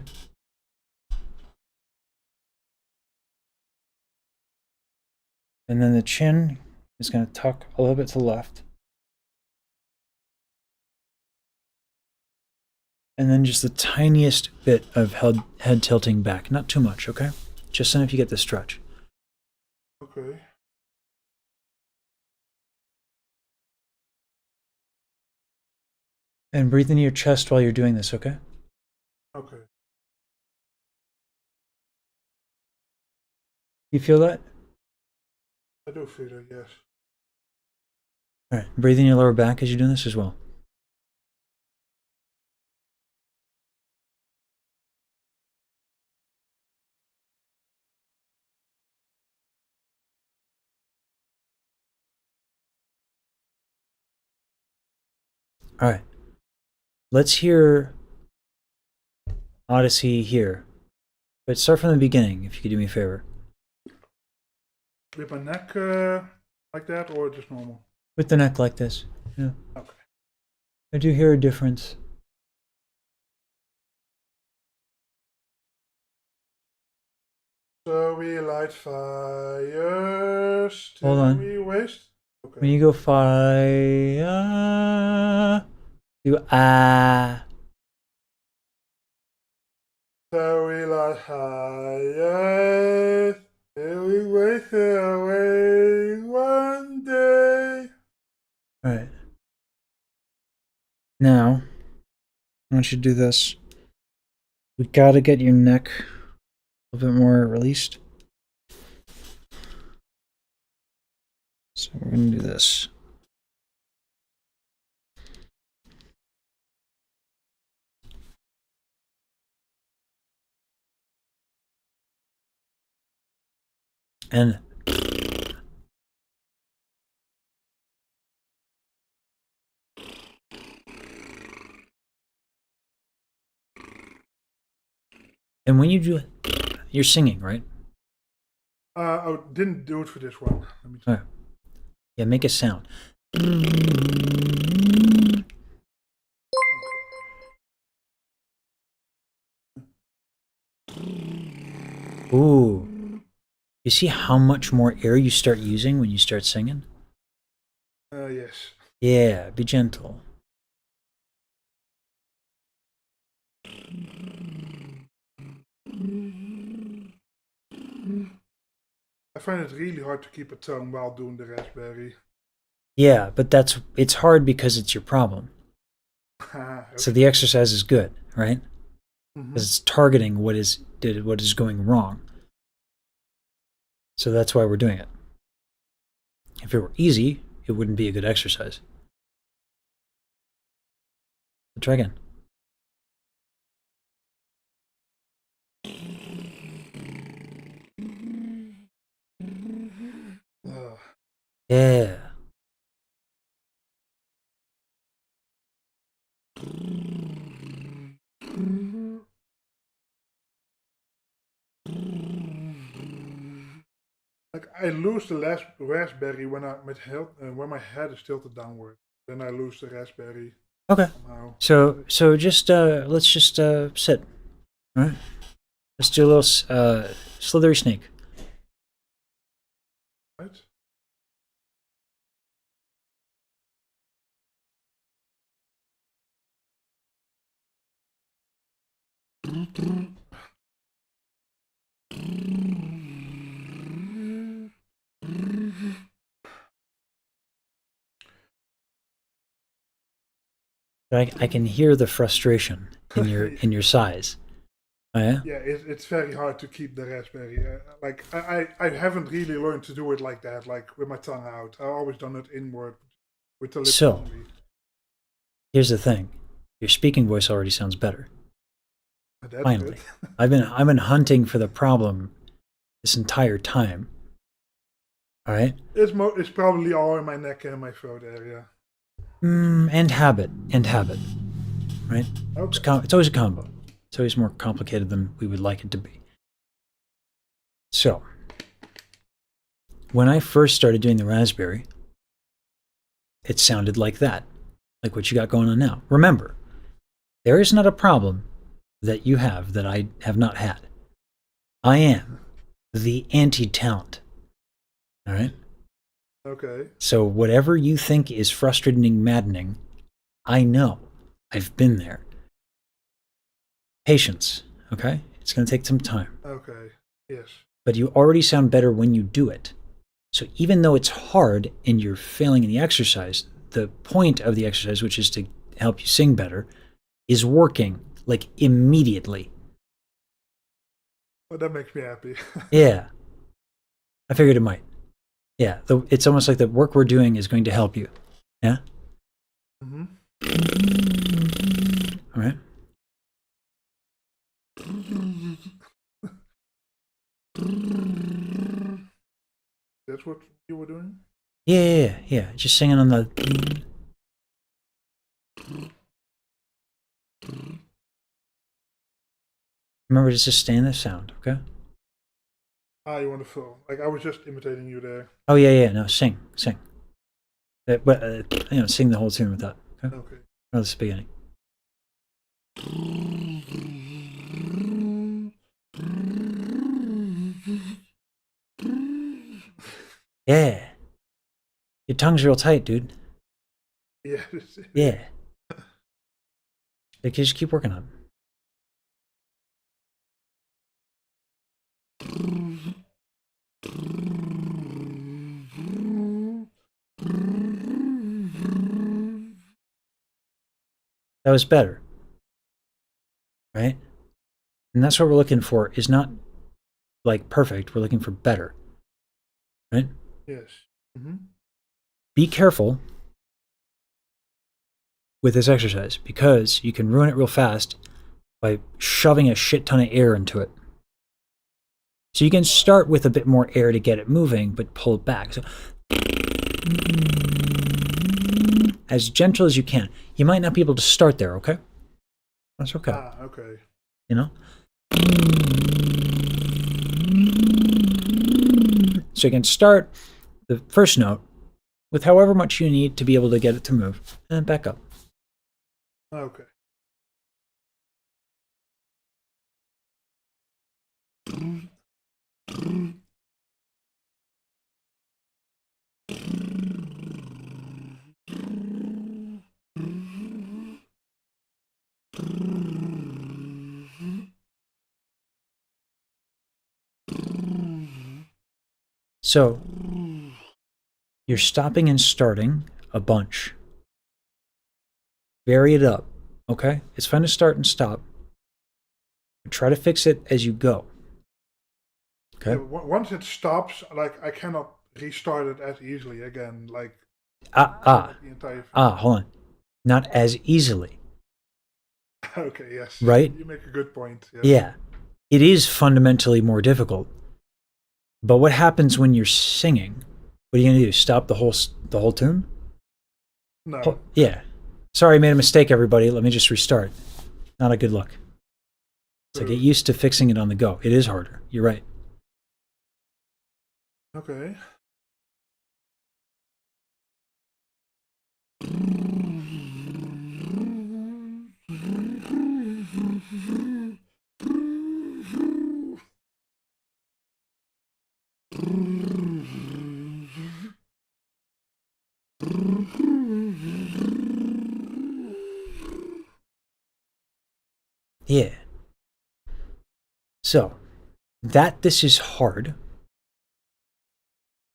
[SPEAKER 1] And then the chin is going to tuck a little bit to the left. And then just the tiniest bit of head tilting back. Not too much, okay? Just enough you get the stretch.
[SPEAKER 9] Okay.
[SPEAKER 1] And breathe into your chest while you're doing this, okay?
[SPEAKER 9] Okay.
[SPEAKER 1] You feel that?
[SPEAKER 9] I do feel it, yes.
[SPEAKER 1] All right. Breathe in your lower back as you're doing this as well. All right. Let's hear Odyssey here. But start from the beginning, if you could do me a favor.
[SPEAKER 9] With my neck like that, or just normal?
[SPEAKER 1] With the neck like this. Yeah.
[SPEAKER 9] Okay.
[SPEAKER 1] I do hear a difference.
[SPEAKER 9] So we light fires till
[SPEAKER 1] Hold on.
[SPEAKER 9] we waste. Okay.
[SPEAKER 1] When you go fire, do ah.
[SPEAKER 9] So we light fires till we waste it away one day.
[SPEAKER 1] All right. Now, I want you to do this. We gotta get your neck a little bit more released. So we're gonna do this. And And when you do it, you're singing, right?
[SPEAKER 9] I didn't do it for this one. Let me
[SPEAKER 1] All right. Yeah, make a sound. Ooh. You see how much more air you start using when you start singing?
[SPEAKER 9] Yes.
[SPEAKER 1] Yeah, be gentle.
[SPEAKER 9] I find it really hard to keep a tone while doing the raspberry.
[SPEAKER 1] Yeah, but it's hard because it's your problem. So the exercise is good, right? Because it's targeting what is going wrong. So that's why we're doing it. If it were easy, it wouldn't be a good exercise. So try again. Yeah.
[SPEAKER 9] Like I lose the last raspberry when my head is tilted downward. Then I lose the raspberry.
[SPEAKER 1] Okay.
[SPEAKER 9] Somehow.
[SPEAKER 1] So just let's just sit. All right. Let's do a little slithery snake.
[SPEAKER 9] Right?
[SPEAKER 1] I can hear the frustration in your sighs. Oh, yeah?
[SPEAKER 9] Yeah, it's very hard to keep the raspberry. Like I haven't really learned to do it like that, like with my tongue out. I've always done it inward with the lips
[SPEAKER 1] So,
[SPEAKER 9] only.
[SPEAKER 1] here's the thing. Your speaking voice already sounds better.
[SPEAKER 9] That's
[SPEAKER 1] Finally.
[SPEAKER 9] good.
[SPEAKER 1] I've been hunting for the problem this entire time. All right?
[SPEAKER 9] It's probably all in my neck and my throat area.
[SPEAKER 1] And habit. Right?
[SPEAKER 9] Okay.
[SPEAKER 1] It's always a combo. It's always more complicated than we would like it to be. So, when I first started doing the raspberry, it sounded like that, like what you got going on now. Remember, there is not a problem that you have that I have not had. I am the anti-talent. All right?
[SPEAKER 9] Okay.
[SPEAKER 1] So whatever you think is frustrating, maddening, I know. I've been there. Patience, okay? It's going to take some time.
[SPEAKER 9] Okay. Yes.
[SPEAKER 1] But you already sound better when you do it. So even though it's hard and you're failing in the exercise, the point of the exercise, which is to help you sing better, is working like immediately.
[SPEAKER 9] Well, that makes me happy.
[SPEAKER 1] Yeah. I figured it might. Yeah. It's almost like the work we're doing is going to help you. Yeah?
[SPEAKER 9] Mm-hmm.
[SPEAKER 1] All right.
[SPEAKER 9] That's what you were doing?
[SPEAKER 1] Yeah. Just singing on the. Remember to sustain the sound, okay?
[SPEAKER 9] You want to fill? Like I was just imitating you there.
[SPEAKER 1] Oh yeah. No, sing. But sing the whole tune with that. Okay.
[SPEAKER 9] Okay.
[SPEAKER 1] Or the beginning. Yeah. Your tongue's real tight, dude.
[SPEAKER 9] Yeah.
[SPEAKER 1] Yeah. Like, just keep working on it. That was better. Right? And that's what we're looking for, is not like perfect. We're looking for better. Right?
[SPEAKER 9] Yes. Mm-hmm.
[SPEAKER 1] Be careful with this exercise because you can ruin it real fast by shoving a shit ton of air into it. So you can start with a bit more air to get it moving, but pull it back. So as gentle as you can. You might not be able to start there, okay? That's okay.
[SPEAKER 9] Okay.
[SPEAKER 1] You know? So you can start the first note with however much you need to be able to get it to move, and then back up.
[SPEAKER 9] Okay.
[SPEAKER 1] So you're stopping and starting a bunch. Vary it up, okay? It's fine to start and stop. But try to fix it as you go. Okay?
[SPEAKER 9] Yeah, once it stops, like I cannot restart it as easily again. Like
[SPEAKER 1] the
[SPEAKER 9] entire.
[SPEAKER 1] Hold on. Not as easily.
[SPEAKER 9] Okay, yes.
[SPEAKER 1] Right?
[SPEAKER 9] You make a good point. Yes.
[SPEAKER 1] Yeah. It is fundamentally more difficult. But what happens when you're singing? What are you gonna do? Stop the whole tune?
[SPEAKER 9] No.
[SPEAKER 1] Yeah. Sorry, I made a mistake, everybody. Let me just restart. Not a good look. So get used to fixing it on the go. It is harder. You're right.
[SPEAKER 9] Okay.
[SPEAKER 1] Yeah. So, that this is hard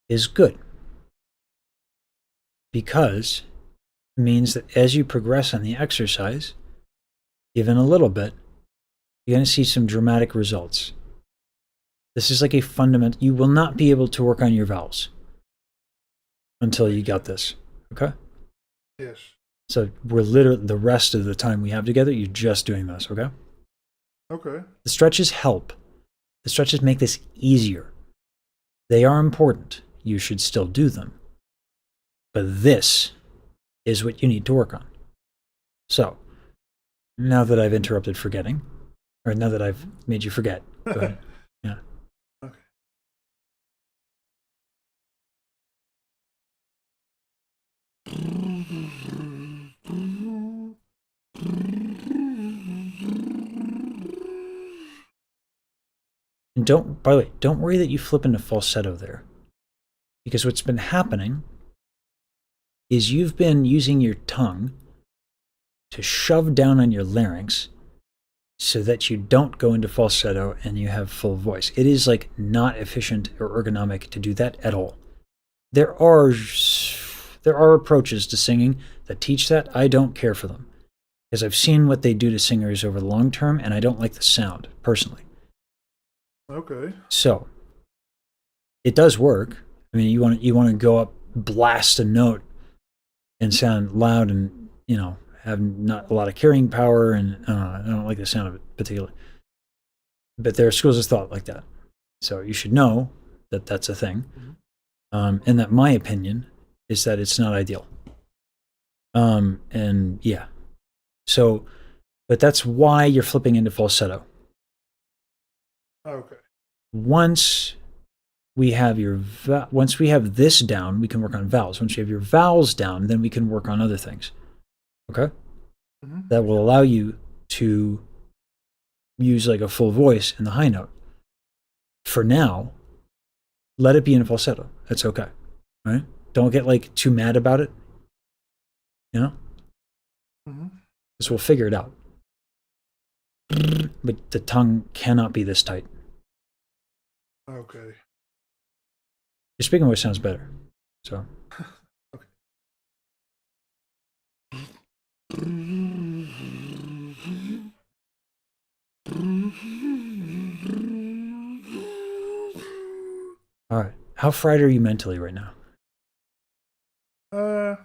[SPEAKER 1] is good. Because it means that as you progress on the exercise, even a little bit, you're going to see some dramatic results. This is like a fundamental, you will not be able to work on your vowels until you got this. Okay?
[SPEAKER 9] Yes.
[SPEAKER 1] So we're literally, the rest of the time we have together, you're just doing this, okay?
[SPEAKER 9] Okay.
[SPEAKER 1] The stretches help. The stretches make this easier. They are important. You should still do them. But this is what you need to work on. So, now that I've interrupted forgetting, or now that I've made you forget, go ahead. Yeah.
[SPEAKER 9] Okay.
[SPEAKER 1] And don't, by the way, don't worry that you flip into falsetto there. Because what's been happening is you've been using your tongue to shove down on your larynx so that you don't go into falsetto and you have full voice. It is like not efficient or ergonomic to do that at all. There are approaches to singing that teach that. I don't care for them because I've seen what they do to singers over the long term and I don't like the sound personally.
[SPEAKER 9] Okay.
[SPEAKER 1] So it does work. I mean, you want to go up, blast a note and sound loud and, you know, have not a lot of carrying power, and I don't like the sound of it particularly. But there are schools of thought like that. So you should know that that's a thing. And that my opinion is that it's not ideal. And yeah. So, but that's why you're flipping into falsetto.
[SPEAKER 9] Okay.
[SPEAKER 1] Once we have once we have this down, we can work on vowels. Once you have your vowels down, then we can work on other things. Okay?
[SPEAKER 9] Mm-hmm.
[SPEAKER 1] That will allow you to use like a full voice in the high note. For now, let it be in falsetto. That's okay. Right? Don't get like too mad about it. You know?
[SPEAKER 9] Mm-hmm.
[SPEAKER 1] Because we'll figure it out. But the tongue cannot be this tight.
[SPEAKER 9] Okay.
[SPEAKER 1] Your speaking voice sounds better. So.
[SPEAKER 9] Okay.
[SPEAKER 1] All right. How fried are you mentally right now?
[SPEAKER 9] I'm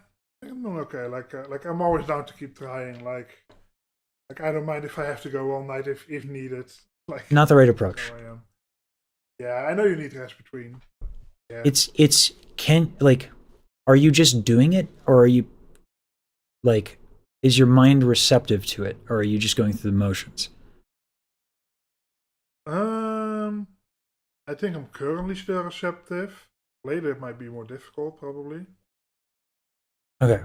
[SPEAKER 9] doing okay. Like I'm always down to keep trying. Like I don't mind if I have to go all night if needed. Like
[SPEAKER 1] Not the right approach.
[SPEAKER 9] I am. Yeah, I know you need rest between. Yeah.
[SPEAKER 1] Are you just doing it, or are you like, is your mind receptive to it, or are you just going through the motions?
[SPEAKER 9] I think I'm currently still receptive. Later it might be more difficult, probably.
[SPEAKER 1] Okay.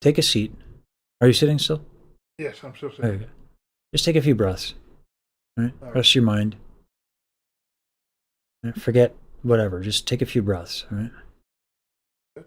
[SPEAKER 1] Take a seat. Are you sitting still?
[SPEAKER 9] Yes, I'm still
[SPEAKER 1] There you
[SPEAKER 9] sitting.
[SPEAKER 1] go. Just take a few breaths. All right?
[SPEAKER 9] All
[SPEAKER 1] Rest your mind. All right? Forget whatever. Just take a few breaths. All right?
[SPEAKER 9] right.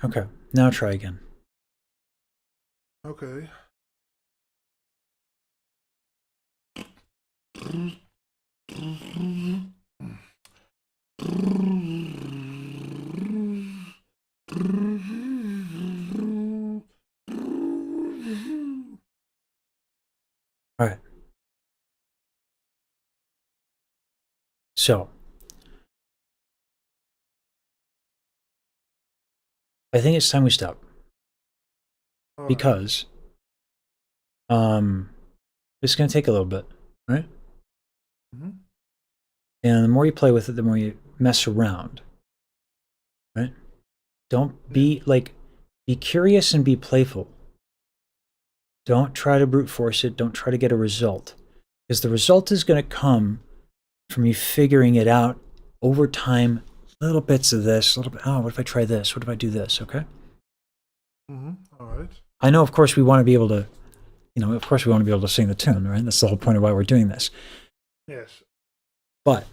[SPEAKER 1] Okay. Now try again.
[SPEAKER 9] Okay.
[SPEAKER 1] All right. So, I think it's time we stop.
[SPEAKER 9] All right.
[SPEAKER 1] Because it's going to take a little bit, right?
[SPEAKER 9] Mhm.
[SPEAKER 1] And the more you play with it, the more you mess around, right? Don't be be curious and be playful. Don't try to brute force it. Don't try to get a result, because the result is going to come from you figuring it out over time. Little bits of this, little bit. Oh, what if I try this? What if I do this? Okay.
[SPEAKER 9] All right.
[SPEAKER 1] I know, of course, we want to be able to, of course, we want to be able to sing the tune, right? That's the whole point of why we're doing this.
[SPEAKER 9] Yes.
[SPEAKER 1] But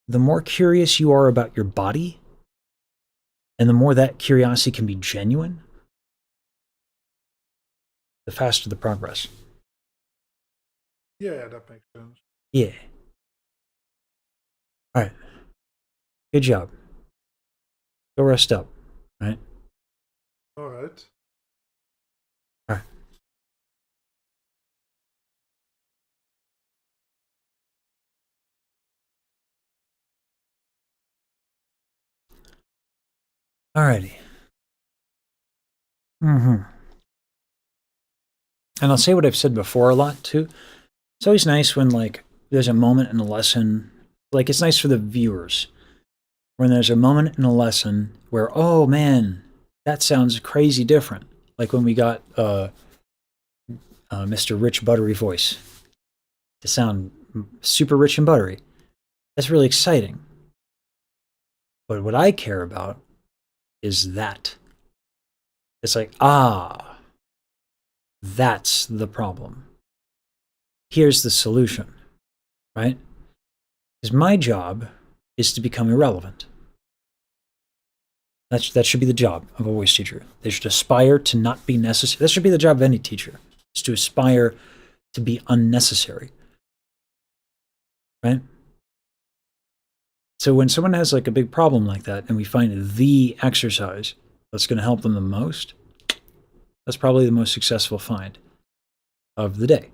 [SPEAKER 1] the more curious you are about your body, and the more that curiosity can be genuine, the faster the progress.
[SPEAKER 9] Yeah, that makes sense.
[SPEAKER 1] Yeah. All right. Good job. Go rest up, right?
[SPEAKER 9] All right.
[SPEAKER 1] All right. All righty. And I'll say what I've said before a lot, too. It's always nice when, there's a moment in a lesson. It's nice for the viewers when there's a moment in a lesson where, oh, man, that sounds crazy different. Like when we got Mr. Rich Buttery voice to sound super rich and buttery. That's really exciting. But what I care about is that. It's like, that's the problem. Here's the solution, right? Because my job is to become irrelevant. That should be the job of a voice teacher. They should aspire to not be necessary. That should be the job of any teacher, is to aspire to be unnecessary, right? So when someone has a big problem like that and we find the exercise that's going to help them the most, that's probably the most successful find of the day.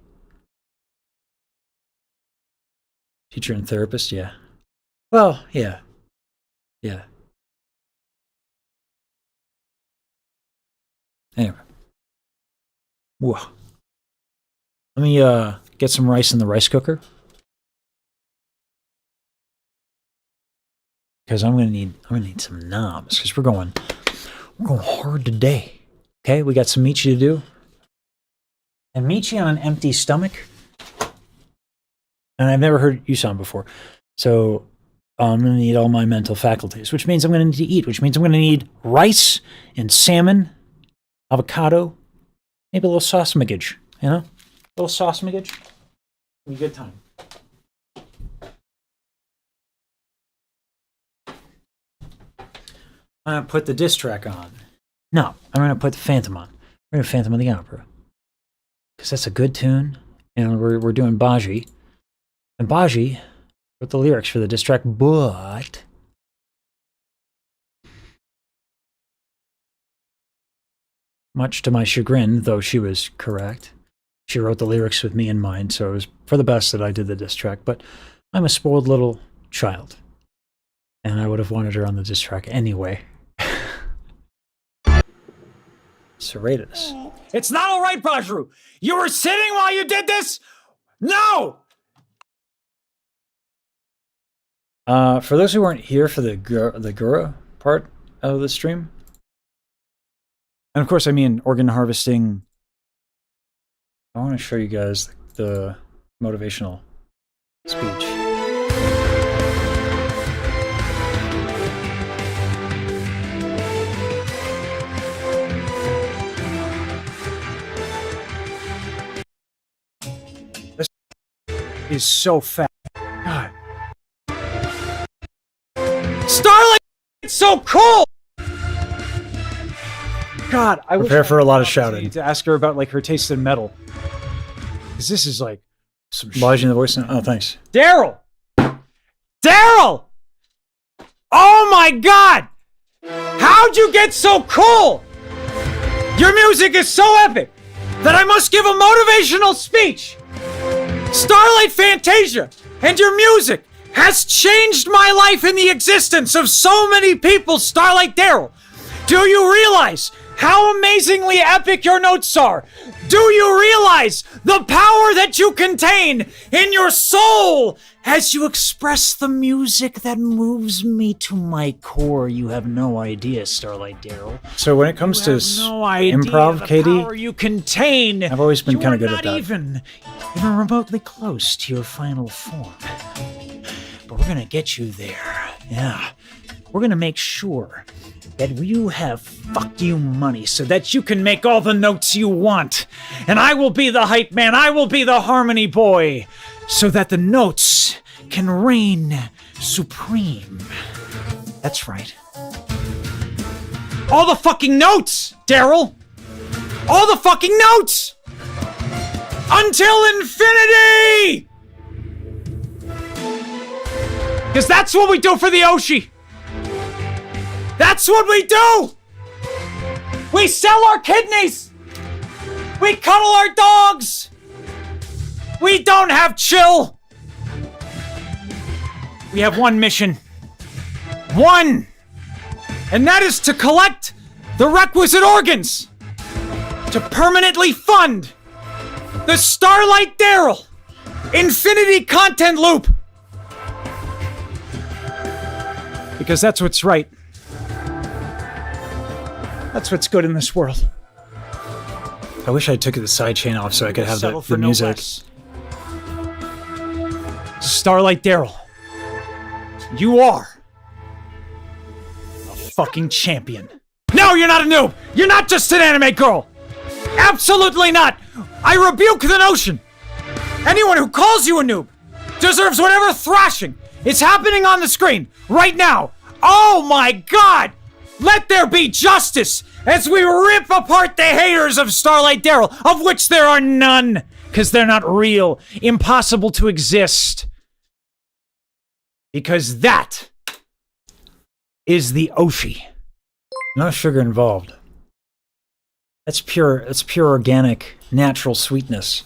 [SPEAKER 1] Teacher and therapist, yeah. Well, yeah. Yeah. Anyway. Whoa. Let me get some rice in the rice cooker. Because I'm gonna need some knobs, because we're going hard today. Okay, we got some michi to do. And michi on an empty stomach. And I've never heard you sound before. So I'm gonna need all my mental faculties, which means I'm gonna need to eat, which means I'm gonna need rice and salmon, avocado, maybe a little sausage, A little sausage. Be a good time. I'm gonna put the diss track on. No, I'm gonna put the Phantom on. We're gonna Phantom of the Opera. Because that's a good tune. And we're doing Baji. And Baji wrote the lyrics for the diss track, but much to my chagrin, though she was correct, she wrote the lyrics with me in mind, so it was for the best that I did the diss track. But I'm a spoiled little child. And I would have wanted her on the diss track anyway. Serratus. It's not all right, Bajiru! You were sitting while you did this? No! For those who weren't here for the Gura part of the stream, and of course I mean organ harvesting, I want to show you guys the motivational speech. This is so fat. God. Starlight, it's so cool! God, I prepare for a lot of shouting to ask her about like her taste in metal. Because this is like some Baji in the voice now. Oh, thanks. Daryl! Daryl! Oh my God! How'd you get so cool? Your music is so epic that I must give a motivational speech. Starlight Fantasia and your music has changed my life and the existence of so many people, Starlight Daryl. Do you realize how amazingly epic your notes are? Do you realize the power that you contain in your soul as you express the music that moves me to my core? You have no idea, Starlight Daryl. So when it comes to improv, Katie, you contain. I've always been kind of good at that. Not even remotely close to your final form. But we're gonna get you there. Yeah. We're gonna make sure that you have fuck you money so that you can make all the notes you want. And I will be the hype man, I will be the harmony boy, so that the notes can reign supreme. That's right. All the fucking notes, Daryl! All the fucking notes! Until infinity! Because that's what we do for the Oshi! That's what we do! We sell our kidneys! We cuddle our dogs! We don't have chill! We have one mission. One! And that is to collect the requisite organs to permanently fund the Starlight Daryl Infinity Content Loop! Because that's what's right. That's what's good in this world. I wish I took the sidechain off so I could have the music. Starlight Daryl, you are a fucking champion. No, you're not a noob! You're not just an anime girl! Absolutely not! I rebuke the notion! Anyone who calls you a noob deserves whatever thrashing is happening on the screen right now! Oh my God! Let there be justice as we rip apart the haters of Starlight Daryl, of which there are none, because they're not real, impossible to exist. Because that is the Oshi. No sugar involved. That's pure organic, natural sweetness.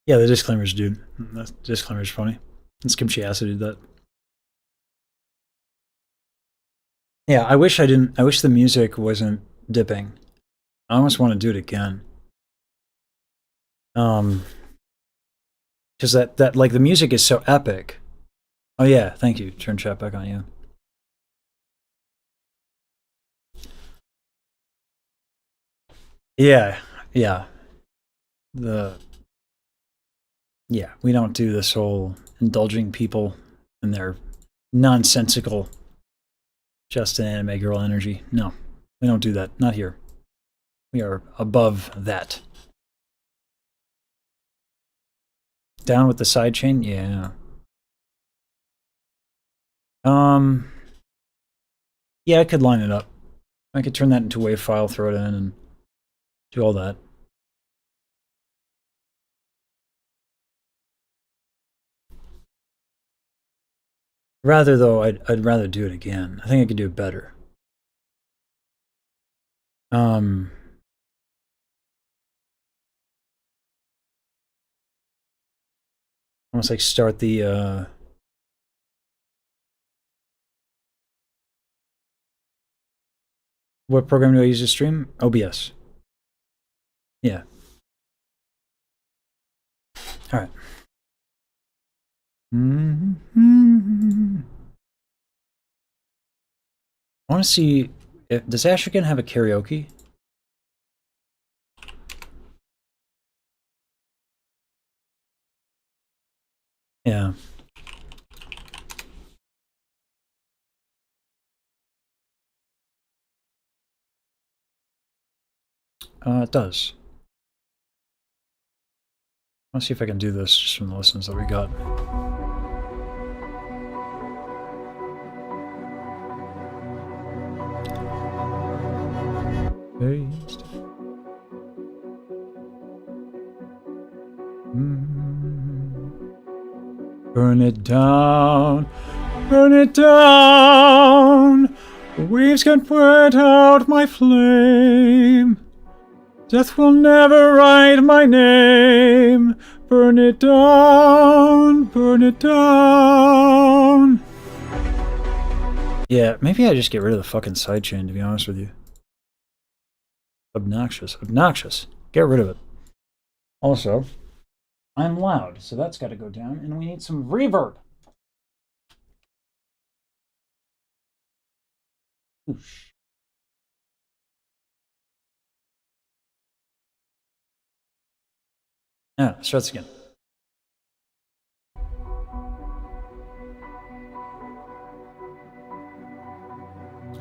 [SPEAKER 1] Yeah, the disclaimers, dude. The disclaimer's funny. It's kimchi acid did that. Yeah, I wish the music wasn't dipping. I almost want to do it again. Because that like the music is so epic. Oh yeah, thank you. Turn chat back on you. Yeah. We don't do this whole indulging people in their nonsensical just an anime girl energy. No, we don't do that. Not here. We are above that. Down with the sidechain? Yeah. Yeah, I could line it up. I could turn that into a WAV file, throw it in, and do all that. Rather, though, I'd rather do it again. I think I could do it better. Almost like start the what program do I use to stream? OBS. Yeah. All right. I want to see if does Ashigan have a karaoke? Yeah. It does. Let's see if I can do this just from the listens that we got. Burn it down, burn it down. Waves can put out my flame. Death will never write my name. Burn it down, burn it down. Yeah, maybe I just get rid of the fucking sidechain, to be honest with you. Obnoxious, obnoxious. Get rid of it. Also, I'm loud, so that's got to go down, and we need some reverb. Oosh. Yeah, starts again.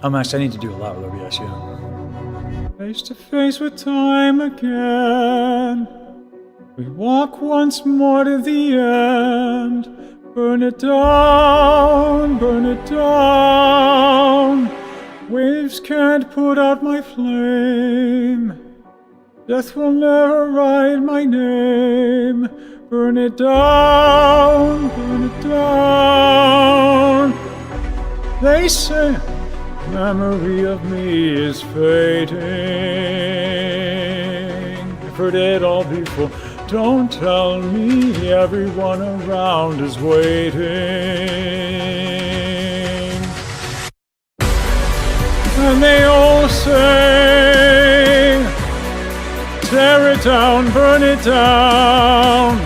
[SPEAKER 1] Oh, Max, I need to do a lot with OBS, yeah. Face to face with time again. We walk once more to the end. Burn it down, burn it down. Waves can't put out my flame. Death will never write my name. Burn it down, burn it down. They say memory of me is fading. I've heard it all before. Don't tell me everyone around is waiting. And they all say, tear it down, burn it down.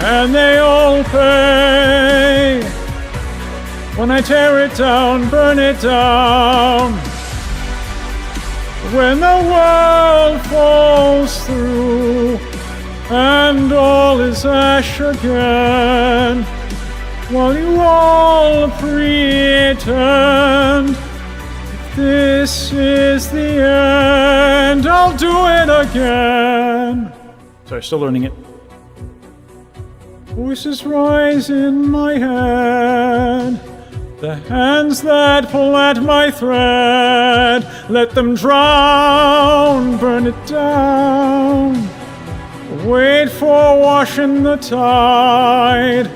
[SPEAKER 1] And they all pay when I tear it down, burn it down. When the world falls through and all is ash again, while you all pretend this is the end, I'll do it again. Sorry, still learning it. Voices rise in my head, the hands that pull at my thread, let them drown, burn it down. Wait for washing the tide,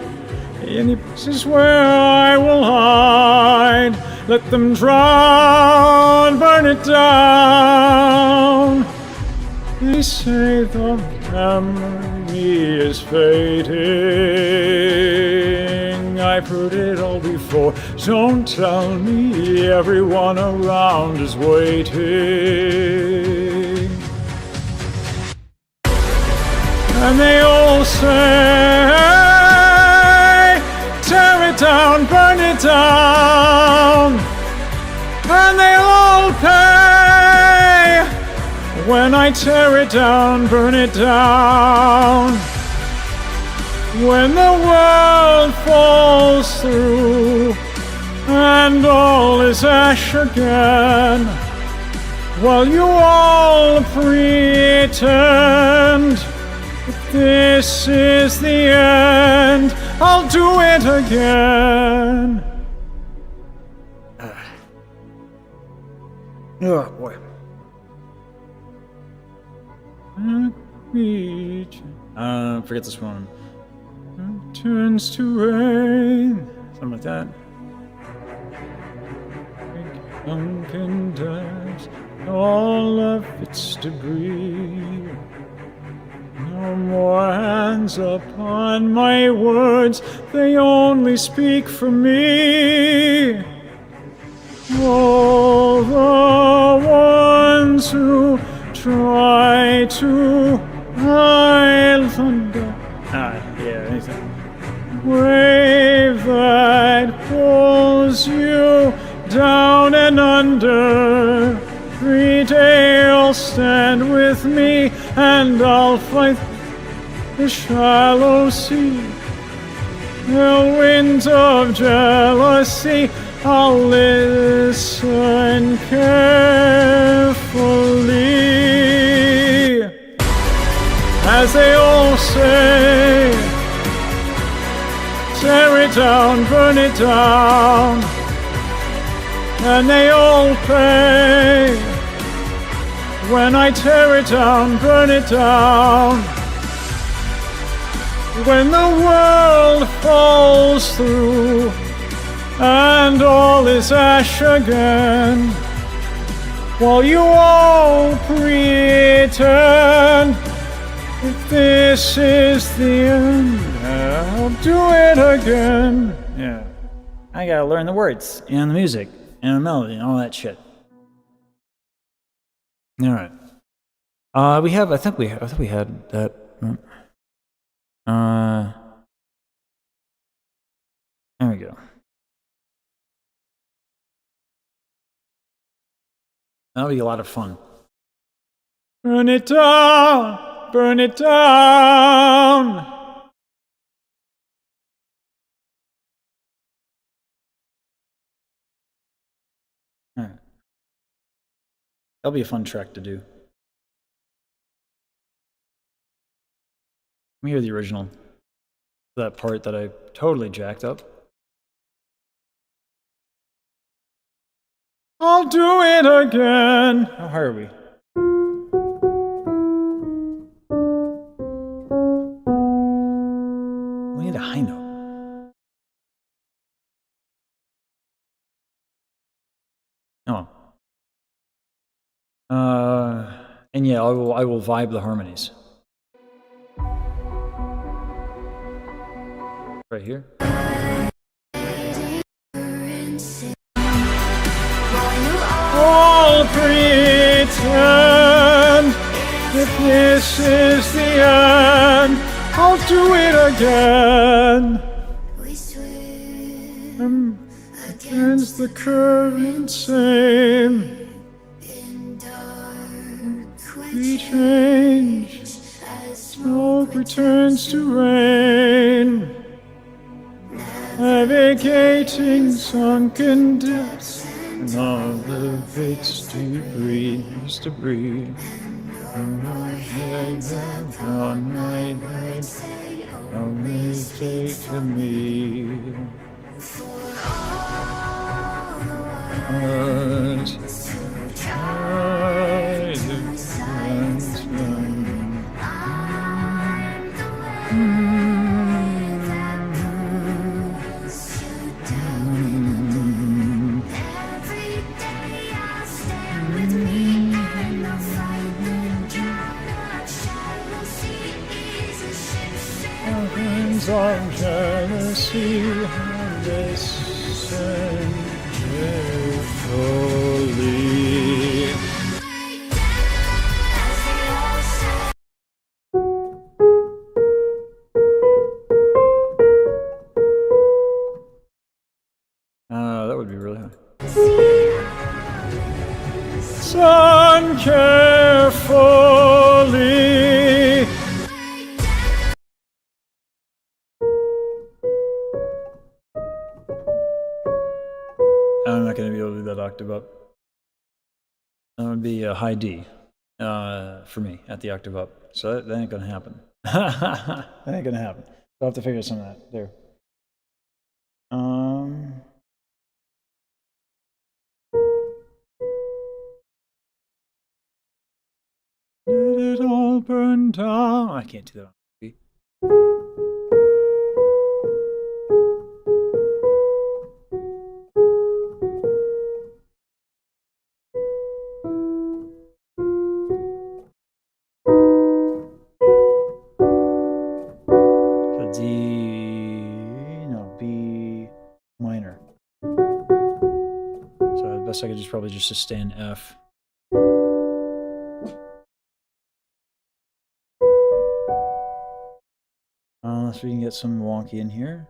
[SPEAKER 1] any places where I will hide. Let them drown, burn it down. They say the memory is fading. I've heard it all before. Don't tell me everyone around is waiting. And they all say, tear it down, burn it down. And they'll all pay when I tear it down, burn it down. When the world falls through and all is ash again, while you all pretend this is the end, I'll do it again. Oh boy. Forget this one. Turns to rain. Something like that. Pumpkin dives all of its debris. No more hands upon my words, they only speak for me. All the ones who try to hide thunder. Yeah, anything. Wave that pulls you down and under. 3 days stand with me, and I'll fight the shallow sea. The winds of jealousy, I'll listen carefully. As they all say, tear it down, burn it down. And they all pay when I tear it down, burn it down. When the world falls through and all is ash again, while you all pretend if this is the end, I'll do it again. Yeah, I gotta learn the words and the music and the melody and all that shit. All right. I think we had that. There we go. That'll be a lot of fun. Burn it down, burn it down. All right. That'll be a fun track to do. Let me hear the original. That part that I totally jacked up. I'll do it again. How high are we? We need a high note. Oh. And yeah, I will vibe the harmonies. Right here. All pretend if this is the end, I'll do it again.
[SPEAKER 2] We swim
[SPEAKER 1] Against the current same.
[SPEAKER 2] in dark
[SPEAKER 1] We change. Smoke returns to rain. Navigating sunken depths. And all of its debris is debris. On my head, on my head, only take to me. But I of jealousy and listen carefully. That would be really high. Listen carefully. I'm not going to be able to do that octave up. That would be a high D for me at the octave up. So that ain't going to happen. That ain't going to happen. I'll have to figure some of that there. all burn down. I can't do that. So B minor. So the best I could do is probably just sustain F. Unless we can get some wonky in here.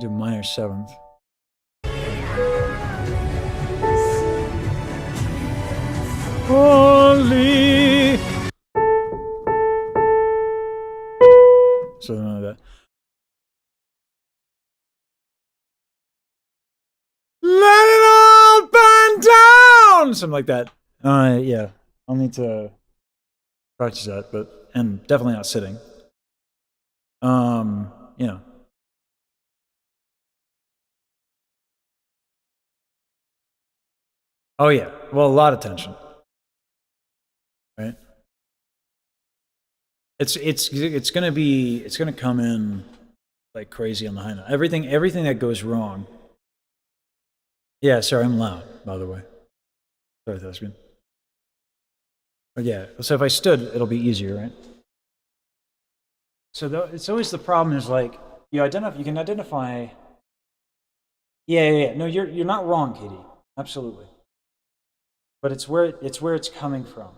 [SPEAKER 1] Do minor 7th. Holy. Something like that. Let it all burn down! Something like that. Yeah. I'll need to practice that, but and definitely not sitting. Yeah. Oh yeah. Well, a lot of tension. Right? It's gonna come in like crazy on the high note. Everything that goes wrong. Yeah, sorry, I'm loud, by the way. Sorry, Thespian. But yeah, so if I stood, it'll be easier, right? So it's always the problem is like you can identify. Yeah. No, you're not wrong, Katie. Absolutely. But it's where it's coming from.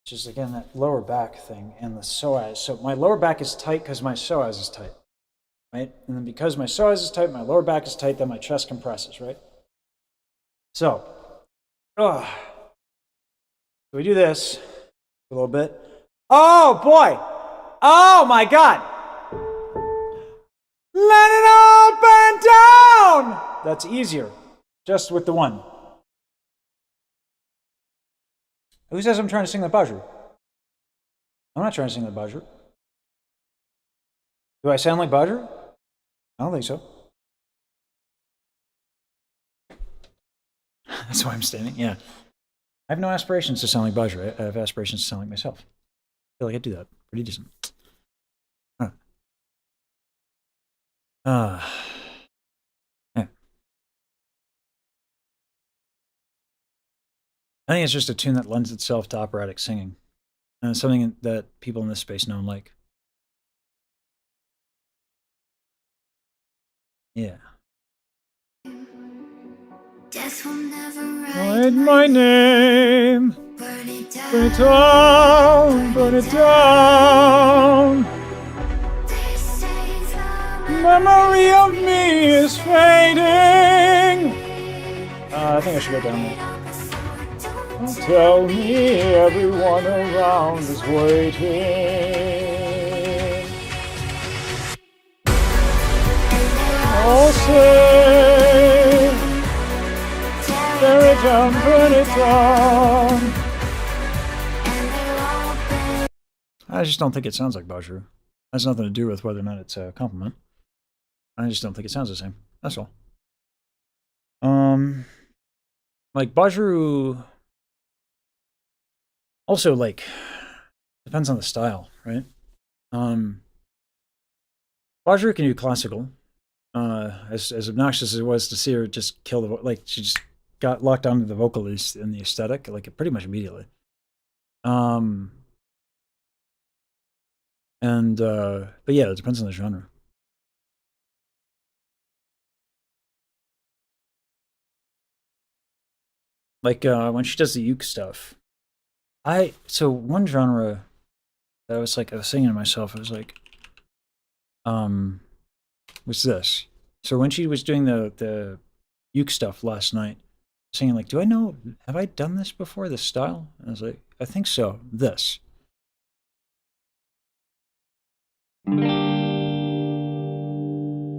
[SPEAKER 1] Which is again that lower back thing and the psoas. So my lower back is tight because my psoas is tight. Right? And then because my psoas is tight, my lower back is tight, then my chest compresses, right? So, we do this a little bit. Oh boy! Oh my God! Let it all burn down! That's easier, just with the one. Who says I'm trying to sing the Bajiru? I'm not trying to sing the Bajiru. Do I sound like Bajiru? I don't think so. That's why I'm standing. Yeah. I have no aspirations to sound like Bajiru. I have aspirations to sound like myself. I feel like I do that pretty decent. Yeah. I think it's just a tune that lends itself to operatic singing. And it's something that people in this space know and like. Yeah.
[SPEAKER 2] Death will never
[SPEAKER 1] Write my name.
[SPEAKER 2] burn it down.
[SPEAKER 1] Burn it down. Burn it down.
[SPEAKER 2] They say the
[SPEAKER 1] Memory of me is fading. I think I should go down there. Don't tell me everyone around is waiting. Oh, say, tear it down, burn it down. I just don't think it sounds like Bajiru. Has nothing to do with whether or not it's a compliment. I just don't think it sounds the same. That's all. Like Bajiru. Also, like, depends on the style, right? Bajiru can do classical. As obnoxious as it was to see her just kill the like, she just got locked onto the vocalist and the aesthetic, like, pretty much immediately. But yeah, it depends on the genre. Like, when she does the uke stuff, so one genre that I was singing to myself, I was like, was this. So when she was doing the uke stuff last night, singing like, have I done this before, this style? And I was like, I think so, this. I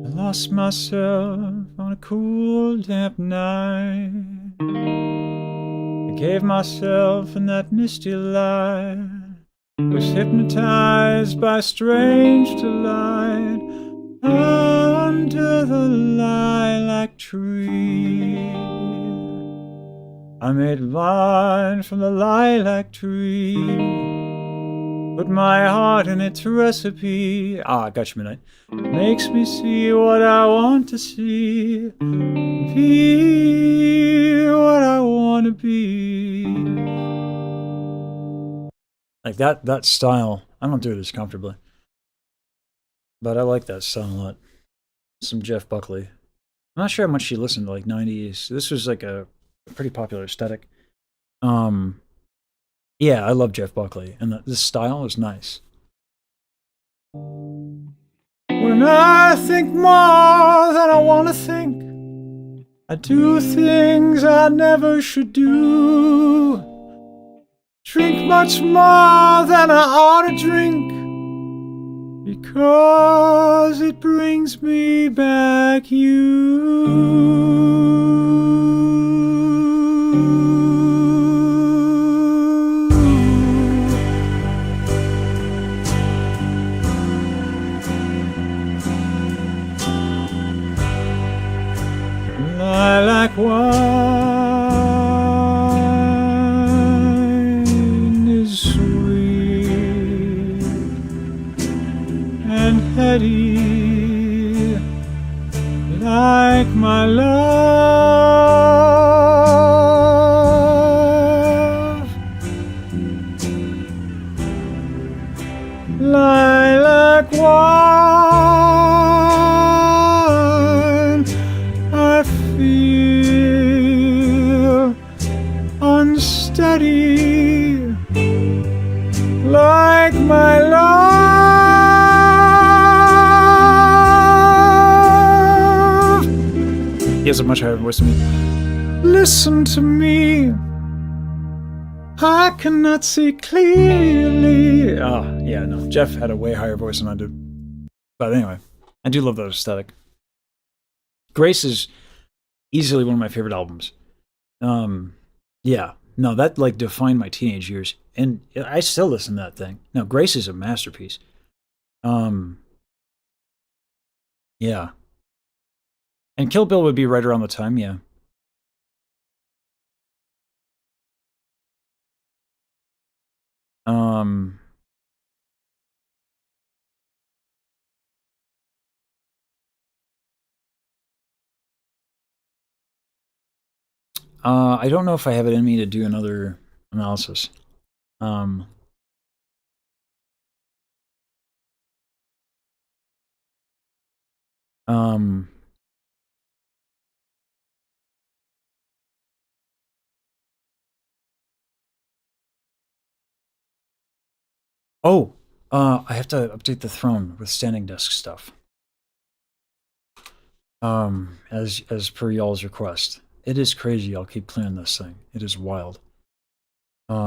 [SPEAKER 1] lost myself on a cool, damp night. I gave myself in that misty light. Was hypnotized by strange delight. Oh, under the lilac tree. I made wine from the lilac tree. Put my heart in its recipe. Ah, gotcha, midnight. Makes me see what I want to see. Be what I want to be. Like that style. I don't do it as comfortably, but I like that style a lot. Some Jeff Buckley. I'm not sure how much she listened to, like 90s. This was like a pretty popular aesthetic. Yeah, I love Jeff Buckley, and this style is nice. When I think more than I want to think, I do things I never should do. Drink much more than I ought to drink, because it brings me back you. Lilac wine is sweet and heady, like my love. Lilac wine, I feel unsteady, like my love. He has a much higher voice than me. Listen to me, I cannot see clearly. Ah, yeah, no, Jeff had a way higher voice than I do. But anyway, I do love that aesthetic. Grace is easily one of my favorite albums. Yeah, no, that like defined my teenage years, and I still listen to that thing. No, Grace is a masterpiece. Yeah, and Kill Bill would be right around the time. Yeah. I don't know if I have it in me to do another analysis. Oh, I have to update the throne with standing desk stuff. As per y'all's request. It is crazy. I'll keep playing this thing. It is wild. Let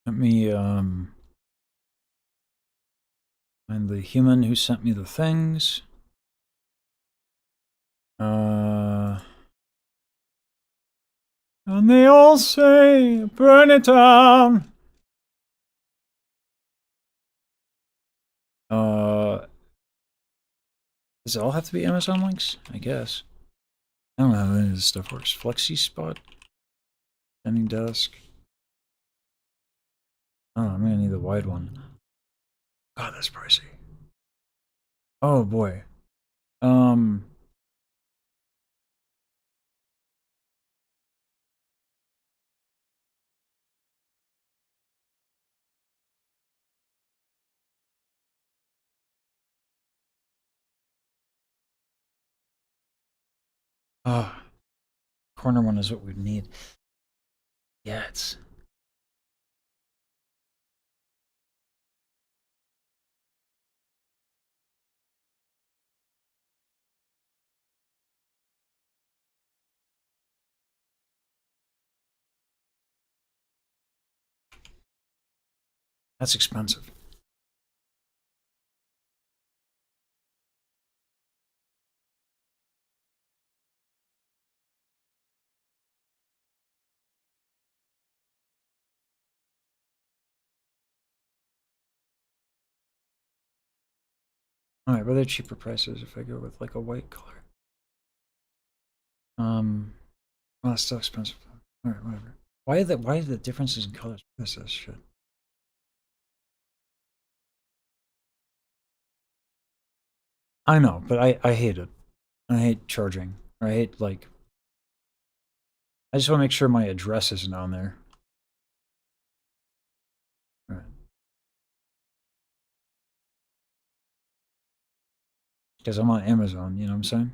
[SPEAKER 1] me find the human who sent me the things. And they all say, burn it down. Does it all have to be Amazon links? I guess. I don't know how any of this stuff works. Flexi spot? Standing desk? Oh, I'm gonna need the wide one. God, that's pricey. Oh boy. Corner one is what we need. Yeah, it's... That's expensive. Alright, what are cheaper prices if I go with like a white color? Well, it's still expensive. Alright, whatever. Why are the differences in colors? This shit. I know, but I hate it. I hate charging. I hate, like... I just want to make sure my address isn't on there. Alright. Because I'm on Amazon, you know what I'm saying?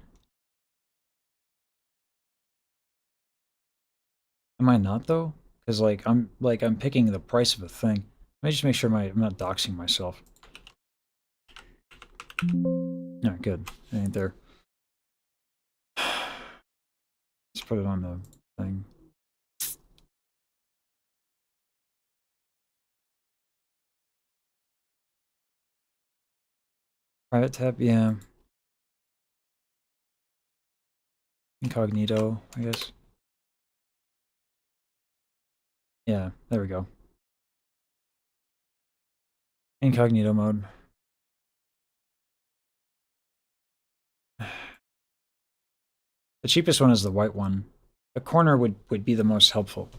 [SPEAKER 1] Am I not, though? Because, like, I'm picking the price of a thing. Let me just make sure I'm not doxing myself. Alright, good. I ain't there. Let's put it on the thing. Private tab, yeah. Incognito, I guess. Yeah, there we go. Incognito mode. The cheapest one is the white one. A corner would be the most helpful.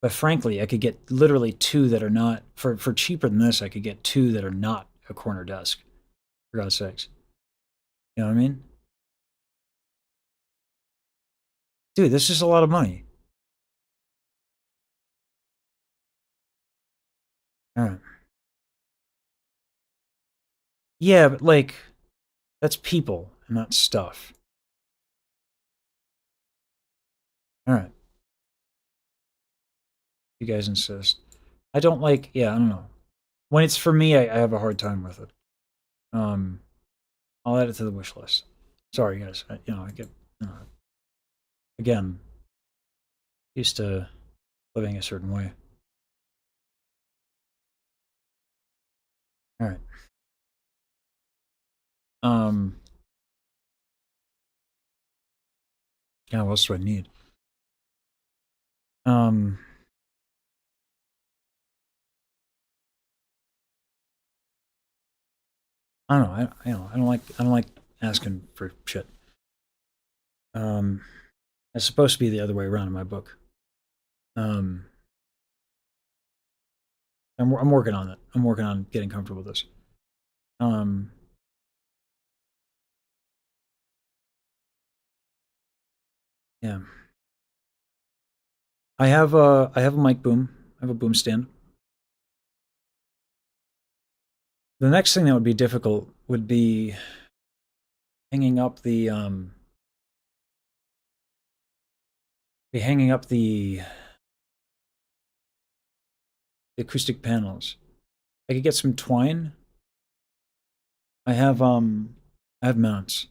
[SPEAKER 1] But frankly, I could get literally two that are not... For cheaper than this, I could get two that are not a corner desk. For God's sakes. You know what I mean? Dude, this is a lot of money. Alright. Yeah, but like... That's people, and not stuff. Alright. You guys insist. I don't like... Yeah, I don't know. When it's for me, I have a hard time with it. I'll add it to the wish list. Sorry, guys. I get... again, used to living a certain way. Alright. Yeah, what else do I need? I don't know. I don't like asking for shit. It's supposed to be the other way around in my book. I'm working on it. I'm working on getting comfortable with this. Yeah. I have a mic boom. I have a boom stand. The next thing that would be difficult would be hanging up the acoustic panels. I could get some twine. I have mounts.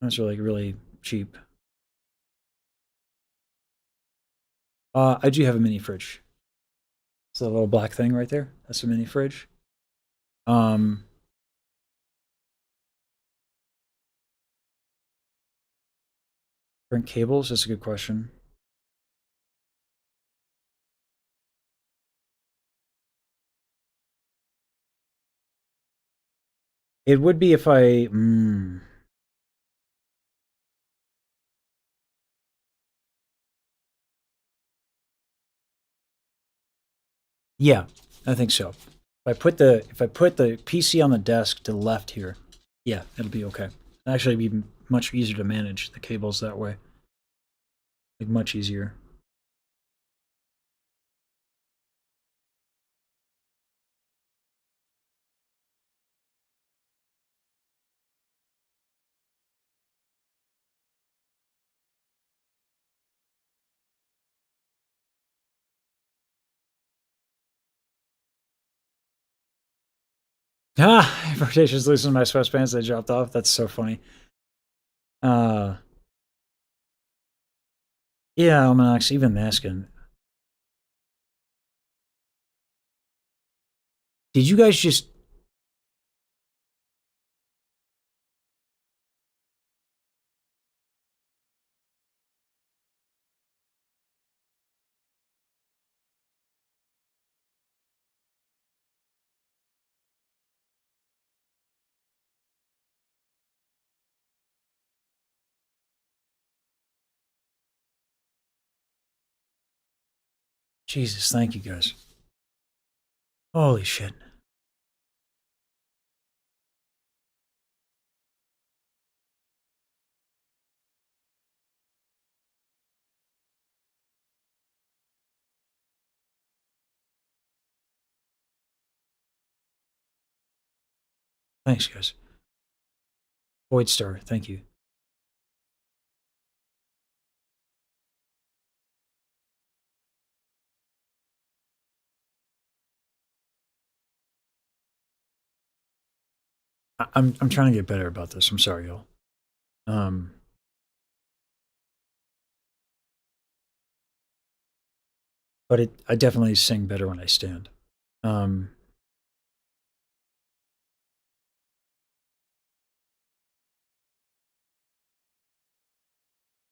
[SPEAKER 1] Those are like really cheap. I do have a mini fridge. It's a little black thing right there. That's a mini fridge. Different cables, that's a good question. It would be if I... Yeah, I think so. If I put the PC on the desk to the left here, yeah, it'll be okay. It'll actually be much easier to manage the cables that way. Like much easier. Ah, rotations loosened my sweatpants. They dropped off. That's so funny. Yeah, I'm actually even asking. Did you guys just... Jesus, thank you guys. Holy shit. Thanks, guys. Void Star, thank you. I'm trying to get better about this. I'm sorry, y'all. But I definitely sing better when I stand.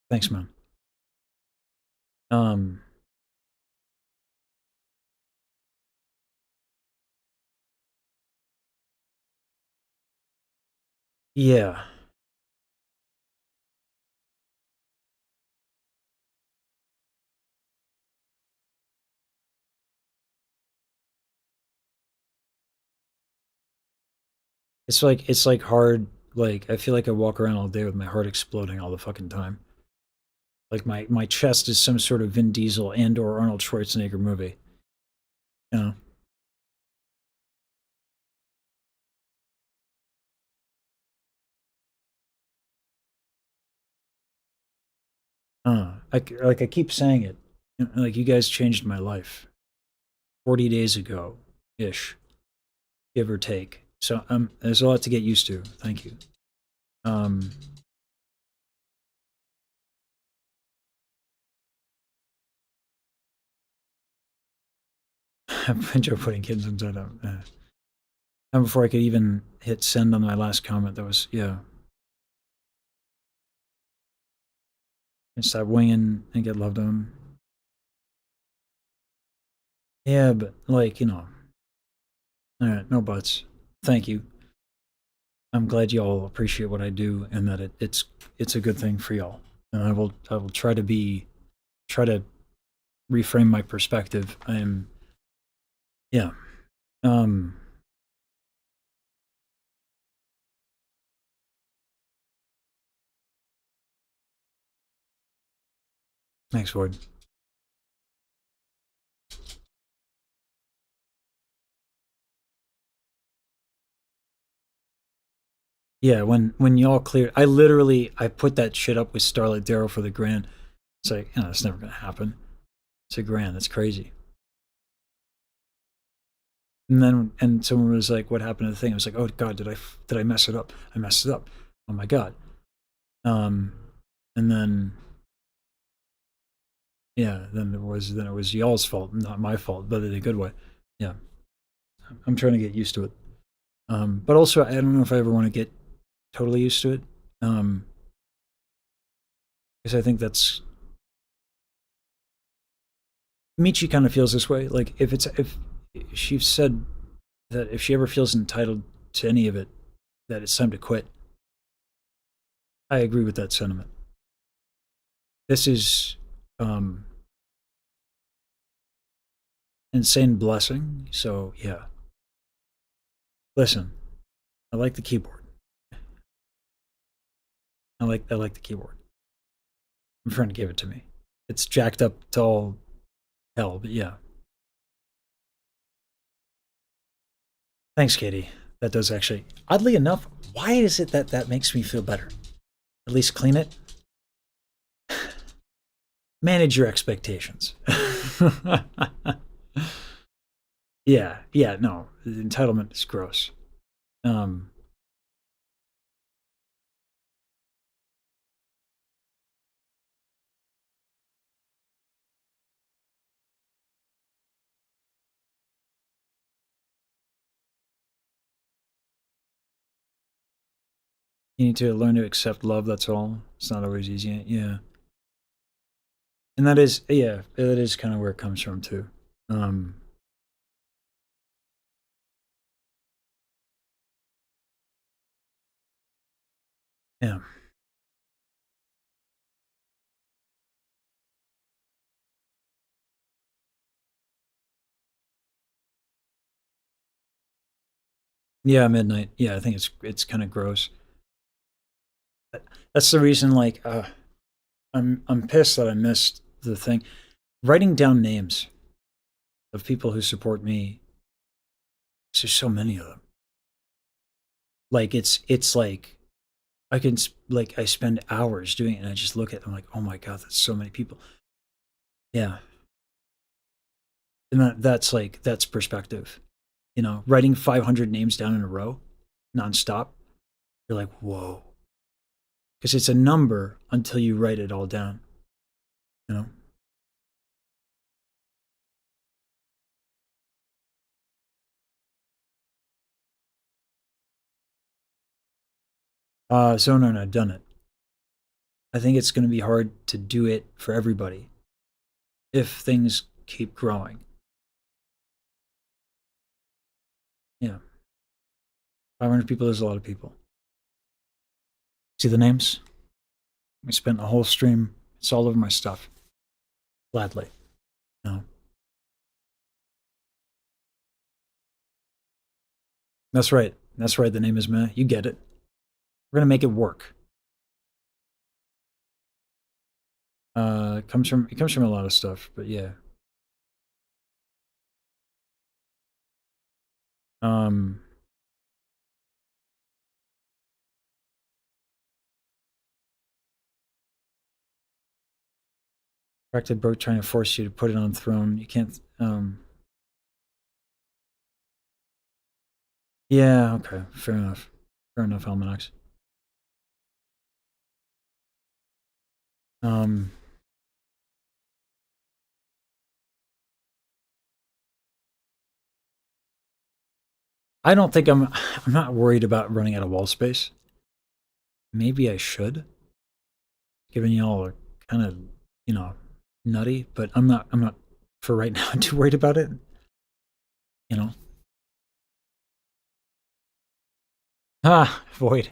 [SPEAKER 1] Thanks, man. Yeah. It's like hard. Like I feel like I walk around all day with my heart exploding all the fucking time. Like my chest is some sort of Vin Diesel and or Arnold Schwarzenegger movie. You know. I keep saying it. Like you guys changed my life 40 days ago ish, give or take. So there's a lot to get used to. Thank you. I enjoy putting kids inside out. And before I could even hit send on my last comment, that was yeah. And stop winging and get loved on. Yeah, but like you know, all right, no buts. Thank you. I'm glad y'all appreciate what I do and that it's a good thing for y'all. And I will try to reframe my perspective. I'm yeah. Thanks, Ward. Yeah, when y'all cleared, I put that shit up with Starlight Darrow for the grand. It's like, you know, it's never gonna happen. It's a grand. That's crazy. And someone was like, "What happened to the thing?" I was like, "Oh God, did I mess it up? I messed it up. Oh my God." And then yeah, then it was y'all's fault, not my fault, but in a good way. Yeah, I'm trying to get used to it. But also, I don't know if I ever want to get totally used to it. Because I think that's Michi kind of feels this way. Like if she said that if she ever feels entitled to any of it, that it's time to quit. I agree with that sentiment. This is insane blessing. So yeah. Listen, I like the keyboard. I like the keyboard. My friend gave it to me. It's jacked up to all hell, but yeah. Thanks, Katie. That does actually. Oddly enough, why is it that that makes me feel better? At least clean it. Manage your expectations. Yeah, yeah, no, the entitlement is gross. You need to learn to accept love. That's all. It's not always easy. Yeah, and that is yeah, that is kind of where it comes from too. Yeah. Yeah, midnight. Yeah, I think it's kind of gross. That's the reason. Like, I'm pissed that I missed the thing. Writing down names of people who support me. There's so many of them. Like it's like I can like I spend hours doing it, and I just look at them like, oh my god, that's so many people. Yeah, and that's perspective. You know, writing 500 names down in a row, nonstop. You're like, whoa, because it's a number until you write it all down. You know. So no, I've done it. I think it's going to be hard to do it for everybody if things keep growing. Yeah, 500 people is a lot of people. See the names? We spent a whole stream. It's all over my stuff. Gladly. No. That's right. That's right. The name is Meh. You get it. We're gonna make it work. It comes from a lot of stuff, but yeah. Um Corrected broke trying to force you to put it on throne. You can't yeah, okay. Fair enough. Fair enough, Almanacs. Um I don't think I'm not worried about running out of wall space. Maybe I should. Given y'all are kind of, you know, nutty, but I'm not for right now too worried about it. You know. Ah, void.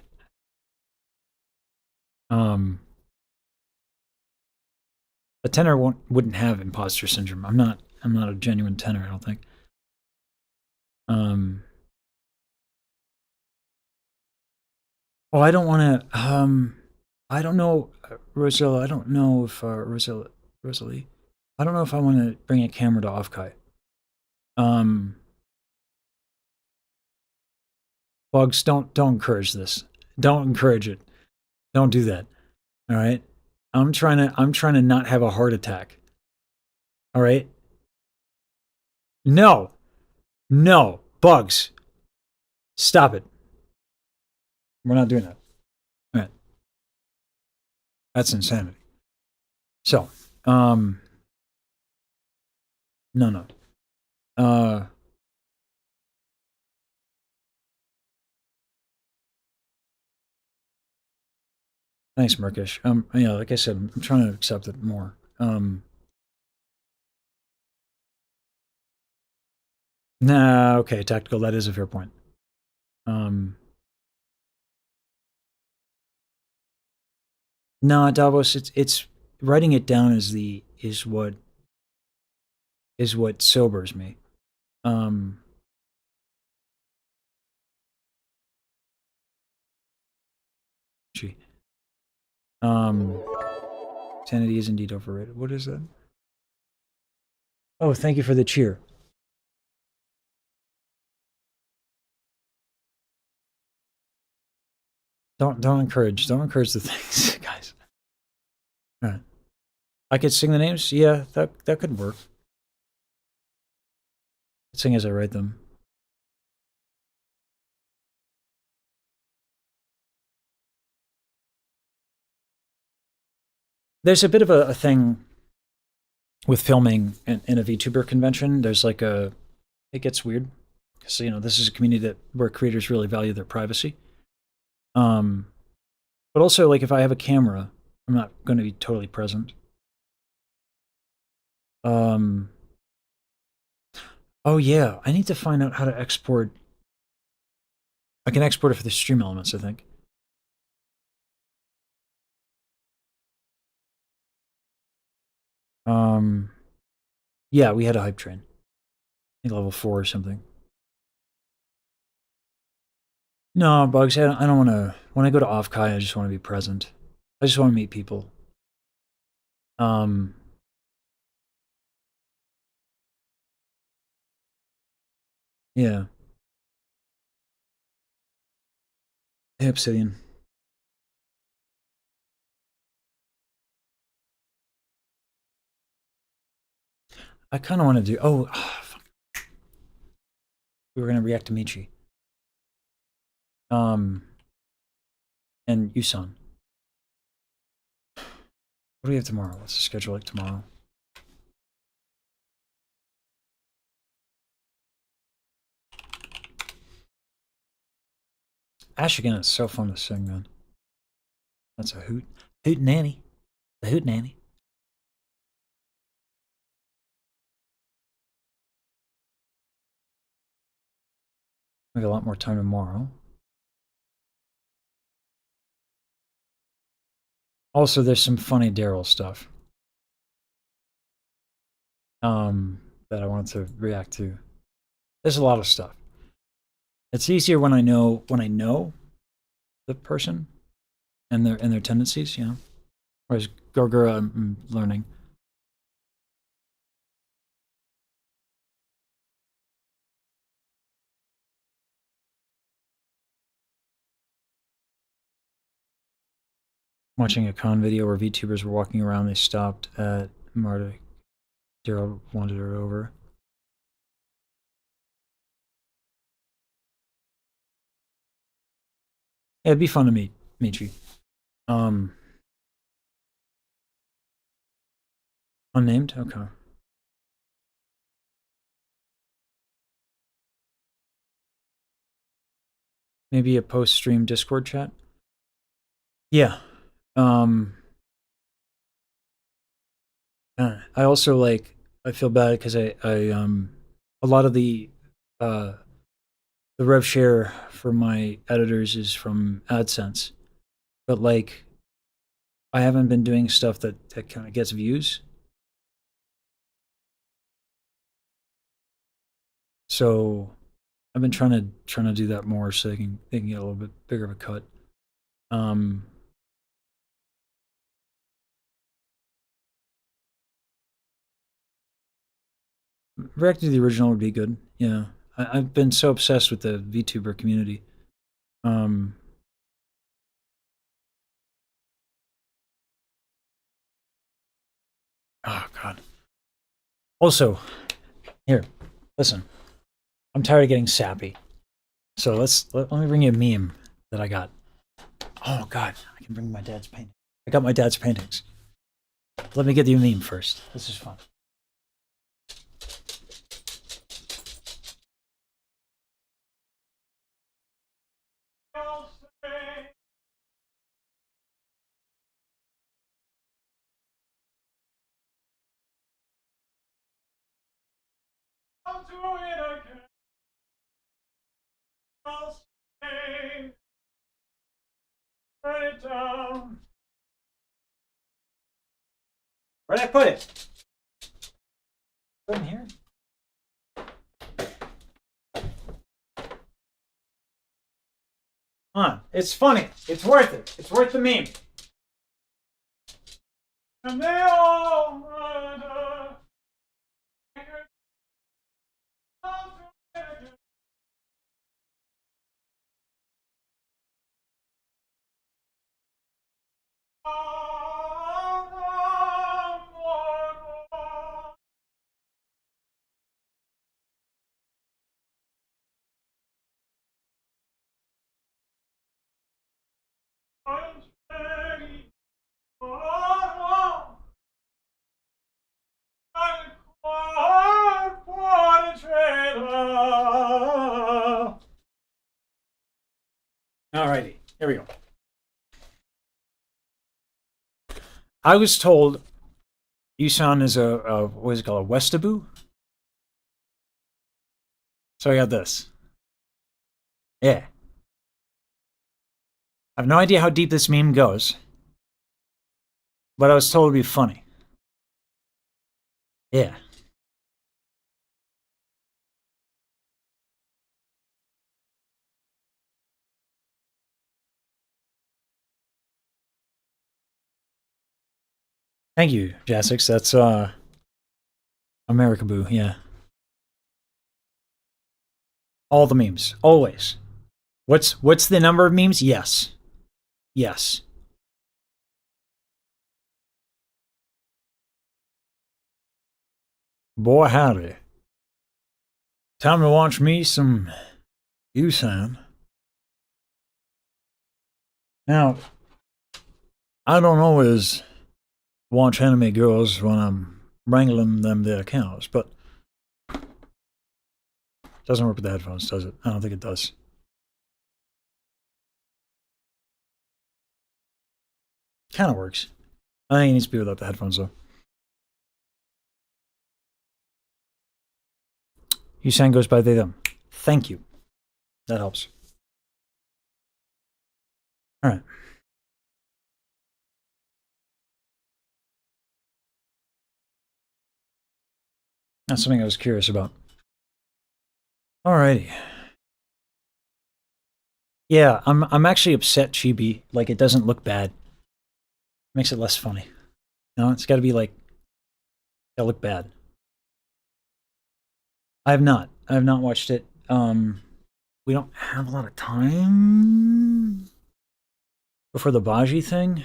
[SPEAKER 1] Um a tenor wouldn't have imposter syndrome. I'm not a genuine tenor, I don't think. Um Oh, I don't want to I don't know Rosella, I don't know if Rosalie. I don't know if I want to bring a camera to Offkai. Um Bugs, don't encourage this. Don't encourage it. Don't do that. All right? I'm trying to not have a heart attack. All right? No. No. Bugs. Stop it. We're not doing that. All right. That's insanity. So, no. Uh Thanks, Murkish. Yeah, like I said, I'm trying to accept it more. Nah, okay, tactical, that is a fair point. No, Davos, it's writing it down is what sobers me. Gee. Sanity is indeed overrated. What is that? Oh, thank you for the cheer. Don't encourage the things, guys. All right. I could sing the names? Yeah, that could work. Sing as I write them. There's a bit of a thing with filming in a VTuber convention. There's like it gets weird because you know this is a community where creators really value their privacy. But also like if I have a camera, I'm not going to be totally present. Oh yeah, I need to find out how to export. I can export it for the stream elements, I think. Yeah, we had a hype train. I think level 4 or something. No, Bugs, I don't want to. When I go to Offkai, I just want to be present. I just want to meet people. Yeah. Hey, Obsidian. I kind of want to do. Oh, fuck. We were gonna react to Michi. And Yusan. What do we have tomorrow? What's the schedule like tomorrow? Ash again is so fun to sing, man. That's a hoot. Hoot nanny. The hoot nanny. We have a lot more time tomorrow. Also, there's some funny Daryl stuff. That I wanted to react to. There's a lot of stuff. It's easier when I know the person and their tendencies, you know. Whereas Gorgora, I'm learning. Watching a con video where VTubers were walking around, they stopped at Marta. Daryl wandered her over. Yeah, it'd be fun to meet you. Unnamed? Okay. Maybe a post-stream Discord chat? Yeah. I also like, I feel bad because I a lot of the rev share for my editors is from AdSense, but like I haven't been doing stuff that kind of gets views. So I've been trying to do that more so they can get a little bit bigger of a cut. Reacting to the original would be good. Yeah, I've been so obsessed with the VTuber community. Oh God. Also, here, listen. I'm tired of getting sappy. So let me bring you a meme that I got. Oh God, I can bring my dad's painting. I got my dad's paintings. Let me get you a meme first. This is fun.
[SPEAKER 4] I'll do it again. I'll stay. Turn it down.
[SPEAKER 1] Where'd I put it? Put it in here. Come on, it's funny. It's worth it. It's worth the meme.
[SPEAKER 4] And they all murder. I'll do it again.
[SPEAKER 1] Alrighty, here we go. I was told Yusan is a what is it called, a Westaboo? So I got this. Yeah. I have no idea how deep this meme goes, but I was told it'd be funny. Yeah. Thank you, Jasix. That's Americaboo, yeah. All the memes, always. What's the number of memes? Yes. Yes. Boy howdy. Time to watch me some Usan. Now, I don't always watch anime girls when I'm wrangling them their cows, but it doesn't work with the headphones, does it? I don't think it does. Kind of works. I think it needs to be without the headphones, though. Usan goes by they, them. Thank you. That helps. All right. That's something I was curious about. Alrighty. Yeah, I'm actually upset, Chibi. Like, it doesn't look bad. Makes it less funny. No, it's got to be like, gotta look bad. I have not watched it. We don't have a lot of time before the Baji thing.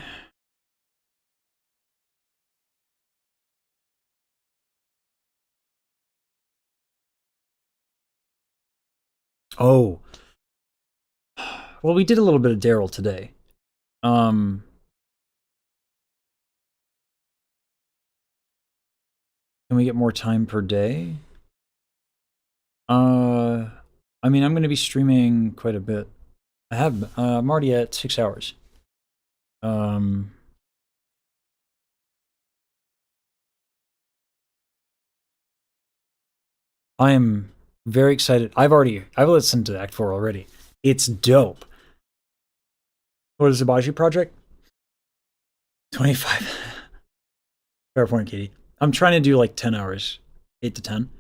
[SPEAKER 1] Oh. Well, we did a little bit of Daryl today. Can we get more time per day? I mean, I'm going to be streaming quite a bit. I'm already at 6 hours. I am very excited. I've listened to Act 4 already. It's dope. What is the Baji project? 25. Fair point, Katie. I'm trying to do like 10 hours. 8 to 10.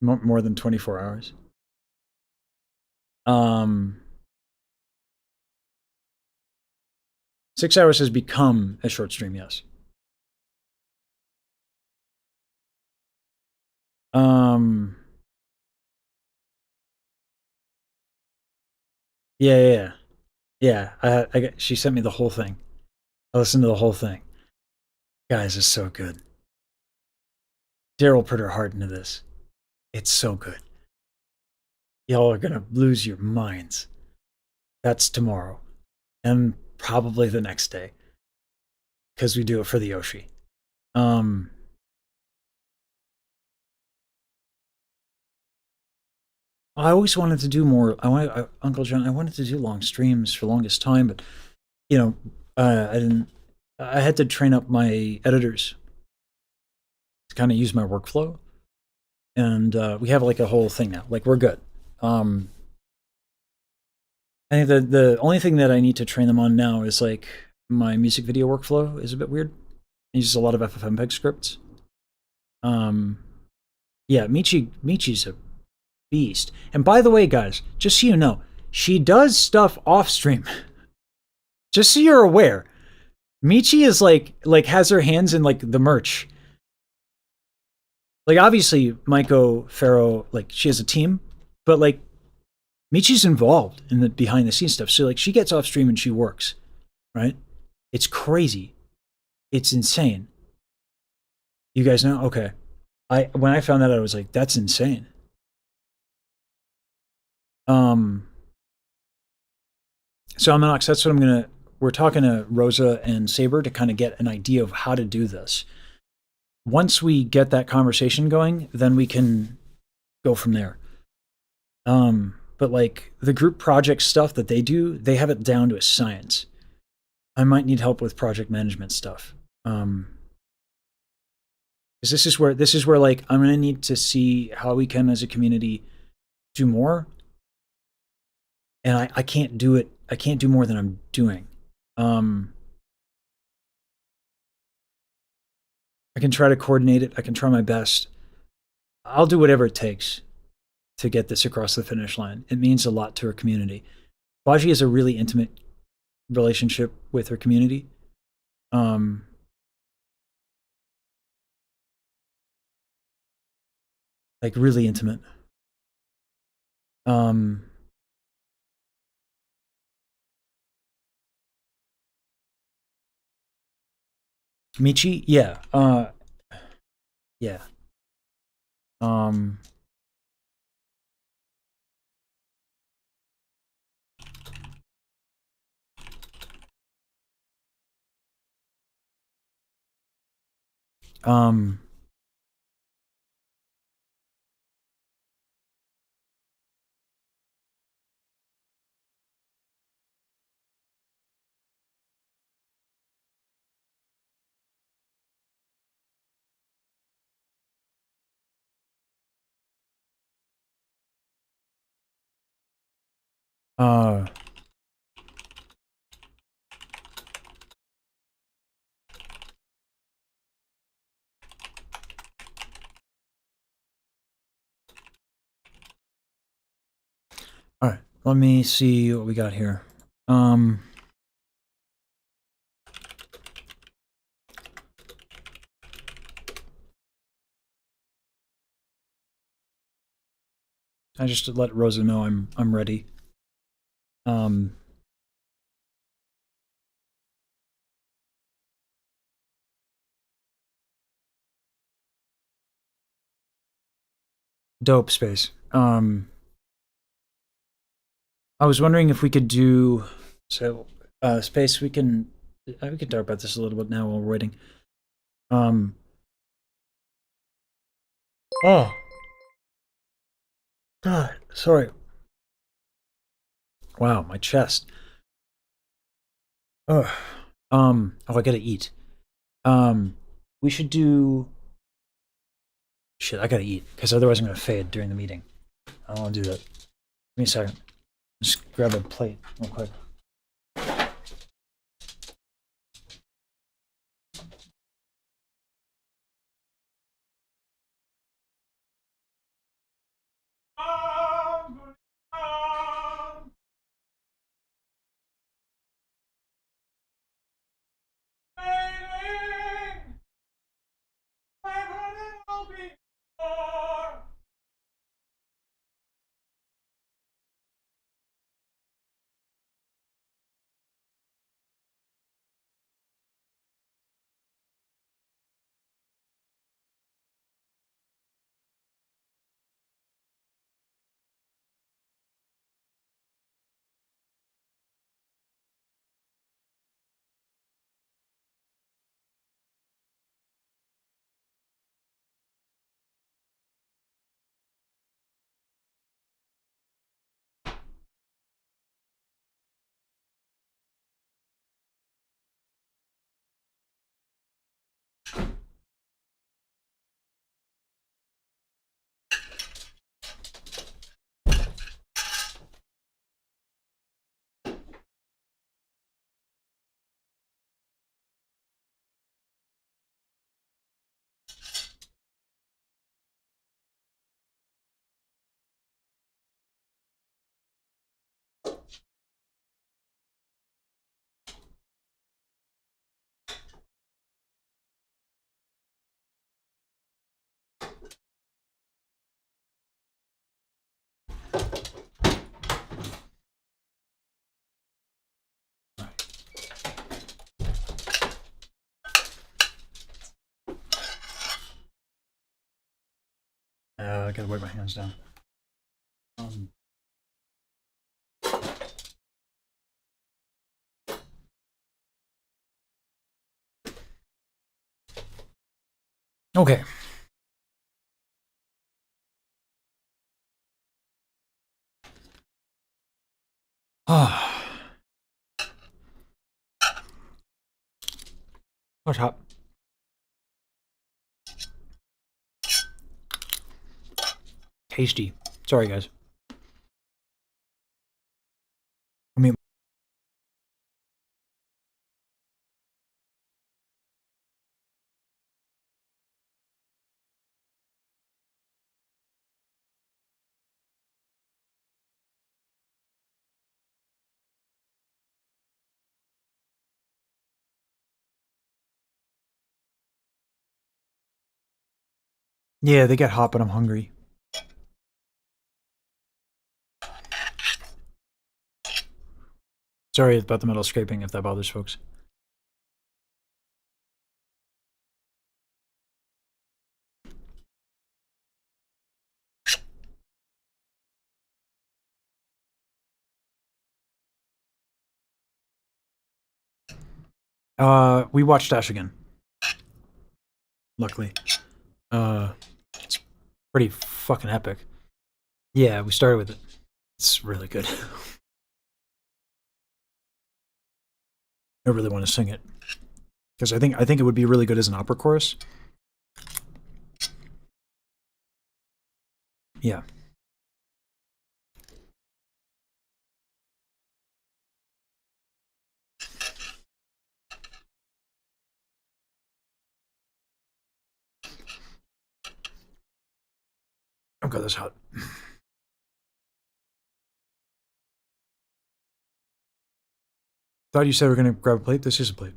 [SPEAKER 1] More than 24 hours. 6 hours has become a short stream, yes. Yeah. She sent me the whole thing. I listened to the whole thing. Guys, it's so good. Daryl put her heart into this. It's so good. Y'all are gonna lose your minds. That's tomorrow. And probably the next day. Because we do it for the Yoshi. I always wanted to do more. Uncle John, I wanted to do long streams for the longest time, but you know, I didn't. I had to train up my editors to kind of use my workflow, and we have like a whole thing now. Like we're good. I think the only thing that I need to train them on now is like my music video workflow is a bit weird. It uses a lot of FFmpeg scripts. Yeah, Michi's a beast. And by the way, guys, just so you know, she does stuff off stream. Just so you're aware. Michi is like has her hands in like the merch. Like obviously Maiko, Pharaoh, like she has a team, but like Michi's involved in the behind the scenes stuff. So like she gets off stream and she works. Right? It's crazy. It's insane. You guys know? Okay. When I found that out, I was like, that's insane. So Aminox, that's what we're talking to Rosa and Saber to kind of get an idea of how to do this. Once we get that conversation going, then we can go from there. But like the group project stuff that they do, they have it down to a science. I might need help with project management stuff. Because this is where like I'm gonna need to see how we can as a community do more. And I can't do it. I can't do more than I'm doing. I can try to coordinate it. I can try my best. I'll do whatever it takes to get this across the finish line. It means a lot to our community. Baji is a really intimate relationship with her community. Like really intimate. Michi, yeah, yeah. Um, um, uh, all right. Let me see what we got here. I just let Rosa know I'm ready. Dope space. I was wondering if we could do space. We can talk about this a little bit now while we're waiting. Oh, God, sorry. Wow, my chest. Oh, I gotta eat. We should do. Shit, I gotta eat because otherwise I'm gonna fade during the meeting. I don't want to do that. Give me a second. Just grab a plate real quick. I gotta wipe my hands down. Okay. Ah. What's up? Tasty. Sorry, guys. I mean, Yeah, they get hot, but I'm hungry. Sorry about the metal scraping if that bothers folks. We watched Dash again. Luckily. It's pretty fucking epic. Yeah, we started with it. It's really good. I really want to sing it. Because I think it would be really good as an opera chorus. Yeah. Oh god, that's hot. Thought you said we are gonna grab a plate. This is a plate.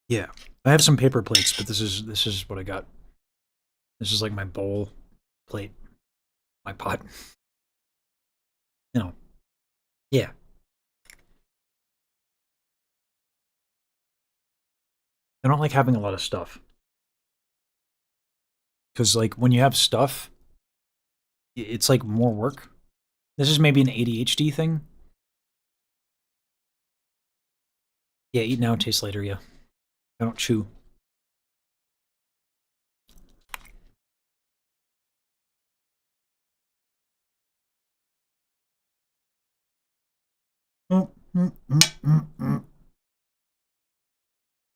[SPEAKER 1] Yeah, I have some paper plates, but this is what I got. This is like my bowl plate, my pot. You know, yeah. I don't like having a lot of stuff. Because, like, when you have stuff, it's like more work. This is maybe an ADHD thing. Yeah, eat now, taste later, yeah. I don't chew.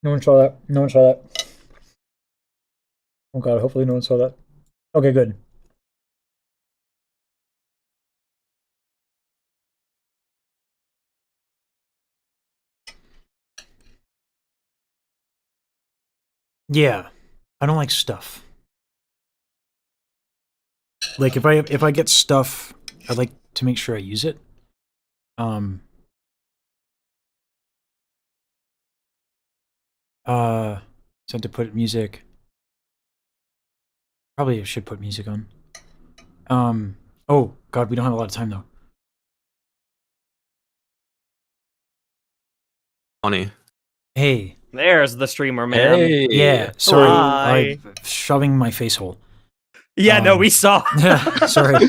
[SPEAKER 1] No one saw that. No one saw that. Oh god, hopefully no one saw that. Okay, good. Yeah, I don't like stuff. Like if I get stuff, I like to make sure I use it. Said to put music. Probably I should put music on. Oh god, we don't have a lot of time though.
[SPEAKER 11] Funny.
[SPEAKER 1] Hey.
[SPEAKER 12] There's the streamer, man.
[SPEAKER 11] Hey.
[SPEAKER 1] Yeah, sorry.
[SPEAKER 12] Hi.
[SPEAKER 1] I'm shoving my face hole.
[SPEAKER 12] Yeah, no, we saw.
[SPEAKER 1] Yeah, sorry.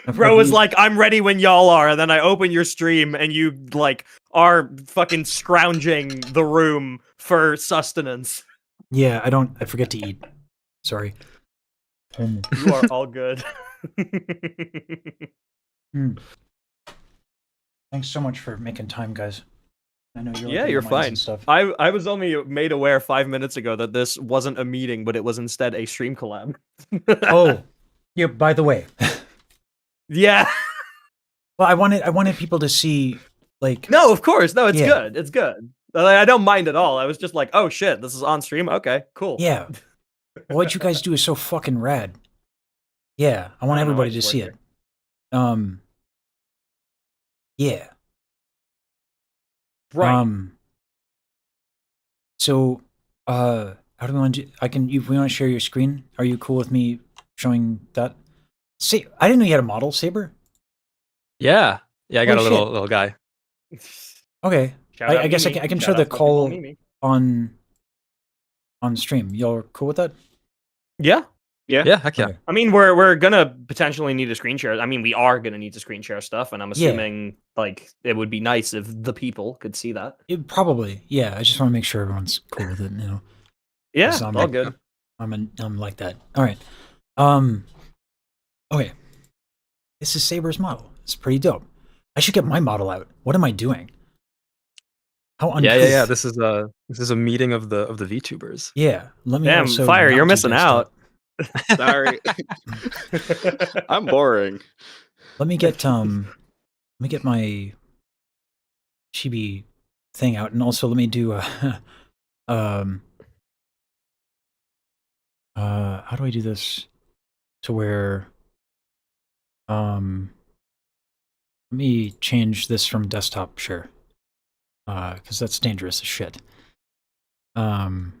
[SPEAKER 12] Bro was like, I'm ready when y'all are, and then I open your stream and you like are fucking scrounging the room for sustenance.
[SPEAKER 1] Yeah, I forget to eat. Sorry.
[SPEAKER 12] You are all good.
[SPEAKER 1] Thanks so much for making time, guys. I know
[SPEAKER 12] Yeah, you're fine.
[SPEAKER 1] Stuff.
[SPEAKER 12] I was only made aware 5 minutes ago that this wasn't a meeting, but it was instead a stream collab.
[SPEAKER 1] Oh, yeah. By the way.
[SPEAKER 12] Yeah.
[SPEAKER 1] Well, I wanted people to see, like.
[SPEAKER 12] No, of course. No, it's good. It's good. I don't mind at all. I was just like, oh shit, this is on stream. Okay, cool.
[SPEAKER 1] Yeah. What you guys do is so fucking rad. Yeah, I want everybody to see it. Yeah.
[SPEAKER 12] Right.
[SPEAKER 1] So, how do we want to? If we want to share your screen, are you cool with me showing that? See, I didn't know you had a model, Saber.
[SPEAKER 11] Yeah, I got a
[SPEAKER 1] Holy
[SPEAKER 11] little guy.
[SPEAKER 1] Okay, I guess I can show the call on stream. Y'all are cool with that?
[SPEAKER 12] Yeah.
[SPEAKER 11] Heck yeah.
[SPEAKER 1] Okay.
[SPEAKER 12] I mean, we're gonna potentially need a screen share. I mean, we are gonna need to screen share stuff, and I'm assuming like it would be nice if the people could see that.
[SPEAKER 1] Probably, yeah. I just want to make sure everyone's cool with it. You know.
[SPEAKER 12] Yeah, all good.
[SPEAKER 1] I'm like that. All right. Okay. This is Saber's model. It's pretty dope. I should get my model out. What am I doing? How uncouth.
[SPEAKER 11] Yeah. This is a meeting of the VTubers.
[SPEAKER 1] Yeah. Let me.
[SPEAKER 12] Damn,
[SPEAKER 1] also
[SPEAKER 12] Fire,
[SPEAKER 1] not
[SPEAKER 12] you're
[SPEAKER 1] do
[SPEAKER 12] missing
[SPEAKER 1] desktop.
[SPEAKER 12] out.
[SPEAKER 13] Sorry. I'm boring.
[SPEAKER 1] Let me get my chibi thing out, and also let me do how do I do this to where let me change this from desktop share. because that's dangerous as shit. We'll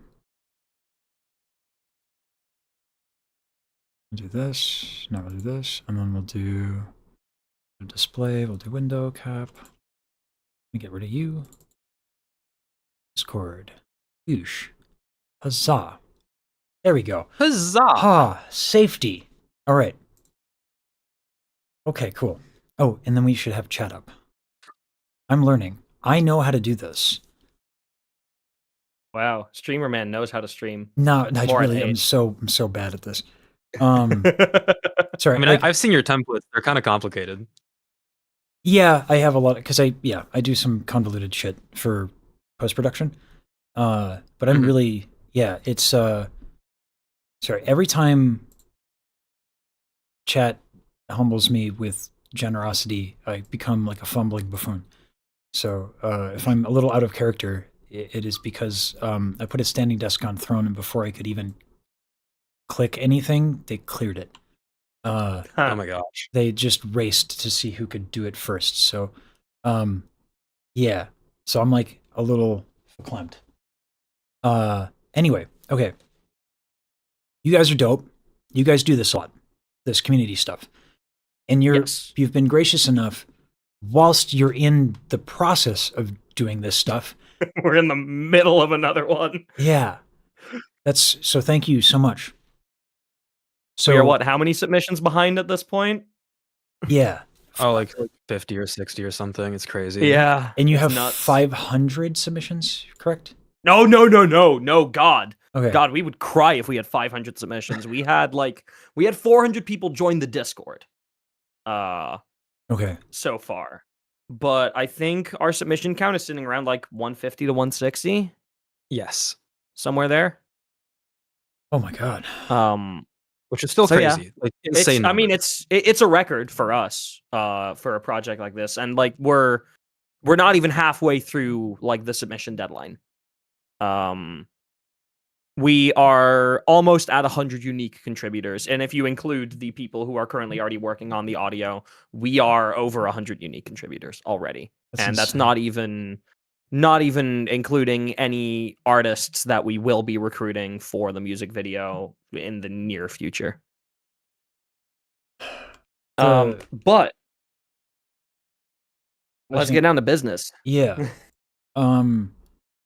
[SPEAKER 1] do this. Now we'll do this, and then we'll do display. We'll do window cap. Let me get rid of you. Discord. Whoosh. Huzzah. There we go.
[SPEAKER 11] Huzzah!
[SPEAKER 1] Ah, safety. All right. Okay, cool. Oh, and then we should have chat up. I'm learning. I know how to do this.
[SPEAKER 12] Wow, streamer man knows how to stream.
[SPEAKER 1] No, I
[SPEAKER 12] More
[SPEAKER 1] really
[SPEAKER 12] than
[SPEAKER 1] am
[SPEAKER 12] eight.
[SPEAKER 1] so bad at this. Sorry.
[SPEAKER 11] I mean,
[SPEAKER 1] like,
[SPEAKER 11] I've seen your templates. They're kind of complicated.
[SPEAKER 1] yeah, I have a lot because I do some convoluted shit for post production. But I'm really it's sorry, every time chat humbles me with generosity, I become like a fumbling buffoon. So if I'm a little out of character, it is because I put a standing desk on throne, and before I could even click anything, they cleared it.
[SPEAKER 11] Oh my gosh.
[SPEAKER 1] They just raced to see who could do it first. So yeah. So I'm like a little verklempt. Anyway, okay. You guys are dope. You guys do this a lot, this community stuff. And you've been gracious enough, whilst you're in the process of doing this stuff.
[SPEAKER 12] We're in the middle of another one.
[SPEAKER 1] Yeah. So thank you so much. So
[SPEAKER 12] you're what, how many submissions behind at this point?
[SPEAKER 1] Yeah.
[SPEAKER 11] Oh, like 50 or 60 or something. It's crazy.
[SPEAKER 12] Yeah.
[SPEAKER 1] And you have
[SPEAKER 12] nuts.
[SPEAKER 1] 500 submissions, correct?
[SPEAKER 12] No, God.
[SPEAKER 1] Okay.
[SPEAKER 12] God, we would cry if we had 500 submissions. We had 400 people join the Discord.
[SPEAKER 1] Okay.
[SPEAKER 12] So far. But I think our submission count is sitting around like 150 to 160.
[SPEAKER 11] Yes.
[SPEAKER 12] Somewhere there.
[SPEAKER 1] Oh my god.
[SPEAKER 11] Which is still crazy. Yeah. Like insane.
[SPEAKER 12] I mean, it's a record for us, for a project like this. And like we're not even halfway through like the submission deadline. We are almost at 100 unique contributors, and if you include the people who are currently already working on the audio, we are over 100 unique contributors already. That's not even including any artists that we will be recruiting for the music video in the near future. But let's get down to business.
[SPEAKER 1] Yeah.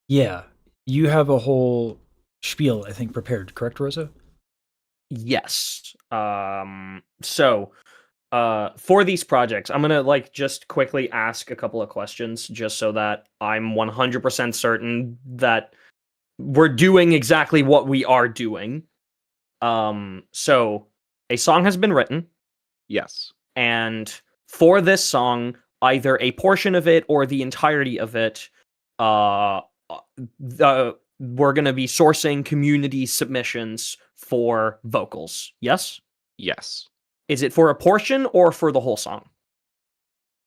[SPEAKER 1] Yeah. You have a whole spiel, I think, prepared, correct, Rosa?
[SPEAKER 12] Yes. So for these projects, I'm gonna just quickly ask a couple of questions just so that I'm 100% certain that we're doing exactly what we are doing. So a song has been written.
[SPEAKER 13] Yes.
[SPEAKER 12] And for this song, either a portion of it or the entirety of it, we're going to be sourcing community submissions for vocals. Yes?
[SPEAKER 13] Yes.
[SPEAKER 12] Is it for a portion or for the whole song?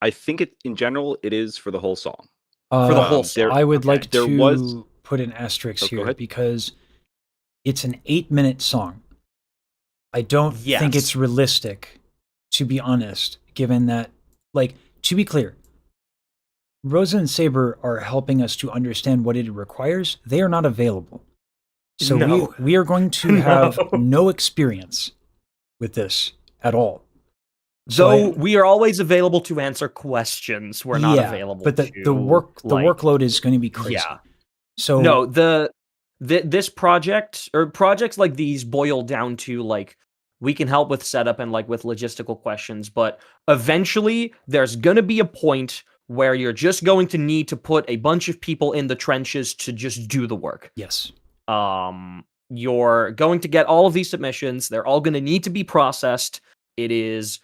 [SPEAKER 13] I think in general, it is for the whole song.
[SPEAKER 12] For the whole song.
[SPEAKER 1] I would like to put an asterisk here because it's an 8-minute song. I don't think it's realistic, to be honest, given that, to be clear, Rosa and Saber are helping us to understand what it requires. They are not available. So we are going to have no experience with this at all.
[SPEAKER 12] So we are always available to answer questions. We're not available.
[SPEAKER 1] But the workload is going to be crazy.
[SPEAKER 12] Yeah.
[SPEAKER 1] So
[SPEAKER 12] no, this project or projects like these boil down to we can help with setup and with logistical questions, but eventually there's going to be a point where you're just going to need to put a bunch of people in the trenches to just do the work.
[SPEAKER 1] Yes.
[SPEAKER 12] You're going to get all of these submissions. They're all going to need to be processed. It is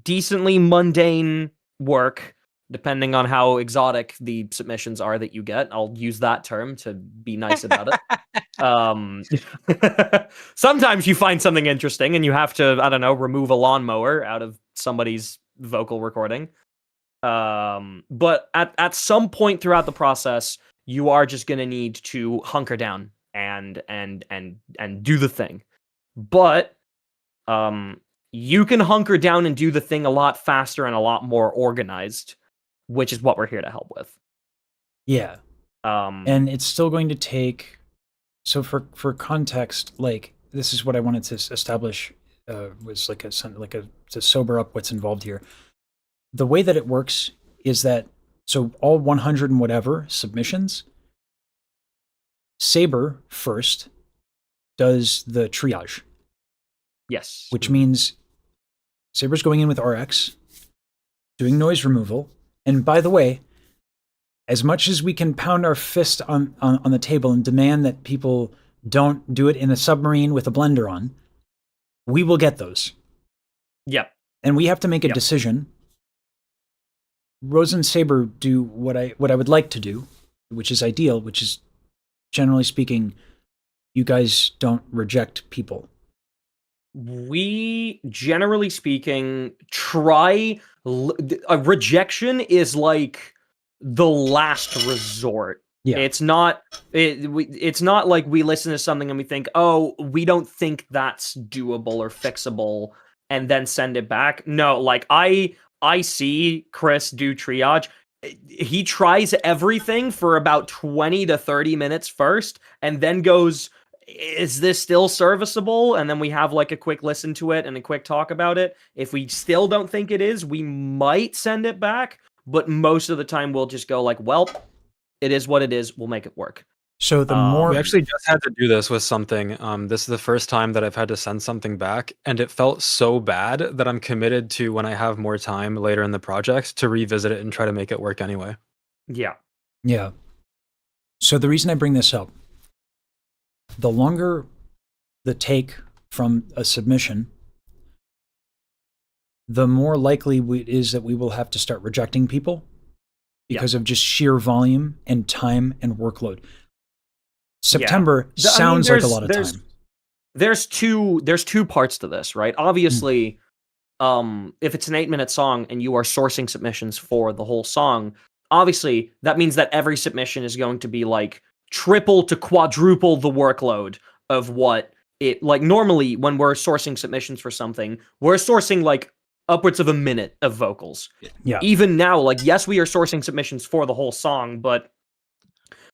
[SPEAKER 12] decently mundane work, depending on how exotic the submissions are that you get. I'll use that term to be nice about it. Sometimes you find something interesting and you have to, I don't know, remove a lawnmower out of somebody's vocal recording. But at some point throughout the process, you are just going to need to hunker down and do the thing. But you can hunker down and do the thing a lot faster and a lot more organized, which is what we're here to help with.
[SPEAKER 1] Yeah.
[SPEAKER 12] Um,
[SPEAKER 1] And it's still going to take. So for context, like this is what I wanted to establish was like to sober up what's involved here. The way that it works is that so all 100 and whatever submissions, Saber first does the triage,
[SPEAKER 12] yes.
[SPEAKER 1] which means Saber's going in with RX, doing noise removal, and by the way, as much as we can pound our fist on the table and demand that people don't do it in a submarine with a blender on, we will get those.
[SPEAKER 12] Yep.
[SPEAKER 1] And we have to make a decision. Rose and Saber do what I would like to do, which is ideal, which is generally speaking, you guys don't reject people.
[SPEAKER 12] We, generally speaking, try. A rejection is like the last resort.
[SPEAKER 1] Yeah.
[SPEAKER 12] It's not. It's not like we listen to something and we think, oh, we don't think that's doable or fixable, and then send it back. No, like I see Chris do triage. He tries everything for about 20 to 30 minutes first, and then goes, is this still serviceable? And then we have like a quick listen to it and a quick talk about it. If we still don't think it is, we might send it back, but most of the time we'll just go like, well, it is what it is. We'll make it work.
[SPEAKER 1] So the more
[SPEAKER 11] we actually just had to do this with something. This is the first time that I've had to send something back, and it felt so bad that I'm committed to, when I have more time later in the project, to revisit it and try to make it work anyway.
[SPEAKER 12] Yeah.
[SPEAKER 1] Yeah. So the reason I bring this up, the longer the take from a submission, the more likely it is that we will have to start rejecting people because of just sheer volume and time and workload. September sounds like a lot of time.
[SPEAKER 12] There's two parts to this, right? Obviously, if it's an 8-minute song and you are sourcing submissions for the whole song, obviously that means that every submission is going to be like triple to quadruple the workload of what it like. Normally when we're sourcing submissions for something, we're sourcing like upwards of a minute of vocals.
[SPEAKER 1] Yeah.
[SPEAKER 12] Even now, like, yes, we are sourcing submissions for the whole song, but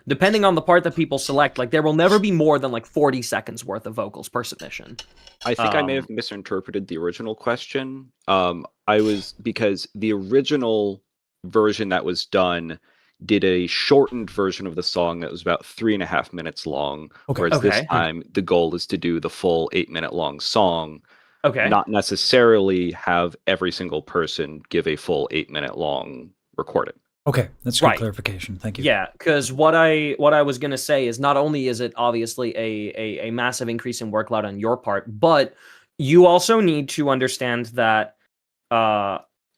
[SPEAKER 12] depending on the part that people select, like, there will never be more than like 40 seconds worth of vocals per submission.
[SPEAKER 13] I think I may have misinterpreted the original question. Because the original version that was done did a shortened version of the song that was about 3.5 minutes long.
[SPEAKER 1] Okay.
[SPEAKER 13] Whereas this time the goal is to do the full 8-minute long song.
[SPEAKER 12] Okay.
[SPEAKER 13] Not necessarily have every single person give a full 8-minute long recording.
[SPEAKER 1] Okay, that's good clarification. Thank you.
[SPEAKER 12] Yeah, because what I was gonna say is not only is it obviously a massive increase in workload on your part, but you also need to understand that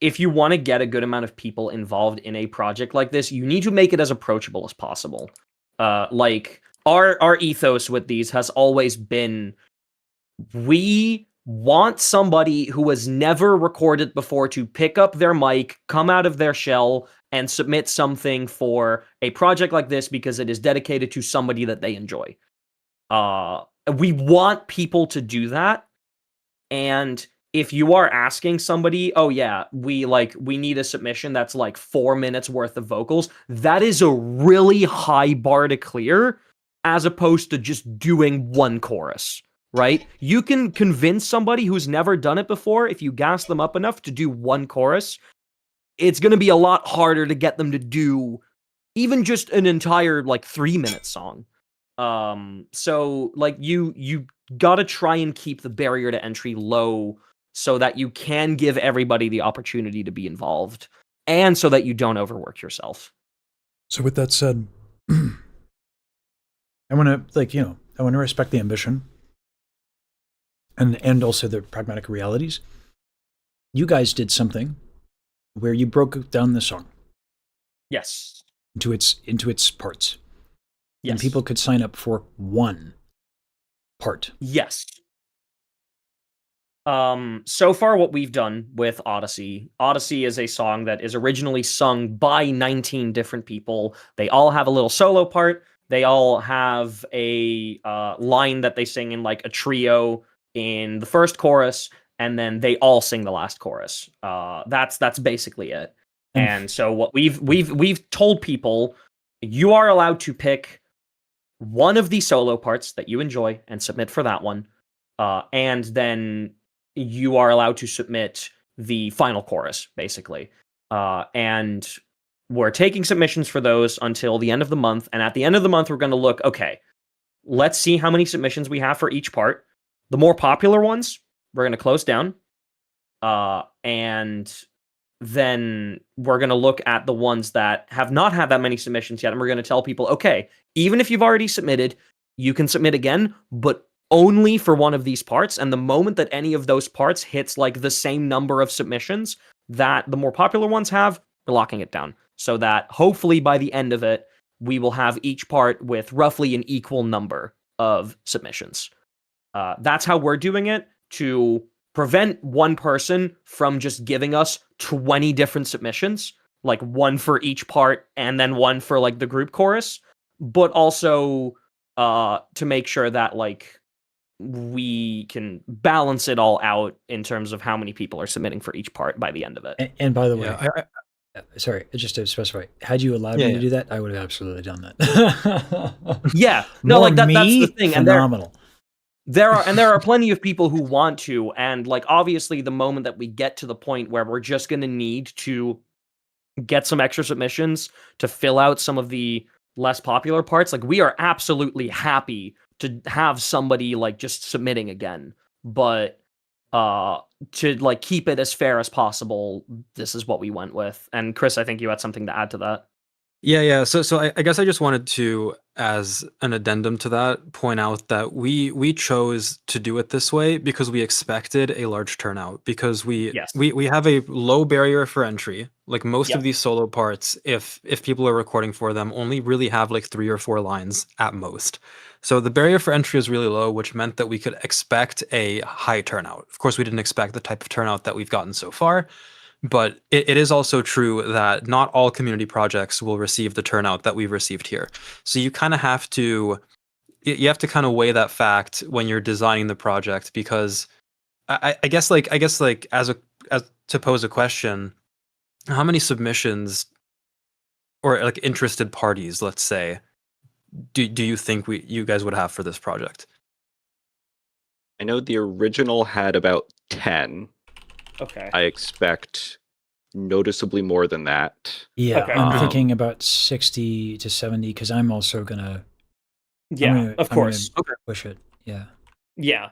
[SPEAKER 12] if you want to get a good amount of people involved in a project like this, you need to make it as approachable as possible. Like our ethos with these has always been, we want somebody who has never recorded before to pick up their mic, come out of their shell, and submit something for a project like this because it is dedicated to somebody that they enjoy. We want people to do that. And if you are asking somebody, oh yeah, we need a submission that's like 4 minutes worth of vocals, that is a really high bar to clear, as opposed to just doing one chorus, right? You can convince somebody who's never done it before, if you gas them up enough, to do one chorus. It's going to be a lot harder to get them to do even just an entire like 3-minute song. So like you got to try and keep the barrier to entry low so that you can give everybody the opportunity to be involved, and so that you don't overwork yourself.
[SPEAKER 1] So with that said, I want to I want to respect the ambition and also the pragmatic realities. You guys did something where you broke down the song.
[SPEAKER 12] Yes.
[SPEAKER 1] Into its parts.
[SPEAKER 12] Yes.
[SPEAKER 1] And people could sign up for one part.
[SPEAKER 12] Yes. So far what we've done with Odyssey is a song that is originally sung by 19 different people. They all have a little solo part. They all have a line that they sing in like a trio in the first chorus, and then they all sing the last chorus. That's basically it. And so what we've told people you are allowed to pick one of the solo parts that you enjoy and submit for that one. And then you are allowed to submit the final chorus, basically. And we're taking submissions for those until the end of the month. And at the end of the month, we're going to look, okay, let's see how many submissions we have for each part. The more popular ones, we're going to close down. And then we're going to look at the ones that have not had that many submissions yet. And we're going to tell people, okay, even if you've already submitted, you can submit again, but only for one of these parts. And the moment that any of those parts hits like the same number of submissions that the more popular ones have, we're locking it down. So that hopefully by the end of it, we will have each part with roughly an equal number of submissions. That's how we're doing it, to prevent one person from just giving us 20 different submissions, like one for each part and then one for like the group chorus, but also to make sure that like we can balance it all out in terms of how many people are submitting for each part by the end of it.
[SPEAKER 1] And by the way, sorry, just to specify, had you allowed me to do that, I would have absolutely done that.
[SPEAKER 12] Yeah, no, like that's the thing.
[SPEAKER 1] Phenomenal.
[SPEAKER 12] And there are plenty of people who want to, and like obviously the moment that we get to the point where we're just going to need to get some extra submissions to fill out some of the less popular parts, like we are absolutely happy to have somebody like just submitting again, but to like keep it as fair as possible, this is what we went with. And Chris, I think you had something to add to that.
[SPEAKER 11] Yeah. So I guess I just wanted to, as an addendum to that, point out that we chose to do it this way because we expected a large turnout, because we have a low barrier for entry. Like most of these solo parts, if people are recording for them, only really have like 3 or 4 lines at most. So the barrier for entry is really low, which meant that we could expect a high turnout. Of course, we didn't expect the type of turnout that we've gotten so far. But it is also true that not all community projects will receive the turnout that we've received here. So you kind of have to kind of weigh that fact when you're designing the project, because I guess as to pose a question, how many submissions or like interested parties, let's say, do you think you guys would have for this project?
[SPEAKER 13] I know the original had about 10.
[SPEAKER 12] Okay.
[SPEAKER 13] I expect noticeably more than that.
[SPEAKER 1] Yeah, okay. I'm thinking about 60 to 70 because I'm also gonna.
[SPEAKER 12] Of course.
[SPEAKER 1] Push it. Yeah.
[SPEAKER 12] Yeah.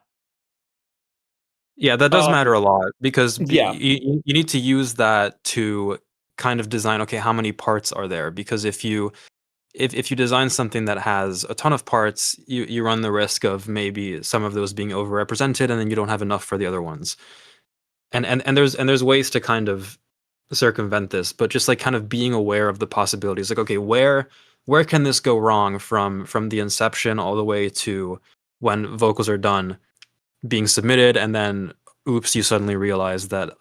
[SPEAKER 11] Yeah, that does matter a lot, because you need to use that to kind of design. Okay, how many parts are there? Because if you design something that has a ton of parts, you run the risk of maybe some of those being overrepresented, and then you don't have enough for the other ones. And there's ways to kind of circumvent this, but just like kind of being aware of the possibilities. Like, okay, where can this go wrong from the inception all the way to when vocals are done being submitted, and then oops, you suddenly realize that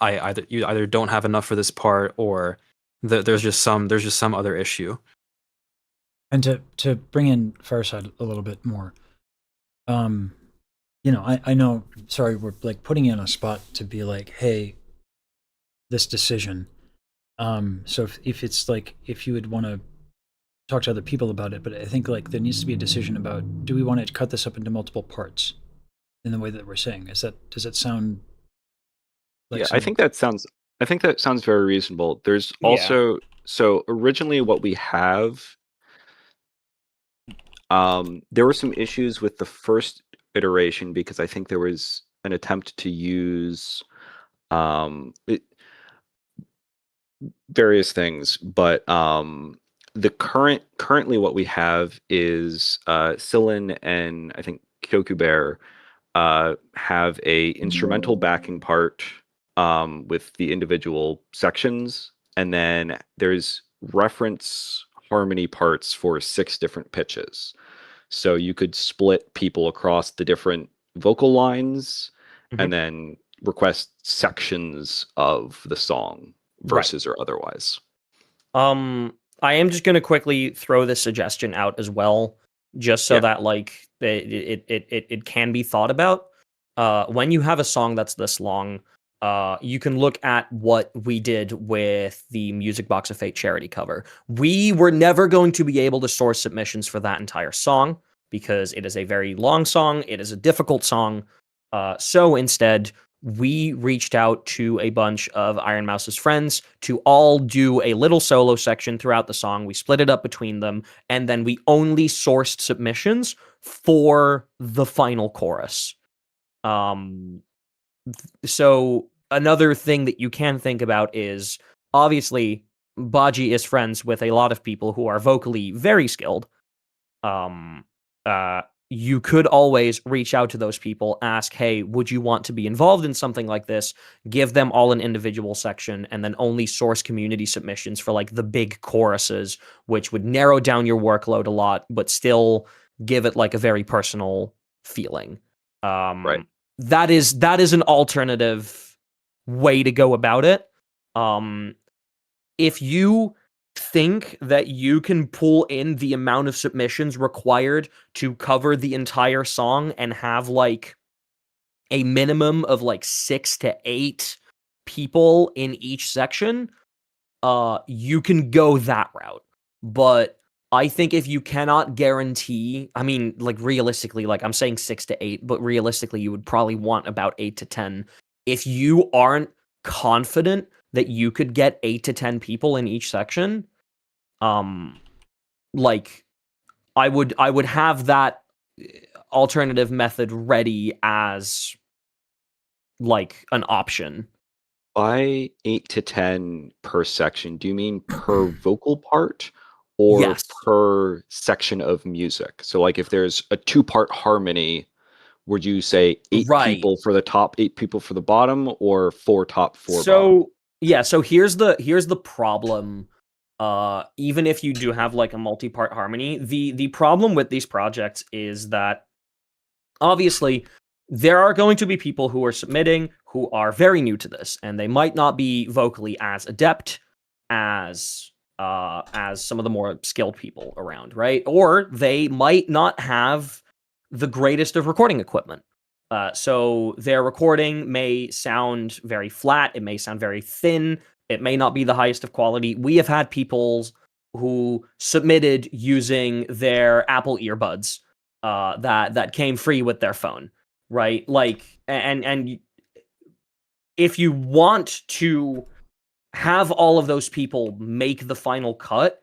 [SPEAKER 11] you either don't have enough for this part, or there's just some other issue.
[SPEAKER 1] And to bring in Fireside a little bit more, I know, sorry, we're like putting you on a spot to be like, hey, this decision. So if it's like, if you would want to talk to other people about it, but I think like there needs to be a decision about, do we want to cut this up into multiple parts in the way that we're saying? Does that sound like
[SPEAKER 13] I think that sounds very reasonable. There's also, so originally what we have, there were some issues with the first iteration, because I think there was an attempt to use various things, but the currently what we have is Sillin and I think Kyoku Bear have a instrumental backing part with the individual sections, and then there's reference harmony parts for 6 different pitches. So you could split people across the different vocal lines and then request sections of the song, verses or otherwise.
[SPEAKER 12] I am just going to quickly throw this suggestion out as well, just so that like it can be thought about. When you have a song that's this long, you can look at what we did with the Music Box of Fate charity cover. We were never going to be able to source submissions for that entire song because it is a very long song. It is a difficult song. So instead, we reached out to a bunch of Iron Mouse's friends to all do a little solo section throughout the song. We split it up between them, and then we only sourced submissions for the final chorus. So another thing that you can think about is, obviously, Baji is friends with a lot of people who are vocally very skilled. You could always reach out to those people, ask, hey, would you want to be involved in something like this? Give them all an individual section, and then only source community submissions for like the big choruses, which would narrow down your workload a lot, but still give it like a very personal feeling.
[SPEAKER 13] Right.
[SPEAKER 12] That is an alternative way to go about it. If you think that you can pull in the amount of submissions required to cover the entire song and have like a minimum of like 6 to 8 people in each section, you can go that route. But I think if you cannot guarantee, I mean, like realistically, like I'm saying 6 to 8, but realistically you would probably want about 8 to 10. If you aren't confident that you could get 8 to 10 people in each section, like I would have that alternative method ready as like an option.
[SPEAKER 13] By 8 to 10 per section, do you mean per vocal part or
[SPEAKER 12] Yes.
[SPEAKER 13] per section of music? So like if there's a 2-part harmony, would you say 8 people for the top, 8 people for the bottom, or 4 top, 4 bottom?
[SPEAKER 12] So yeah, so here's the problem. Even if you do have like a multi-part harmony, the problem with these projects is that obviously there are going to be people who are submitting who are very new to this, and they might not be vocally as adept as some of the more skilled people around, right? Or they might not have the greatest of recording equipment. So their recording may sound very flat, it may sound very thin, it may not be the highest of quality. We have had people who submitted using their Apple earbuds that came free with their phone, right? Like, and if you want to have all of those people make the final cut,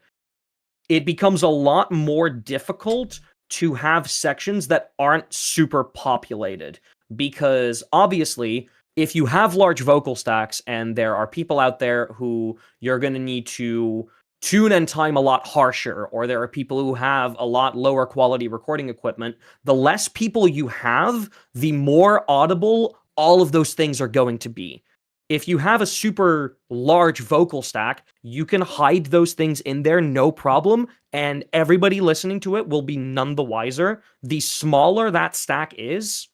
[SPEAKER 12] it becomes a lot more difficult to have sections that aren't super populated, because obviously if you have large vocal stacks and there are people out there who you're going to need to tune and time a lot harsher, or there are people who have a lot lower quality recording equipment, the less people you have, the more audible all of those things are going to be. If you have a super large vocal stack, you can hide those things in there, no problem, and everybody listening to it will be none the wiser. The smaller that stack is,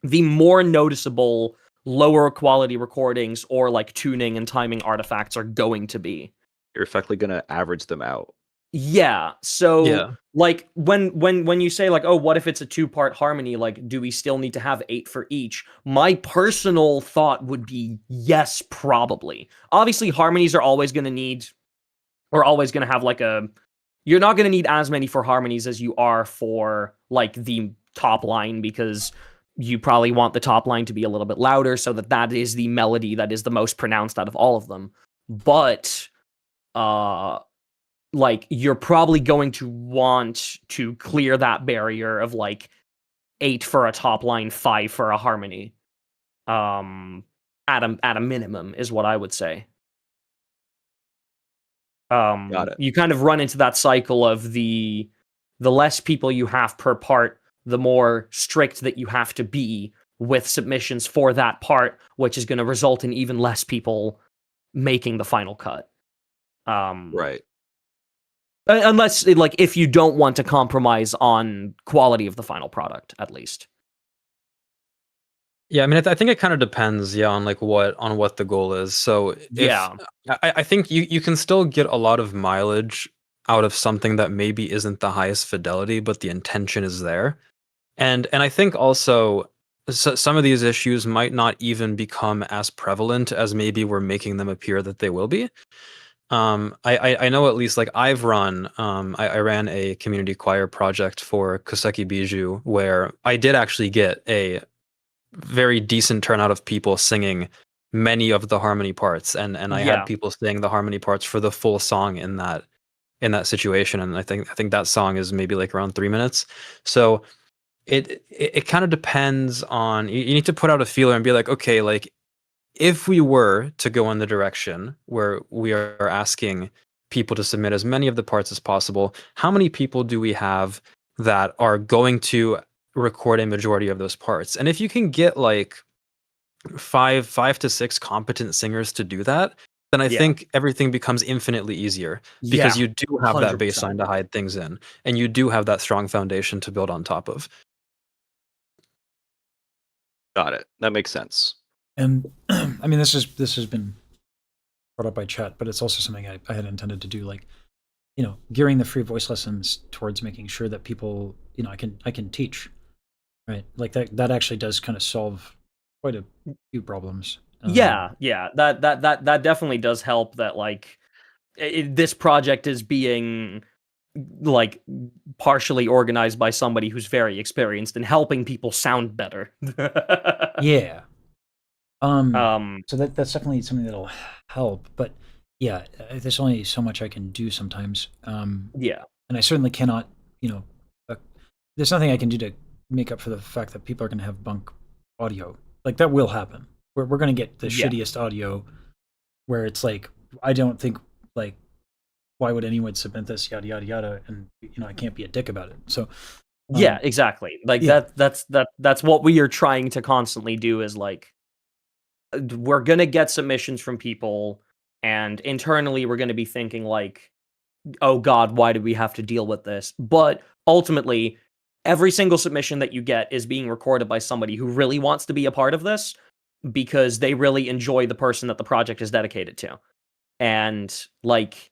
[SPEAKER 12] the more noticeable lower quality recordings or like tuning and timing artifacts are going to be.
[SPEAKER 13] You're effectively going to average them out.
[SPEAKER 12] Yeah. So
[SPEAKER 11] Yeah.
[SPEAKER 12] like when you say like, oh, what if it's a 2-part harmony? Like, do we still need to have 8 for each? My personal thought would be yes, probably. Obviously, harmonies are always going to have like you're not going to need as many for harmonies as you are for like the top line, because you probably want the top line to be a little bit louder so that is the melody that is the most pronounced out of all of them. But like you're probably going to want to clear that barrier of like 8 for a top line, 5 for a harmony. At a minimum is what I would say.
[SPEAKER 13] Got it.
[SPEAKER 12] You kind of run into that cycle of the less people you have per part, the more strict that you have to be with submissions for that part, which is going to result in even less people making the final cut.
[SPEAKER 13] Right.
[SPEAKER 12] Unless, like, if you don't want to compromise on quality of the final product, at least.
[SPEAKER 11] Yeah, I mean, I think it kind of depends, on like what the goal is. So I think you can still get a lot of mileage out of something that maybe isn't the highest fidelity, but the intention is there. And I think also some of these issues might not even become as prevalent as maybe we're making them appear that they will be. I know at least like I've run I ran a community choir project for Koseki Biju where I did actually get a very decent turnout of people singing many of the harmony parts, and I
[SPEAKER 12] Yeah.
[SPEAKER 11] had people sing the harmony parts for the full song in that situation, and I think that song is maybe like around 3 minutes. So it kind of depends on, you need to put out a feeler and be like, okay, like if we were to go in the direction where we are asking people to submit as many of the parts as possible, how many people do we have that are going to record a majority of those parts? And if you can get like five to six competent singers to do that, then I think everything becomes infinitely easier, because
[SPEAKER 12] Yeah,
[SPEAKER 11] you do have that
[SPEAKER 12] 100%.
[SPEAKER 11] baseline to hide things in, and you do have that strong foundation to build on top of.
[SPEAKER 13] Got it. That makes sense.
[SPEAKER 1] And I mean, this has been brought up by chat, but it's also something I had intended to do, like, you know, gearing the free voice lessons towards making sure that people, you know, I can teach, right? Like that actually does kind of solve quite a few problems.
[SPEAKER 12] Yeah, that definitely does help, that like this project is being like partially organized by somebody who's very experienced in helping people sound better.
[SPEAKER 1] Yeah. So that's definitely something that'll help, but yeah, there's only so much I can do sometimes.
[SPEAKER 12] Yeah.
[SPEAKER 1] And I certainly cannot, you know, there's nothing I can do to make up for the fact that people are going to have bunk audio. Like that will happen. We're going to get the shittiest audio where it's like, I don't think, like, why would anyone submit this, yada yada yada, and you know, I can't be a dick about it. So
[SPEAKER 12] yeah, exactly. Like that's what we are trying to constantly do, is like, we're going to get submissions from people, and internally we're going to be thinking like, oh god, why do we have to deal with this? But ultimately, every single submission that you get is being recorded by somebody who really wants to be a part of this, because they really enjoy the person that the project is dedicated to. And like,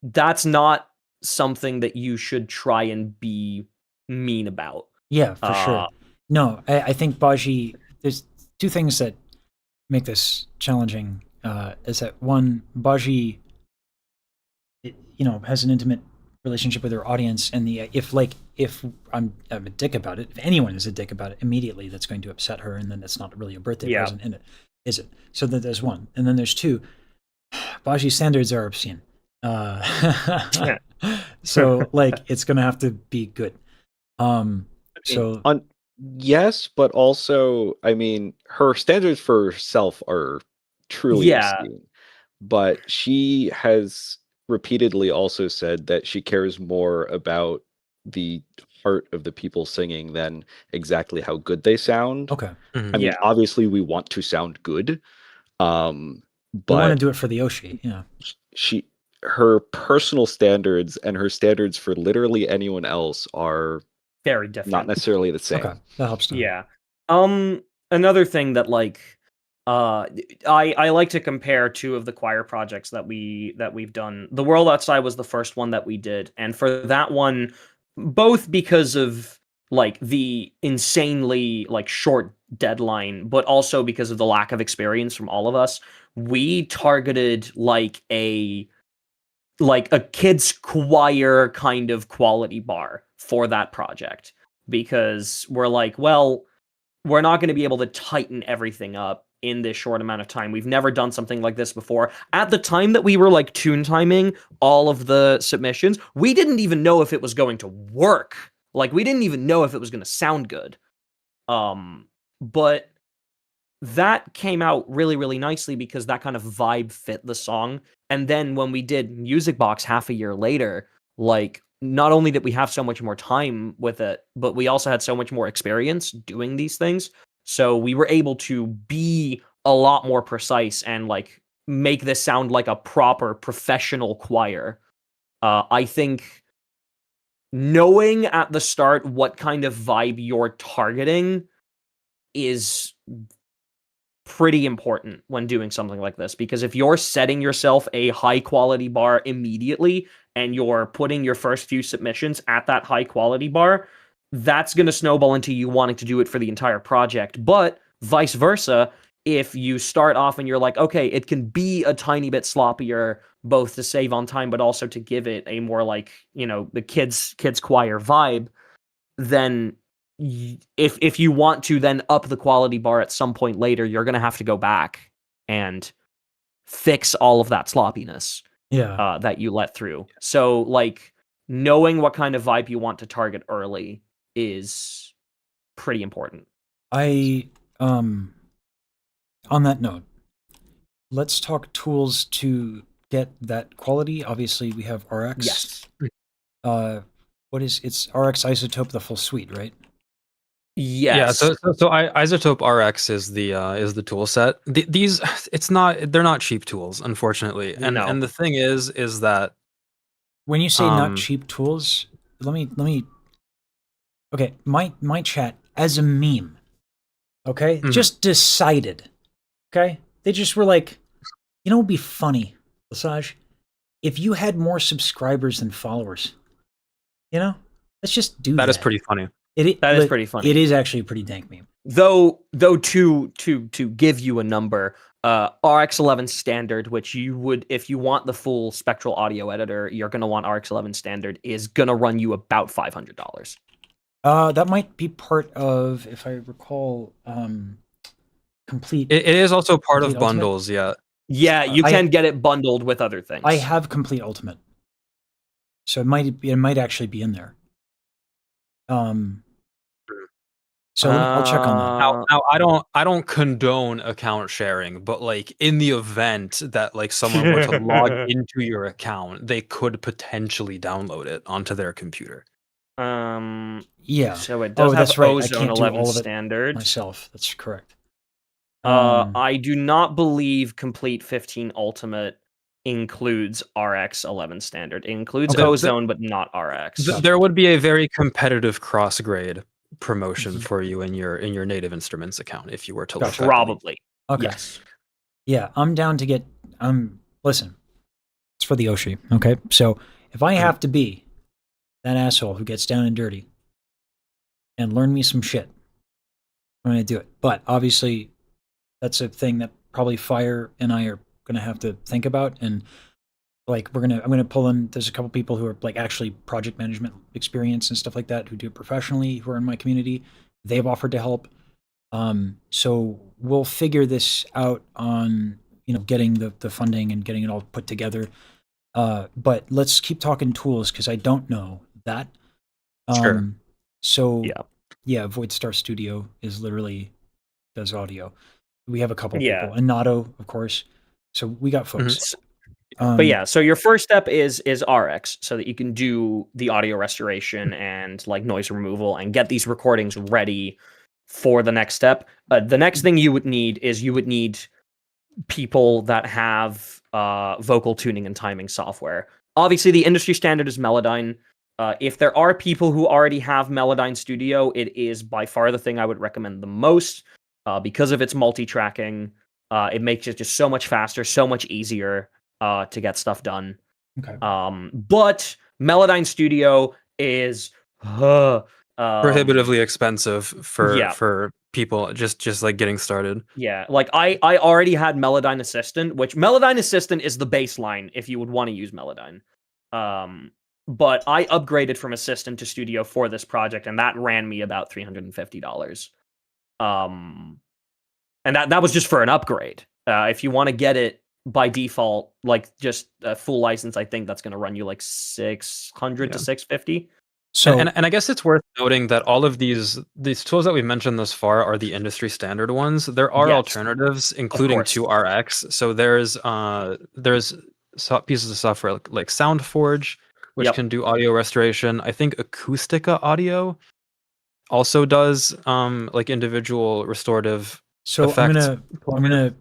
[SPEAKER 12] that's not something that you should try and be mean about.
[SPEAKER 1] yeah, for sure. No, I think Baji, there's two things that make this challenging. Is that one, Baji, you know, has an intimate relationship with her audience, and if I'm a dick about it, if anyone is a dick about it, immediately that's going to upset her, and then it's not really a birthday present in it, is it? So that there's one, and then there's two. Baji's standards are obscene. So like it's gonna have to be good.
[SPEAKER 13] Yes, but also, I mean, her standards for herself are truly obscene. But she has repeatedly also said that she cares more about the heart of the people singing than exactly how good they sound.
[SPEAKER 1] Okay.
[SPEAKER 13] I mean, obviously we want to sound good. But
[SPEAKER 1] we want to do it for the Oshi, yeah.
[SPEAKER 13] Her personal standards and her standards for literally anyone else are
[SPEAKER 12] very different.
[SPEAKER 13] Not necessarily the same.
[SPEAKER 1] Okay, that helps.
[SPEAKER 12] Yeah. Another thing that like I like to compare two of the choir projects that we've done. The World Outside was the first one that we did, and for that one, both because of like the insanely like short deadline, but also because of the lack of experience from all of us, we targeted like a kids choir kind of quality bar for that project, because we're like, well, we're not going to be able to tighten everything up in this short amount of time. We've never done something like this before. At the time that we were like tune timing all of the submissions, we didn't even know if it was going to work. Like, we didn't even know if it was going to sound good. But that came out really, really nicely because that kind of vibe fit the song. And then when we did Music Box half a year later, like, not only did we have so much more time with it, but we also had so much more experience doing these things. So we were able to be a lot more precise and like make this sound like a proper professional choir. I think knowing at the start what kind of vibe you're targeting is pretty important when doing something like this, because if you're setting yourself a high quality bar immediately and you're putting your first few submissions at that high quality bar, that's going to snowball into you wanting to do it for the entire project. But vice versa, if you start off and you're like, okay, it can be a tiny bit sloppier, both to save on time, but also to give it a more like, the kids choir vibe, then if you want to then up the quality bar at some point later, you're going to have to go back and fix all of that sloppiness that you let through. So like knowing what kind of vibe you want to target early is pretty important.
[SPEAKER 1] On that note, let's talk tools to get that quality. Obviously, we have RX.
[SPEAKER 12] Yes.
[SPEAKER 1] It's RX Isotope, the full suite, right?
[SPEAKER 12] Yes.
[SPEAKER 11] Yeah. So Isotope RX is the tool set. They're not cheap tools, unfortunately. And
[SPEAKER 12] No.
[SPEAKER 11] and the thing is that
[SPEAKER 1] when you say not cheap tools, let me. Okay, my chat as a meme. Okay, just decided. Okay, they just were like, it would be funny, Lesage, if you had more subscribers than followers. Let's just do that.
[SPEAKER 11] That is pretty funny.
[SPEAKER 12] That is pretty funny.
[SPEAKER 1] It is actually a pretty dank meme.
[SPEAKER 12] Though to give you a number, RX11 standard, which you would, if you want the full spectral audio editor, you're gonna want RX11 standard, is gonna run you about $500.
[SPEAKER 1] That might be part of, if I recall, complete.
[SPEAKER 11] It is also part of
[SPEAKER 1] Ultimate?
[SPEAKER 11] bundles. Yeah.
[SPEAKER 12] Yeah, you can get it bundled with other things.
[SPEAKER 1] I have complete ultimate, so it might actually be in there. So I'll check on that.
[SPEAKER 11] Now I don't condone account sharing, but like in the event that like someone were to log into your account, they could potentially download it onto their computer.
[SPEAKER 1] Yeah.
[SPEAKER 12] So it does have Ozone 11 standard
[SPEAKER 1] myself. That's correct.
[SPEAKER 12] I do not believe Complete 15 Ultimate includes RX 11 standard. It includes Ozone, but not RX.
[SPEAKER 11] There would be a very competitive cross grade promotion for you in your Native Instruments account if you were to look.
[SPEAKER 12] Probably.
[SPEAKER 1] Okay.
[SPEAKER 12] Yes.
[SPEAKER 1] Yeah, I'm down to get. Listen, it's for the Oshi. Okay, so if I have to be that asshole who gets down and dirty and learn me some shit, I'm gonna do it. But obviously, that's a thing that probably Fire and I are gonna have to think about. And like I'm gonna pull in. There's a couple people who are like actually project management experience and stuff like that who do it professionally, who are in my community. They've offered to help. So we'll figure this out on getting the funding and getting it all put together. But let's keep talking tools because I don't know that.
[SPEAKER 11] Sure.
[SPEAKER 1] So yeah, Void Star Studio does audio. We have a couple people, and Nato, of course. So we got folks.
[SPEAKER 12] But yeah, so your first step is RX, so that you can do the audio restoration and like noise removal and get these recordings ready for the next step. The next thing you would need people that have vocal tuning and timing software. Obviously, the industry standard is Melodyne. If there are people who already have Melodyne Studio, it is by far the thing I would recommend the most because of its multi-tracking. It makes it just so much faster, so much easier to get stuff done.
[SPEAKER 1] Okay.
[SPEAKER 12] But Melodyne Studio is
[SPEAKER 11] prohibitively expensive for people just like getting started.
[SPEAKER 12] Yeah, like I already had Melodyne Assistant, which Melodyne Assistant is the baseline if you would want to use Melodyne. But I upgraded from Assistant to Studio for this project, and that ran me about $350. And that was just for an upgrade. If you want to get it by default, like just a full license, I think that's going to run you like $600 to $650.
[SPEAKER 11] So, and I guess it's worth noting that all of these tools that we've mentioned thus far are the industry standard ones. There are alternatives, including to RX. So there's pieces of software like SoundForge, which can do audio restoration. I think Acoustica Audio also does like individual restorative effects.
[SPEAKER 1] I'm gonna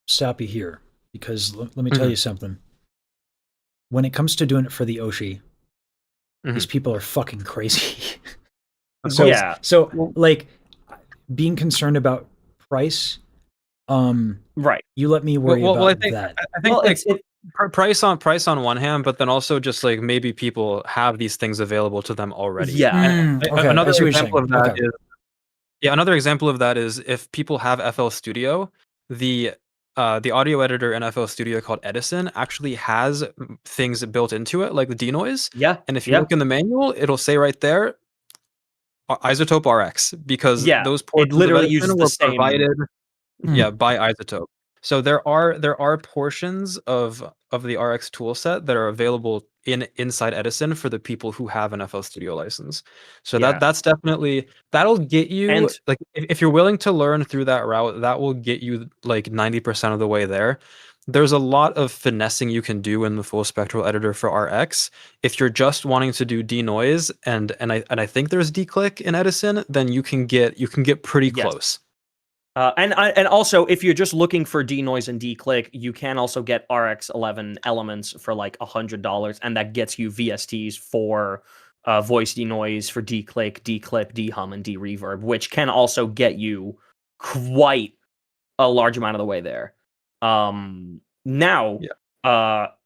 [SPEAKER 1] stop you here because let me tell you something. When it comes to doing it for the Oshi, these people are fucking crazy. So like being concerned about price,
[SPEAKER 12] right?
[SPEAKER 1] You let me worry about that.
[SPEAKER 11] I think price on one hand, but then also just like maybe people have these things available to them already.
[SPEAKER 12] Yeah.
[SPEAKER 1] Okay,
[SPEAKER 11] Another
[SPEAKER 1] I see what you're
[SPEAKER 11] example
[SPEAKER 1] saying.
[SPEAKER 11] of that
[SPEAKER 1] Okay.
[SPEAKER 11] is another example of that is if people have FL Studio, the audio editor in FL Studio called Edison actually has things built into it, like the denoise.
[SPEAKER 12] Yeah.
[SPEAKER 11] And if you look in the manual, it'll say right there, Isotope RX, because
[SPEAKER 12] Yeah,
[SPEAKER 11] those
[SPEAKER 12] it
[SPEAKER 11] portions of
[SPEAKER 12] literally
[SPEAKER 11] Edison
[SPEAKER 12] uses the
[SPEAKER 11] were
[SPEAKER 12] same.
[SPEAKER 11] provided by Isotope. So there are portions of the RX toolset that are available inside Edison for the people who have an FL Studio license. So
[SPEAKER 12] Yeah.
[SPEAKER 11] that's definitely, that'll get you,
[SPEAKER 12] And-
[SPEAKER 11] like if you're willing to learn through that route, that will get you like 90% of the way there. There's a lot of finessing you can do in the full spectral editor for RX. If you're just wanting to do denoise and I think there's declick in Edison, then you can get pretty close.
[SPEAKER 12] And also, if you're just looking for denoise and declick, you can also get RX11 elements for like $100, and that gets you VSTs for voice denoise, for declick, declip, dehum, and dereverb, which can also get you quite a large amount of the way there. Now,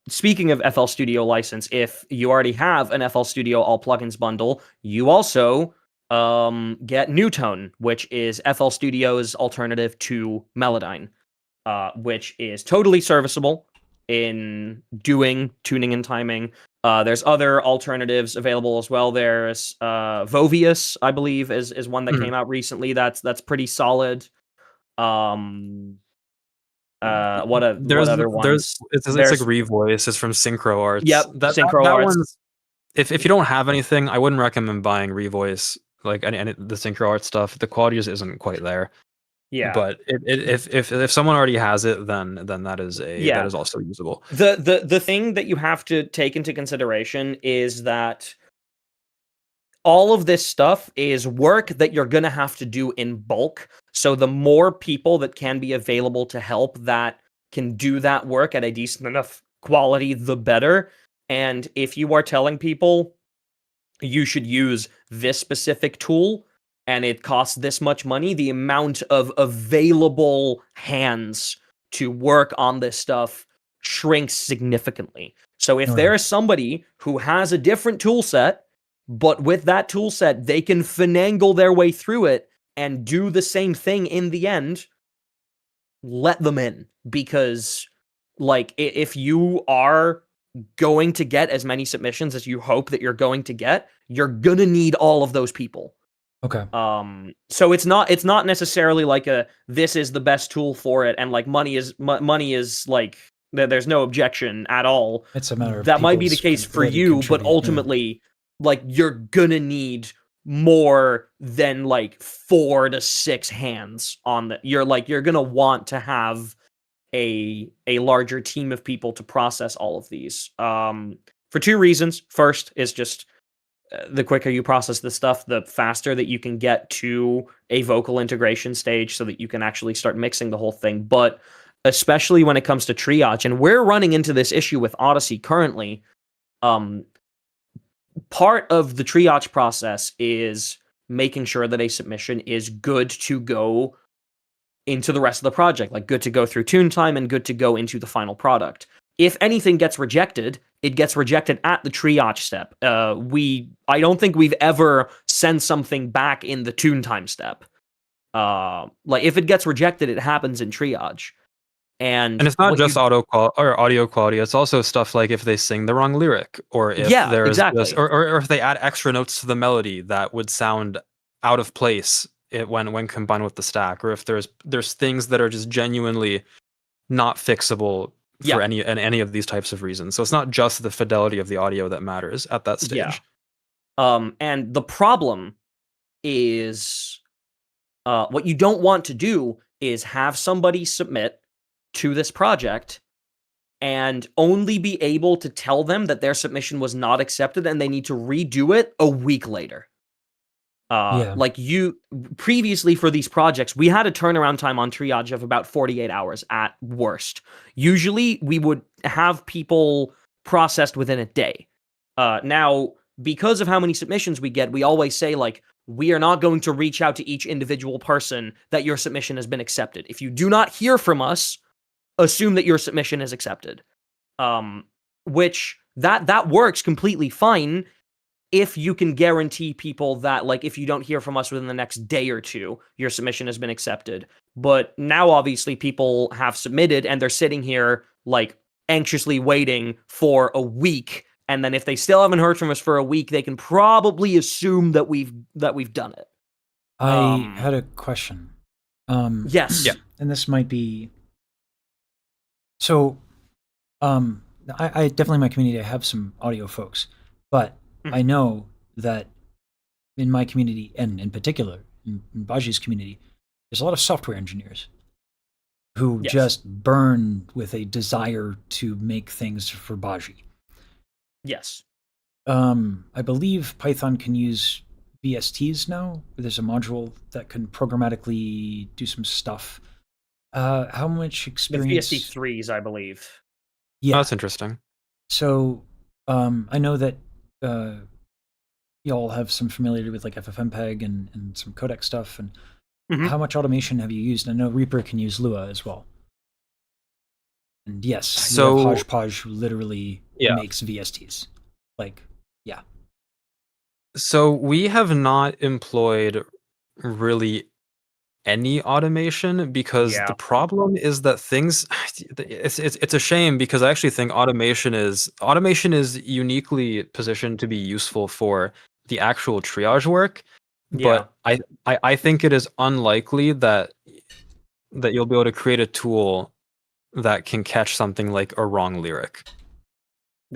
[SPEAKER 12] speaking of FL Studio license, if you already have an FL Studio All Plugins bundle, you also get Newtone, which is FL Studio's alternative to Melodyne, which is totally serviceable in doing tuning and timing. There's other alternatives available as well. There's Vovius, I believe, is one that came out recently. That's pretty solid. What other ones?
[SPEAKER 11] It's like Revoice. It's from Synchro Arts.
[SPEAKER 12] Yep, Synchro
[SPEAKER 11] that
[SPEAKER 12] Arts.
[SPEAKER 11] One's, if you don't have anything, I wouldn't recommend buying Revoice. Like any the Synchro Arts stuff, the quality just isn't quite there.
[SPEAKER 12] Yeah,
[SPEAKER 11] but if someone already has it, then that is also usable.
[SPEAKER 12] The thing that you have to take into consideration is that all of this stuff is work that you're going to have to do in bulk. So the more people that can be available to help that can do that work at a decent enough quality, the better. And if you are telling people you should use this specific tool and it costs this much money, the amount of available hands to work on this stuff shrinks significantly. So if there is somebody who has a different tool set, but with that tool set, they can finagle their way through it and do the same thing in the end, let them in. Because, like, if you are going to get as many submissions as you hope that you're going to get, you're gonna need all of those people.
[SPEAKER 1] Okay.
[SPEAKER 12] So it's not necessarily like this is the best tool for it, and like money is like there's no objection at all.
[SPEAKER 1] It's a matter of
[SPEAKER 12] that might be the case for you, but ultimately, like, you're gonna need more than like 4 to 6 hands on the. You're gonna want to have a larger team of people to process all of these. For 2 reasons. First is just the quicker you process this stuff, the faster that you can get to a vocal integration stage so that you can actually start mixing the whole thing. But especially when it comes to triage, and we're running into this issue with Odyssey currently, part of the triage process is making sure that a submission is good to go into the rest of the project, like good to go through tune time and good to go into the final product. If anything gets rejected, it gets rejected at the triage step. I don't think we've ever sent something back in the tune time step. Like if it gets rejected, it happens in triage. And
[SPEAKER 11] it's not just audio quality. It's also stuff like if they sing the wrong lyric, or if there's
[SPEAKER 12] exactly.
[SPEAKER 11] or if they add extra notes to the melody that would sound out of place when combined with the stack, or if there's things that are just genuinely not fixable for any of these types of reasons. So it's not just the fidelity of the audio that matters at that stage.
[SPEAKER 12] And the problem is what you don't want to do is have somebody submit to this project and only be able to tell them that their submission was not accepted and they need to redo it a week later. Like you previously for these projects, we had a turnaround time on triage of about 48 hours at worst. Usually we would have people processed within a day. Now, because of how many submissions we get, we always say, like, we are not going to reach out to each individual person that your submission has been accepted. If you do not hear from us, assume that your submission is accepted. which that works completely fine if you can guarantee people that, like, if you don't hear from us within the next day or two, your submission has been accepted. But now, obviously, people have submitted and they're sitting here, like, anxiously waiting for a week. And then if they still haven't heard from us for a week, they can probably assume that we've done it.
[SPEAKER 1] I had a question.
[SPEAKER 12] Yes.
[SPEAKER 11] Yeah.
[SPEAKER 1] And this might be... So, I definitely in my community, I have some audio folks, but I know that in my community, and in particular in Baji's community, there's a lot of software engineers who just burn with a desire to make things for Baji.
[SPEAKER 12] Yes.
[SPEAKER 1] I believe Python can use VSTs now. There's a module that can programmatically do some stuff. How much experience?
[SPEAKER 12] The VST3s, I believe.
[SPEAKER 1] Yeah,
[SPEAKER 11] that's interesting.
[SPEAKER 1] So, I know that y'all have some familiarity with like FFmpeg and some codec stuff. And how much automation have you used? I know Reaper can use Lua as well. And yes,
[SPEAKER 11] so
[SPEAKER 1] you have Hodgepodge who literally makes VSTs. Like, yeah.
[SPEAKER 11] So we have not employed really any automation because the problem is that things it's a shame because I actually think automation is uniquely positioned to be useful for the actual triage work, but I think it is unlikely that you'll be able to create a tool that can catch something like a wrong lyric.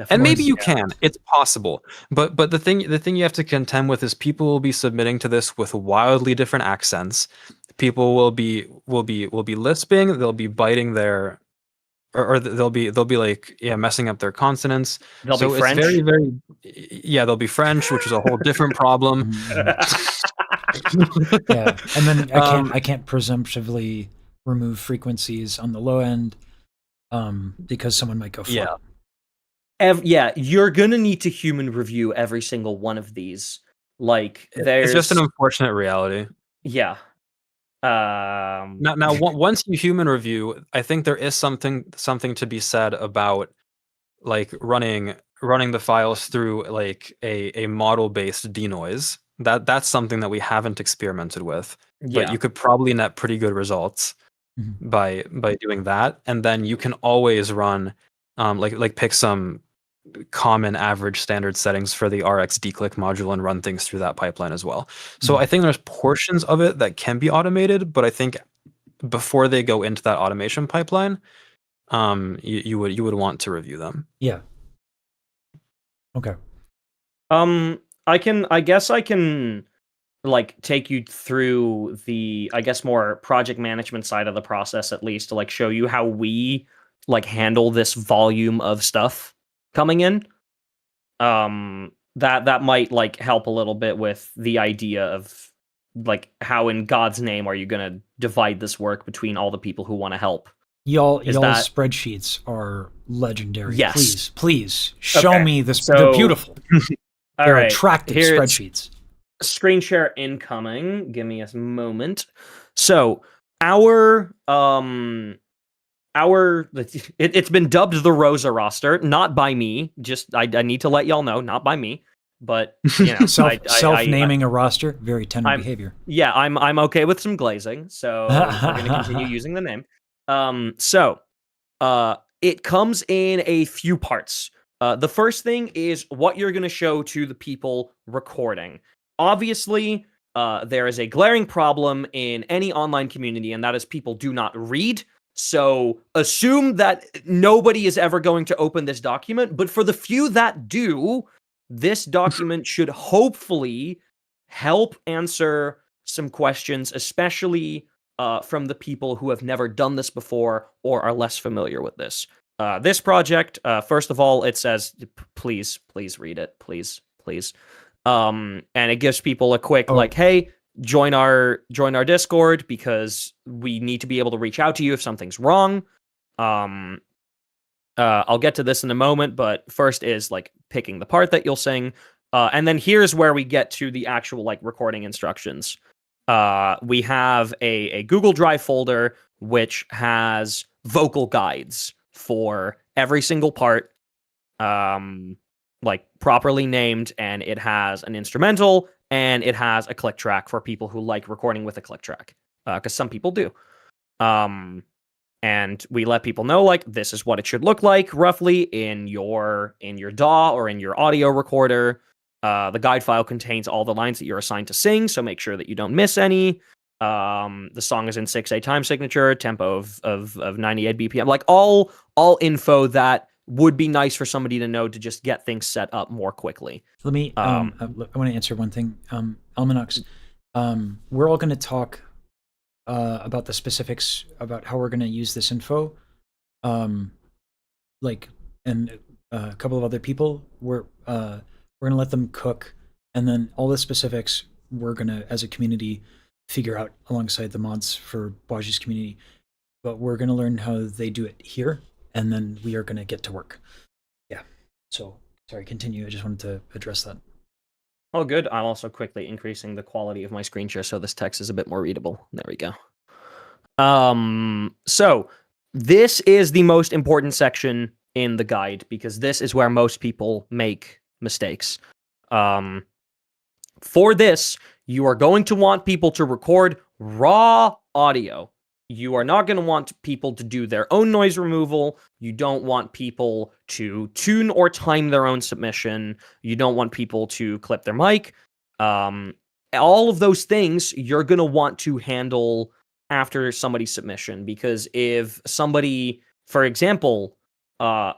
[SPEAKER 11] And maybe you can. It's possible. But the thing you have to contend with is people will be submitting to this with wildly different accents. People will be lisping, they'll be biting their or they'll be like messing up their consonants.
[SPEAKER 12] They'll be French.
[SPEAKER 11] It's very they'll be French, which is a whole different problem.
[SPEAKER 1] Yeah. And then I can't presumptively remove frequencies on the low end because someone might go flat.
[SPEAKER 12] You're gonna need to human review every single one of these. Like,
[SPEAKER 11] it's just an unfortunate reality.
[SPEAKER 12] Yeah.
[SPEAKER 11] Now, once you human review, I think there is something to be said about like running the files through like a model-based denoise. That's something that we haven't experimented with, but you could probably net pretty good results by doing that, and then you can always run like pick some common average standard settings for the RX declick module and run things through that pipeline as well. So I think there's portions of it that can be automated, but I think before they go into that automation pipeline, you would want to review them.
[SPEAKER 1] Yeah. Okay.
[SPEAKER 12] I guess I can like take you through the more project management side of the process, at least, to like show you how we like handle this volume of stuff coming in. That might like help a little bit with the idea of like how in God's name are you gonna divide this work between all the people who want to help.
[SPEAKER 1] Y'all's spreadsheets are legendary. Yes. Please show me this. They're beautiful. They're attractive spreadsheets.
[SPEAKER 12] Screen share incoming. Give me a moment. So our it's been dubbed the Rosa roster, not by me. Just I need to let y'all know, not by me, but you know,
[SPEAKER 1] self-naming a roster, very tender behavior.
[SPEAKER 12] Yeah, I'm okay with some glazing, so we're going to continue using the name. It comes in a few parts. The first thing is what you're going to show to the people recording. Obviously, there is a glaring problem in any online community, and that is people do not read. So assume that nobody is ever going to open this document, but for the few that do, this document should hopefully help answer some questions, especially from the people who have never done this before or are less familiar with this. This project, first of all, it says, please read it, please. And it gives people a quick hey, join our Discord because we need to be able to reach out to you if something's wrong. I'll get to this in a moment, but first is like picking the part that you'll sing. And then here's where we get to the actual like recording instructions. We have a Google Drive folder which has vocal guides for every single part, like properly named, and it has an instrumental and it has a click track for people who like recording with a click track, because some people do. And we let people know, like, this is what it should look like roughly in your DAW or in your audio recorder. The guide file contains all the lines that you're assigned to sing, so make sure that you don't miss any. The song is in 6/8 time signature, tempo of 98 BPM, like all info that would be nice for somebody to know to just get things set up more quickly.
[SPEAKER 1] Let me. I want to answer one thing. Almanax, we're all going to talk about the specifics about how we're going to use this info. Like, and a couple of other people, we're going to let them cook, and then all the specifics we're going to, as a community, figure out alongside the mods for Bajiru's community. But we're going to learn how they do it here, and then we are going to get to work. Yeah. So, sorry, continue. I just wanted to address that.
[SPEAKER 12] Oh, good. I'm also quickly increasing the quality of my screen share so this text is a bit more readable. There we go. So this is the most important section in the guide because this is where most people make mistakes. For this, you are going to want people to record raw audio. You are not going to want people to do their own noise removal. You don't want people to tune or time their own submission. You don't want people to clip their mic. All of those things you're going to want to handle after somebody's submission, because if somebody, for example,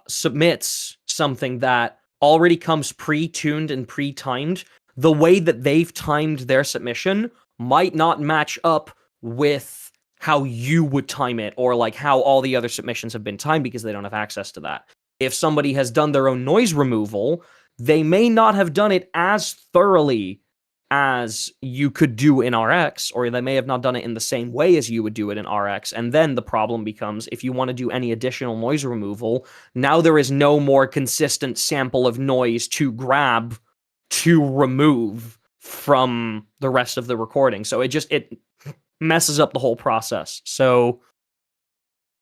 [SPEAKER 12] submits something that already comes pre-tuned and pre-timed, the way that they've timed their submission might not match up with how you would time it, or like how all the other submissions have been timed, because they don't have access to that. If somebody has done their own noise removal, they may not have done it as thoroughly as you could do in RX, or they may have not done it in the same way as you would do it in RX. And then the problem becomes, if you want to do any additional noise removal, now there is no more consistent sample of noise to grab to remove from the rest of the recording. So it messes up the whole process. So,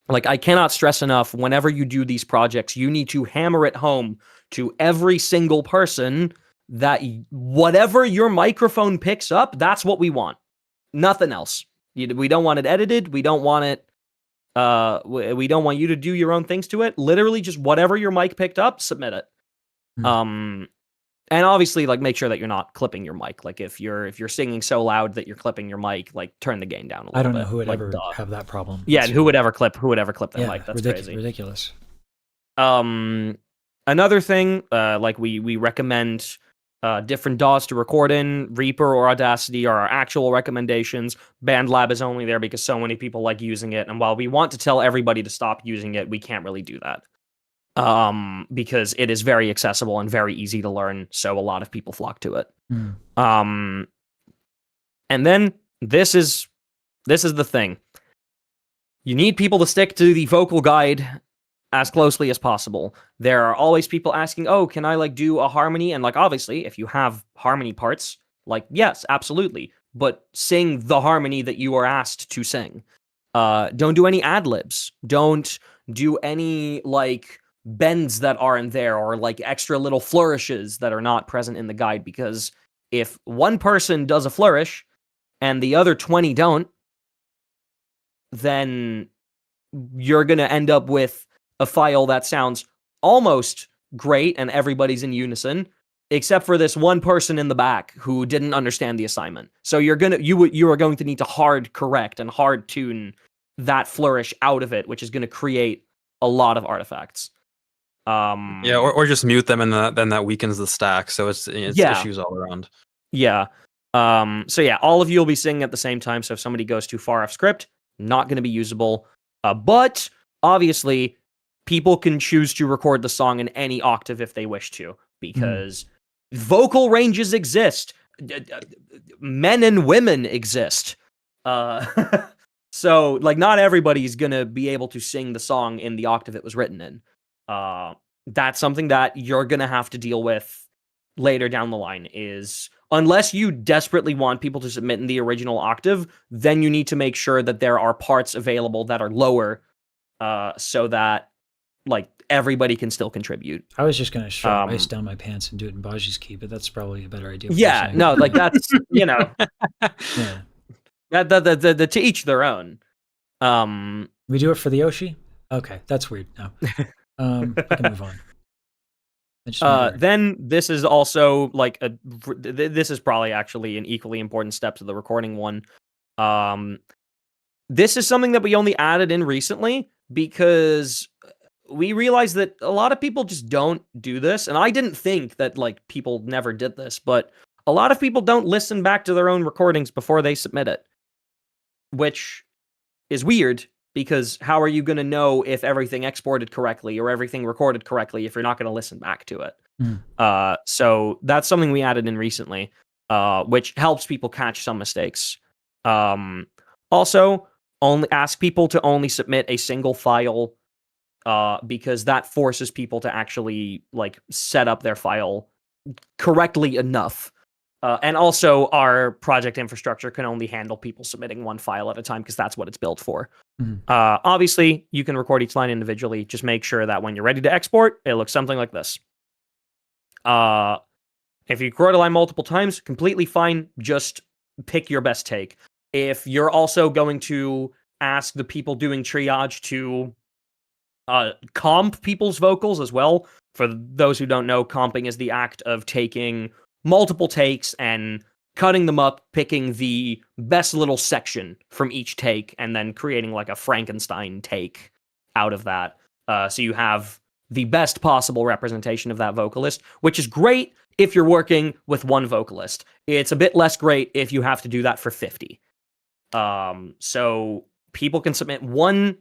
[SPEAKER 12] like, I cannot stress enough, whenever you do these projects, you need to hammer it home to every single person that whatever your microphone picks up, that's what we want. Nothing else. We don't want it edited. We don't want it. We don't want you to do your own things to it. Literally, just whatever your mic picked up, submit it. And obviously, like, make sure that you're not clipping your mic. Like, if you're singing so loud that you're clipping your mic, like, turn the gain down a little bit.
[SPEAKER 1] I don't know who would
[SPEAKER 12] like,
[SPEAKER 1] ever have that problem.
[SPEAKER 12] Yeah, and who would ever clip that mic? That's crazy.
[SPEAKER 1] Ridiculous.
[SPEAKER 12] Another thing, like we recommend different DAWs to record in. Reaper or Audacity are our actual recommendations. BandLab is only there because so many people like using it, and while we want to tell everybody to stop using it, we can't really do that. Because it is very accessible and very easy to learn, so a lot of people flock to it. And then this is the thing. You need people to stick to the vocal guide as closely as possible. There are always people asking, "Oh, can I like do a harmony?" And like, obviously, if you have harmony parts, like, yes, absolutely. But sing the harmony that you are asked to sing. Don't do any ad-libs. Don't do any like bends that aren't there, or like extra little flourishes that are not present in the guide, because if one person does a flourish and the other 20 don't, then you're going to end up with a file that sounds almost great and everybody's in unison, except for this one person in the back who didn't understand the assignment. So you are going to need to hard correct and hard tune that flourish out of it, which is going to create a lot of artifacts.
[SPEAKER 11] Yeah, or just mute them, and then that weakens the stack, so it's issues all around.
[SPEAKER 12] Yeah. So yeah, all of you will be singing at the same time, so if somebody goes too far off script, not going to be usable. But obviously, people can choose to record the song in any octave if they wish to, because vocal ranges exist. Men and women exist. So, like, not everybody's going to be able to sing the song in the octave it was written in. That's something that you're going to have to deal with later down the line, is unless you desperately want people to submit in the original octave, then you need to make sure that there are parts available that are lower, so that like everybody can still contribute.
[SPEAKER 1] I was just gonna shove ice down my pants and do it in Baji's key, but that's probably a better idea.
[SPEAKER 12] Yeah, no, like that's
[SPEAKER 1] yeah.
[SPEAKER 12] That to each their own.
[SPEAKER 1] We do it for the Yoshi? Okay, that's weird. No. We can move on.
[SPEAKER 12] Then this is also like this is probably actually an equally important step to the recording one. This is something that we only added in recently because we realized that a lot of people just don't do this, and I didn't think that like people never did this, but a lot of people don't listen back to their own recordings before they submit it, which is weird. Because how are you going to know if everything exported correctly or everything recorded correctly if you're not going to listen back to it? So that's something we added in recently, which helps people catch some mistakes. Also, only ask people to only submit a single file, because that forces people to actually like set up their file correctly enough. And also, our project infrastructure can only handle people submitting one file at a time because that's what it's built for. Obviously, you can record each line individually. Just make sure that when you're ready to export, it looks something like this. If you record a line multiple times, completely fine. Just pick your best take. If you're also going to ask the people doing triage to comp people's vocals as well, for those who don't know, comping is the act of taking multiple takes and cutting them up, picking the best little section from each take, and then creating like a Frankenstein take out of that. So you have the best possible representation of that vocalist, which is great if you're working with one vocalist. It's a bit less great if you have to do that for 50. So people can submit one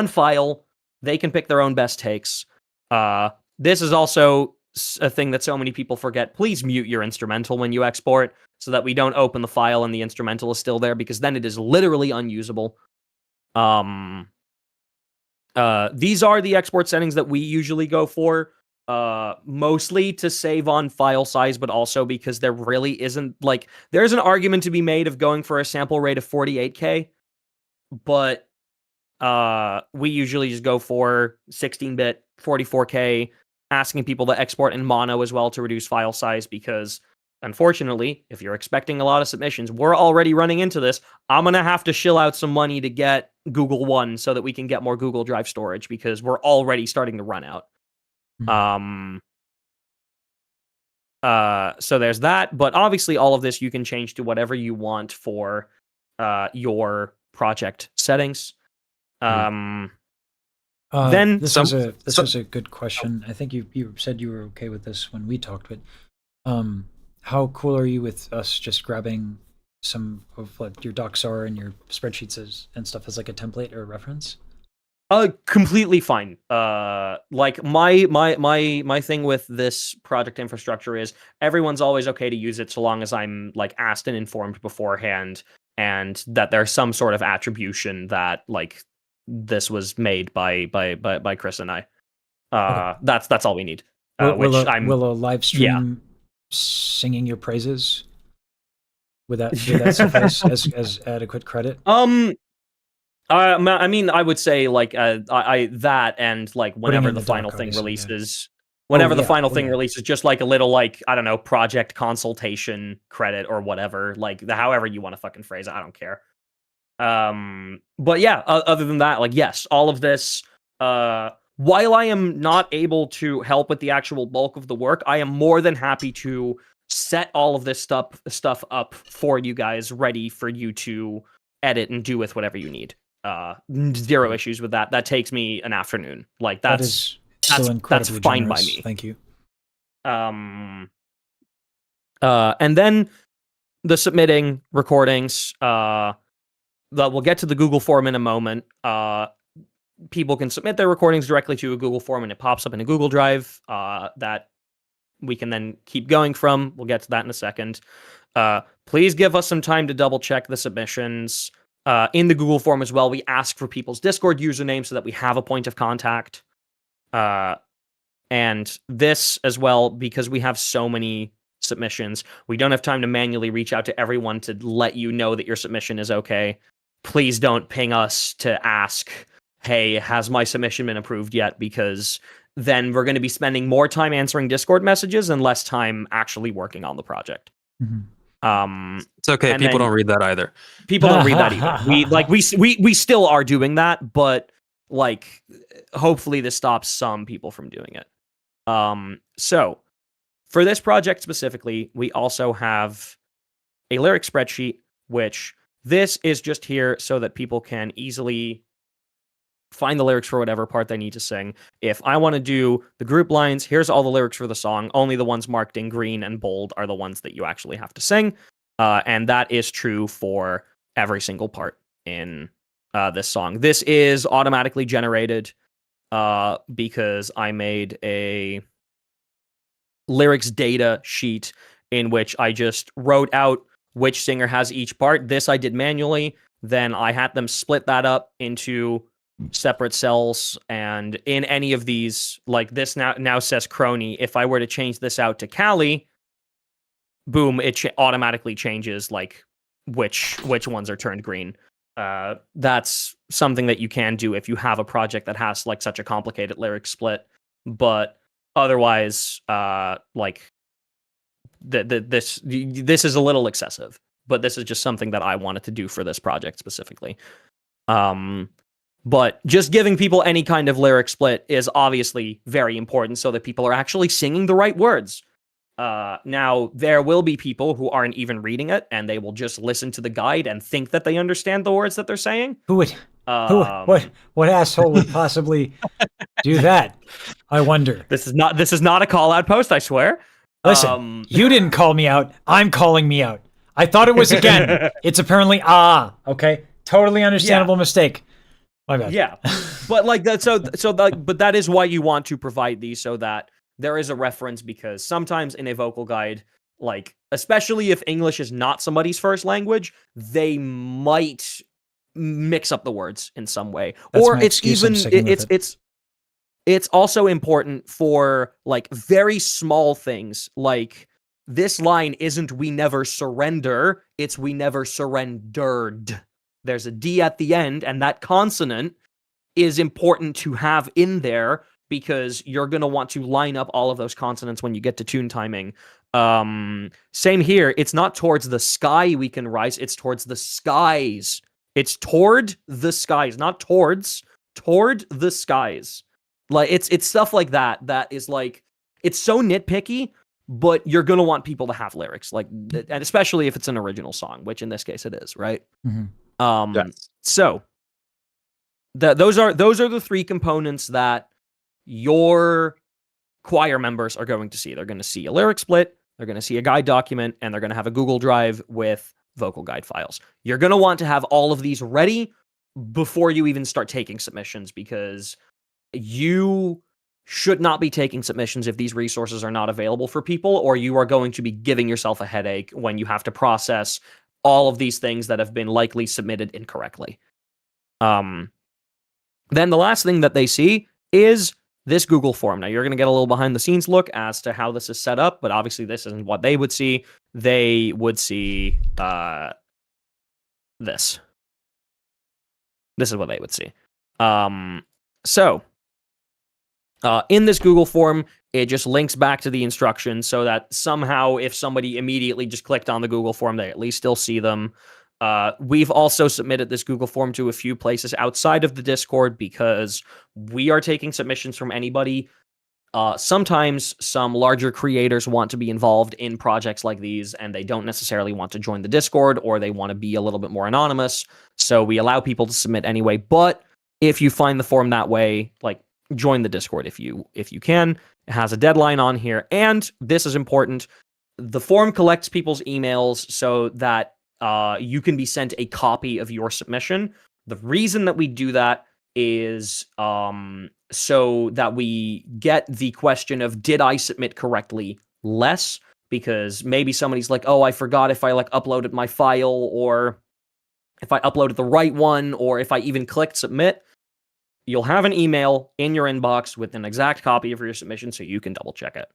[SPEAKER 12] file. They can pick their own best takes. This is also a thing that so many people forget. Please mute your instrumental when you export so that we don't open the file and the instrumental is still there, because then it is literally unusable. These are the export settings that we usually go for, mostly to save on file size, but also because there really isn't, like, there's an argument to be made of going for a sample rate of 48K, but we usually just go for 16-bit, 44K, asking people to export in mono as well to reduce file size, because unfortunately, if you're expecting a lot of submissions, we're already running into this. I'm going to have to shill out some money to get Google One so that we can get more Google Drive storage, because we're already starting to run out. So there's that, but obviously all of this you can change to whatever you want for your project settings. Then
[SPEAKER 1] this was a good question. I think you said you were okay with this when we talked, but how cool are you with us just grabbing some of what your docs are and your spreadsheets and stuff as like a template or a reference?
[SPEAKER 12] Completely fine. Like my thing with this project infrastructure is everyone's always okay to use it so long as I'm like asked and informed beforehand, and that there's some sort of attribution that like this was made by Chris and I.
[SPEAKER 1] Okay.
[SPEAKER 12] That's all we need.
[SPEAKER 1] Will a live stream singing your praises, would that suffice as adequate credit?
[SPEAKER 12] I mean, I would say like I that, and like whenever the final thing releases, the final thing releases, just like a little, like, I don't know, project consultation credit or whatever, like however you want to fucking phrase it, I don't care. But yeah, other than that, like, yes, all of this, while I am not able to help with the actual bulk of the work, I am more than happy to set all of this stuff up for you guys, ready for you to edit and do with whatever you need. Zero issues with that. That takes me an afternoon. Like that's fine by me.
[SPEAKER 1] Thank you.
[SPEAKER 12] And then the submitting recordings, we'll get to the Google form in a moment. People can submit their recordings directly to a Google form, and it pops up in a Google Drive that we can then keep going from. We'll get to that in a second. Please give us some time to double check the submissions. In the Google form as well, we ask for people's Discord username so that we have a point of contact. And this as well, because we have so many submissions, we don't have time to manually reach out to everyone to let you know that your submission is okay. Please don't ping us to ask, hey, has my submission been approved yet? Because then we're going to be spending more time answering Discord messages and less time actually working on the project.
[SPEAKER 11] It's okay. People don't read that either.
[SPEAKER 12] People don't read that either. We still are doing that, but like hopefully this stops some people from doing it. So for this project specifically, we also have a lyric spreadsheet, which this is just here so that people can easily find the lyrics for whatever part they need to sing. If I want to do the group lines, here's all the lyrics for the song. Only the ones marked in green and bold are the ones that you actually have to sing. And that is true for every single part in this song. This is automatically generated because I made a lyrics data sheet in which I just wrote out which singer has each part. This I did manually. Then I had them split that up into separate cells, and in any of these, like this now says Crony. If I were to change this out to Cali, boom, it automatically changes like which ones are turned green. That's something that you can do if you have a project that has like such a complicated lyric split, but otherwise like this is a little excessive, but this is just something that I wanted to do for this project specifically. But just giving people any kind of lyric split is obviously very important so that people are actually singing the right words. Now, there will be people who aren't even reading it, and they will just listen to the guide and think that they understand the words that they're saying.
[SPEAKER 1] What asshole would possibly do that? I wonder.
[SPEAKER 12] This is not a call-out post, I swear.
[SPEAKER 1] Listen, you didn't call me out. I'm calling me out. I thought it was again. It's apparently okay. Totally understandable mistake. My bad.
[SPEAKER 12] Yeah, but like that. But that is why you want to provide these so that there is a reference, because sometimes in a vocal guide, like especially if English is not somebody's first language, they might mix up the words in some way.
[SPEAKER 1] That's
[SPEAKER 12] or
[SPEAKER 1] my
[SPEAKER 12] it's
[SPEAKER 1] excuse,
[SPEAKER 12] even it's also important for like very small things, like this line isn't "we never surrender," it's "we never surrendered." There's a D at the end, and that consonant is important to have in there because you're going to want to line up all of those consonants when you get to tune timing. Same here. It's not towards the sky we can rise. It's towards the skies. It's toward the skies, not towards. Toward the skies. Like it's stuff like that. That is like, it's so nitpicky, but you're going to want people to have lyrics, like, and especially if it's an original song, which in this case it is, right?
[SPEAKER 1] Mm-hmm.
[SPEAKER 13] Yes.
[SPEAKER 12] So those are the three components that your choir members are going to see. They're going to see a lyric split, they're going to see a guide document, and they're going to have a Google Drive with vocal guide files. You're going to want to have all of these ready before you even start taking submissions, because you should not be taking submissions if these resources are not available for people, or you are going to be giving yourself a headache when you have to process all of these things that have been likely submitted incorrectly. Then the last thing that they see is this Google form. Now, you're going to get a little behind the scenes look as to how this is set up, but obviously this isn't what they would see. They would see this. This is what they would see. In this Google form, it just links back to the instructions so that somehow if somebody immediately just clicked on the Google form, they at least still see them. We've also submitted this Google form to a few places outside of the Discord because we are taking submissions from anybody. Sometimes some larger creators want to be involved in projects like these, and they don't necessarily want to join the Discord, or they want to be a little bit more anonymous. So we allow people to submit anyway. But if you find the form that way, like, join the Discord if you can. It has a deadline on here, and this is important. The form collects people's emails so that you can be sent a copy of your submission. The reason that we do that is so that we get the question of, did I submit correctly, less, because maybe somebody's like, oh, I forgot if I like uploaded my file, or if I uploaded the right one, or if I even clicked submit. You'll have an email in your inbox with an exact copy of your submission so you can double check it.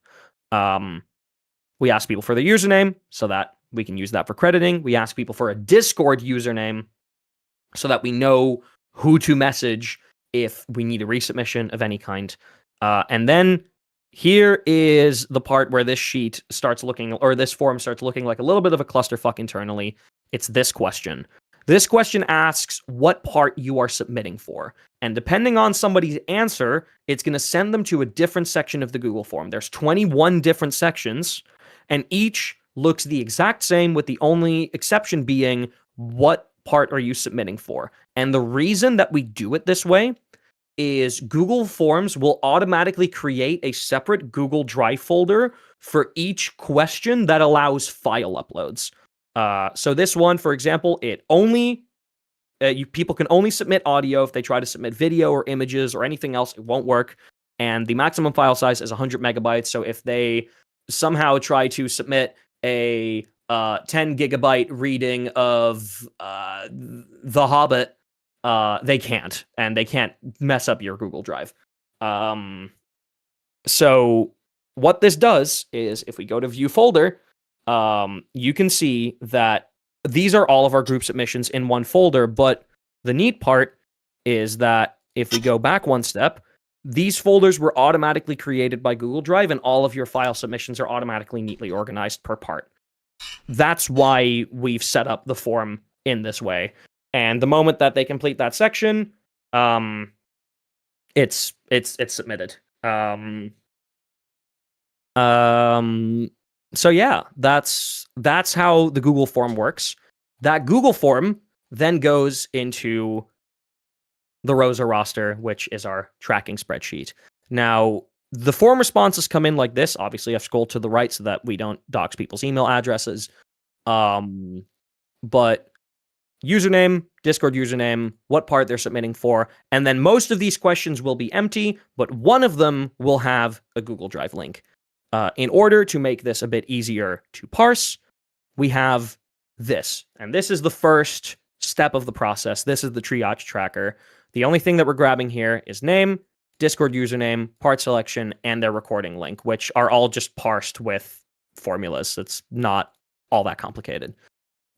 [SPEAKER 12] We ask people for their username so that we can use that for crediting. We ask people for a Discord username so that we know who to message if we need a resubmission of any kind. And then here is the part where this sheet starts looking, or this form starts looking like a little bit of a clusterfuck internally. It's this question. This question asks what part you are submitting for. And depending on somebody's answer, it's going to send them to a different section of the Google form. There's 21 different sections, and each looks the exact same, with the only exception being what part are you submitting for. And the reason that we do it this way is Google Forms will automatically create a separate Google Drive folder for each question that allows file uploads. So this one, for example, it only people can only submit audio. If they try to submit video or images or anything else, it won't work. And the maximum file size is 100 megabytes. So if they somehow try to submit a 10 gigabyte reading of The Hobbit, they can't, and they can't mess up your Google Drive. So what this does is, if we go to view folder, you can see that these are all of our group submissions in one folder. But the neat part is that if we go back one step, these folders were automatically created by Google Drive, and all of your file submissions are automatically neatly organized per part. That's why we've set up the form in this way. And the moment that they complete that section, it's submitted. So yeah, that's how the Google form works. That Google form then goes into the Rosa roster, which is our tracking spreadsheet. Now, the form responses come in like this. Obviously, I've scrolled to the right so that we don't dox people's email addresses. But username, Discord username, what part they're submitting for, and then most of these questions will be empty, but one of them will have a Google Drive link. In order to make this a bit easier to parse, we have this, and this is the first step of the process. This is the triage tracker. The only thing that we're grabbing here is name, Discord username, part selection, and their recording link, which are all just parsed with formulas. It's not all that complicated.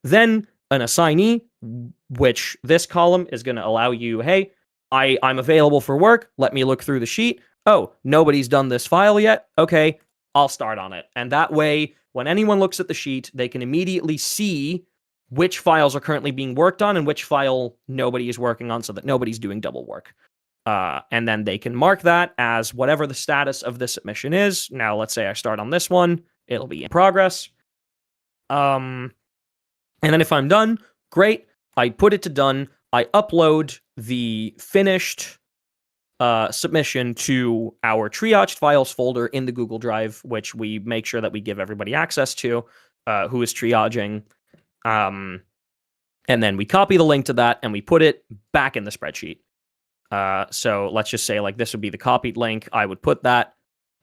[SPEAKER 12] Then an assignee, which this column is going to allow you, hey, I'm available for work. Let me look through the sheet. Oh, nobody's done this file yet. Okay, I'll start on it. And that way, when anyone looks at the sheet, they can immediately see which files are currently being worked on and which file nobody is working on, so that nobody's doing double work. And then they can mark that as whatever the status of the submission is. Now, let's say I start on this one. It'll be in progress. And then if I'm done, great. I put it to done. I upload the finished submission to our triaged files folder in the Google Drive, which we make sure that we give everybody access to who is triaging. And then we copy the link to that and we put it back in the spreadsheet. So let's just say like this would be the copied link. I would put that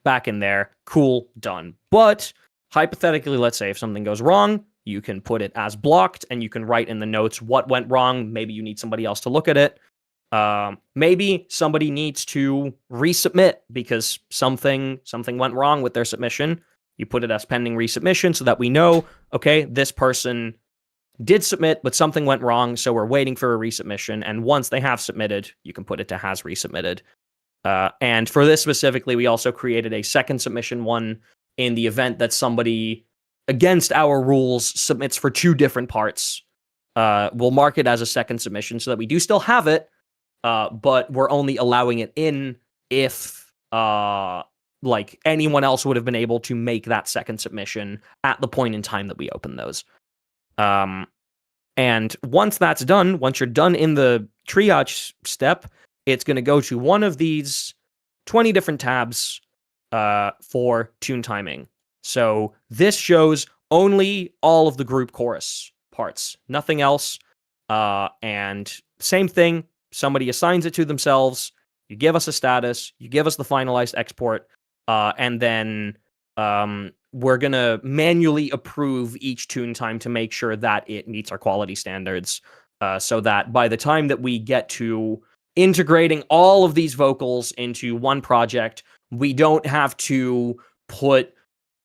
[SPEAKER 12] back in there. Cool, done. But hypothetically, let's say if something goes wrong, you can put it as blocked and you can write in the notes what went wrong. Maybe you need somebody else to look at it. Maybe somebody needs to resubmit because something went wrong with their submission. You put it as pending resubmission so that we know, okay, this person did submit, but something went wrong, so we're waiting for a resubmission. And once they have submitted, you can put it to has resubmitted. And for this specifically, we also created a second submission one in the event that somebody, against our rules, submits for two different parts. We'll mark it as a second submission so that we do still have it, but we're only allowing it in if like anyone else would have been able to make that second submission at the point in time that we open those. And once that's done, once you're done in the triage step, it's going to go to one of these 20 different tabs for tune timing. So this shows only all of the group chorus parts, nothing else. And same thing, somebody assigns it to themselves. You give us a status, you give us the finalized export, and then we're going to manually approve each tune time to make sure that it meets our quality standards, so that by the time that we get to integrating all of these vocals into one project, we don't have to put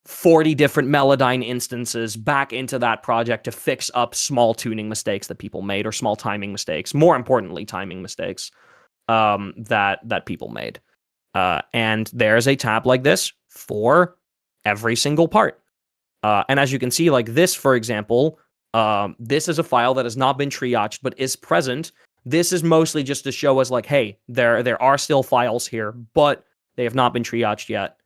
[SPEAKER 12] 40 different Melodyne instances back into that project to fix up small tuning mistakes that people made or small timing mistakes. More importantly, timing mistakes. that people made. And there's a tab like this for every single part. And as you can see, like this, for example, this is a file that has not been triaged but is present. This is mostly just to show us like, hey, there are still files here, but they have not been triaged yet.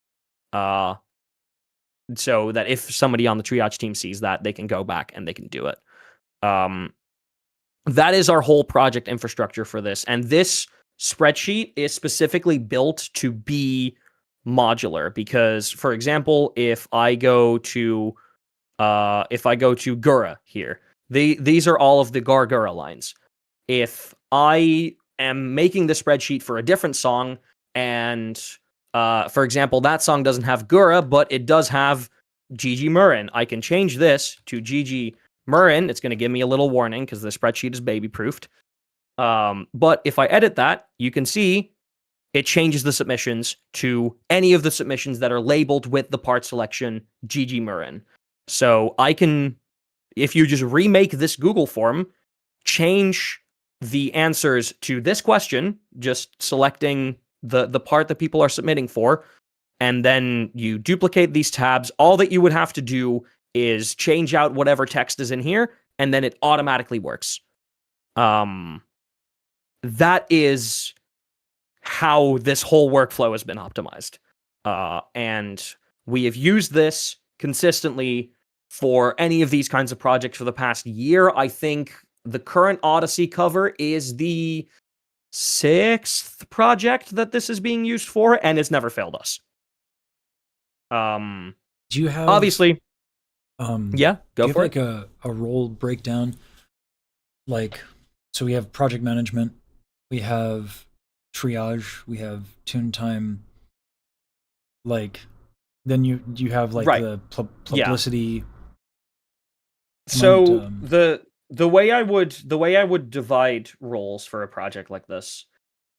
[SPEAKER 12] So that if somebody on the triage team sees that, they can go back and they can do it. That is our whole project infrastructure for this. And this spreadsheet is specifically built to be modular because, for example, if I go to Gura here, these are all of the Gargura lines. If I am making the spreadsheet for a different song, and for example, that song doesn't have Gura, but it does have Gigi Murin, I can change this to Gigi Murin. It's going to give me a little warning because the spreadsheet is baby-proofed. But if I edit that, you can see it changes the submissions to any of the submissions that are labeled with the part selection Gigi Murin. So I can, if you just remake this Google form, change the answers to this question, just selecting the part that people are submitting for, and then you duplicate these tabs. All that you would have to do is change out whatever text is in here, and then it automatically works. That is how this whole workflow has been optimized. And we have used this consistently for any of these kinds of projects for the past year. I think the current Odyssey cover is the 6th project that this is being used for, and it's never failed us.
[SPEAKER 1] Do you have
[SPEAKER 12] obviously? Yeah, go for
[SPEAKER 1] it. Like a role breakdown, like so we have project management, we have triage, we have tune time. Like then you have like the publicity.
[SPEAKER 12] Yeah. So the way I would divide roles for a project like this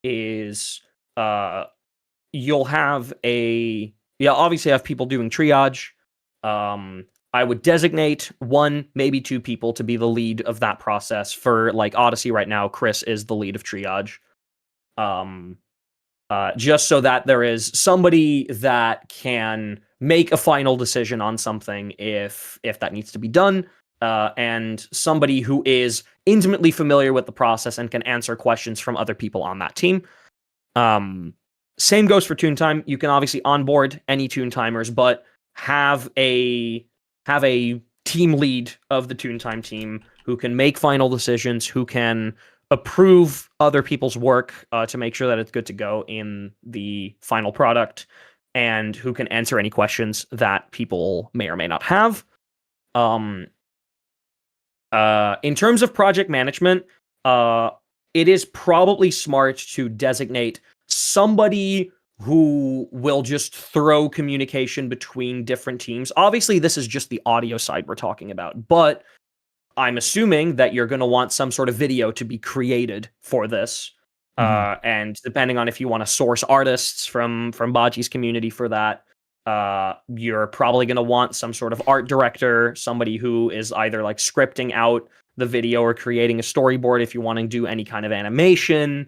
[SPEAKER 12] is you'll have obviously have people doing triage. I would designate 1, maybe 2 people to be the lead of that process. For like Odyssey right now, Chris is the lead of triage. Just so that there is somebody that can make a final decision on something if that needs to be done, and somebody who is intimately familiar with the process and can answer questions from other people on that team. Same goes for tune time. You can obviously onboard any tune timers, but have a team lead of the tune time team who can make final decisions, who can approve other people's work to make sure that it's good to go in the final product, and who can answer any questions that people may or may not have. In terms of project management, it is probably smart to designate somebody who will just throw communication between different teams. Obviously, this is just the audio side we're talking about, but I'm assuming that you're going to want some sort of video to be created for this. And depending on if you want to source artists from Baji's community for that, you're probably going to want some sort of art director, somebody who is either like scripting out the video or creating a storyboard if you want to do any kind of animation.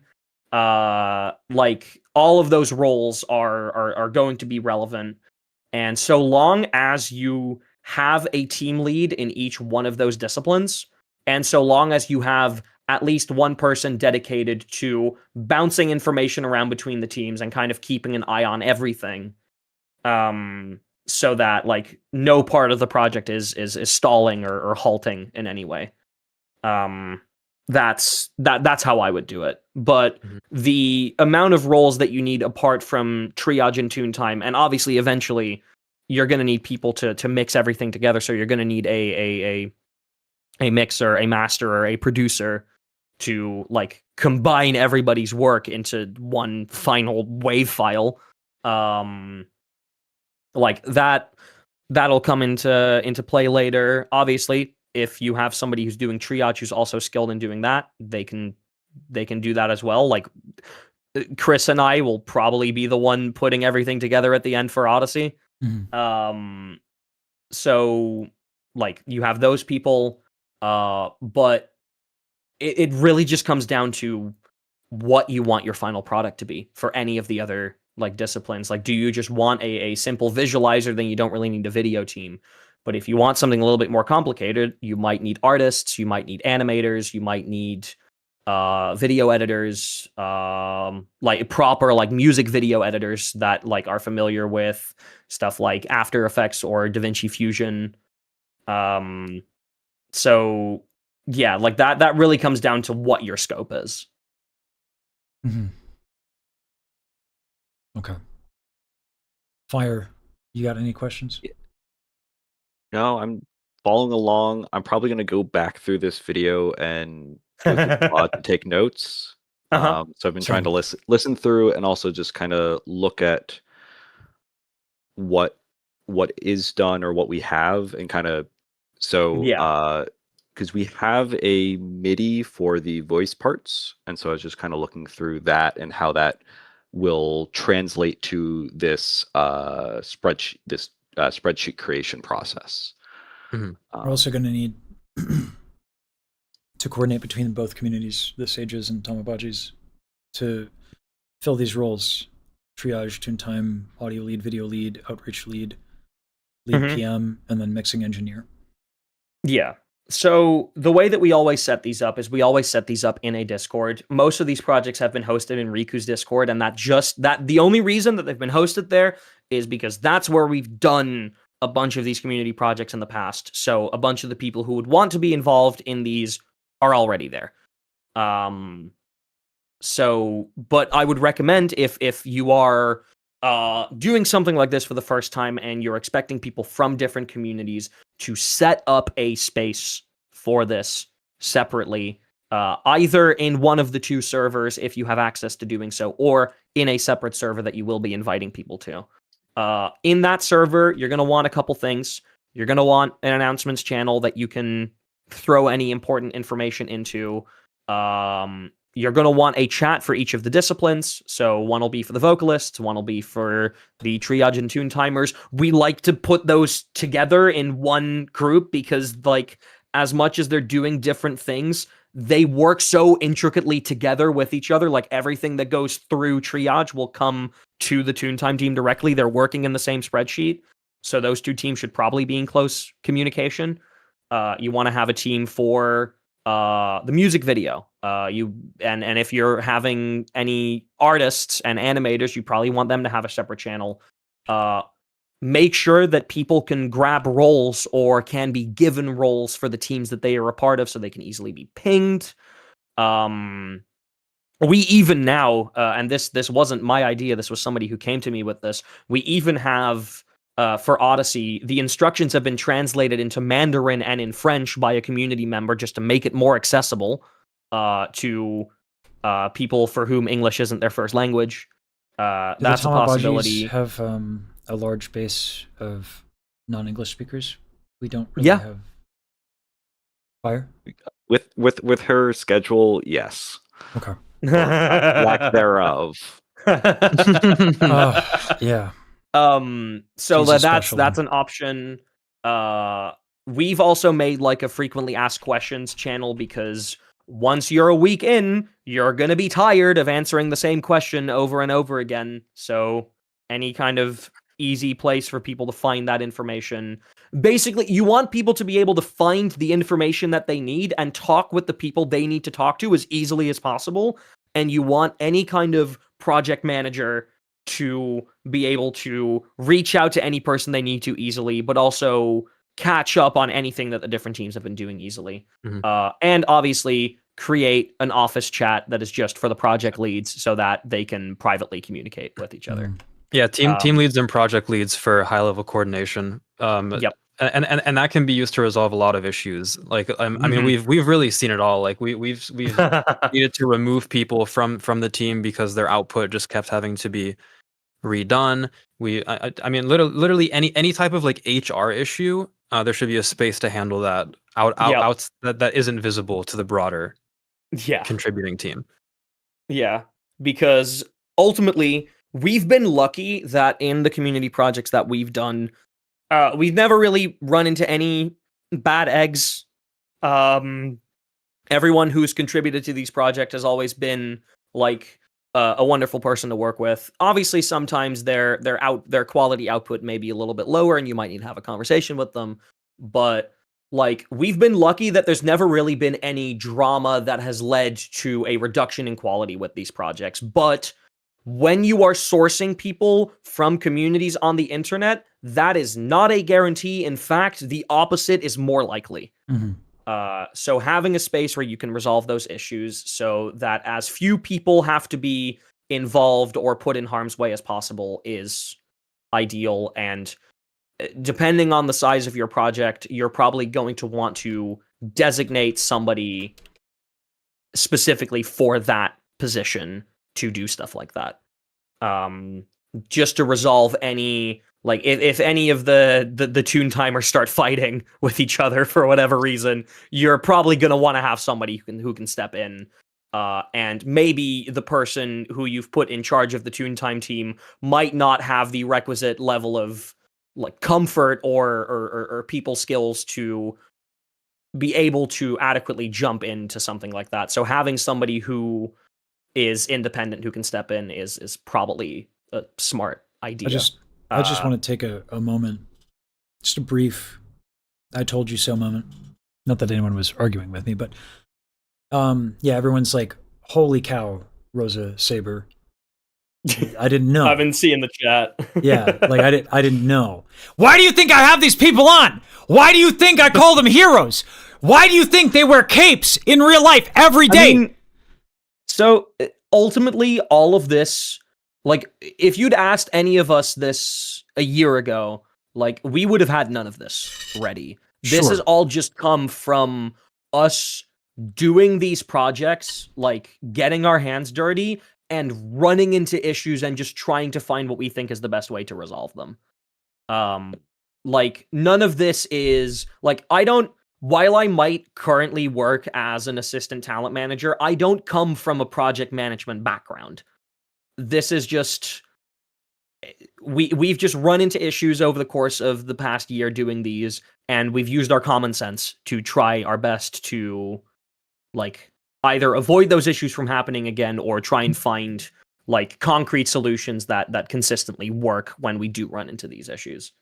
[SPEAKER 12] Like all of those roles are going to be relevant. And so long as you have a team lead in each one of those disciplines, and so long as you have at least one person dedicated to bouncing information around between the teams and kind of keeping an eye on everything, so that like no part of the project is stalling or halting in any way. That's how I would do it. But the amount of roles that you need apart from triage and tune time, and obviously eventually you're going to need people to mix everything together. So you're going to need a mixer, a master, or a producer to like combine everybody's work into one final wave file. Like that'll come into play later. Obviously, if you have somebody who's doing triage who's also skilled in doing that, they can do that as well. Like Chris and I will probably be the one putting everything together at the end for Odyssey. So like you have those people, but it really just comes down to what you want your final product to be for any of the other like disciplines. Like, do you just want a simple visualizer? Then you don't really need a video team. But if you want something a little bit more complicated, you might need artists, you might need animators, you might need video editors, like proper like music video editors that like are familiar with stuff like After Effects or DaVinci Fusion. So yeah, like that really comes down to what your scope is.
[SPEAKER 1] Mm-hmm. Okay. Fire, you got any questions?
[SPEAKER 13] No, I'm following along. I'm probably going to go back through this video and with the pod to take notes. So I've been trying to listen through and also just kind of look at what is done or what we have and kind of because we have a MIDI for the voice parts, and so I was just kind of looking through that and how that will translate to this spreadsheet creation process.
[SPEAKER 1] We're also going to need to coordinate between both communities, the Sages and Tamabajis, to fill these roles: triage, tune time, audio lead, video lead, outreach lead, PM, and then mixing engineer.
[SPEAKER 12] Yeah. So the way that we always set these up is we always set these up in a Discord. Most of these projects have been hosted in Riku's Discord, and that the only reason that they've been hosted there is because that's where we've done a bunch of these community projects in the past. So a bunch of the people who would want to be involved in these are already there. So, but I would recommend if you are doing something like this for the first time and you're expecting people from different communities to set up a space for this separately, either in one of the two servers if you have access to doing so, or in a separate server that you will be inviting people to. In that server, you're going to want a couple things. You're going to want an announcements channel that you can throw any important information into. You're going to want a chat for each of the disciplines. So one will be for the vocalists, one will be for the triage and tune timers. We like to put those together in one group because, like, as much as they're doing different things, they work so intricately together with each other. Like, everything that goes through triage will come to the tune time team directly. They're working in the same spreadsheet. So those two teams should probably be in close communication. You want to have a team for the music video. And if you're having any artists and animators, you probably want them to have a separate channel. Make sure that people can grab roles or can be given roles for the teams that they are a part of so they can easily be pinged. We even now, and this wasn't my idea, this was somebody who came to me with this, we even have, for Odyssey, the instructions have been translated into Mandarin and in French by a community member just to make it more accessible to people for whom English isn't their first language. That's a possibility.
[SPEAKER 1] Have a large base of non-English speakers. We don't really have Fire?
[SPEAKER 13] With her schedule, yes.
[SPEAKER 1] Okay.
[SPEAKER 13] Lack thereof.
[SPEAKER 1] Yeah.
[SPEAKER 12] So that's an option. We've also made like a frequently asked questions channel because once you're a week in, you're gonna be tired of answering the same question over and over again. So any kind of easy place for people to find that information. Basically, you want people to be able to find the information that they need and talk with the people they need to talk to as easily as possible. And you want any kind of project manager to be able to reach out to any person they need to easily, but also catch up on anything that the different teams have been doing easily.
[SPEAKER 11] Mm-hmm.
[SPEAKER 12] And obviously create an office chat that is just for the project leads so that they can privately communicate with each other.
[SPEAKER 11] Yeah, team leads and project leads for high level coordination.
[SPEAKER 12] Yep.
[SPEAKER 11] And that can be used to resolve a lot of issues. Like I mean, we've really seen it all. Like we've needed to remove people from the team because their output just kept having to be redone. I mean, literally any type of like HR issue, there should be a space to handle that out that isn't visible to the broader contributing team.
[SPEAKER 12] Yeah, because ultimately we've been lucky that in the community projects that we've done, we've never really run into any bad eggs. Everyone who's contributed to these projects has always been like a wonderful person to work with. Obviously, sometimes their quality output may be a little bit lower, and you might need to have a conversation with them. But like, we've been lucky that there's never really been any drama that has led to a reduction in quality with these projects. But when you are sourcing people from communities on the internet, that is not a guarantee. In fact, the opposite is more likely. So having a space where you can resolve those issues so that as few people have to be involved or put in harm's way as possible is ideal. And depending on the size of your project, you're probably going to want to designate somebody specifically for that position to do stuff like that. Just to resolve any, like, if any of the tune timers start fighting with each other for whatever reason, you're probably going to want to have somebody who can step in. And maybe the person who you've put in charge of the tune time team might not have the requisite level of like comfort or people skills to be able to adequately jump into something like that. So having somebody who is independent who can step in is probably a smart idea.
[SPEAKER 1] I just want to take a moment, just a brief I told you so moment. Not that anyone was arguing with me, but yeah, everyone's like, holy cow, Rosa Saber. I didn't know.
[SPEAKER 12] I've been seeing the chat.
[SPEAKER 1] Yeah, like I didn't know. Why do you think I have these people on? Why do you think I call them heroes? Why do you think they wear capes in real life every day?
[SPEAKER 12] I mean, so ultimately, all of this, like, if you'd asked any of us this a year ago, like, we would have had none of this ready. This has all just come from us doing these projects, like getting our hands dirty and running into issues and just trying to find what we think is the best way to resolve them. Like, none of this is like, while I might currently work as an assistant talent manager, I don't come from a project management background. This is just, we've just run into issues over the course of the past year doing these, and we've used our common sense to try our best to, like, either avoid those issues from happening again or try and find, like, concrete solutions that consistently work when we do run into these issues.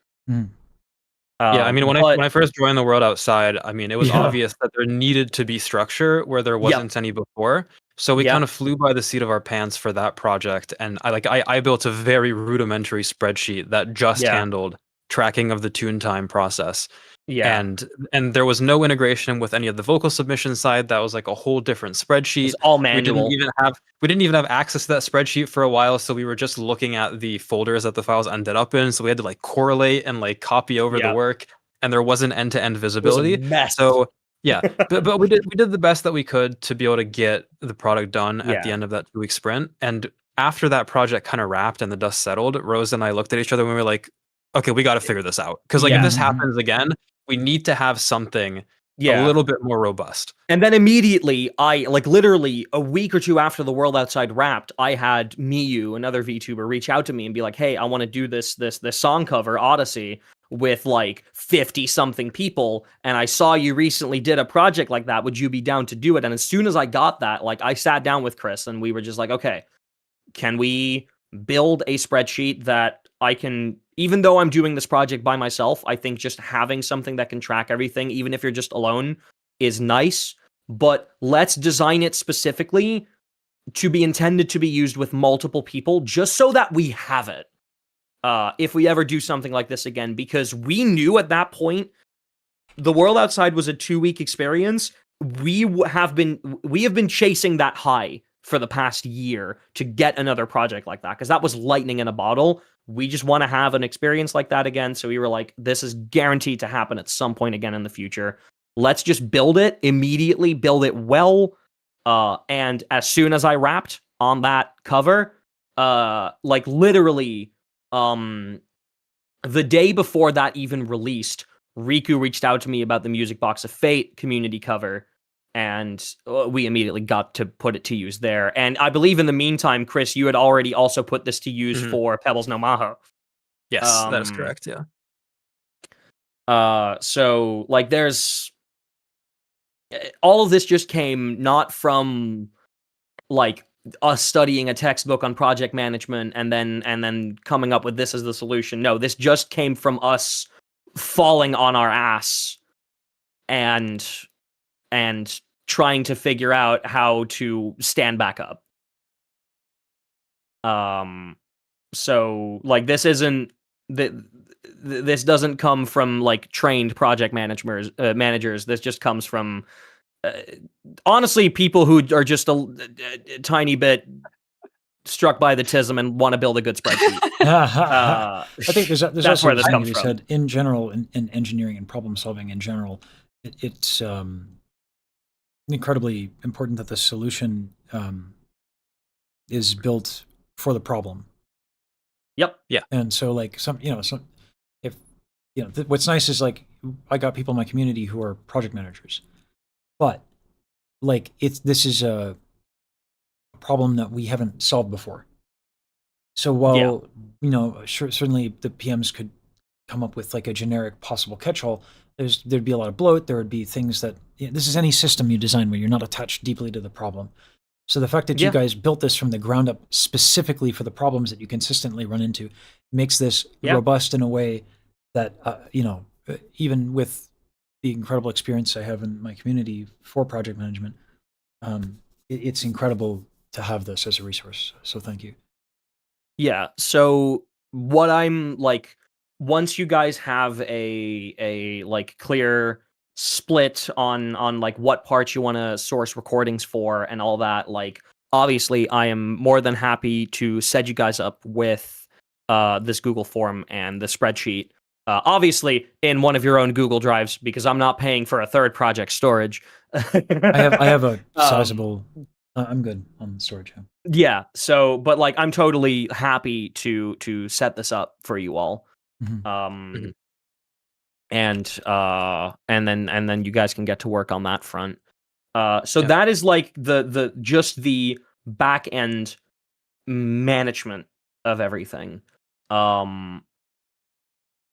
[SPEAKER 11] Yeah, I mean, when I first joined the world outside, I mean, it was obvious that there needed to be structure where there wasn't any before. So we kind of flew by the seat of our pants for that project, and I built a very rudimentary spreadsheet that just handled tracking of the tune time process.
[SPEAKER 12] Yeah.
[SPEAKER 11] And there was no integration with any of the vocal submission side. That was like a whole different spreadsheet.
[SPEAKER 12] It's all manual.
[SPEAKER 11] We didn't even have access to that spreadsheet for a while, so we were just looking at the folders that the files ended up in. So we had to like correlate and like copy over the work, and there wasn't end-to-end visibility.
[SPEAKER 12] It was a mess.
[SPEAKER 11] So yeah, but we did the best that we could to be able to get the product done at the end of that 2-week sprint. And after that project kind of wrapped and the dust settled, Rose and I looked at each other and we were like, okay, we got to figure this out, because like if this happens again, we need to have something a little bit more robust.
[SPEAKER 12] And then immediately, I, like, literally a week or two after the World Outside wrapped, I had Miyu, another VTuber, reach out to me and be like, hey, I want to do this song cover, Odyssey, with like 50 something people, and I saw you recently did a project like that. Would you be down to do it? And as soon as I got that, like, I sat down with Chris and we were just like, okay, can we build a spreadsheet that I can, even though I'm doing this project by myself, I think just having something that can track everything, even if you're just alone, is nice. But let's design it specifically to be intended to be used with multiple people, just so that we have it. If we ever do something like this again, because we knew at that point, the World Outside was a 2-week experience. We have been chasing that high for the past year to get another project like that, because that was lightning in a bottle. We just want to have an experience like that again. So we were like, this is guaranteed to happen at some point again in the future. Let's just build it immediately, build it well. And as soon as I wrapped on that cover, like literally, the day before that even released, Riku reached out to me about the Music Box of Fate community cover, and we immediately got to put it to use there. And I believe in the meantime, Chris, you had already also put this to use for Pebbles no Maho.
[SPEAKER 11] Yes, that is correct, yeah.
[SPEAKER 12] So, like, there's... all of this just came not from, like, us studying a textbook on project management and then coming up with this as the solution. No, this just came from us falling on our ass and trying to figure out how to stand back up. So like this isn't this doesn't come from like trained project managers. This just comes from honestly people who are just a tiny bit struck by the tism and want to build a good spreadsheet.
[SPEAKER 1] I think there's
[SPEAKER 12] that's
[SPEAKER 1] also
[SPEAKER 12] where this
[SPEAKER 1] something
[SPEAKER 12] comes
[SPEAKER 1] to be
[SPEAKER 12] from.
[SPEAKER 1] said in general in engineering and problem solving in general. It's incredibly important that the solution is built for the problem.
[SPEAKER 12] Yep.
[SPEAKER 11] Yeah.
[SPEAKER 1] And so like what's nice is like I got people in my community who are project managers, but like this is a problem that we haven't solved before. So while certainly the PMs could come up with like a generic possible catch-all, there'd be a lot of bloat. There would be things that this is any system you design where you're not attached deeply to the problem. So the fact that you guys built this from the ground up specifically for the problems that you consistently run into makes this robust in a way that even with the incredible experience I have in my community for project management, it's incredible to have this as a resource. So thank you.
[SPEAKER 12] Yeah. So what I'm like, once you guys have a like clear split on like what parts you want to source recordings for and all that, like obviously I am more than happy to set you guys up with this Google form and the spreadsheet. Obviously in one of your own Google Drives, because I'm not paying for a third project storage.
[SPEAKER 1] I have a sizable. I'm good on storage.
[SPEAKER 12] Yeah. So, but like, I'm totally happy to set this up for you all.
[SPEAKER 1] Mm-hmm.
[SPEAKER 12] And then you guys can get to work on that front. So that is like the just the back end management of everything. What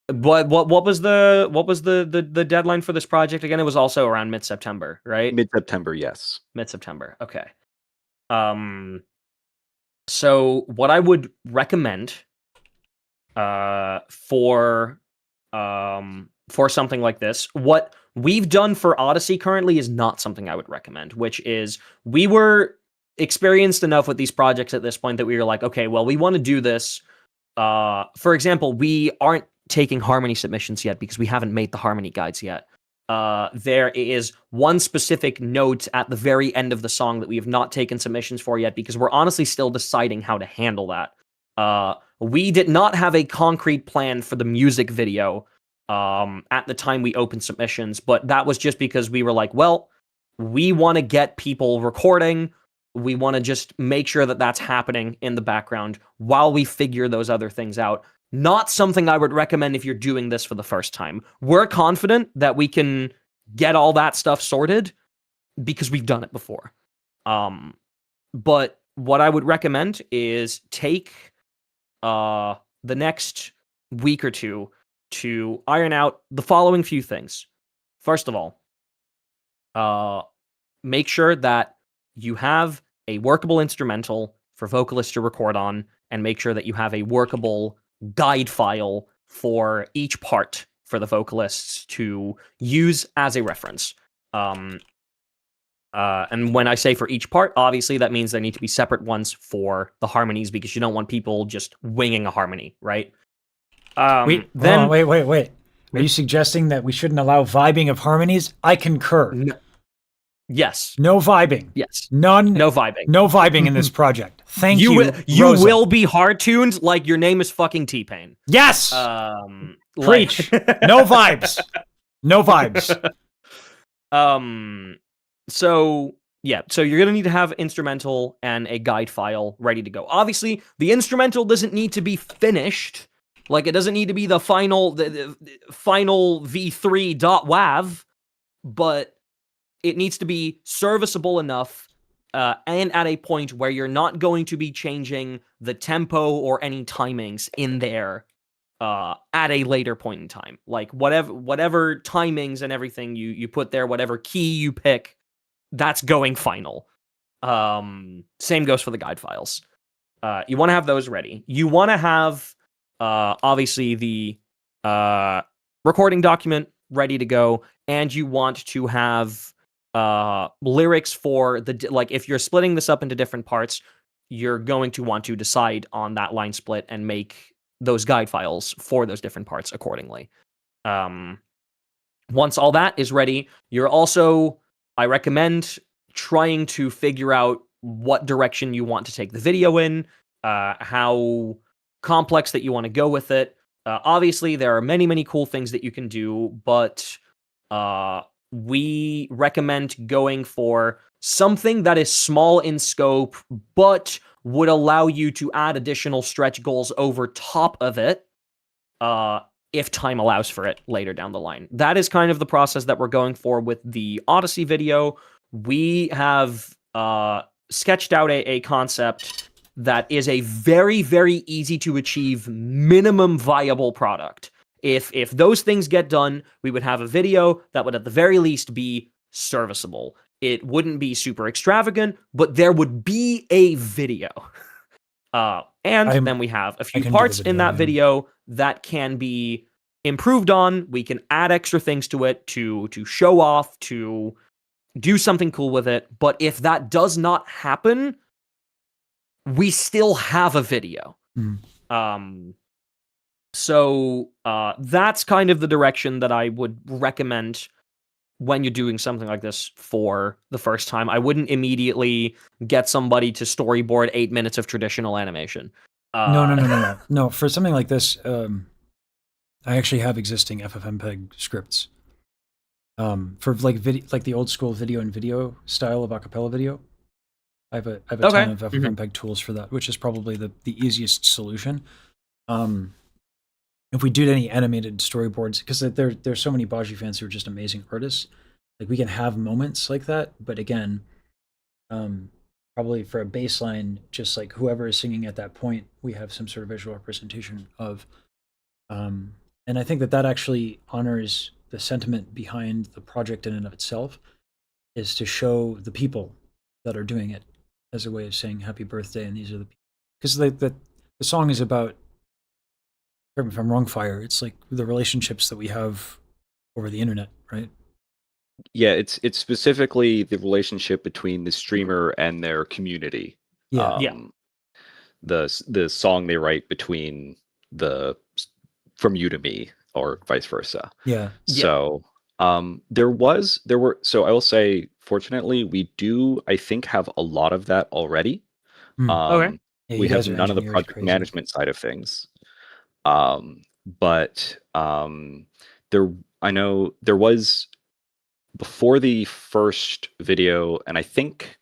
[SPEAKER 12] was the deadline for this project again? It was also around mid-September, right?
[SPEAKER 13] Mid-September, yes.
[SPEAKER 12] Mid-September. Okay. So what I would recommend for something like this, what we've done for Odyssey currently is not something I would recommend, which is we were experienced enough with these projects at this point that we were like, okay, well, we want to do this. For example, we aren't taking harmony submissions yet because we haven't made the harmony guides yet. There is one specific note at the very end of the song that we have not taken submissions for yet because we're honestly still deciding how to handle that. We did not have a concrete plan for the music video at the time we opened submissions, but that was just because we were like, well, we want to get people recording. We want to just make sure that that's happening in the background while we figure those other things out. Not something I would recommend if you're doing this for the first time. We're confident that we can get all that stuff sorted because we've done it before. But what I would recommend is take the next week or two to iron out the following few things. First of all, make sure that you have a workable instrumental for vocalists to record on, and make sure that you have a workable guide file for each part for the vocalists to use as a reference. And when I say for each part, obviously that means there need to be separate ones for the harmonies because you don't want people just winging a harmony, right?
[SPEAKER 1] Wait. Are you suggesting that we shouldn't allow vibing of harmonies? I concur.
[SPEAKER 12] Yes.
[SPEAKER 1] No vibing.
[SPEAKER 12] Yes.
[SPEAKER 1] None.
[SPEAKER 12] No vibing.
[SPEAKER 1] No vibing in this project. Thank you.
[SPEAKER 12] You
[SPEAKER 1] Rosa.
[SPEAKER 12] will be hard tuned like your name is fucking T-Pain.
[SPEAKER 1] Yes. Preach. No vibes. No vibes.
[SPEAKER 12] So yeah, so you're gonna need to have instrumental and a guide file ready to go. Obviously, the instrumental doesn't need to be finished. Like it doesn't need to be the final final v3.wav, but it needs to be serviceable enough and at a point where you're not going to be changing the tempo or any timings in there at a later point in time. Like whatever timings and everything you put there, whatever key you pick, that's going final. Same goes for the guide files. You want to have those ready. You want to have obviously the recording document ready to go, and you want to have lyrics for like if you're splitting this up into different parts, you're going to want to decide on that line split and make those guide files for those different parts accordingly. Once all that is ready, I recommend trying to figure out what direction you want to take the video in, how complex that you want to go with it. Obviously, there are many, many cool things that you can do, but we recommend going for something that is small in scope, but would allow you to add additional stretch goals over top of it, if time allows for it later down the line. That is kind of the process that we're going for with the Odyssey video. We have sketched out a concept that is a very, very easy to achieve minimum viable product. If those things get done, we would have a video that would at the very least be serviceable. It wouldn't be super extravagant, but there would be a video. Then we have a few parts in that video that can be improved on. We can add extra things to it to show off, to do something cool with it. But if that does not happen, we still have a video. So that's kind of the direction that I would recommend when you're doing something like this for the first time. I wouldn't immediately get somebody to storyboard 8 minutes of traditional animation.
[SPEAKER 1] No. For something like this, I actually have existing FFmpeg scripts. For like the old school video and video style of acapella video. I have a ton of FFmpeg tools for that, which is probably the easiest solution. If we did any animated storyboards, because there's so many Baji fans who are just amazing artists, like we can have moments like that. But again, probably for a baseline, just like whoever is singing at that point, we have some sort of visual representation of. And I think that actually honors the sentiment behind the project in and of itself, is to show the people that are doing it as a way of saying happy birthday, and these are the people. Because the song is about, correct me if I'm wrong, Fire, it's like the relationships that we have over the internet, right?
[SPEAKER 13] Yeah, it's specifically the relationship between the streamer and their community.
[SPEAKER 1] Yeah.
[SPEAKER 13] The song they write between from you to me, or vice versa.
[SPEAKER 1] Yeah.
[SPEAKER 13] So so I will say, fortunately, we do, I think, have a lot of that already.
[SPEAKER 12] Okay.
[SPEAKER 1] Yeah,
[SPEAKER 13] we have none of the project management side of things. But I know there was, before the first video, and I think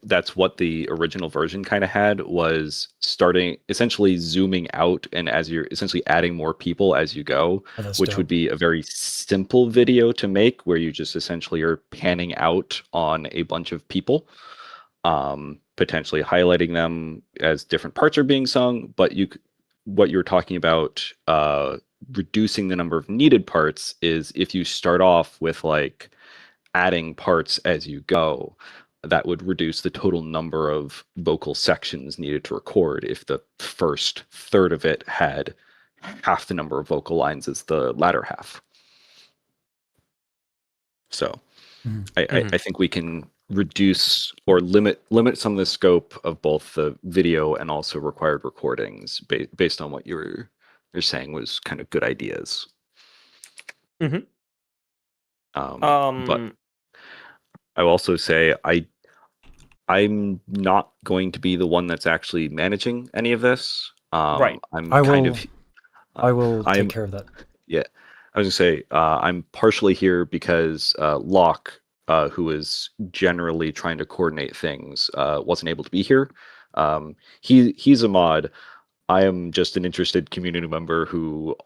[SPEAKER 13] that's what the original version kind of had, was starting essentially zooming out, and as you're essentially adding more people as you go, which would be a very simple video to make, where you just essentially are panning out on a bunch of people, potentially highlighting them as different parts are being sung. But what you're talking about, reducing the number of needed parts, is if you start off with like adding parts as you go, that would reduce the total number of vocal sections needed to record if the first third of it had half the number of vocal lines as the latter half. So I think we can reduce or limit some of the scope of both the video and also required recordings based on what you're saying was kind of good ideas. But I will also say I'm not going to be the one that's actually managing any of this.
[SPEAKER 12] Right.
[SPEAKER 1] I will take care of that.
[SPEAKER 13] Yeah. I was going to say, I'm partially here because Locke, who is generally trying to coordinate things, wasn't able to be here. He's a mod. I am just an interested community member who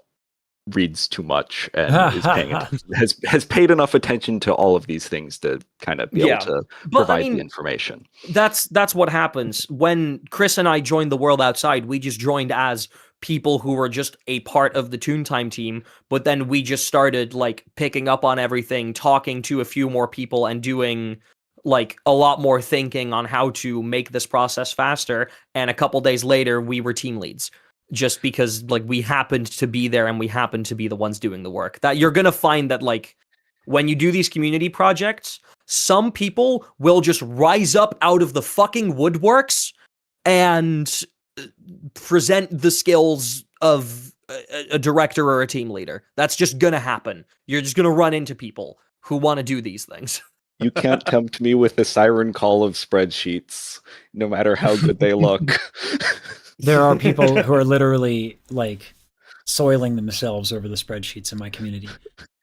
[SPEAKER 13] reads too much and is paying has paid enough attention to all of these things to kind of be able to provide the information.
[SPEAKER 12] That's what happens when Chris and I joined the World Outside. We just joined as people who were just a part of the Toontime team, but then we just started like picking up on everything, talking to a few more people, and doing like a lot more thinking on how to make this process faster. And a couple days later, we were team leads just because like we happened to be there and we happened to be the ones doing the work. That you're going to find that like when you do these community projects, some people will just rise up out of the fucking woodworks and present the skills of a director or a team leader. That's just gonna happen. You're just gonna run into people who want to do these things.
[SPEAKER 13] You can't tempt me with the siren call of spreadsheets, no matter how good they look.
[SPEAKER 1] There are people who are literally like soiling themselves over the spreadsheets in my community.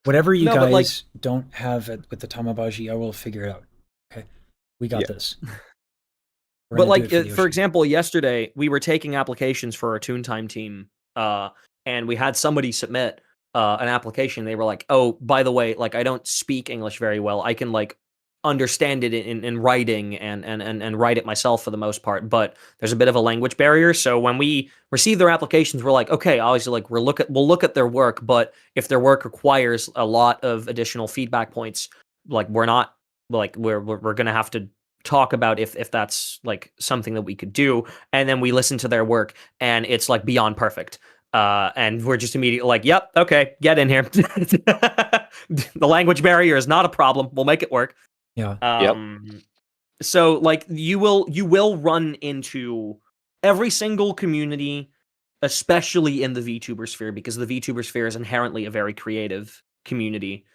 [SPEAKER 1] Whatever you guys don't have with the Tamabaji, I will figure it out. Okay, we got this.
[SPEAKER 12] But like, for example, yesterday we were taking applications for our Toontime team, and we had somebody submit an application. They were like, "Oh, by the way, like I don't speak English very well. I can like understand it in writing and write it myself for the most part, but there's a bit of a language barrier." So when we receive their applications, we're like, "Okay, obviously, like we'll look at their work, but if their work requires a lot of additional feedback points, like we're gonna have to talk about if that's like something that we could do." And then we listen to their work and it's like beyond perfect, and we're just immediately like, "Yep, okay, get in here." The language barrier is not a problem, we'll make it work. So like you will run into every single community, especially in the VTuber sphere, because the VTuber sphere is inherently a very creative community.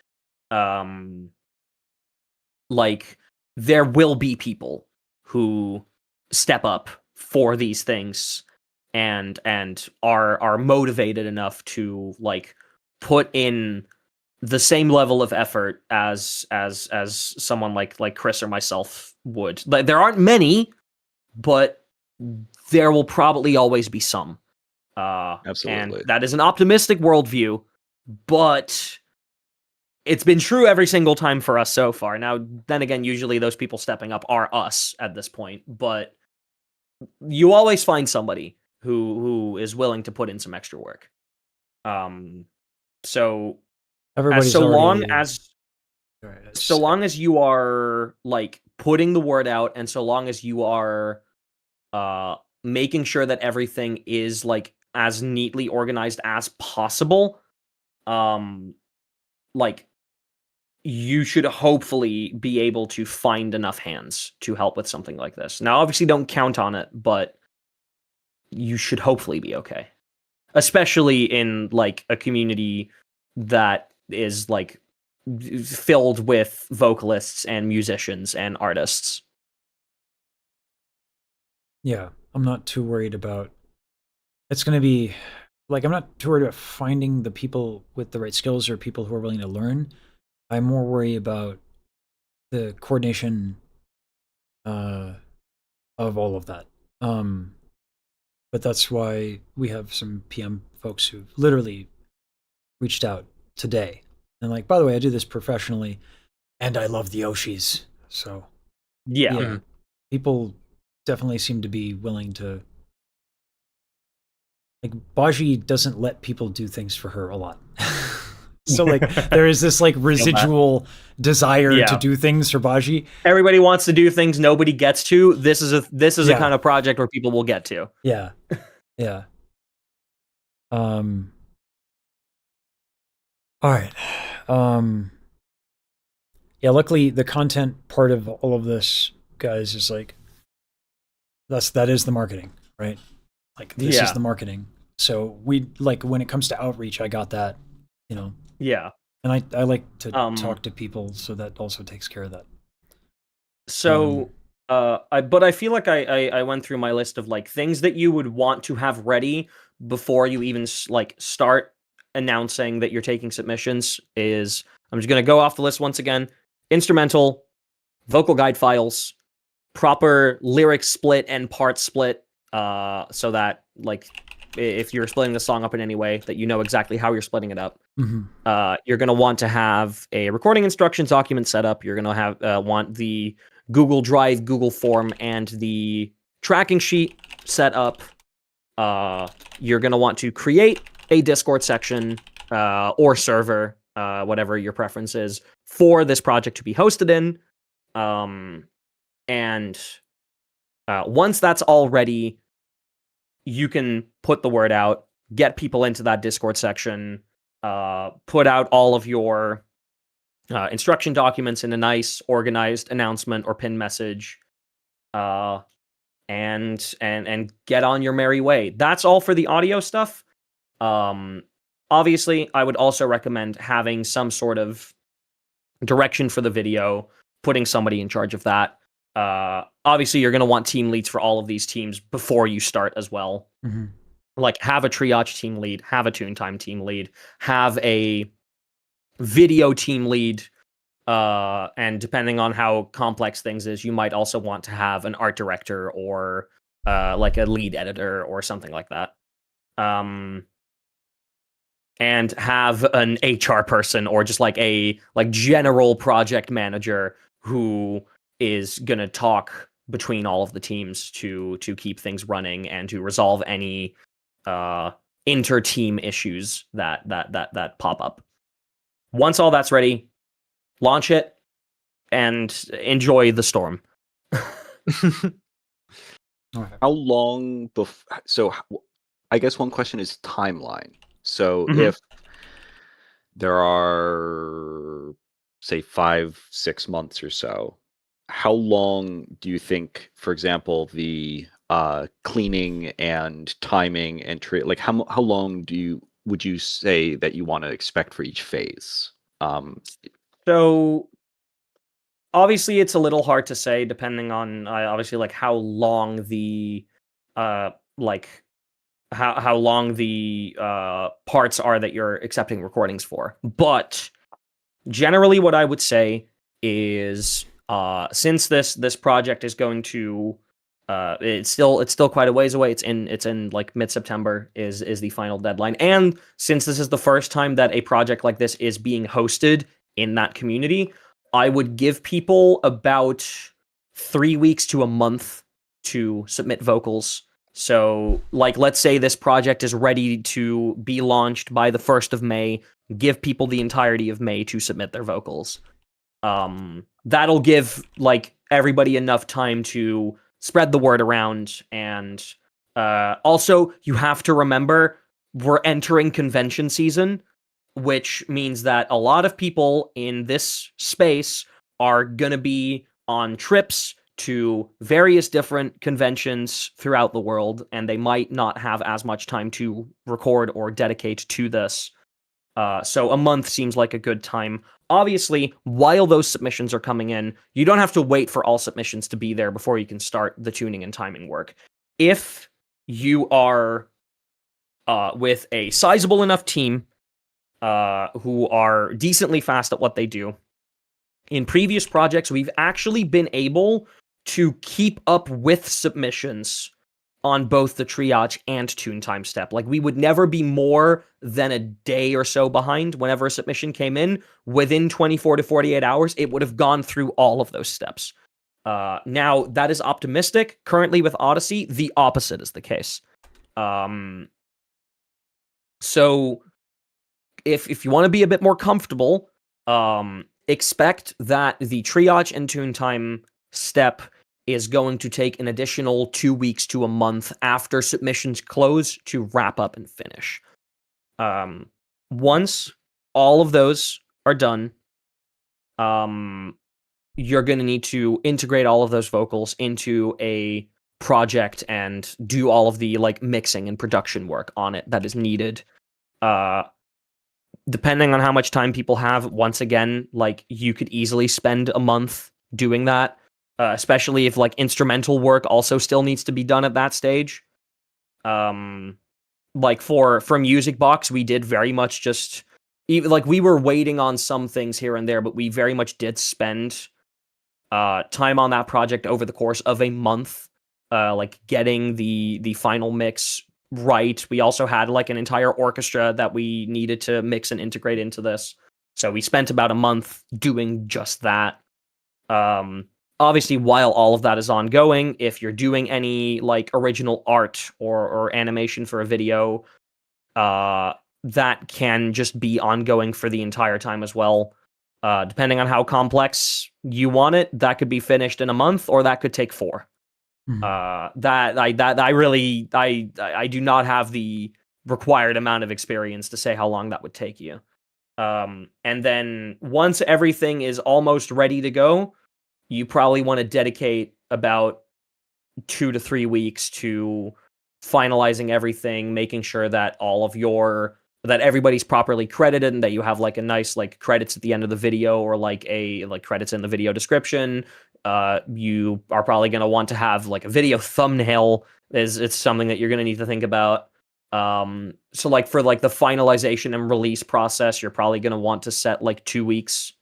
[SPEAKER 12] Like there will be people who step up for these things and are motivated enough to like put in the same level of effort as someone like Chris or myself would. Like there aren't many, but there will probably always be some.
[SPEAKER 13] Absolutely.
[SPEAKER 12] And that is an optimistic worldview, but it's been true every single time for us so far. Now, then again, usually those people stepping up are us at this point, but you always find somebody who is willing to put in some extra work. So long as you are like putting the word out, and so long as you are making sure that everything is like as neatly organized as possible, like you should hopefully be able to find enough hands to help with something like this. Now, obviously don't count on it, but you should hopefully be okay. Especially in like a community that is like filled with vocalists and musicians and artists.
[SPEAKER 1] Yeah, I'm not too worried about. It's going to be like, I'm not too worried about finding the people with the right skills or people who are willing to learn. I'm more worried about the coordination of all of that. But that's why we have some PM folks who literally reached out today and like, by the way, I do this professionally and I love the Oshis. So yeah, people definitely seem to be willing to. Like Baji doesn't let people do things for her a lot. So like there is this like residual desire to do things for Baji.
[SPEAKER 12] Everybody wants to do things nobody gets to. This is a kind of project where people will get to.
[SPEAKER 1] Yeah. Yeah. All right. Yeah, luckily the content part of all of this, guys, is like that is the marketing, right? Like this is the marketing. So we like when it comes to outreach, I got that, you know.
[SPEAKER 12] Yeah.
[SPEAKER 1] And I like to talk to people, so that also takes care of that.
[SPEAKER 12] So I feel like I went through my list of like things that you would want to have ready before you even like start announcing that you're taking submissions. Is I'm just gonna go off the list once again: instrumental, vocal guide files, proper lyric split and part split, so that like if you're splitting the song up in any way, that you know exactly how you're splitting it up. You're going to want to have a recording instructions document set up. You're going to have want the Google Drive, Google Form, and the tracking sheet set up. You're going to want to create a Discord section or server, whatever your preference is, for this project to be hosted in. And once that's all ready, you can put the word out, get people into that Discord section, put out all of your instruction documents in a nice, organized announcement or pin message, and get on your merry way. That's all for the audio stuff. Obviously, I would also recommend having some sort of direction for the video, putting somebody in charge of that. Obviously, you're going to want team leads for all of these teams before you start as well.
[SPEAKER 1] Mhm.
[SPEAKER 12] Like, have a triage team lead, have a tune time team lead, have a video team lead, and depending on how complex things is, you might also want to have an art director or like a lead editor or something like that. And have an HR person or just like a general project manager who is gonna talk between all of the teams to keep things running and to resolve any inter-team issues that pop up. Once all that's ready, launch it and enjoy the storm.
[SPEAKER 13] How long before? So, I guess one question is timeline. So,
[SPEAKER 12] Mhm.
[SPEAKER 13] if there are, say, 5-6 months or so, how long do you think, for example, the cleaning and timing and like how long would you say that you want to expect for each phase?
[SPEAKER 12] So obviously it's a little hard to say depending on obviously like how long the like how long the parts are that you're accepting recordings for. But generally what I would say is since this project is going to it's still quite a ways away. It's in like mid-September is the final deadline. And since this is the first time that a project like this is being hosted in that community, I would give people about 3 weeks to a month to submit vocals. So, like, let's say this project is ready to be launched by the 1st of May. Give people the entirety of May to submit their vocals. That'll give like everybody enough time to spread the word around. And also, you have to remember we're entering convention season, which means that a lot of people in this space are going to be on trips to various different conventions throughout the world, and they might not have as much time to record or dedicate to this. So a month seems like a good time. Obviously, while those submissions are coming in, you don't have to wait for all submissions to be there before you can start the tuning and timing work. If you are with a sizable enough team who are decently fast at what they do, in previous projects, we've actually been able to keep up with submissions on both the triage and tune time step. Like, we would never be more than a day or so behind whenever a submission came in. Within 24 to 48 hours, it would have gone through all of those steps. Now, that is optimistic. Currently with Odyssey, the opposite is the case. So, if you want to be a bit more comfortable, expect that the triage and tune time step is going to take an additional 2 weeks to a month after submissions close to wrap up and finish. Once all of those are done, you're going to need to integrate all of those vocals into a project and do all of the like mixing and production work on it that is needed. Depending on how much time people have, once again, like, you could easily spend a month doing that. Especially if like instrumental work also still needs to be done at that stage. Like for Music Box, we did very much just even like we were waiting on some things here and there, but we very much did spend time on that project over the course of a month, like getting the final mix right. We also had like an entire orchestra that we needed to mix and integrate into this. So we spent about a month doing just that. Obviously, while all of that is ongoing, if you're doing any like original art or animation for a video, that can just be ongoing for the entire time as well. Depending on how complex you want it, that could be finished in a month, or that could take 4. I do not have the required amount of experience to say how long that would take you. And then once everything is almost ready to go, you probably want to dedicate about 2 to 3 weeks to finalizing everything, making sure that that everybody's properly credited and that you have like a nice like credits at the end of the video, or like credits in the video description. You are probably going to want to have like a video thumbnail. It's something that you're going to need to think about. So like for like the finalization and release process, you're probably going to want to set like 2 weeks.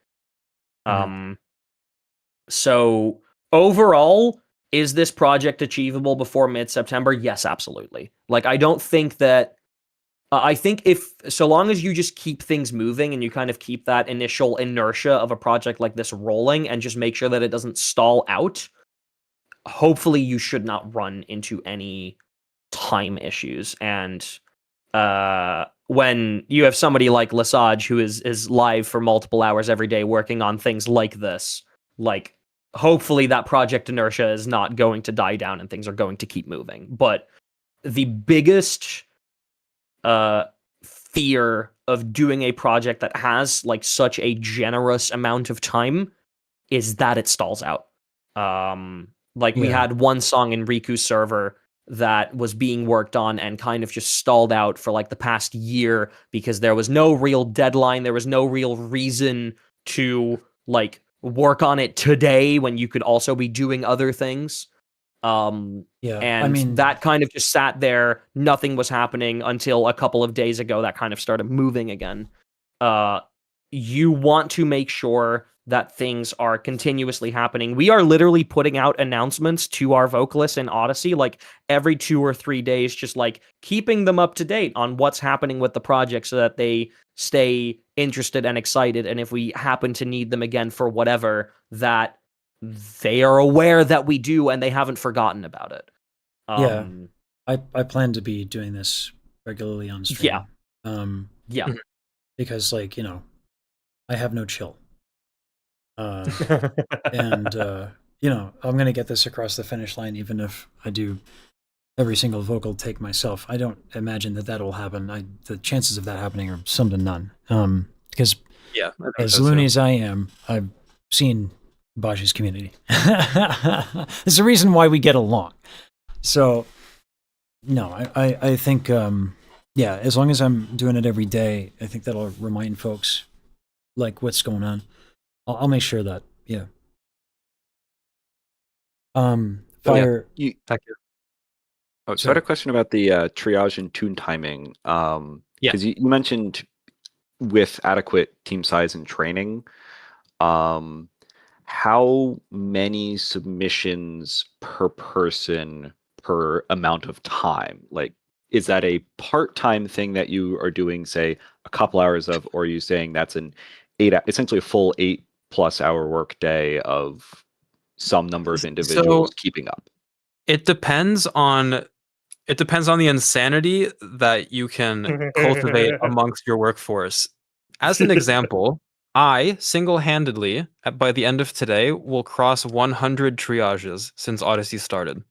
[SPEAKER 12] So overall, is this project achievable before mid-September? Yes, absolutely. Like, I don't think that... I think so long as you just keep things moving and you kind of keep that initial inertia of a project like this rolling and just make sure that it doesn't stall out, hopefully you should not run into any time issues. And when you have somebody like Lesage who is live for multiple hours every day working on things like this, like, hopefully that project inertia is not going to die down and things are going to keep moving. But the biggest fear of doing a project that has like such a generous amount of time is that it stalls out. We had one song in Riku's server that was being worked on and kind of just stalled out for like the past year because there was no real deadline, there was no real reason to like work on it today when you could also be doing other things. And I mean, that kind of just sat there. Nothing was happening until a couple of days ago that kind of started moving again. You want to make sure that things are continuously happening. We are literally putting out announcements to our vocalists in Odyssey, like every 2 or 3 days, just like keeping them up to date on what's happening with the project so that they stay interested and excited. And if we happen to need them again for whatever, that they are aware that we do and they haven't forgotten about it.
[SPEAKER 1] I plan to be doing this regularly on stream. Because like, I have no chill. And I'm gonna get this across the finish line even if I do every single vocal take myself. I don't imagine that will happen. The chances of that happening are slim to none. Because as loony as I am, I've seen Baji's community. There's a reason why we get along. So, no, I think, as long as I'm doing it every day, I think that'll remind folks, like, what's going on. I'll make sure that, Fire...
[SPEAKER 13] Thank you. Oh, so I had a question about the triage and tune timing. Because you mentioned with adequate team size and training, how many submissions per person per amount of time? Like, is that a part-time thing that you are doing, say, a couple hours of, or are you saying that's essentially a full 8+ hour work day of some number of individuals keeping up?
[SPEAKER 11] It depends on the insanity that you can cultivate amongst your workforce. As an example, I single-handedly, by the end of today, will cross 100 triages since Odyssey started.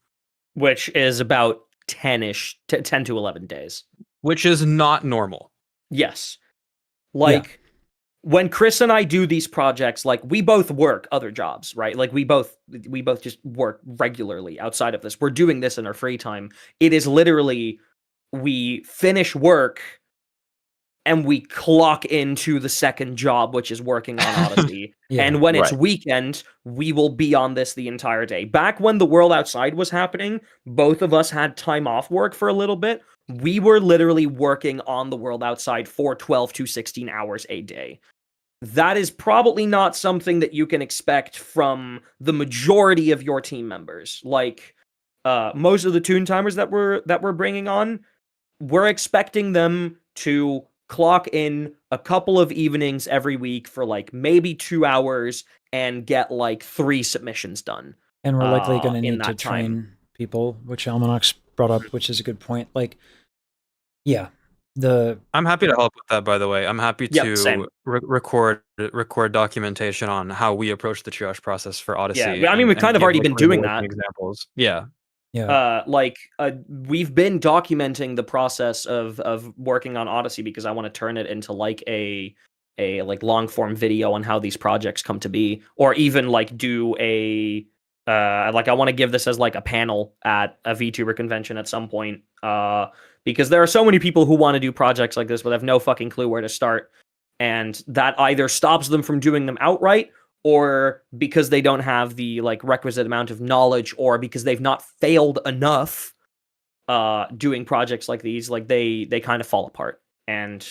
[SPEAKER 12] Which is about 10 to 11 days.
[SPEAKER 11] Which is not normal.
[SPEAKER 12] Yes. When Chris and I do these projects, like, we both work other jobs, right? Like, we both just work regularly outside of this. We're doing this in our free time. It is literally, we finish work and we clock into the second job, which is working on Odyssey. And when it's weekend, we will be on this the entire day. Back when the world outside was happening, both of us had time off work for a little bit. We were literally working on the world outside for 12 to 16 hours a day. That is probably not something that you can expect from the majority of your team members. Like, most of the tune timers that we're bringing on, we're expecting them to clock in a couple of evenings every week for like maybe 2 hours and get like 3 submissions done.
[SPEAKER 1] And we're likely going to need to train people, which Almanax brought up, which is a good point. Like,
[SPEAKER 11] I'm happy to help with that, by the way. I'm happy
[SPEAKER 12] Yep,
[SPEAKER 11] to
[SPEAKER 12] same.
[SPEAKER 11] record documentation on how we approach the triage process for Odyssey.
[SPEAKER 12] Yeah, I mean, we've kind of
[SPEAKER 11] give,
[SPEAKER 12] already
[SPEAKER 11] like,
[SPEAKER 12] been doing
[SPEAKER 11] real-working
[SPEAKER 12] that.
[SPEAKER 11] examples. Yeah.
[SPEAKER 12] We've been documenting the process of working on Odyssey because I want to turn it into like a like long form video on how these projects come to be, or even like do a like I want to give this as like a panel at a VTuber convention at some point, because there are so many people who want to do projects like this but have no fucking clue where to start, and that either stops them from doing them outright, or because they don't have the like requisite amount of knowledge, or because they've not failed enough doing projects like these, like they kind of fall apart. And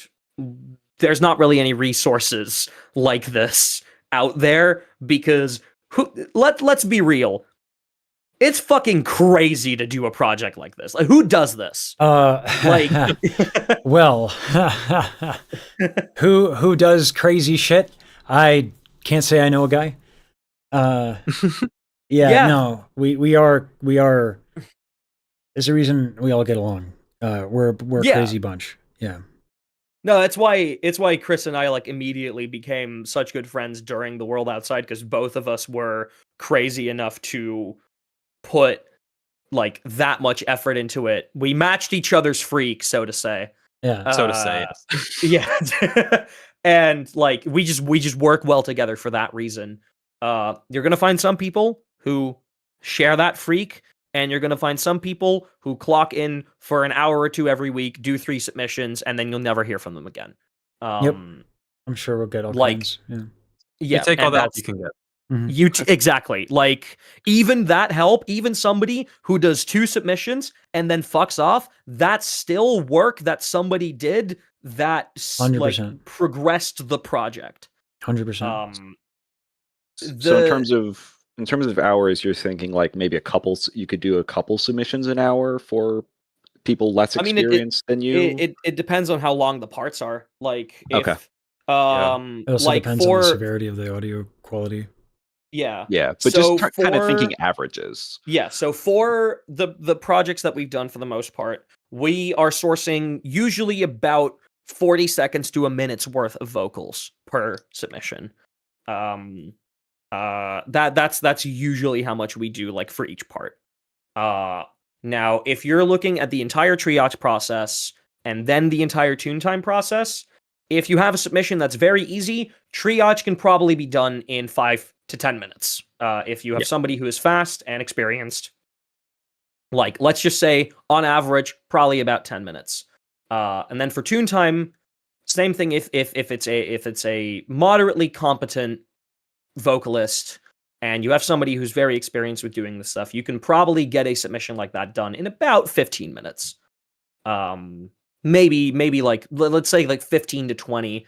[SPEAKER 12] there's not really any resources like this out there, because let's be real, it's fucking crazy to do a project like this. Like, who does this?
[SPEAKER 1] Like, well, who does crazy shit? I can't say I know a guy. Yeah. No, we are. There's a reason we all get along. We're a crazy bunch. Yeah.
[SPEAKER 12] No, it's why Chris and I like immediately became such good friends during the World Outside, because both of us were crazy enough to put like that much effort into it. We matched each other's freak, so to say.
[SPEAKER 1] Yeah,
[SPEAKER 11] so to say.
[SPEAKER 12] Yes. Yeah. And like we just work well together for that reason. You're gonna find some people who share that freak, and you're gonna find some people who clock in for an hour or two every week, do 3 submissions, and then you'll never hear from them again.
[SPEAKER 1] Yep. I'm sure we'll get all
[SPEAKER 12] like,
[SPEAKER 1] kinds. Yeah.
[SPEAKER 11] You take all the help you can get.
[SPEAKER 12] Exactly. Like, even that help, even somebody who does 2 submissions and then fucks off, that's still work that somebody did that
[SPEAKER 1] 100%.
[SPEAKER 12] like progressed the project.
[SPEAKER 1] 100%.
[SPEAKER 13] So in terms of hours, you're thinking like maybe you could do a couple submissions an hour for people less experienced than you.
[SPEAKER 12] It depends on how long the parts are. Like, if,
[SPEAKER 13] okay.
[SPEAKER 1] It also
[SPEAKER 12] like
[SPEAKER 1] depends on the severity of the audio quality.
[SPEAKER 12] Yeah.
[SPEAKER 13] Yeah, but so just kind of thinking averages.
[SPEAKER 12] Yeah, so for the projects that we've done, for the most part, we are sourcing usually about 40 seconds to a minute's worth of vocals per submission. That's usually how much we do, like, for each part. Now, if you're looking at the entire triage process and then the entire tune time process, if you have a submission that's very easy, triage can probably be done in 5 to 10 minutes. If you have somebody who is fast and experienced, like, let's just say on average, probably about 10 minutes. And then for tune time, same thing. If it's a moderately competent vocalist and you have somebody who's very experienced with doing this stuff, you can probably get a submission like that done in about 15 minutes. Maybe like, let's say like 15 to 20.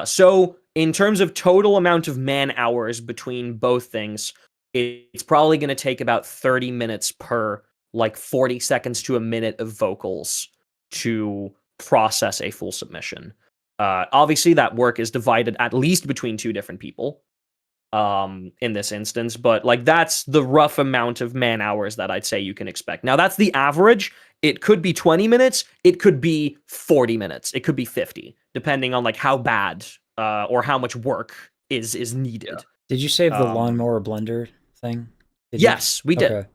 [SPEAKER 12] So in terms of total amount of man hours between both things, it's probably going to take about 30 minutes per like 40 seconds to a minute of vocals to process a full submission. Obviously that work is divided at least between 2 different people in this instance, but like that's the rough amount of man hours that I'd say you can expect. Now that's the average. It could be 20 minutes, it could be 40 minutes, it could be 50, depending on like how bad or how much work is needed.
[SPEAKER 1] Did you save the lawnmower blender thing?
[SPEAKER 12] Yes, we did.
[SPEAKER 1] Okay.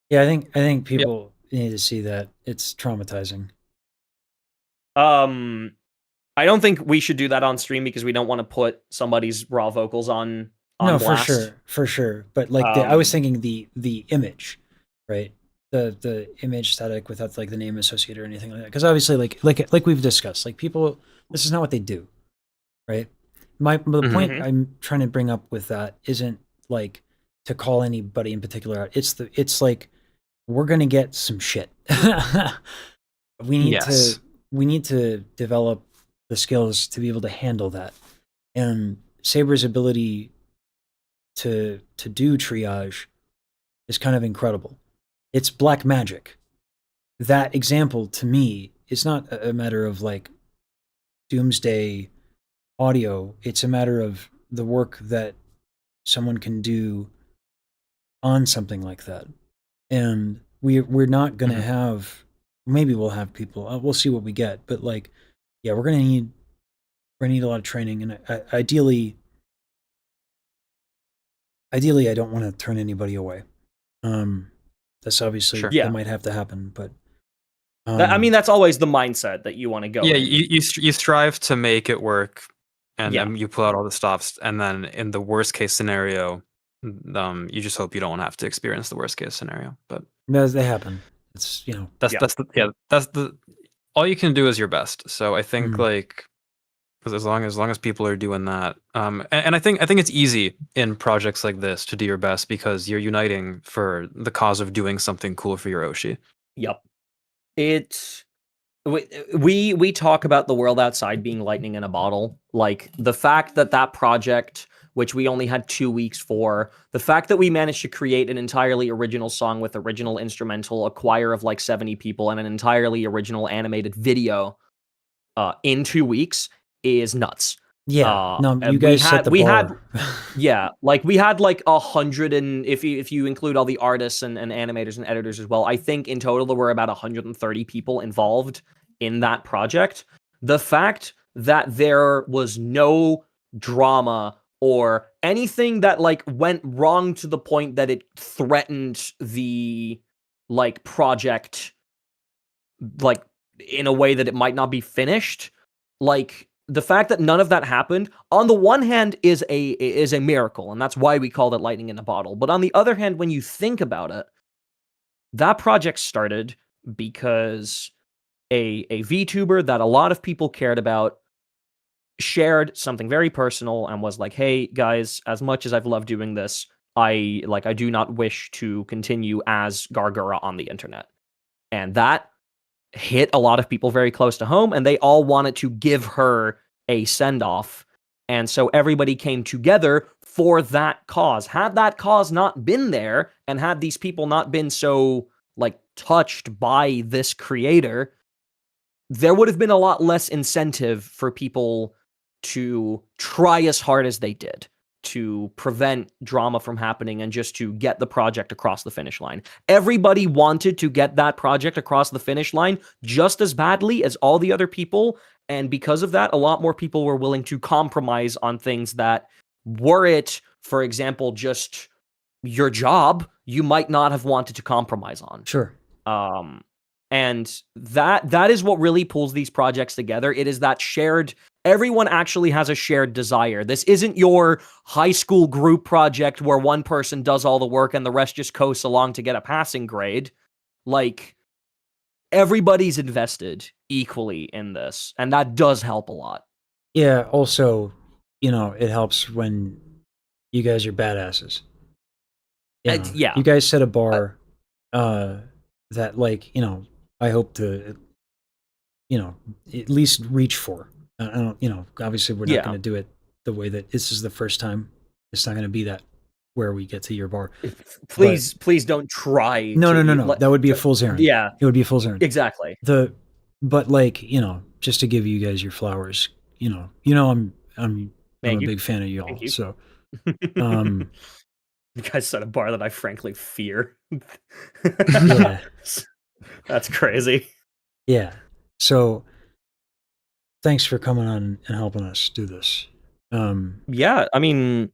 [SPEAKER 1] Yeah, I think people need to see that. It's traumatizing.
[SPEAKER 12] I don't think we should do that on stream because we don't want to put somebody's raw vocals on blast.
[SPEAKER 1] for sure. But like, I was thinking the image, right? The image static without like the name associated or anything like that. Because obviously, like we've discussed, like people, this is not what they do, right? The point I'm trying to bring up with that isn't like to call anybody in particular out. It's like we're gonna get some shit. We need to develop the skills to be able to handle that. And Saber's ability to do triage is kind of incredible. It's black magic. That example to me is not a matter of like doomsday audio. It's a matter of the work that someone can do on something like that. And we're not going to have maybe we'll have people. We'll see what we get, but like, yeah, we're gonna need a lot of training, and ideally, I don't want to turn anybody away. That's obviously that might have to happen, but
[SPEAKER 12] I mean, that's always the mindset that you want to go.
[SPEAKER 11] Yeah,
[SPEAKER 12] in.
[SPEAKER 11] you strive to make it work, and
[SPEAKER 12] Yeah.
[SPEAKER 11] you pull out all the stops, and then in the worst case scenario, you just hope you don't have to experience the worst case scenario. But
[SPEAKER 1] as they happen, it's
[SPEAKER 11] that's the all you can do is your best. So I think like as long as people are doing that, and I think it's easy in projects like this to do your best because you're uniting for the cause of doing something cool for your Oshi.
[SPEAKER 12] Yep. We talk about the world outside being lightning in a bottle. Like the fact that project, which we only had 2 weeks for, the fact that we managed to create an entirely original song with original instrumental, a choir of like 70 people, and an entirely original animated video in 2 weeks is nuts.
[SPEAKER 1] Yeah, no, you guys set the bar.
[SPEAKER 12] We had like 100, and if you include all the artists and animators and editors as well, I think in total there were about 130 people involved in that project. The fact that there was no drama or anything that like went wrong to the point that it threatened the like project like in a way that it might not be finished, like the fact that none of that happened, on the one hand, is a miracle, and that's why we called it lightning in a bottle. But on the other hand, when you think about it, that project started because a VTuber that a lot of people cared about shared something very personal and was like, "Hey guys, as much as I've loved doing this, I do not wish to continue as Gargura on the internet," and that hit a lot of people very close to home, and they all wanted to give her a send-off. And so everybody came together for that cause. Had that cause not been there, and had these people not been so like touched by this creator, there would have been a lot less incentive for people to try as hard as they did to prevent drama from happening and just to get the project across the finish line. Everybody wanted to get that project across the finish line just as badly as all the other people, and because of that, a lot more people were willing to compromise on things that, were it, for example, just your job, you might not have wanted to compromise on.
[SPEAKER 1] Sure.
[SPEAKER 12] And that is what really pulls these projects together. It is that shared, everyone actually has a shared desire. This isn't your high school group project where one person does all the work and the rest just coasts along to get a passing grade. Like, everybody's invested equally in this, and that does help a lot.
[SPEAKER 1] Yeah, also, it helps when you guys are badasses.
[SPEAKER 12] Yeah.
[SPEAKER 1] You guys set a bar that, like, I hope to, at least reach for. I don't, obviously we're not going to do it the way that this is the first time. It's not going to be that where we get to your bar.
[SPEAKER 12] Please don't try.
[SPEAKER 1] No. That would be a fool's errand.
[SPEAKER 12] Yeah.
[SPEAKER 1] It would be a fool's errand.
[SPEAKER 12] Exactly.
[SPEAKER 1] But like, just to give you guys your flowers, I'm a big fan of y'all.
[SPEAKER 12] You.
[SPEAKER 1] So,
[SPEAKER 12] you guys set a bar that I frankly fear.
[SPEAKER 1] Yeah.
[SPEAKER 12] That's crazy.
[SPEAKER 1] Yeah. So thanks for coming on and helping us do this.
[SPEAKER 12] Yeah, I mean,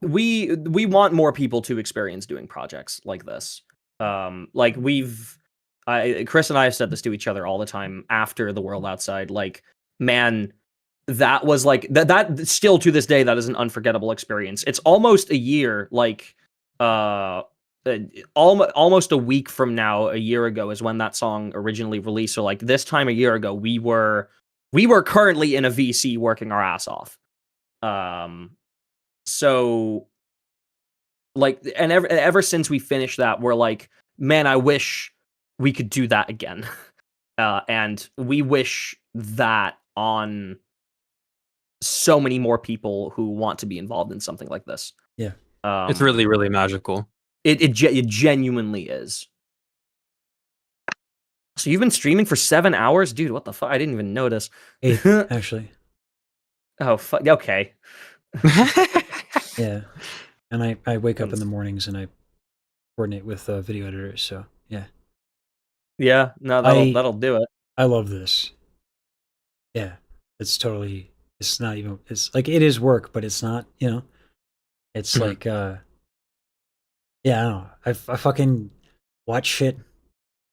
[SPEAKER 12] we want more people to experience doing projects like this. Like Chris and I have said this to each other all the time after the world outside. Like, man, that was like that still to this day, that is an unforgettable experience. It's almost a year, like almost a week from now, a year ago is when that song originally released. So like this time a year ago, we were currently in a VC working our ass off. So like, and ever since we finished that, we're like, man, I wish we could do that again. And we wish that on so many more people who want to be involved in something like this.
[SPEAKER 1] Yeah.
[SPEAKER 11] It's really, really magical.
[SPEAKER 12] It genuinely is. So you've been streaming for 7 hours? Dude, what the fuck? I didn't even notice.
[SPEAKER 1] 8, actually.
[SPEAKER 12] Oh, fuck. Okay.
[SPEAKER 1] Yeah. And I wake up in the mornings and I coordinate with video editors, so yeah.
[SPEAKER 12] Yeah, no, that'll do it.
[SPEAKER 1] I love this. Yeah, it's totally. It's not even. It's like it is work, but it's not. You know, it's like. Yeah, I don't know. I fucking watch shit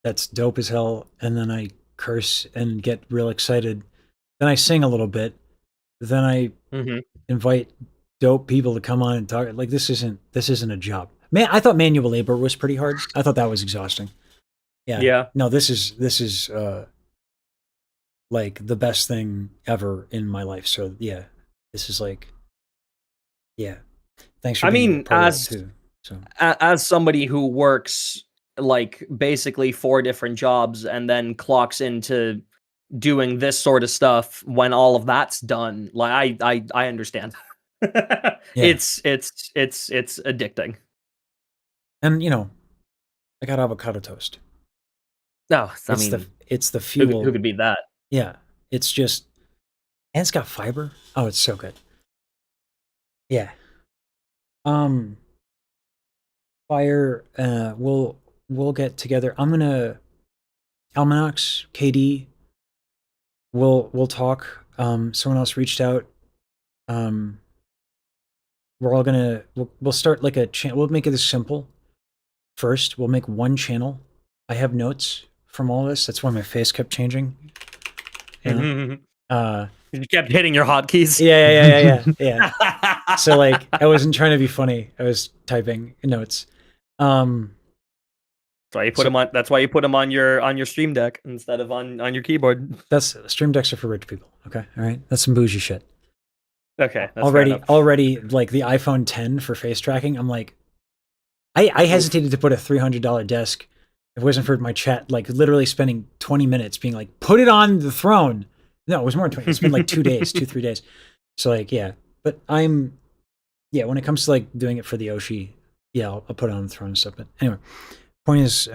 [SPEAKER 1] that's dope as hell, and then I curse and get real excited. Then I sing a little bit. Then I invite dope people to come on and talk. Like this isn't a job. Man, I thought manual labor was pretty hard. I thought that was exhausting. Yeah.
[SPEAKER 12] Yeah.
[SPEAKER 1] No, this is like the best thing ever in my life. So yeah, this is like, yeah. Thanks for being a part of it too. So
[SPEAKER 12] as somebody who works like basically 4 different jobs and then clocks into doing this sort of stuff when all of that's done, like I understand. It's addicting.
[SPEAKER 1] And you know, I got avocado toast.
[SPEAKER 12] No,
[SPEAKER 1] it's the fuel.
[SPEAKER 12] Who could beat that?
[SPEAKER 1] Yeah, it's just, and it's got fiber. Oh, it's so good. Yeah. Fire. We'll get together. I'm gonna Almanax, KD. We'll talk. Someone else reached out. We're all gonna we'll start like a channel. We'll make it this simple. First, we'll make one channel. I have notes from all this. That's why my face kept changing. You know?
[SPEAKER 12] You kept hitting your hotkeys.
[SPEAKER 1] Yeah. So like, I wasn't trying to be funny. I was typing notes.
[SPEAKER 12] That's why you put them on. That's why you put them on your Stream Deck instead of on your keyboard.
[SPEAKER 1] That's Stream Decks are for rich people. Okay, all right. That's some bougie shit.
[SPEAKER 12] Okay. That's
[SPEAKER 1] already like the iPhone 10 for face tracking. I'm like, I hesitated to put a $300 desk. If it wasn't for my chat, like literally spending 20 minutes being like, put it on the throne. No, it was more than 20. It's been like 2 days, 3 days. So like, yeah, but when it comes to like doing it for the Oshi, yeah, I'll put it on the throne and stuff. But anyway, point is,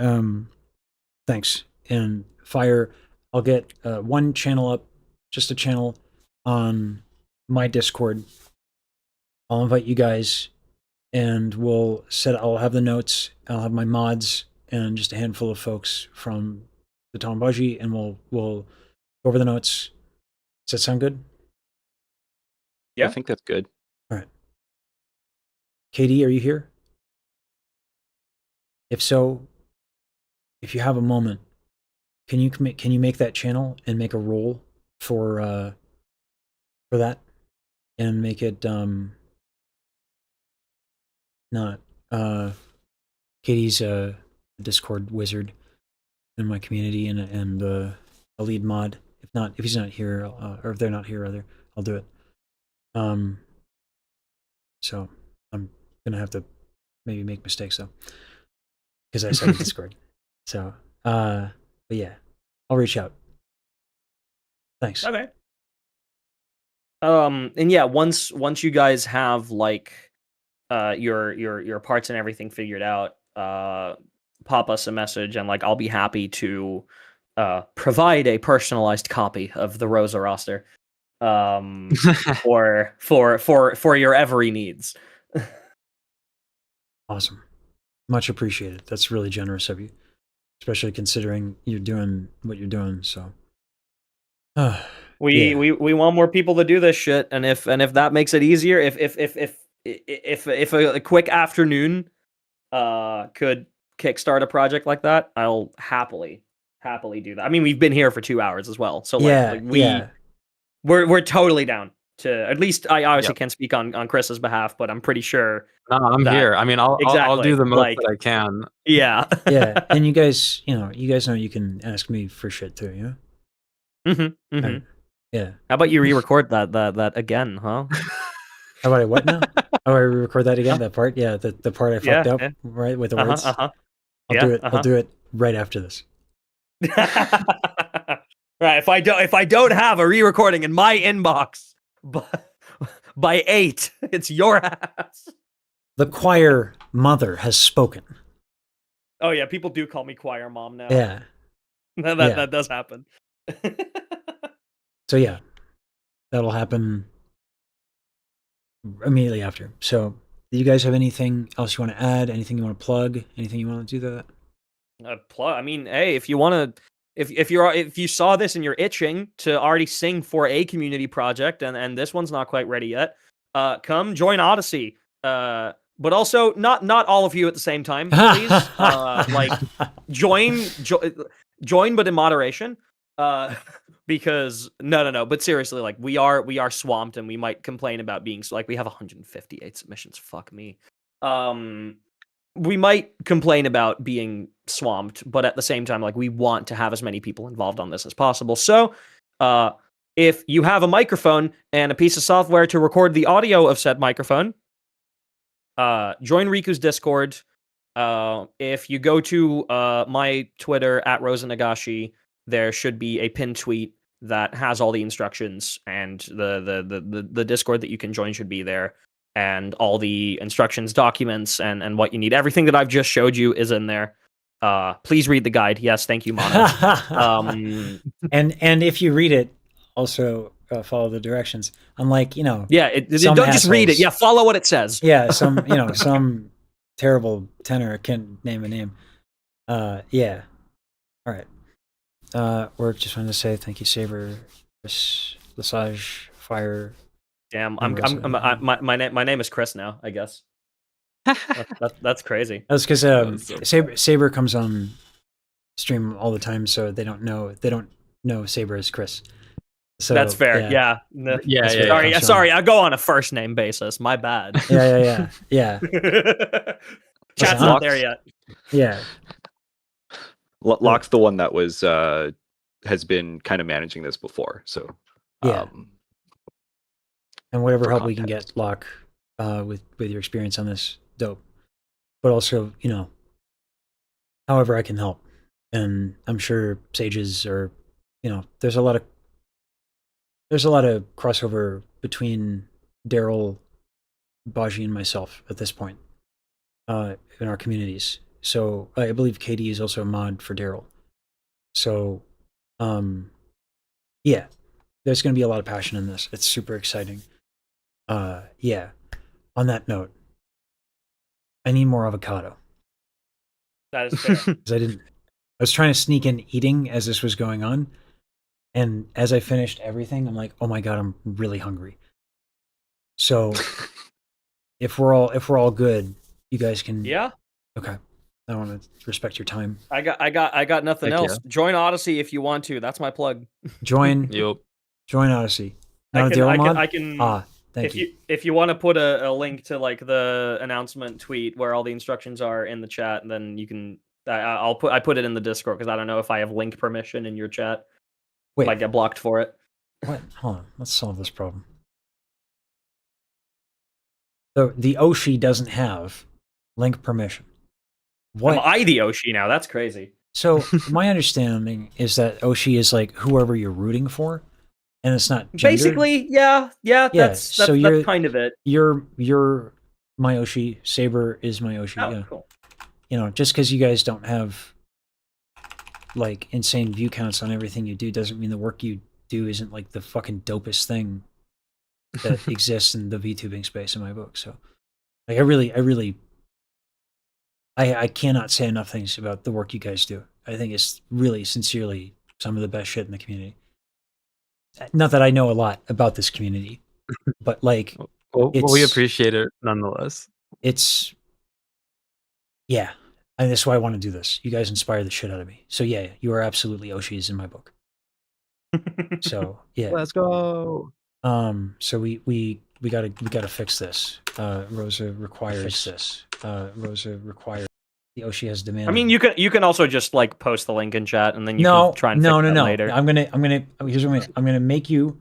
[SPEAKER 1] thanks. And Fire, I'll get one channel up, just a channel on my Discord. I'll invite you guys and I'll have the notes, I'll have my mods and just a handful of folks from the Tom Baji, and we'll go over the notes. Does that sound good?
[SPEAKER 13] Yeah, I think that's good.
[SPEAKER 1] All right. KD, are you here? If so, if you have a moment, can you make that channel and make a role for that, and make it not Katie's a Discord wizard in my community and a lead mod. If he's not here, or if they're not here, rather, I'll do it. So I'm gonna have to maybe make mistakes though, because I said Discord. So, but yeah, I'll reach out. Thanks.
[SPEAKER 12] Okay. And yeah, once you guys have like your parts and everything figured out, pop us a message and like I'll be happy to provide a personalized copy of the Rosa roster for your every needs.
[SPEAKER 1] Awesome. Much appreciated. That's really generous of you, especially considering you're doing what you're doing. So
[SPEAKER 12] we want more people to do this shit, and if that makes it easier, if a quick afternoon could kickstart a project like that, I'll happily do that. I mean, we've been here for 2 hours as well, so we're totally down to, at least I obviously can't speak on Chris's behalf, but I'm pretty sure.
[SPEAKER 11] No, I'm here. I mean, I'll do the most that I can.
[SPEAKER 12] Yeah.
[SPEAKER 1] Yeah, and you guys know you can ask me for shit too, yeah. Yeah.
[SPEAKER 12] How about you re-record that again, huh?
[SPEAKER 1] How about I what now? Oh, I re-record that again? That part? Yeah, the part I fucked up, right, with the words. I'll do it. I'll do it right after this.
[SPEAKER 12] Right. If I don't have a re-recording in my inbox by 8, it's your ass.
[SPEAKER 1] The choir mother has spoken.
[SPEAKER 12] Oh yeah, people do call me choir mom now.
[SPEAKER 1] Yeah.
[SPEAKER 12] That does happen.
[SPEAKER 1] So yeah, that'll happen immediately after. So, do you guys have anything else you want to add? Anything you want to plug? Anything you want to do that?
[SPEAKER 12] I mean, hey, if you want to, if you saw this and you're itching to already sing for a community project, and this one's not quite ready yet, come join Odyssey. But also not all of you at the same time, please. Like join, but in moderation. Because no. But seriously, like we are swamped, and we might complain about being like we have 158 submissions. Fuck me. We might complain about being swamped, but at the same time, like we want to have as many people involved on this as possible. So, if you have a microphone and a piece of software to record the audio of said microphone, join Riku's Discord. If you go to my Twitter at Rosanagashi, there should be a pinned tweet that has all the instructions, and the Discord that you can join should be there, and all the instructions, documents, and what you need. Everything that I've just showed you is in there. Please read the guide. Yes, thank you, Mono.
[SPEAKER 1] And if you read it, also follow the directions. Unlike,
[SPEAKER 12] don't just read it. Yeah, follow what it says.
[SPEAKER 1] Yeah, some terrible tenor can't name a name. Yeah. All right. We're just wanting to say thank you, Saber, Chris, Lesage, Fire.
[SPEAKER 12] Damn, my name is Chris now, I guess. That's crazy.
[SPEAKER 1] That's because Saber comes on stream all the time, so they don't know Saber as Chris. So
[SPEAKER 12] that's fair. Yeah. Sorry. I go on a first name basis. My bad.
[SPEAKER 1] Yeah.
[SPEAKER 12] Chat's not there yet.
[SPEAKER 1] Yeah.
[SPEAKER 13] Locke's the one that has been kind of managing this before. So
[SPEAKER 1] yeah. And whatever help we can get, Locke, with your experience on this, dope. But also, however I can help. And I'm sure Sages are, there's a lot of crossover between Daryl, Baji, and myself at this point in our communities. So I believe KD is also a mod for Daryl. So, yeah, there's going to be a lot of passion in this. It's super exciting. Yeah. On that note, I need more avocado.
[SPEAKER 12] That is fair.
[SPEAKER 1] 'Cause I was trying to sneak in eating as this was going on. And as I finished everything, I'm like, oh my God, I'm really hungry. So if we're all good, you guys can.
[SPEAKER 12] Yeah.
[SPEAKER 1] Okay. I want to respect your time.
[SPEAKER 12] I got nothing else. Yeah. Join Odyssey if you want to. That's my plug.
[SPEAKER 1] Join Odyssey. Not a Daryl mod?
[SPEAKER 12] I can. Thank you. If you want to put a link to like the announcement tweet where all the instructions are in the chat, then you can. I put it in the Discord because I don't know if I have link permission in your chat.
[SPEAKER 1] Wait.
[SPEAKER 12] Might get blocked for it.
[SPEAKER 1] What? Hold on. Let's solve this problem. So the Oshi doesn't have link permission.
[SPEAKER 12] What? Am I the Oshi now? That's crazy.
[SPEAKER 1] So my understanding is that Oshi is like whoever you're rooting for, and it's not gendered.
[SPEAKER 12] Basically, yeah. That's kind of it.
[SPEAKER 1] You're my Oshi. Saber is my Oshi.
[SPEAKER 12] Oh,
[SPEAKER 1] yeah.
[SPEAKER 12] Cool.
[SPEAKER 1] Just because you guys don't have like insane view counts on everything you do doesn't mean the work you do isn't like the fucking dopest thing that exists in the VTubing space in my book. So like I cannot say enough things about the work you guys do. I think it's really sincerely some of the best shit in the community. Not that I know a lot about this community, but like
[SPEAKER 11] we appreciate it nonetheless.
[SPEAKER 1] It's and that's why I want to do this. You guys inspire the shit out of me. So yeah, you are absolutely Oshis in my book. So yeah,
[SPEAKER 11] let's go.
[SPEAKER 1] So we gotta fix this. Rosa requires this. Rosa requires. The Oshi has demand.
[SPEAKER 12] I mean, you can also just like post the link in chat, and then you can try and fix that later.
[SPEAKER 1] Here's what I'm gonna make you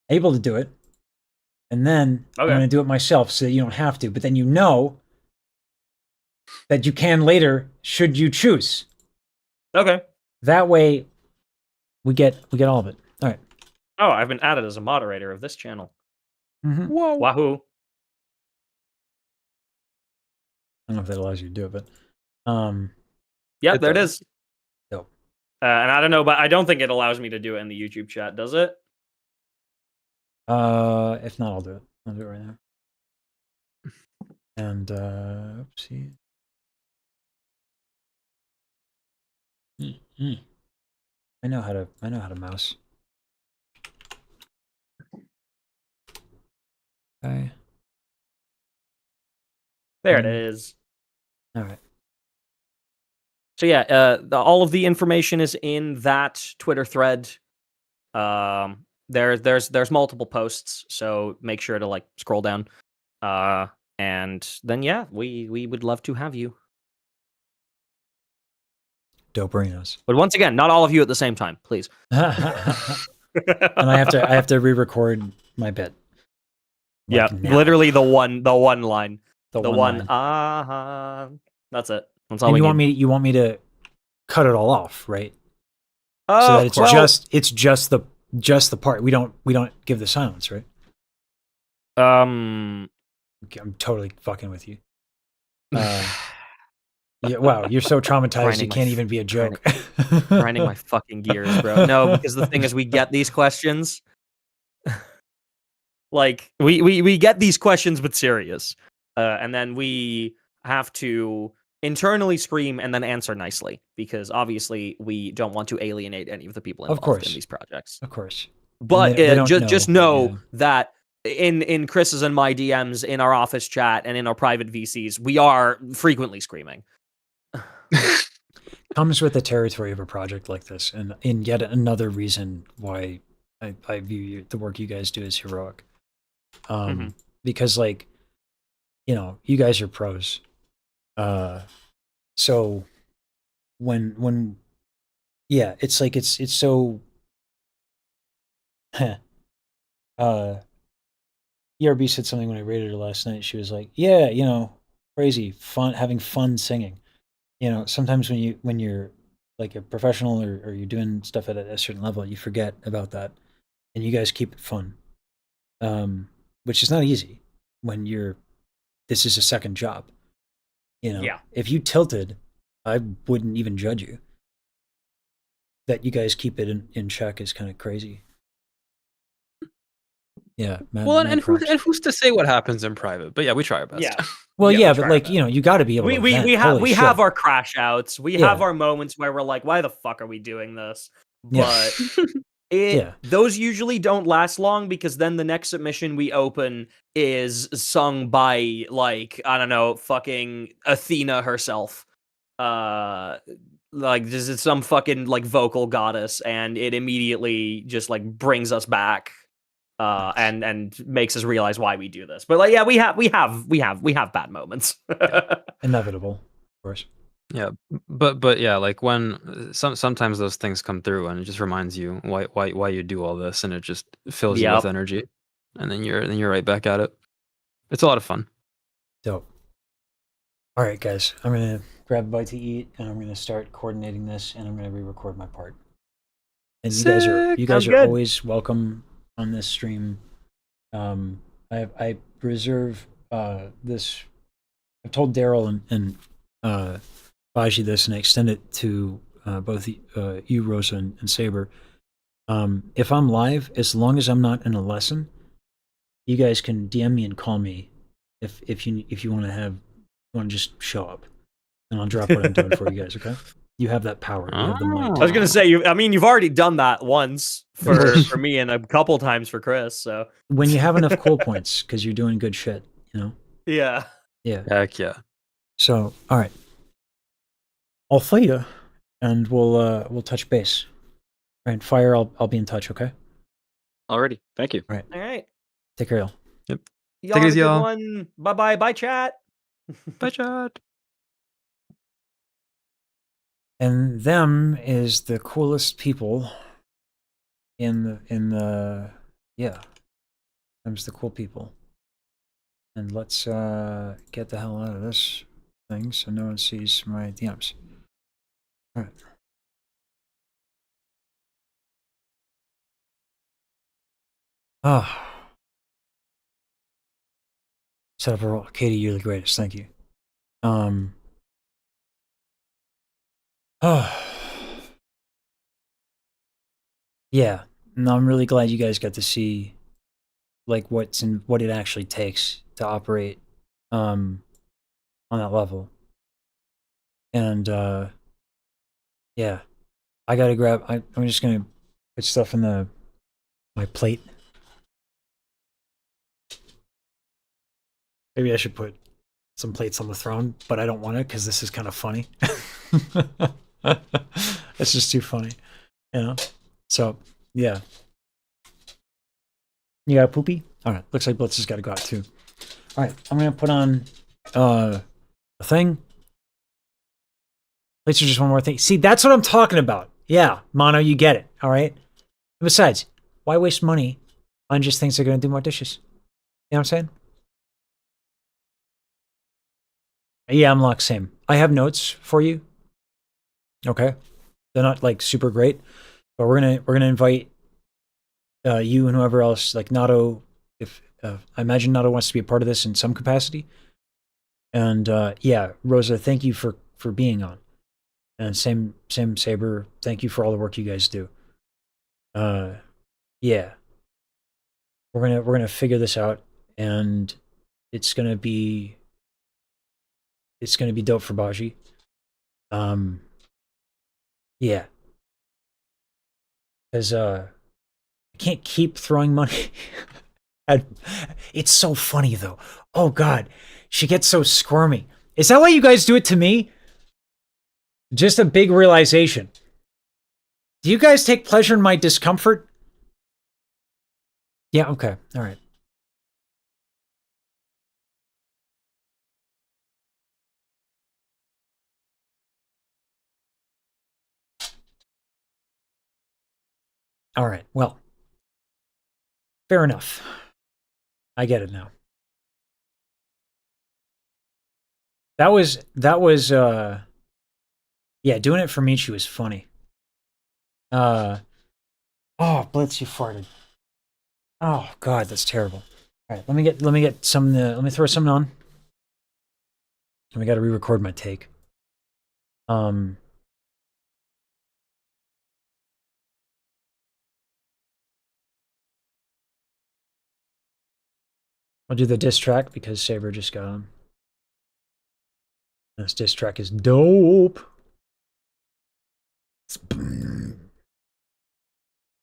[SPEAKER 1] able to do it, and then I'm gonna do it myself so that you don't have to. But then that you can later should you choose.
[SPEAKER 12] Okay.
[SPEAKER 1] That way, we get all of it. All right.
[SPEAKER 12] Oh, I've been added as a moderator of this channel.
[SPEAKER 1] Mm-hmm.
[SPEAKER 12] Whoa. Wahoo.
[SPEAKER 1] I don't know if that allows you to do it, but
[SPEAKER 12] yeah, there it is.
[SPEAKER 1] Dope.
[SPEAKER 12] And I don't know, but I don't think it allows me to do it in the YouTube chat, does it?
[SPEAKER 1] If not, I'll do it. I'll do it right now. And oopsie. I know how to mouse. Okay.
[SPEAKER 12] There it is.
[SPEAKER 1] All right.
[SPEAKER 12] So yeah, all of the information is in that Twitter thread. There's multiple posts, so make sure to like scroll down. And then yeah, we would love to have you.
[SPEAKER 1] Doperinos.
[SPEAKER 12] But once again, not all of you at the same time, please.
[SPEAKER 1] And I have to re-record my bit.
[SPEAKER 12] Yeah,
[SPEAKER 1] now.
[SPEAKER 12] literally the one line.
[SPEAKER 1] The
[SPEAKER 12] The
[SPEAKER 1] one
[SPEAKER 12] one
[SPEAKER 1] line.
[SPEAKER 12] That's it. That's all
[SPEAKER 1] And
[SPEAKER 12] we need.
[SPEAKER 1] you want me to cut it all off, right? So
[SPEAKER 12] Oh,
[SPEAKER 1] that it's just the part. We don't give the silence, right?
[SPEAKER 12] I'm
[SPEAKER 1] totally fucking with you. Yeah, wow, you're so traumatized you can't even be a joke.
[SPEAKER 12] grinding my fucking gears, bro. No, because the thing is, we get these questions. Like we get these questions, but serious, and then we have to internally scream and then answer nicely, because obviously we don't want to alienate any of the people involved in these projects.
[SPEAKER 1] Of course.
[SPEAKER 12] But
[SPEAKER 1] they don't
[SPEAKER 12] just know that in Chris's and my DMs, in our office chat, and in our private VCs, we are frequently screaming.
[SPEAKER 1] Comes with the territory of a project like this, and in yet another reason why I view the work you guys do as heroic. Because like, you know, you guys are pros. So when yeah, it's like it's so ERB said something when I rated her last night. She was like, yeah, you know, crazy fun, having fun singing. You know, sometimes when you're like a professional or you're doing stuff at a certain level, you forget about that, and you guys keep it fun, which is not easy when this is a second job. You know, if you tilted, I wouldn't even judge you. That you guys keep it in check is kind of crazy. Yeah.
[SPEAKER 11] And who's to say what happens in private? But yeah, we try our best.
[SPEAKER 12] Yeah.
[SPEAKER 1] Well, yeah, but like, you know, you got to be able to vent.
[SPEAKER 12] We have our crash outs. We have our moments where we're like, why the fuck are we doing this? But those usually don't last long, because then the next submission we open is sung by, like, I don't know, fucking Athena herself. Like, this is some fucking like vocal goddess, and it immediately just like brings us back. And makes us realize why we do this. But like, yeah, we have bad moments.
[SPEAKER 1] Inevitable, of course.
[SPEAKER 11] Yeah, but yeah, like when sometimes those things come through, and it just reminds you why you do all this, and it just fills you with energy, and then you're right back at it. It's a lot of fun.
[SPEAKER 1] Dope. All right, guys, I'm gonna grab a bite to eat, and I'm gonna start coordinating this, and I'm gonna re-record my part. And you guys are always welcome on this stream. I reserve this. I've told Daryl and Baji this, and I extend it to both you, Rosa, and Saber. If I'm live, as long as I'm not in a lesson, you guys can DM me and call me if you want to just show up, and I'll drop what I'm doing for you guys. Okay. You have that power. You have the might.
[SPEAKER 12] I was gonna say, you've already done that once for me, and a couple times for Chris. So
[SPEAKER 1] when you have enough cool points, because you're doing good shit, you know.
[SPEAKER 12] Yeah.
[SPEAKER 11] Heck yeah.
[SPEAKER 1] So all right, I'll fight you, and we'll touch base. All right, Fire. I'll be in touch. Okay.
[SPEAKER 13] Alrighty. Thank you.
[SPEAKER 1] All right.
[SPEAKER 12] All right.
[SPEAKER 1] Take care, y'all.
[SPEAKER 11] Yep.
[SPEAKER 12] Take it easy, y'all. Bye, chat.
[SPEAKER 11] Bye, chat.
[SPEAKER 1] And them is the coolest people in the yeah. Them's the cool people. And let's get the hell out of this thing so no one sees my DMs. All right. Set up a roll. Katie, you're the greatest. Thank you. Yeah. No, I'm really glad you guys got to see like what it actually takes to operate on that level. And yeah. I gotta grab. I'm just gonna put stuff in my plate. Maybe I should put some plates on the throne, but I don't want to because this is kind of funny. It's just too funny, you know? So, yeah. You got a poopy? All right, looks like Blitz has got to go out too. All right, I'm going to put on a thing. Plates are just one more thing. See, that's what I'm talking about. Yeah, Mono, you get it, all right? And besides, why waste money on just things that are going to do more dishes? You know what I'm saying? Yeah, I'm locked. Same. I have notes for you. Okay, they're not like super great, but we're gonna invite you and whoever else, like Nato. If I imagine Nato wants to be a part of this in some capacity, and yeah, Rosa, thank you for being on, and same Saber, thank you for all the work you guys do. Yeah, we're gonna figure this out, and it's gonna be dope for Baji. Yeah. Because I can't keep throwing money. It's so funny, though. Oh, God. She gets so squirmy. Is that why you guys do it to me? Just a big realization. Do you guys take pleasure in my discomfort? Yeah, okay. All right. All right, well, fair enough. I get it now. That was yeah, doing it for Michi was funny. Oh, Blitz, you farted. Oh God, that's terrible. All right, let me get some. Let me throw something on. And we got to re-record my take. I'll do the diss track because Saber just got on. This diss track is dope.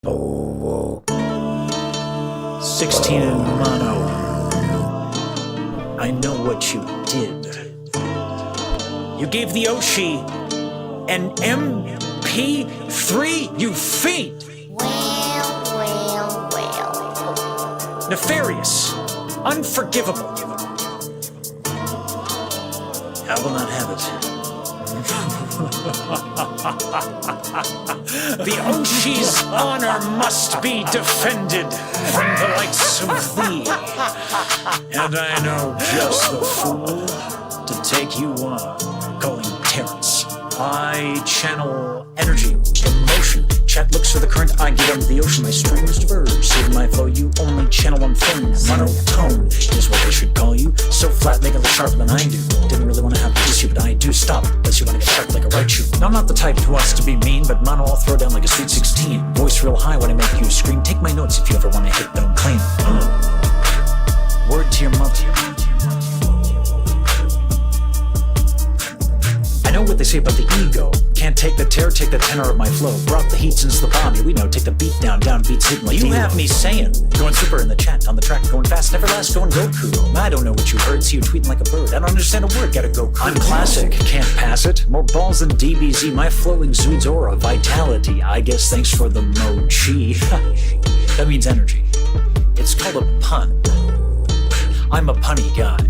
[SPEAKER 1] Oh, 16 in mono. I know what you did. You gave the Oshi an MP3, you fiend!
[SPEAKER 5] Well.
[SPEAKER 1] Nefarious. Unforgivable. I will not have it. The Oshi's honor must be defended from the likes of thee. And I know just the fool to take you on, calling Terrence. I channel energy, emotion. Chat looks for the current, I get under the ocean. My streams diverge, save my flow. You only channel one thing. Monotone is what they should call you. So flat, make it look sharper than I do. Didn't really want to have to diss you, but I do. Stop, unless you want to get sharp like a right shoe. Now, I'm not the type who wants to be mean, but mono I'll throw down like a sweet 16. Voice real high when I make you scream. Take my notes if you ever want to hit them clean. Word to your mother. I know what they say about the ego. Can't take the terror, take the tenor of my flow. Brought the heat since the bomb, yeah, we know. Take the beat down, beats hitting like you have me saying. Going super in the chat, on the track, going fast, never last, going Goku. I don't know what you heard, see you tweeting like a bird. I don't understand a word, gotta go crew. I'm classic, can't pass it. More balls than DBZ, my flow exudes aura, vitality. I guess thanks for the mochi. That means energy. It's called a pun. I'm a punny guy.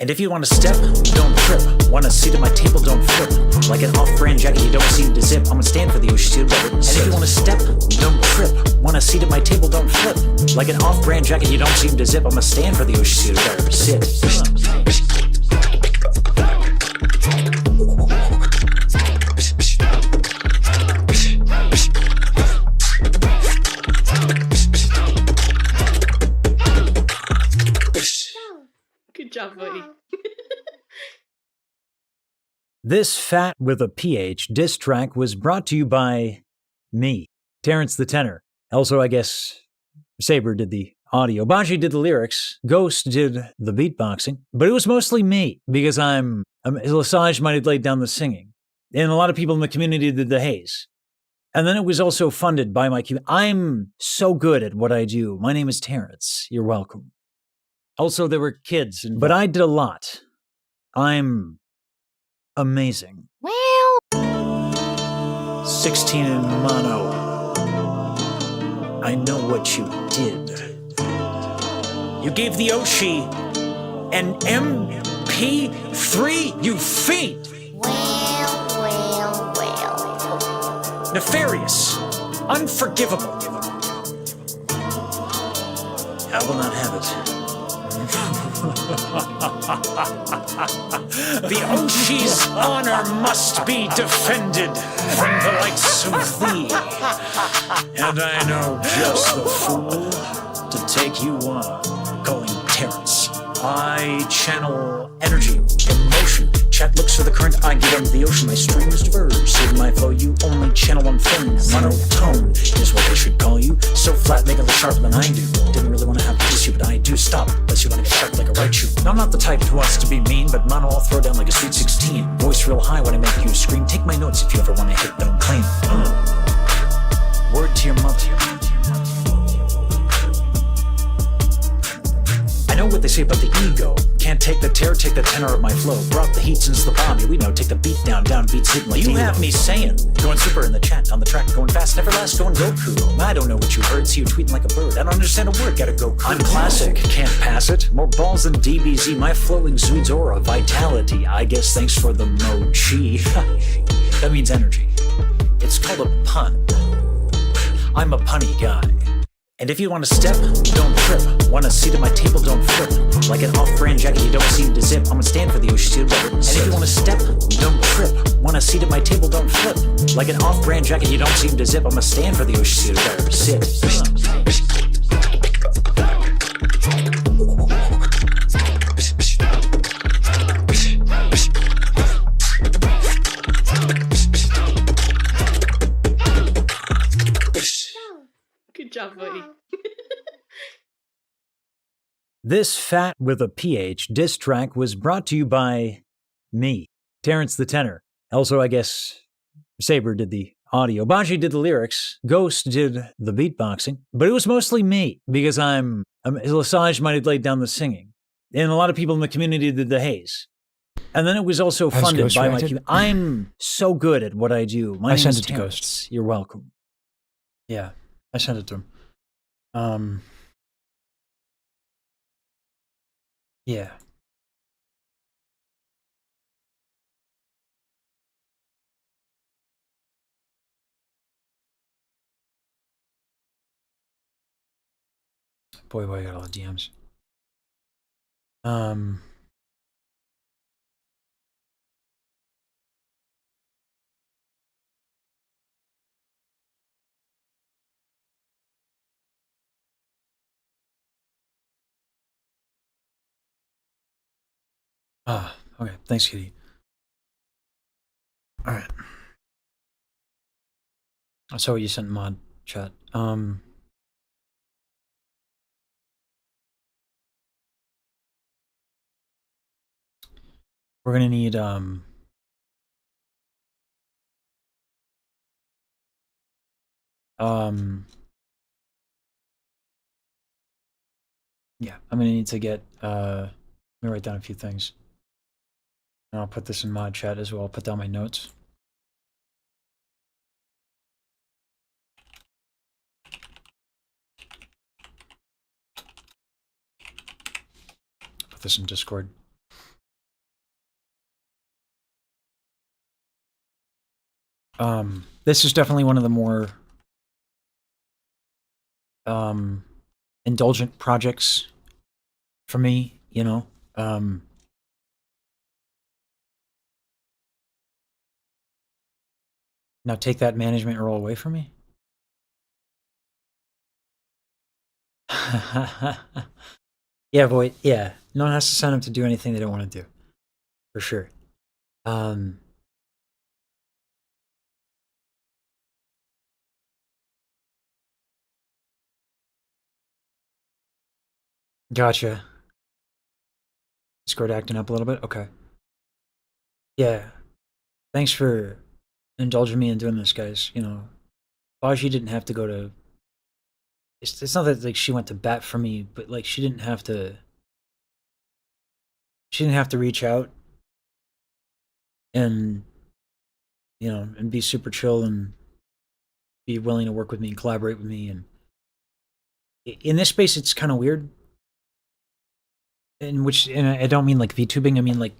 [SPEAKER 1] And if you want to step, don't trip. Want a seat at my table, don't flip. Like an off-brand jacket you don't seem to zip. I'm gonna stand for the Oshi better. And if you want to step, don't trip. Want a seat at my table, don't flip. Like an off-brand jacket you don't seem to zip. I'm gonna stand for the Oshi better. Sit.
[SPEAKER 3] Good job, buddy.
[SPEAKER 1] This fat with a PH diss track was brought to you by me, Terrence the Tenor. Also, I guess Saber did the audio. Baji did the lyrics. Ghost did the beatboxing. But it was mostly me because Lesage might have laid down the singing. And a lot of people in the community did the haze. And then it was also funded by my community. I'm so good at what I do. My name is Terrence. You're welcome. Also, there were kids, but I did a lot. I'm amazing.
[SPEAKER 5] Well,
[SPEAKER 1] 16 in mono. I know what you did. You gave the Oshi an MP3, you fiend!
[SPEAKER 5] well.
[SPEAKER 1] Nefarious. Unforgivable. I will not have it. The Oshi's honor must be defended from the likes of thee. And I know just the fool to take you on, calling Terrence. I channel energy, emotion. Chat looks for the current, I get under the ocean. My stream is diverse, in my flow you only channel one thing. Monotone is what they should call you. So flat, make it less sharp than I do. Didn't really want to have to diss you, but I do. Stop, unless you want to get sharp like a right shoe. Now, I'm not the type who wants to be mean, but mono I'll throw down like a sweet 16. Voice real high when I make you scream. Take my notes if you ever want to hit them clean. Word to your mother. I know what they say about the ego. Can't take the terror, take the tenor of my flow. Brought the heat since the bomb, yeah, we know. Take the beat down, beats hitting like you have me saying. Going super in the chat, on the track, going fast, never last, going Goku. I don't know what you heard, see you tweeting like a bird. I don't understand a word, gotta go. I'm classic, can't pass it. More balls than DBZ, my flow exudes aura, vitality. I guess thanks for the mochi. That means energy. It's called a pun. I'm a punny guy. And if you want to step, don't trip. Want a seat at my table, don't flip. Like an off-brand jacket you don't seem to zip. I'm gonna stand for the Oshi better. And if you want to step, don't trip. Want a seat at my table, don't flip. Like an off-brand jacket you don't seem to zip. I'm gonna stand for the Oshi better. Sit.
[SPEAKER 3] Good job, buddy.
[SPEAKER 1] This fat with a PH diss track was brought to you by me, Terrence the Tenor. Also, I guess Saber did the audio. Baji did the lyrics. Ghost did the beatboxing. But it was mostly me because Lesage might have laid down the singing. And a lot of people in the community did the haze. And then it was also funded by my community. I'm so good at what I do. My name is Terrence. You're welcome. Yeah, I sent it to him. Yeah. Boy, I got all the DMs. Okay. Thanks, Kitty. All right. I saw what you sent in mod chat. We're gonna need yeah, I'm gonna need to get let me write down a few things. And I'll put this in mod chat as well. I'll put down my notes. Put this in Discord. This is definitely one of the more indulgent projects for me, you know. Now take that management role away from me. Yeah, boy. Yeah, no one has to sign up to do anything they don't want to do, for sure. Gotcha. Discord acting up a little bit. Okay. Yeah. Thanks for indulging me in doing this, guys. You know, Baji didn't have to go to. It's not that like she went to bat for me, but like she didn't have to. She didn't have to reach out and and be super chill and be willing to work with me and collaborate with me. And in this space, it's kind of weird. And I don't mean like VTubing, I mean like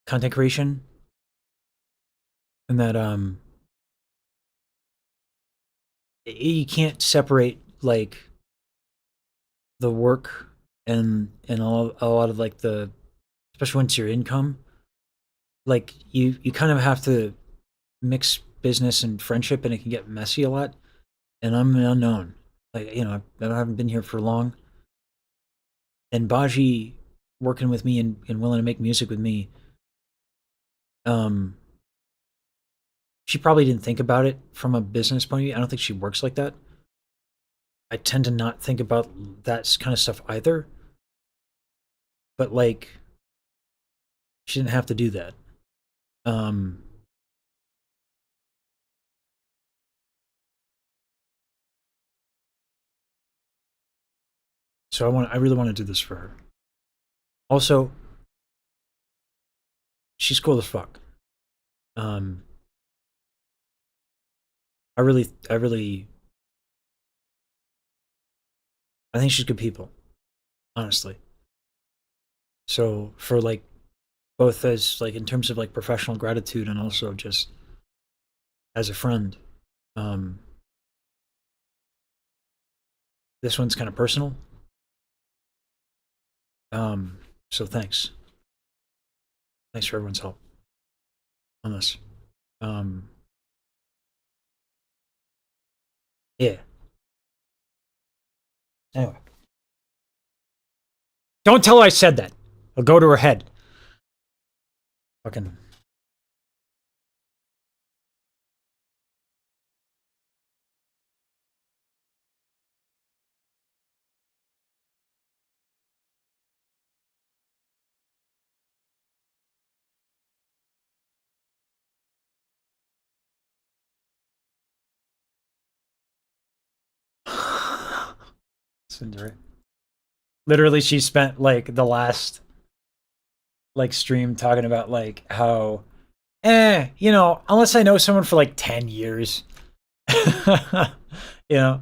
[SPEAKER 1] content creation. And that you can't separate like the work and a lot of like the, especially when it's your income, like you kind of have to mix business and friendship, and it can get messy a lot. And I'm an unknown, like I haven't been here for long. And Baji working with me and willing to make music with me, she probably didn't think about it from a business point of view. I don't think she works like that. I tend to not think about that kind of stuff either. But like, she didn't have to do that. So I really want to do this for her. Also, she's cool as fuck. I think she's good people, honestly. So for like, both as like in terms of like professional gratitude and also just as a friend, this one's kind of personal. So thanks for everyone's help on this. Yeah. Anyway, don't tell her I said that. I'll go to her head. Fucking. Cinderella. Literally, she spent like the last like stream talking about like how, unless I know someone for like 10 years, yeah,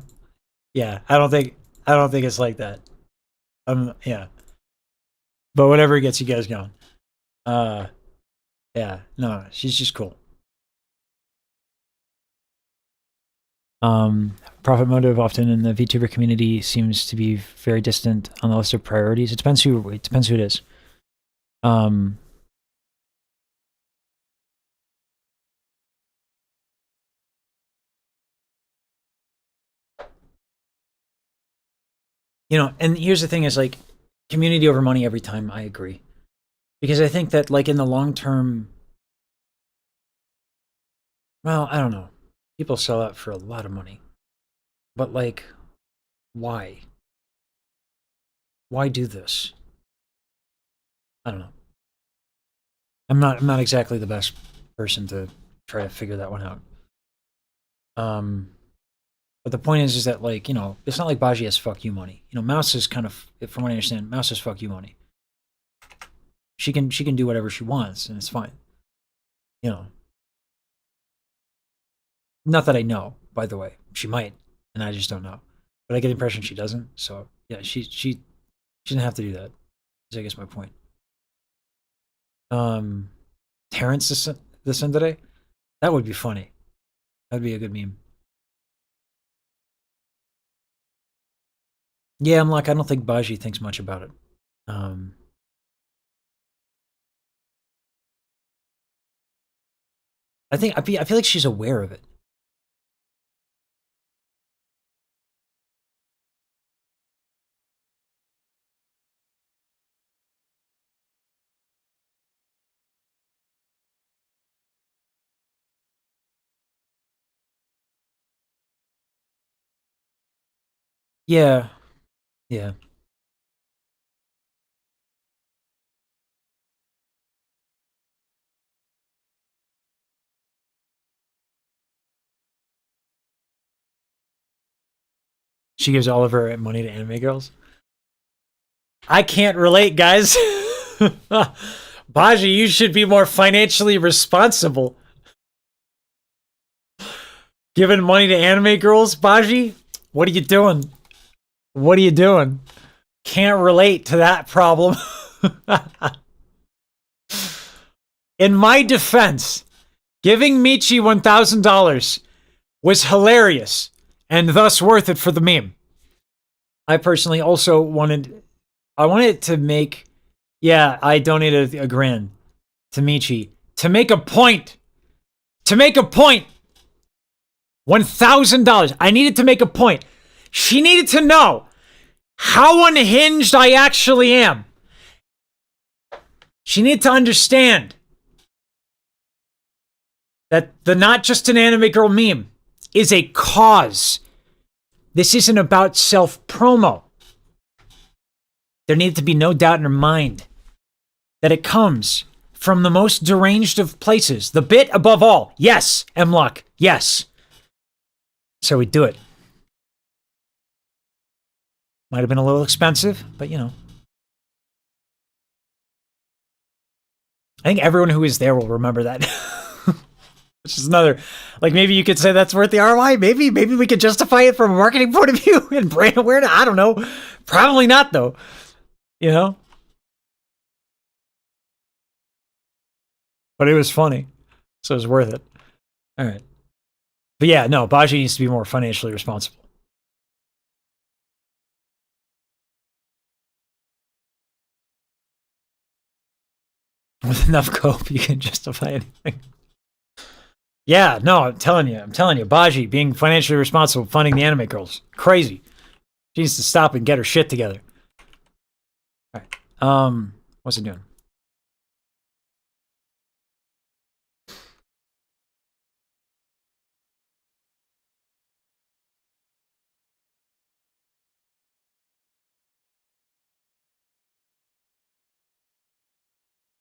[SPEAKER 1] I don't think it's like that. Yeah, but whatever gets you guys going. Yeah, no, she's just cool. Profit motive often in the VTuber community seems to be very distant on the list of priorities. It depends who it is. And here's the thing is like community over money every time. I agree. Because I think that like in the long term, well, I don't know. People sell out for a lot of money. But like, why? Why do this? I don't know. I'm not exactly the best person to try to figure that one out. But the point is that like, it's not like Baji has fuck you money. Mouse is kind of, from what I understand, Mouse has fuck you money. She can do whatever she wants and it's fine. Not that I know, by the way. She might, and I just don't know. But I get the impression she doesn't. So yeah, she didn't have to do that. Is I guess my point. Terrence this today? That would be funny. That'd be a good meme. Yeah, I'm like, I don't think Baji thinks much about it. I feel like she's aware of it. Yeah. Yeah. She gives all of her money to anime girls. I can't relate, guys. Baji, you should be more financially responsible. Giving money to anime girls, Baji? What are you doing? What are you doing? Can't relate to that problem. In my defense, giving Michi $1,000 was hilarious and thus worth it for the meme. I personally also wanted to make, yeah, I donated a grand to Michi to make a point. $1,000. I needed to make a point. She needed to know how unhinged I actually am. She needed to understand that the Not Just an Anime Girl meme is a cause. This isn't about self-promo. There needed to be no doubt in her mind that it comes from the most deranged of places. The bit above all. Yes, M-Luck. Yes. So we do it. Might have been a little expensive, but you know. I think everyone who is there will remember that. Which is another, like, maybe you could say that's worth the ROI. Maybe we could justify it from a marketing point of view and brand awareness. I don't know. Probably not, though. You know? But it was funny. So it was worth it. All right. But yeah, no, Baji needs to be more financially responsible. With enough cope, you can justify anything. Yeah, no, I'm telling you, Baji being financially responsible, funding the anime girls, crazy. She needs to stop and get her shit together. All right, what's it doing?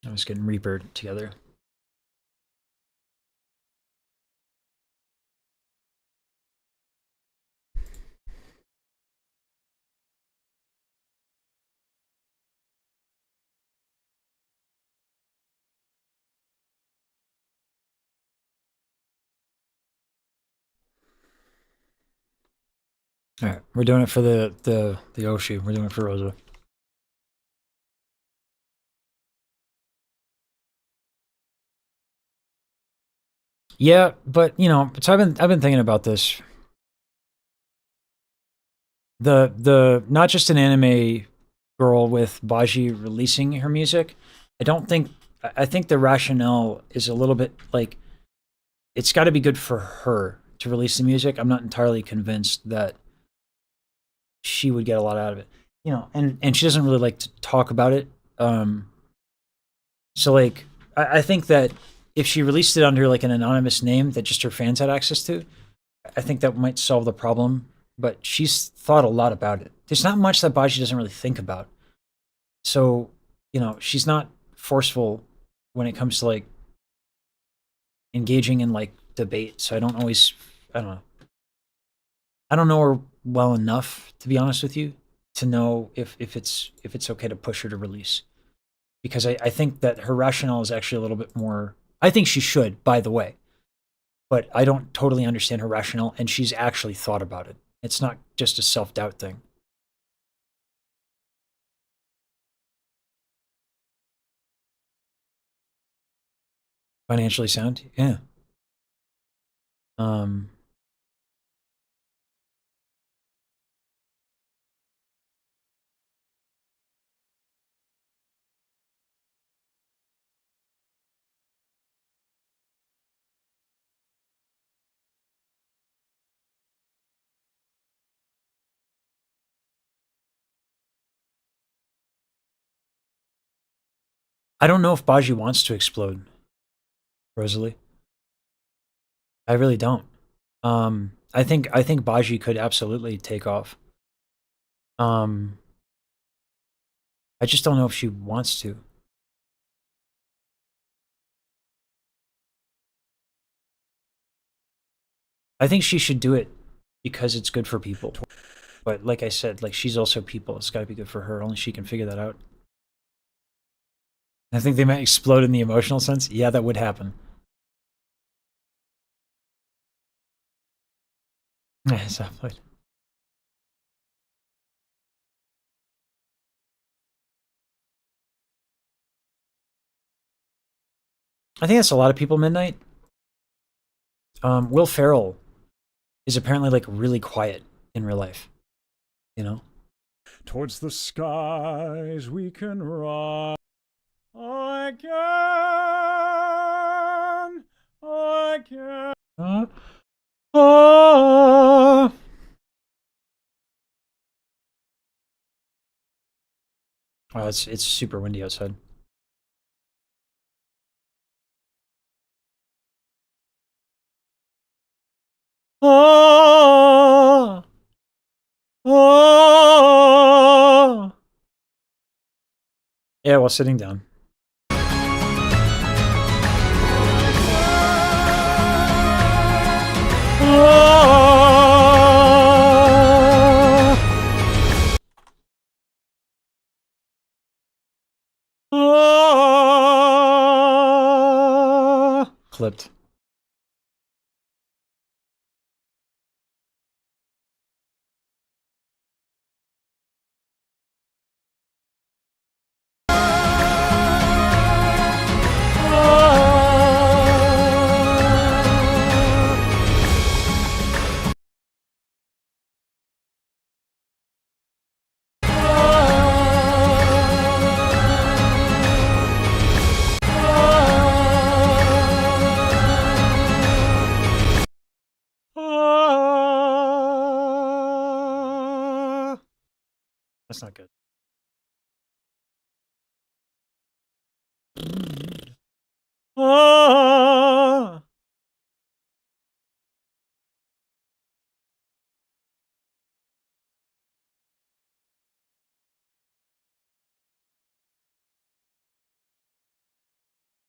[SPEAKER 1] I was getting Reaper together. All right, we're doing it for the Oshi. We're doing it for Rosa. Yeah, but you know, so I've been thinking about this. The Not Just an Anime Girl with Baji releasing her music. I think the rationale is a little bit like it's got to be good for her to release the music. I'm not entirely convinced that she would get a lot out of it. You know, and she doesn't really like to talk about it. So like I think that if she released it under like an anonymous name that just her fans had access to, I think that might solve the problem. But she's thought a lot about it. There's not much that Baji doesn't really think about. So, you know, she's not forceful when it comes to like engaging in like debate. So I don't know. I don't know her well enough, to be honest with you, to know if it's okay to push her to release. Because I think that her rationale is actually a little bit more, I think she should, by the way. But I don't totally understand her rationale, and she's actually thought about it. It's not just a self-doubt thing. Financially sound? Yeah. I don't know if Baji wants to explode, Rosalie. I really don't. I think Baji could absolutely take off. I just don't know if she wants to. I think she should do it because it's good for people. But like I said, like she's also people. It's got to be good for her. Only she can figure that out. I think they might explode in the emotional sense. Yeah, that would happen. Exactly. I think that's a lot of people midnight. Will Ferrell is apparently like really quiet in real life. You know?
[SPEAKER 4] Towards the skies we can rise. I can.
[SPEAKER 1] Oh. Oh, it's super windy outside. Oh. Oh. Yeah, while sitting down. Clipped. That's not good.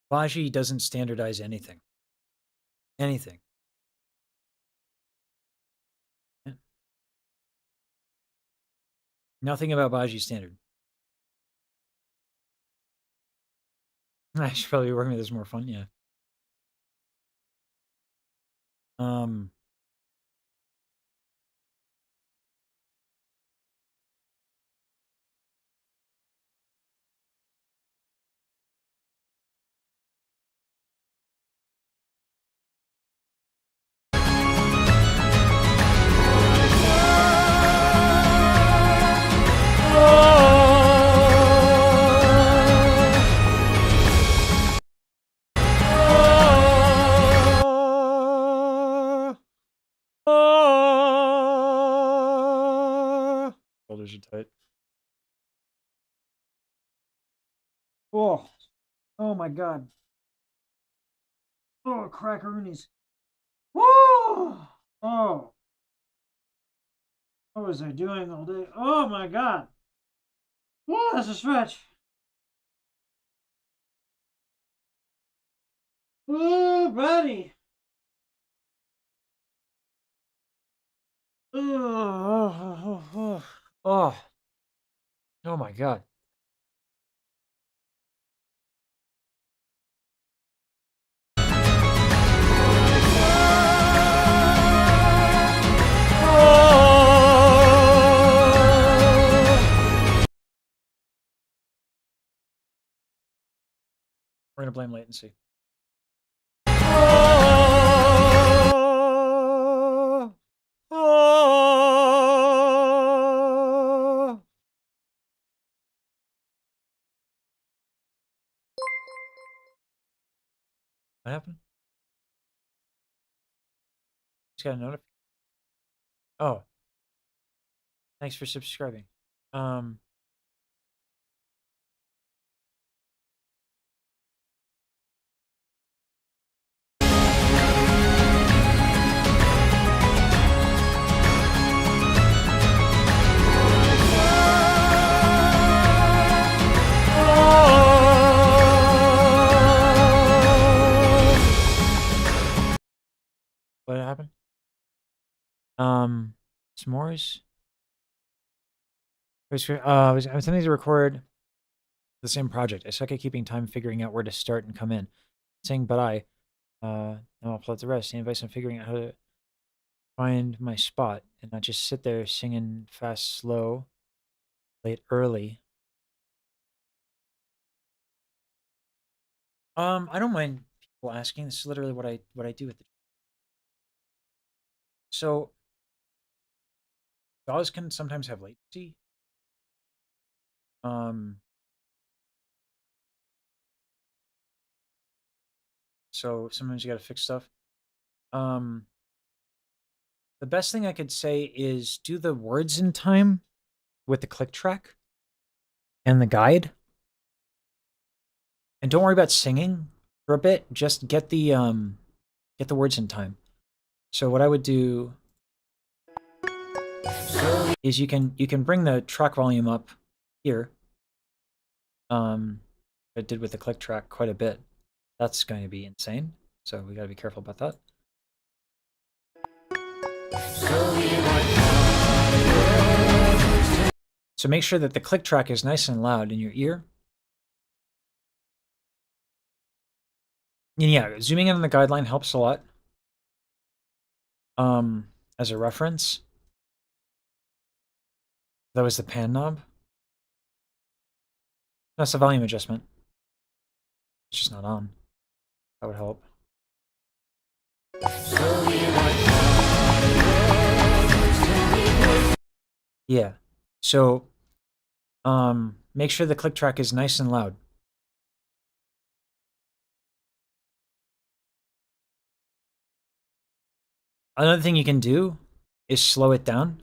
[SPEAKER 1] Baji doesn't standardize anything. Anything. Yeah. Nothing about Baji standard. I should probably be working with this more fun, yeah. Shoulders are tight. Oh, oh my god. Oh, crackaroonies. Whoa! Oh. What was I doing all day? Oh my god. Whoa, that's a stretch. Oh, buddy. Oh. Oh my god. We're gonna blame latency. What happened? Just got a notification. Oh. Thanks for subscribing. What happened? S'mores? I was attempting to record the same project. I suck at keeping time, figuring out where to start and come in. Saying, but now I'll play the rest. The advice on figuring out how to find my spot and not just sit there singing fast, slow, late, early. I don't mind people asking. This is literally what I do with the. So, DAWs can sometimes have latency. So sometimes you got to fix stuff. The best thing I could say is do the words in time with the click track and the guide. And don't worry about singing for a bit. Just get the words in time. So what I would do is you can bring the track volume up here. I did with the click track quite a bit. That's going to be insane. So we got to be careful about that. So make sure that the click track is nice and loud in your ear. And yeah, zooming in on the guideline helps a lot. As a reference. That was the pan knob. That's the volume adjustment. It's just not on. That would help. Yeah. So, make sure the click track is nice and loud. Another thing you can do is slow it down.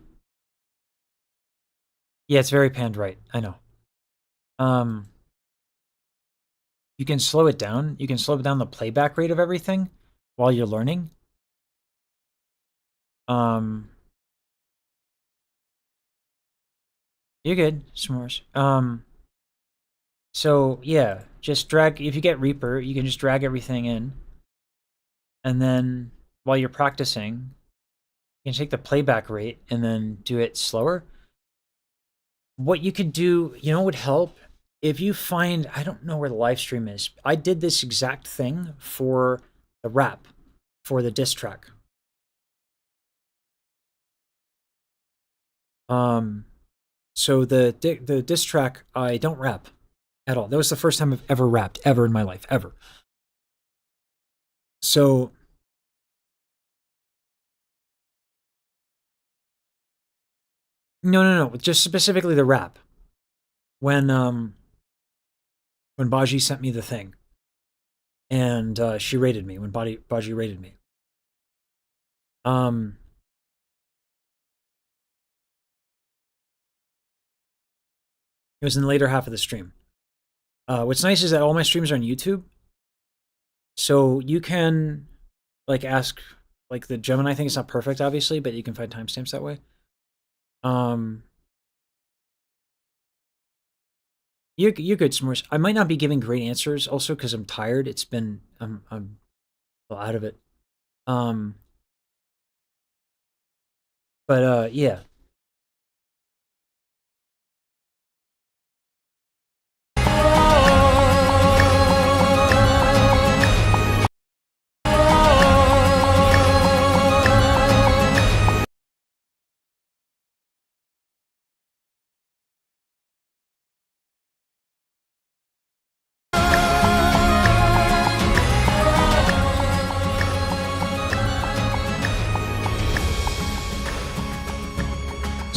[SPEAKER 1] Yeah, it's very panned right. I know. You can slow it down. You can slow down the playback rate of everything while you're learning. You're good, s'mores. So yeah, just drag. If you get Reaper, you can just drag everything in, and then while you're practicing, you can take the playback rate and then do it slower. What you could do, you know, would help if you find, I don't know where the live stream is. I did this exact thing for the rap, for the diss track. So the diss track, I don't rap at all. That was the first time I've ever rapped, ever in my life, ever. So no, just specifically the rap. When Baji sent me the thing, and she rated me when Baji rated me. It was in the later half of the stream. What's nice is that all my streams are on YouTube, so you can like ask like the Gemini thing. It's not perfect, obviously, but you can find timestamps that way. You're good, S'mores. I might not be giving great answers, also because I'm tired. It's been I'm well out of it. But yeah.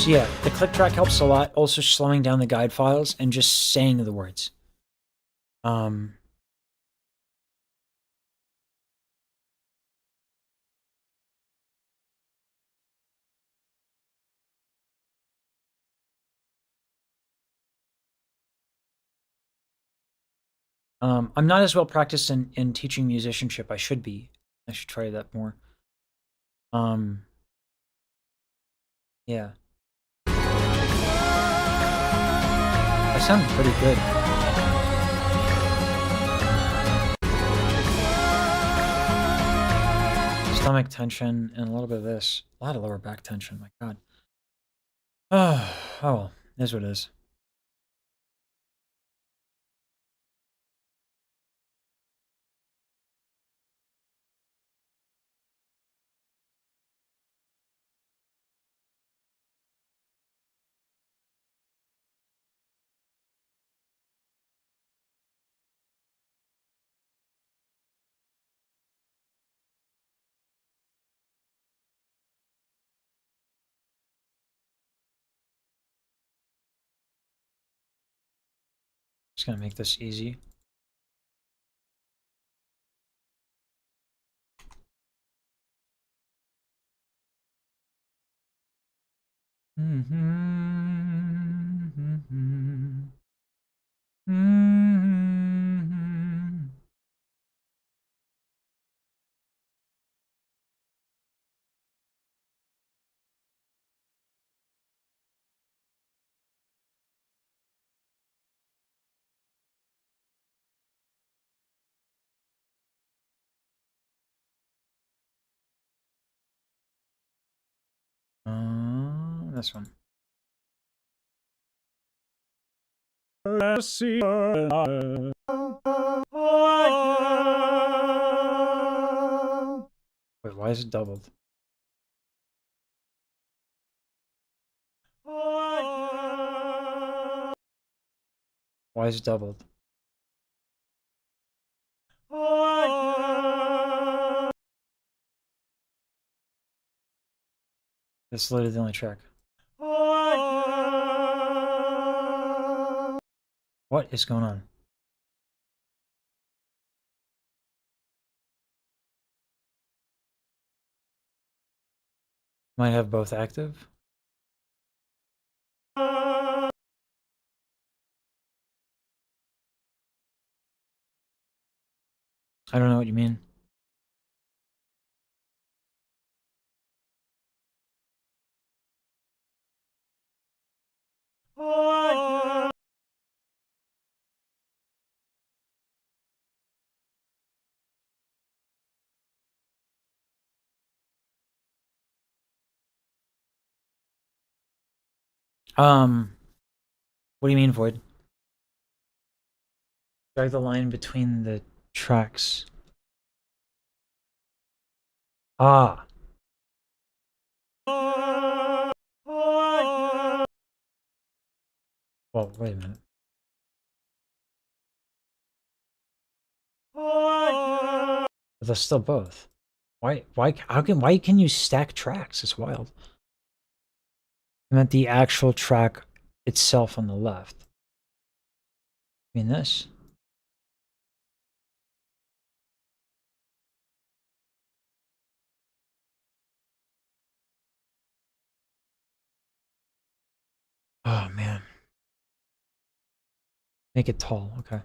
[SPEAKER 1] So yeah, the click track helps a lot. Also slowing down the guide files and just saying the words. I'm not as well practiced in teaching musicianship. I should be. I should try that more. Yeah. I sound pretty good. Stomach tension and a little bit of this. A lot of lower back tension, my god. Oh well. That's what it is. Just gonna make this easy. This one.
[SPEAKER 4] Let's see.
[SPEAKER 1] Wait, why is it doubled? Why is it doubled? This is literally the only track. What is going on? Might have both active. I don't know what you mean. What do you mean, Void? Drag the line between the tracks. Ah. Well, wait a minute. But they're still both. Why can you stack tracks? It's wild. I meant the actual track itself on the left. I mean this. Oh man. Make it tall, okay.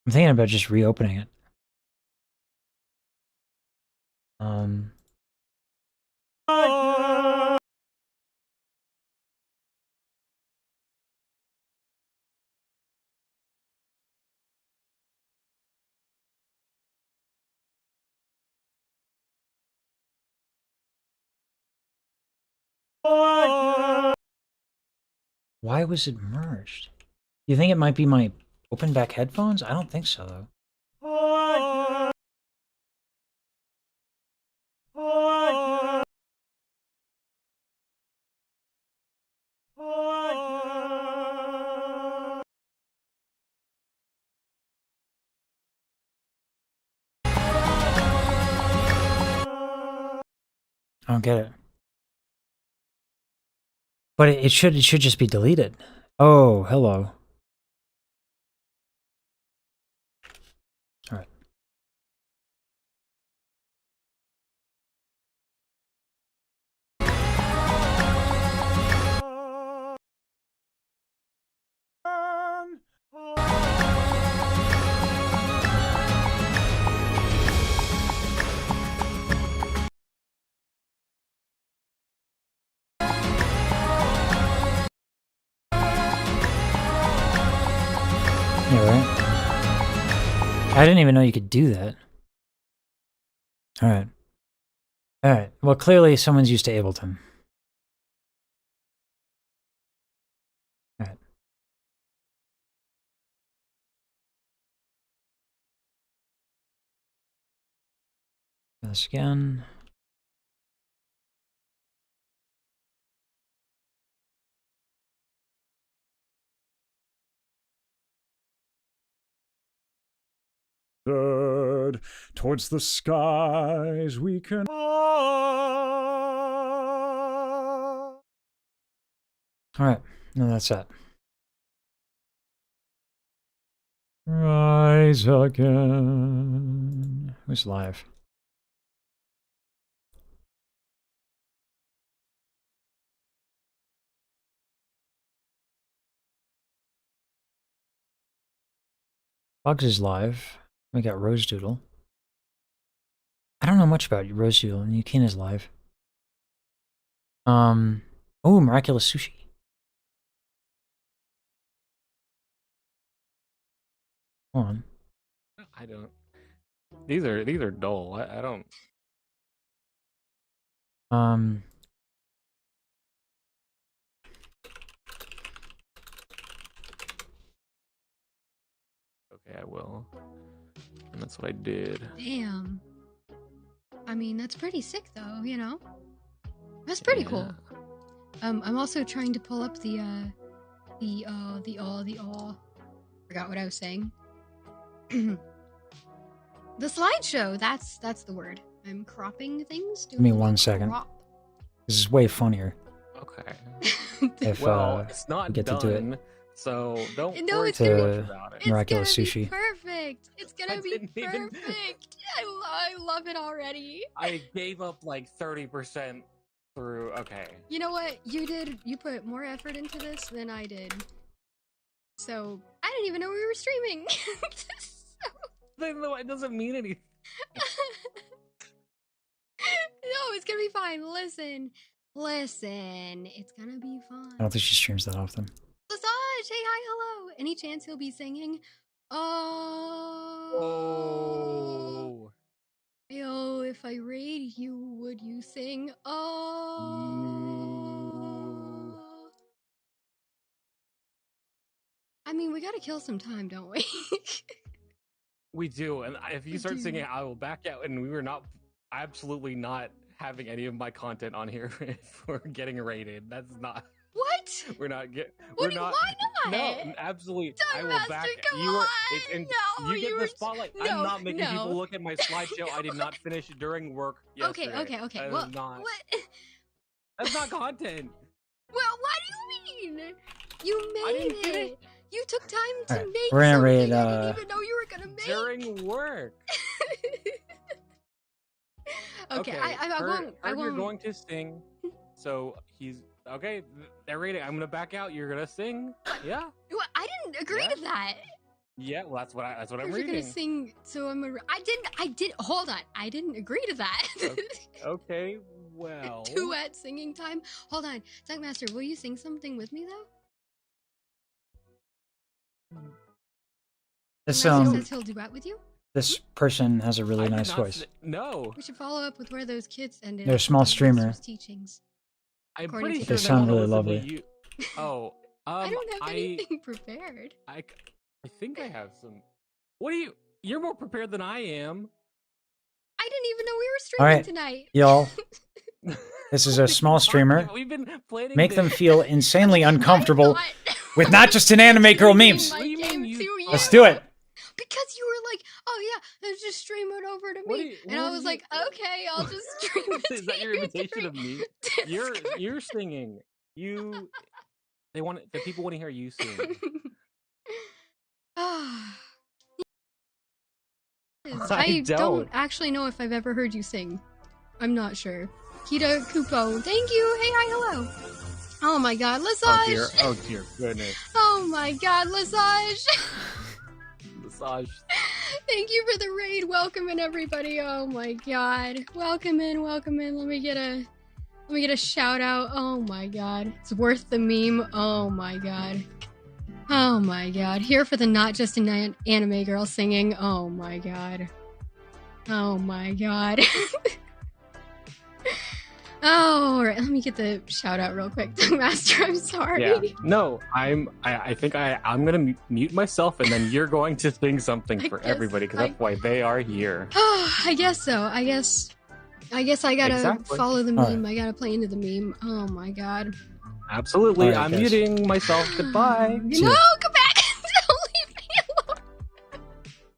[SPEAKER 1] I'm thinking about just reopening it. Why was it merged? You think it might be my open back headphones? I don't think so though. I don't get it. But it should just be deleted. Oh, hello. All right. Yeah, right? I didn't even know you could do that. Alright. Alright. Well, clearly someone's used to Ableton. Alright. This again.
[SPEAKER 4] Towards the skies we can.
[SPEAKER 1] Alright. No, that's it.
[SPEAKER 4] Rise again.
[SPEAKER 1] Who's live? Bugs is live. We got Rose Doodle. I don't know much about you, Rose Doodle, and Yukine is live. Oh, Miraculous Sushi. Hold on.
[SPEAKER 14] I don't. These are dull. I don't. Okay, I will. And that's what I did.
[SPEAKER 15] Damn. I mean, that's pretty sick, though. You know, that's pretty cool. I'm also trying to pull up the forgot what I was saying. The slideshow. That's the word. I'm cropping things.
[SPEAKER 1] Give me 1 second.
[SPEAKER 15] Crop.
[SPEAKER 1] This is way funnier.
[SPEAKER 14] Okay.
[SPEAKER 1] If
[SPEAKER 14] Well, it's not
[SPEAKER 1] we get
[SPEAKER 14] done,
[SPEAKER 1] to do it.
[SPEAKER 14] so don't
[SPEAKER 15] No,
[SPEAKER 14] worry
[SPEAKER 15] it's
[SPEAKER 14] too
[SPEAKER 15] gonna
[SPEAKER 14] much
[SPEAKER 1] to
[SPEAKER 14] about it.
[SPEAKER 1] Miraculous
[SPEAKER 15] It's gonna
[SPEAKER 1] Sushi.
[SPEAKER 15] be perfect. It's gonna be
[SPEAKER 14] didn't even-
[SPEAKER 15] perfect. I love it already.
[SPEAKER 14] I gave up like 30% through. Okay.
[SPEAKER 15] You know what? You put more effort into this than I did. So, I didn't even know we were streaming.
[SPEAKER 14] It doesn't mean anything.
[SPEAKER 15] No, it's gonna be fine. Listen. It's gonna be fine.
[SPEAKER 1] I don't think she streams that often.
[SPEAKER 15] Lasage, hey, hi, hello. Any chance he'll be singing? Oh. Yo, if I raid you, would you sing? Oh. I mean, we gotta kill some time, don't we?
[SPEAKER 14] We do, and if you start singing, I will back out. And we were absolutely not having any of my content on here if we're getting rated. That's not.
[SPEAKER 15] What?
[SPEAKER 14] We're not get.
[SPEAKER 15] Why
[SPEAKER 14] We're not.
[SPEAKER 15] not?
[SPEAKER 14] No, absolutely. I will back.
[SPEAKER 15] Come
[SPEAKER 14] You are.
[SPEAKER 15] No,
[SPEAKER 14] you get the spotlight.
[SPEAKER 15] No,
[SPEAKER 14] I'm not making
[SPEAKER 15] no.
[SPEAKER 14] people look at my slideshow. I did not finish it during work yesterday.
[SPEAKER 15] Okay.
[SPEAKER 14] That is
[SPEAKER 15] Well,
[SPEAKER 14] not.
[SPEAKER 15] what?
[SPEAKER 14] That's not content.
[SPEAKER 15] Well, what do you mean? You made it. You took time to
[SPEAKER 1] Alright,
[SPEAKER 15] make
[SPEAKER 1] we're gonna
[SPEAKER 15] something
[SPEAKER 1] raid,
[SPEAKER 15] I didn't even know you were gonna make.
[SPEAKER 14] During work.
[SPEAKER 15] Okay, I
[SPEAKER 14] You're
[SPEAKER 15] won't.
[SPEAKER 14] going to sing. So he's okay. They're rating. I'm gonna back out. You're gonna sing. Yeah.
[SPEAKER 15] Well, I didn't agree to that.
[SPEAKER 14] Yeah. Well, that's what I'm
[SPEAKER 15] You're
[SPEAKER 14] reading.
[SPEAKER 15] gonna sing, so I'm gonna. I did. Hold on. I didn't agree to that.
[SPEAKER 14] Okay. Well.
[SPEAKER 15] Duet singing time. Hold on, Duckmaster. Will you sing something with me though?
[SPEAKER 1] This
[SPEAKER 15] Master says he'll duet with you.
[SPEAKER 1] this person has a really nice voice.
[SPEAKER 14] No.
[SPEAKER 15] We should follow up with where those kids ended.
[SPEAKER 1] They're a small streamer.
[SPEAKER 15] Master's teachings.
[SPEAKER 14] I'm
[SPEAKER 15] According
[SPEAKER 14] pretty
[SPEAKER 15] to
[SPEAKER 14] sure
[SPEAKER 1] They
[SPEAKER 14] they
[SPEAKER 1] sound
[SPEAKER 14] wanna
[SPEAKER 1] really
[SPEAKER 14] listen to
[SPEAKER 1] lovely.
[SPEAKER 14] you. Oh.
[SPEAKER 15] I don't have anything prepared.
[SPEAKER 14] I think I have some. What do you? You're more prepared than I am.
[SPEAKER 15] I didn't even know we were
[SPEAKER 1] All
[SPEAKER 15] streaming
[SPEAKER 1] right,
[SPEAKER 15] tonight.
[SPEAKER 1] y'all. This is a small streamer.
[SPEAKER 14] We've been planning.
[SPEAKER 1] Make them feel insanely
[SPEAKER 15] Oh
[SPEAKER 1] uncomfortable with not just an anime girl memes.
[SPEAKER 15] My game to you.
[SPEAKER 1] Let's do it.
[SPEAKER 15] Because you were like, oh yeah, let's just stream it over to me. And I was like, okay, I'll just stream it to
[SPEAKER 14] Is that your
[SPEAKER 15] you
[SPEAKER 14] invitation of me? You're singing. The people want to hear you sing.
[SPEAKER 15] I don't actually know if I've ever heard you sing. I'm not sure. Kita Kupo, thank you. Hey, hi, hello. Oh my god, Lasage.
[SPEAKER 14] Oh dear goodness.
[SPEAKER 15] Oh my god, Lasage.
[SPEAKER 14] Massage.
[SPEAKER 15] Thank you for the raid. Welcome in, everybody. Oh my god. Welcome in, welcome in. Let me get a shout out. Oh my god. It's worth the meme. Oh my god. Oh my god. Here for the not just an anime girl singing. Oh my god. Oh my god. Oh, all right. Let me get the shout out real quick. Master, I'm sorry.
[SPEAKER 14] Yeah. No, I think I'm gonna mute myself, and then you're going to sing something for everybody because that's why they are here.
[SPEAKER 15] Oh, I guess so. I guess I gotta
[SPEAKER 14] Exactly.
[SPEAKER 15] follow the
[SPEAKER 14] All
[SPEAKER 15] meme. I gotta play into the meme. Oh my god.
[SPEAKER 14] Absolutely.
[SPEAKER 1] All right,
[SPEAKER 14] I'm
[SPEAKER 1] guys.
[SPEAKER 14] muting myself. Goodbye.
[SPEAKER 15] No, goodbye.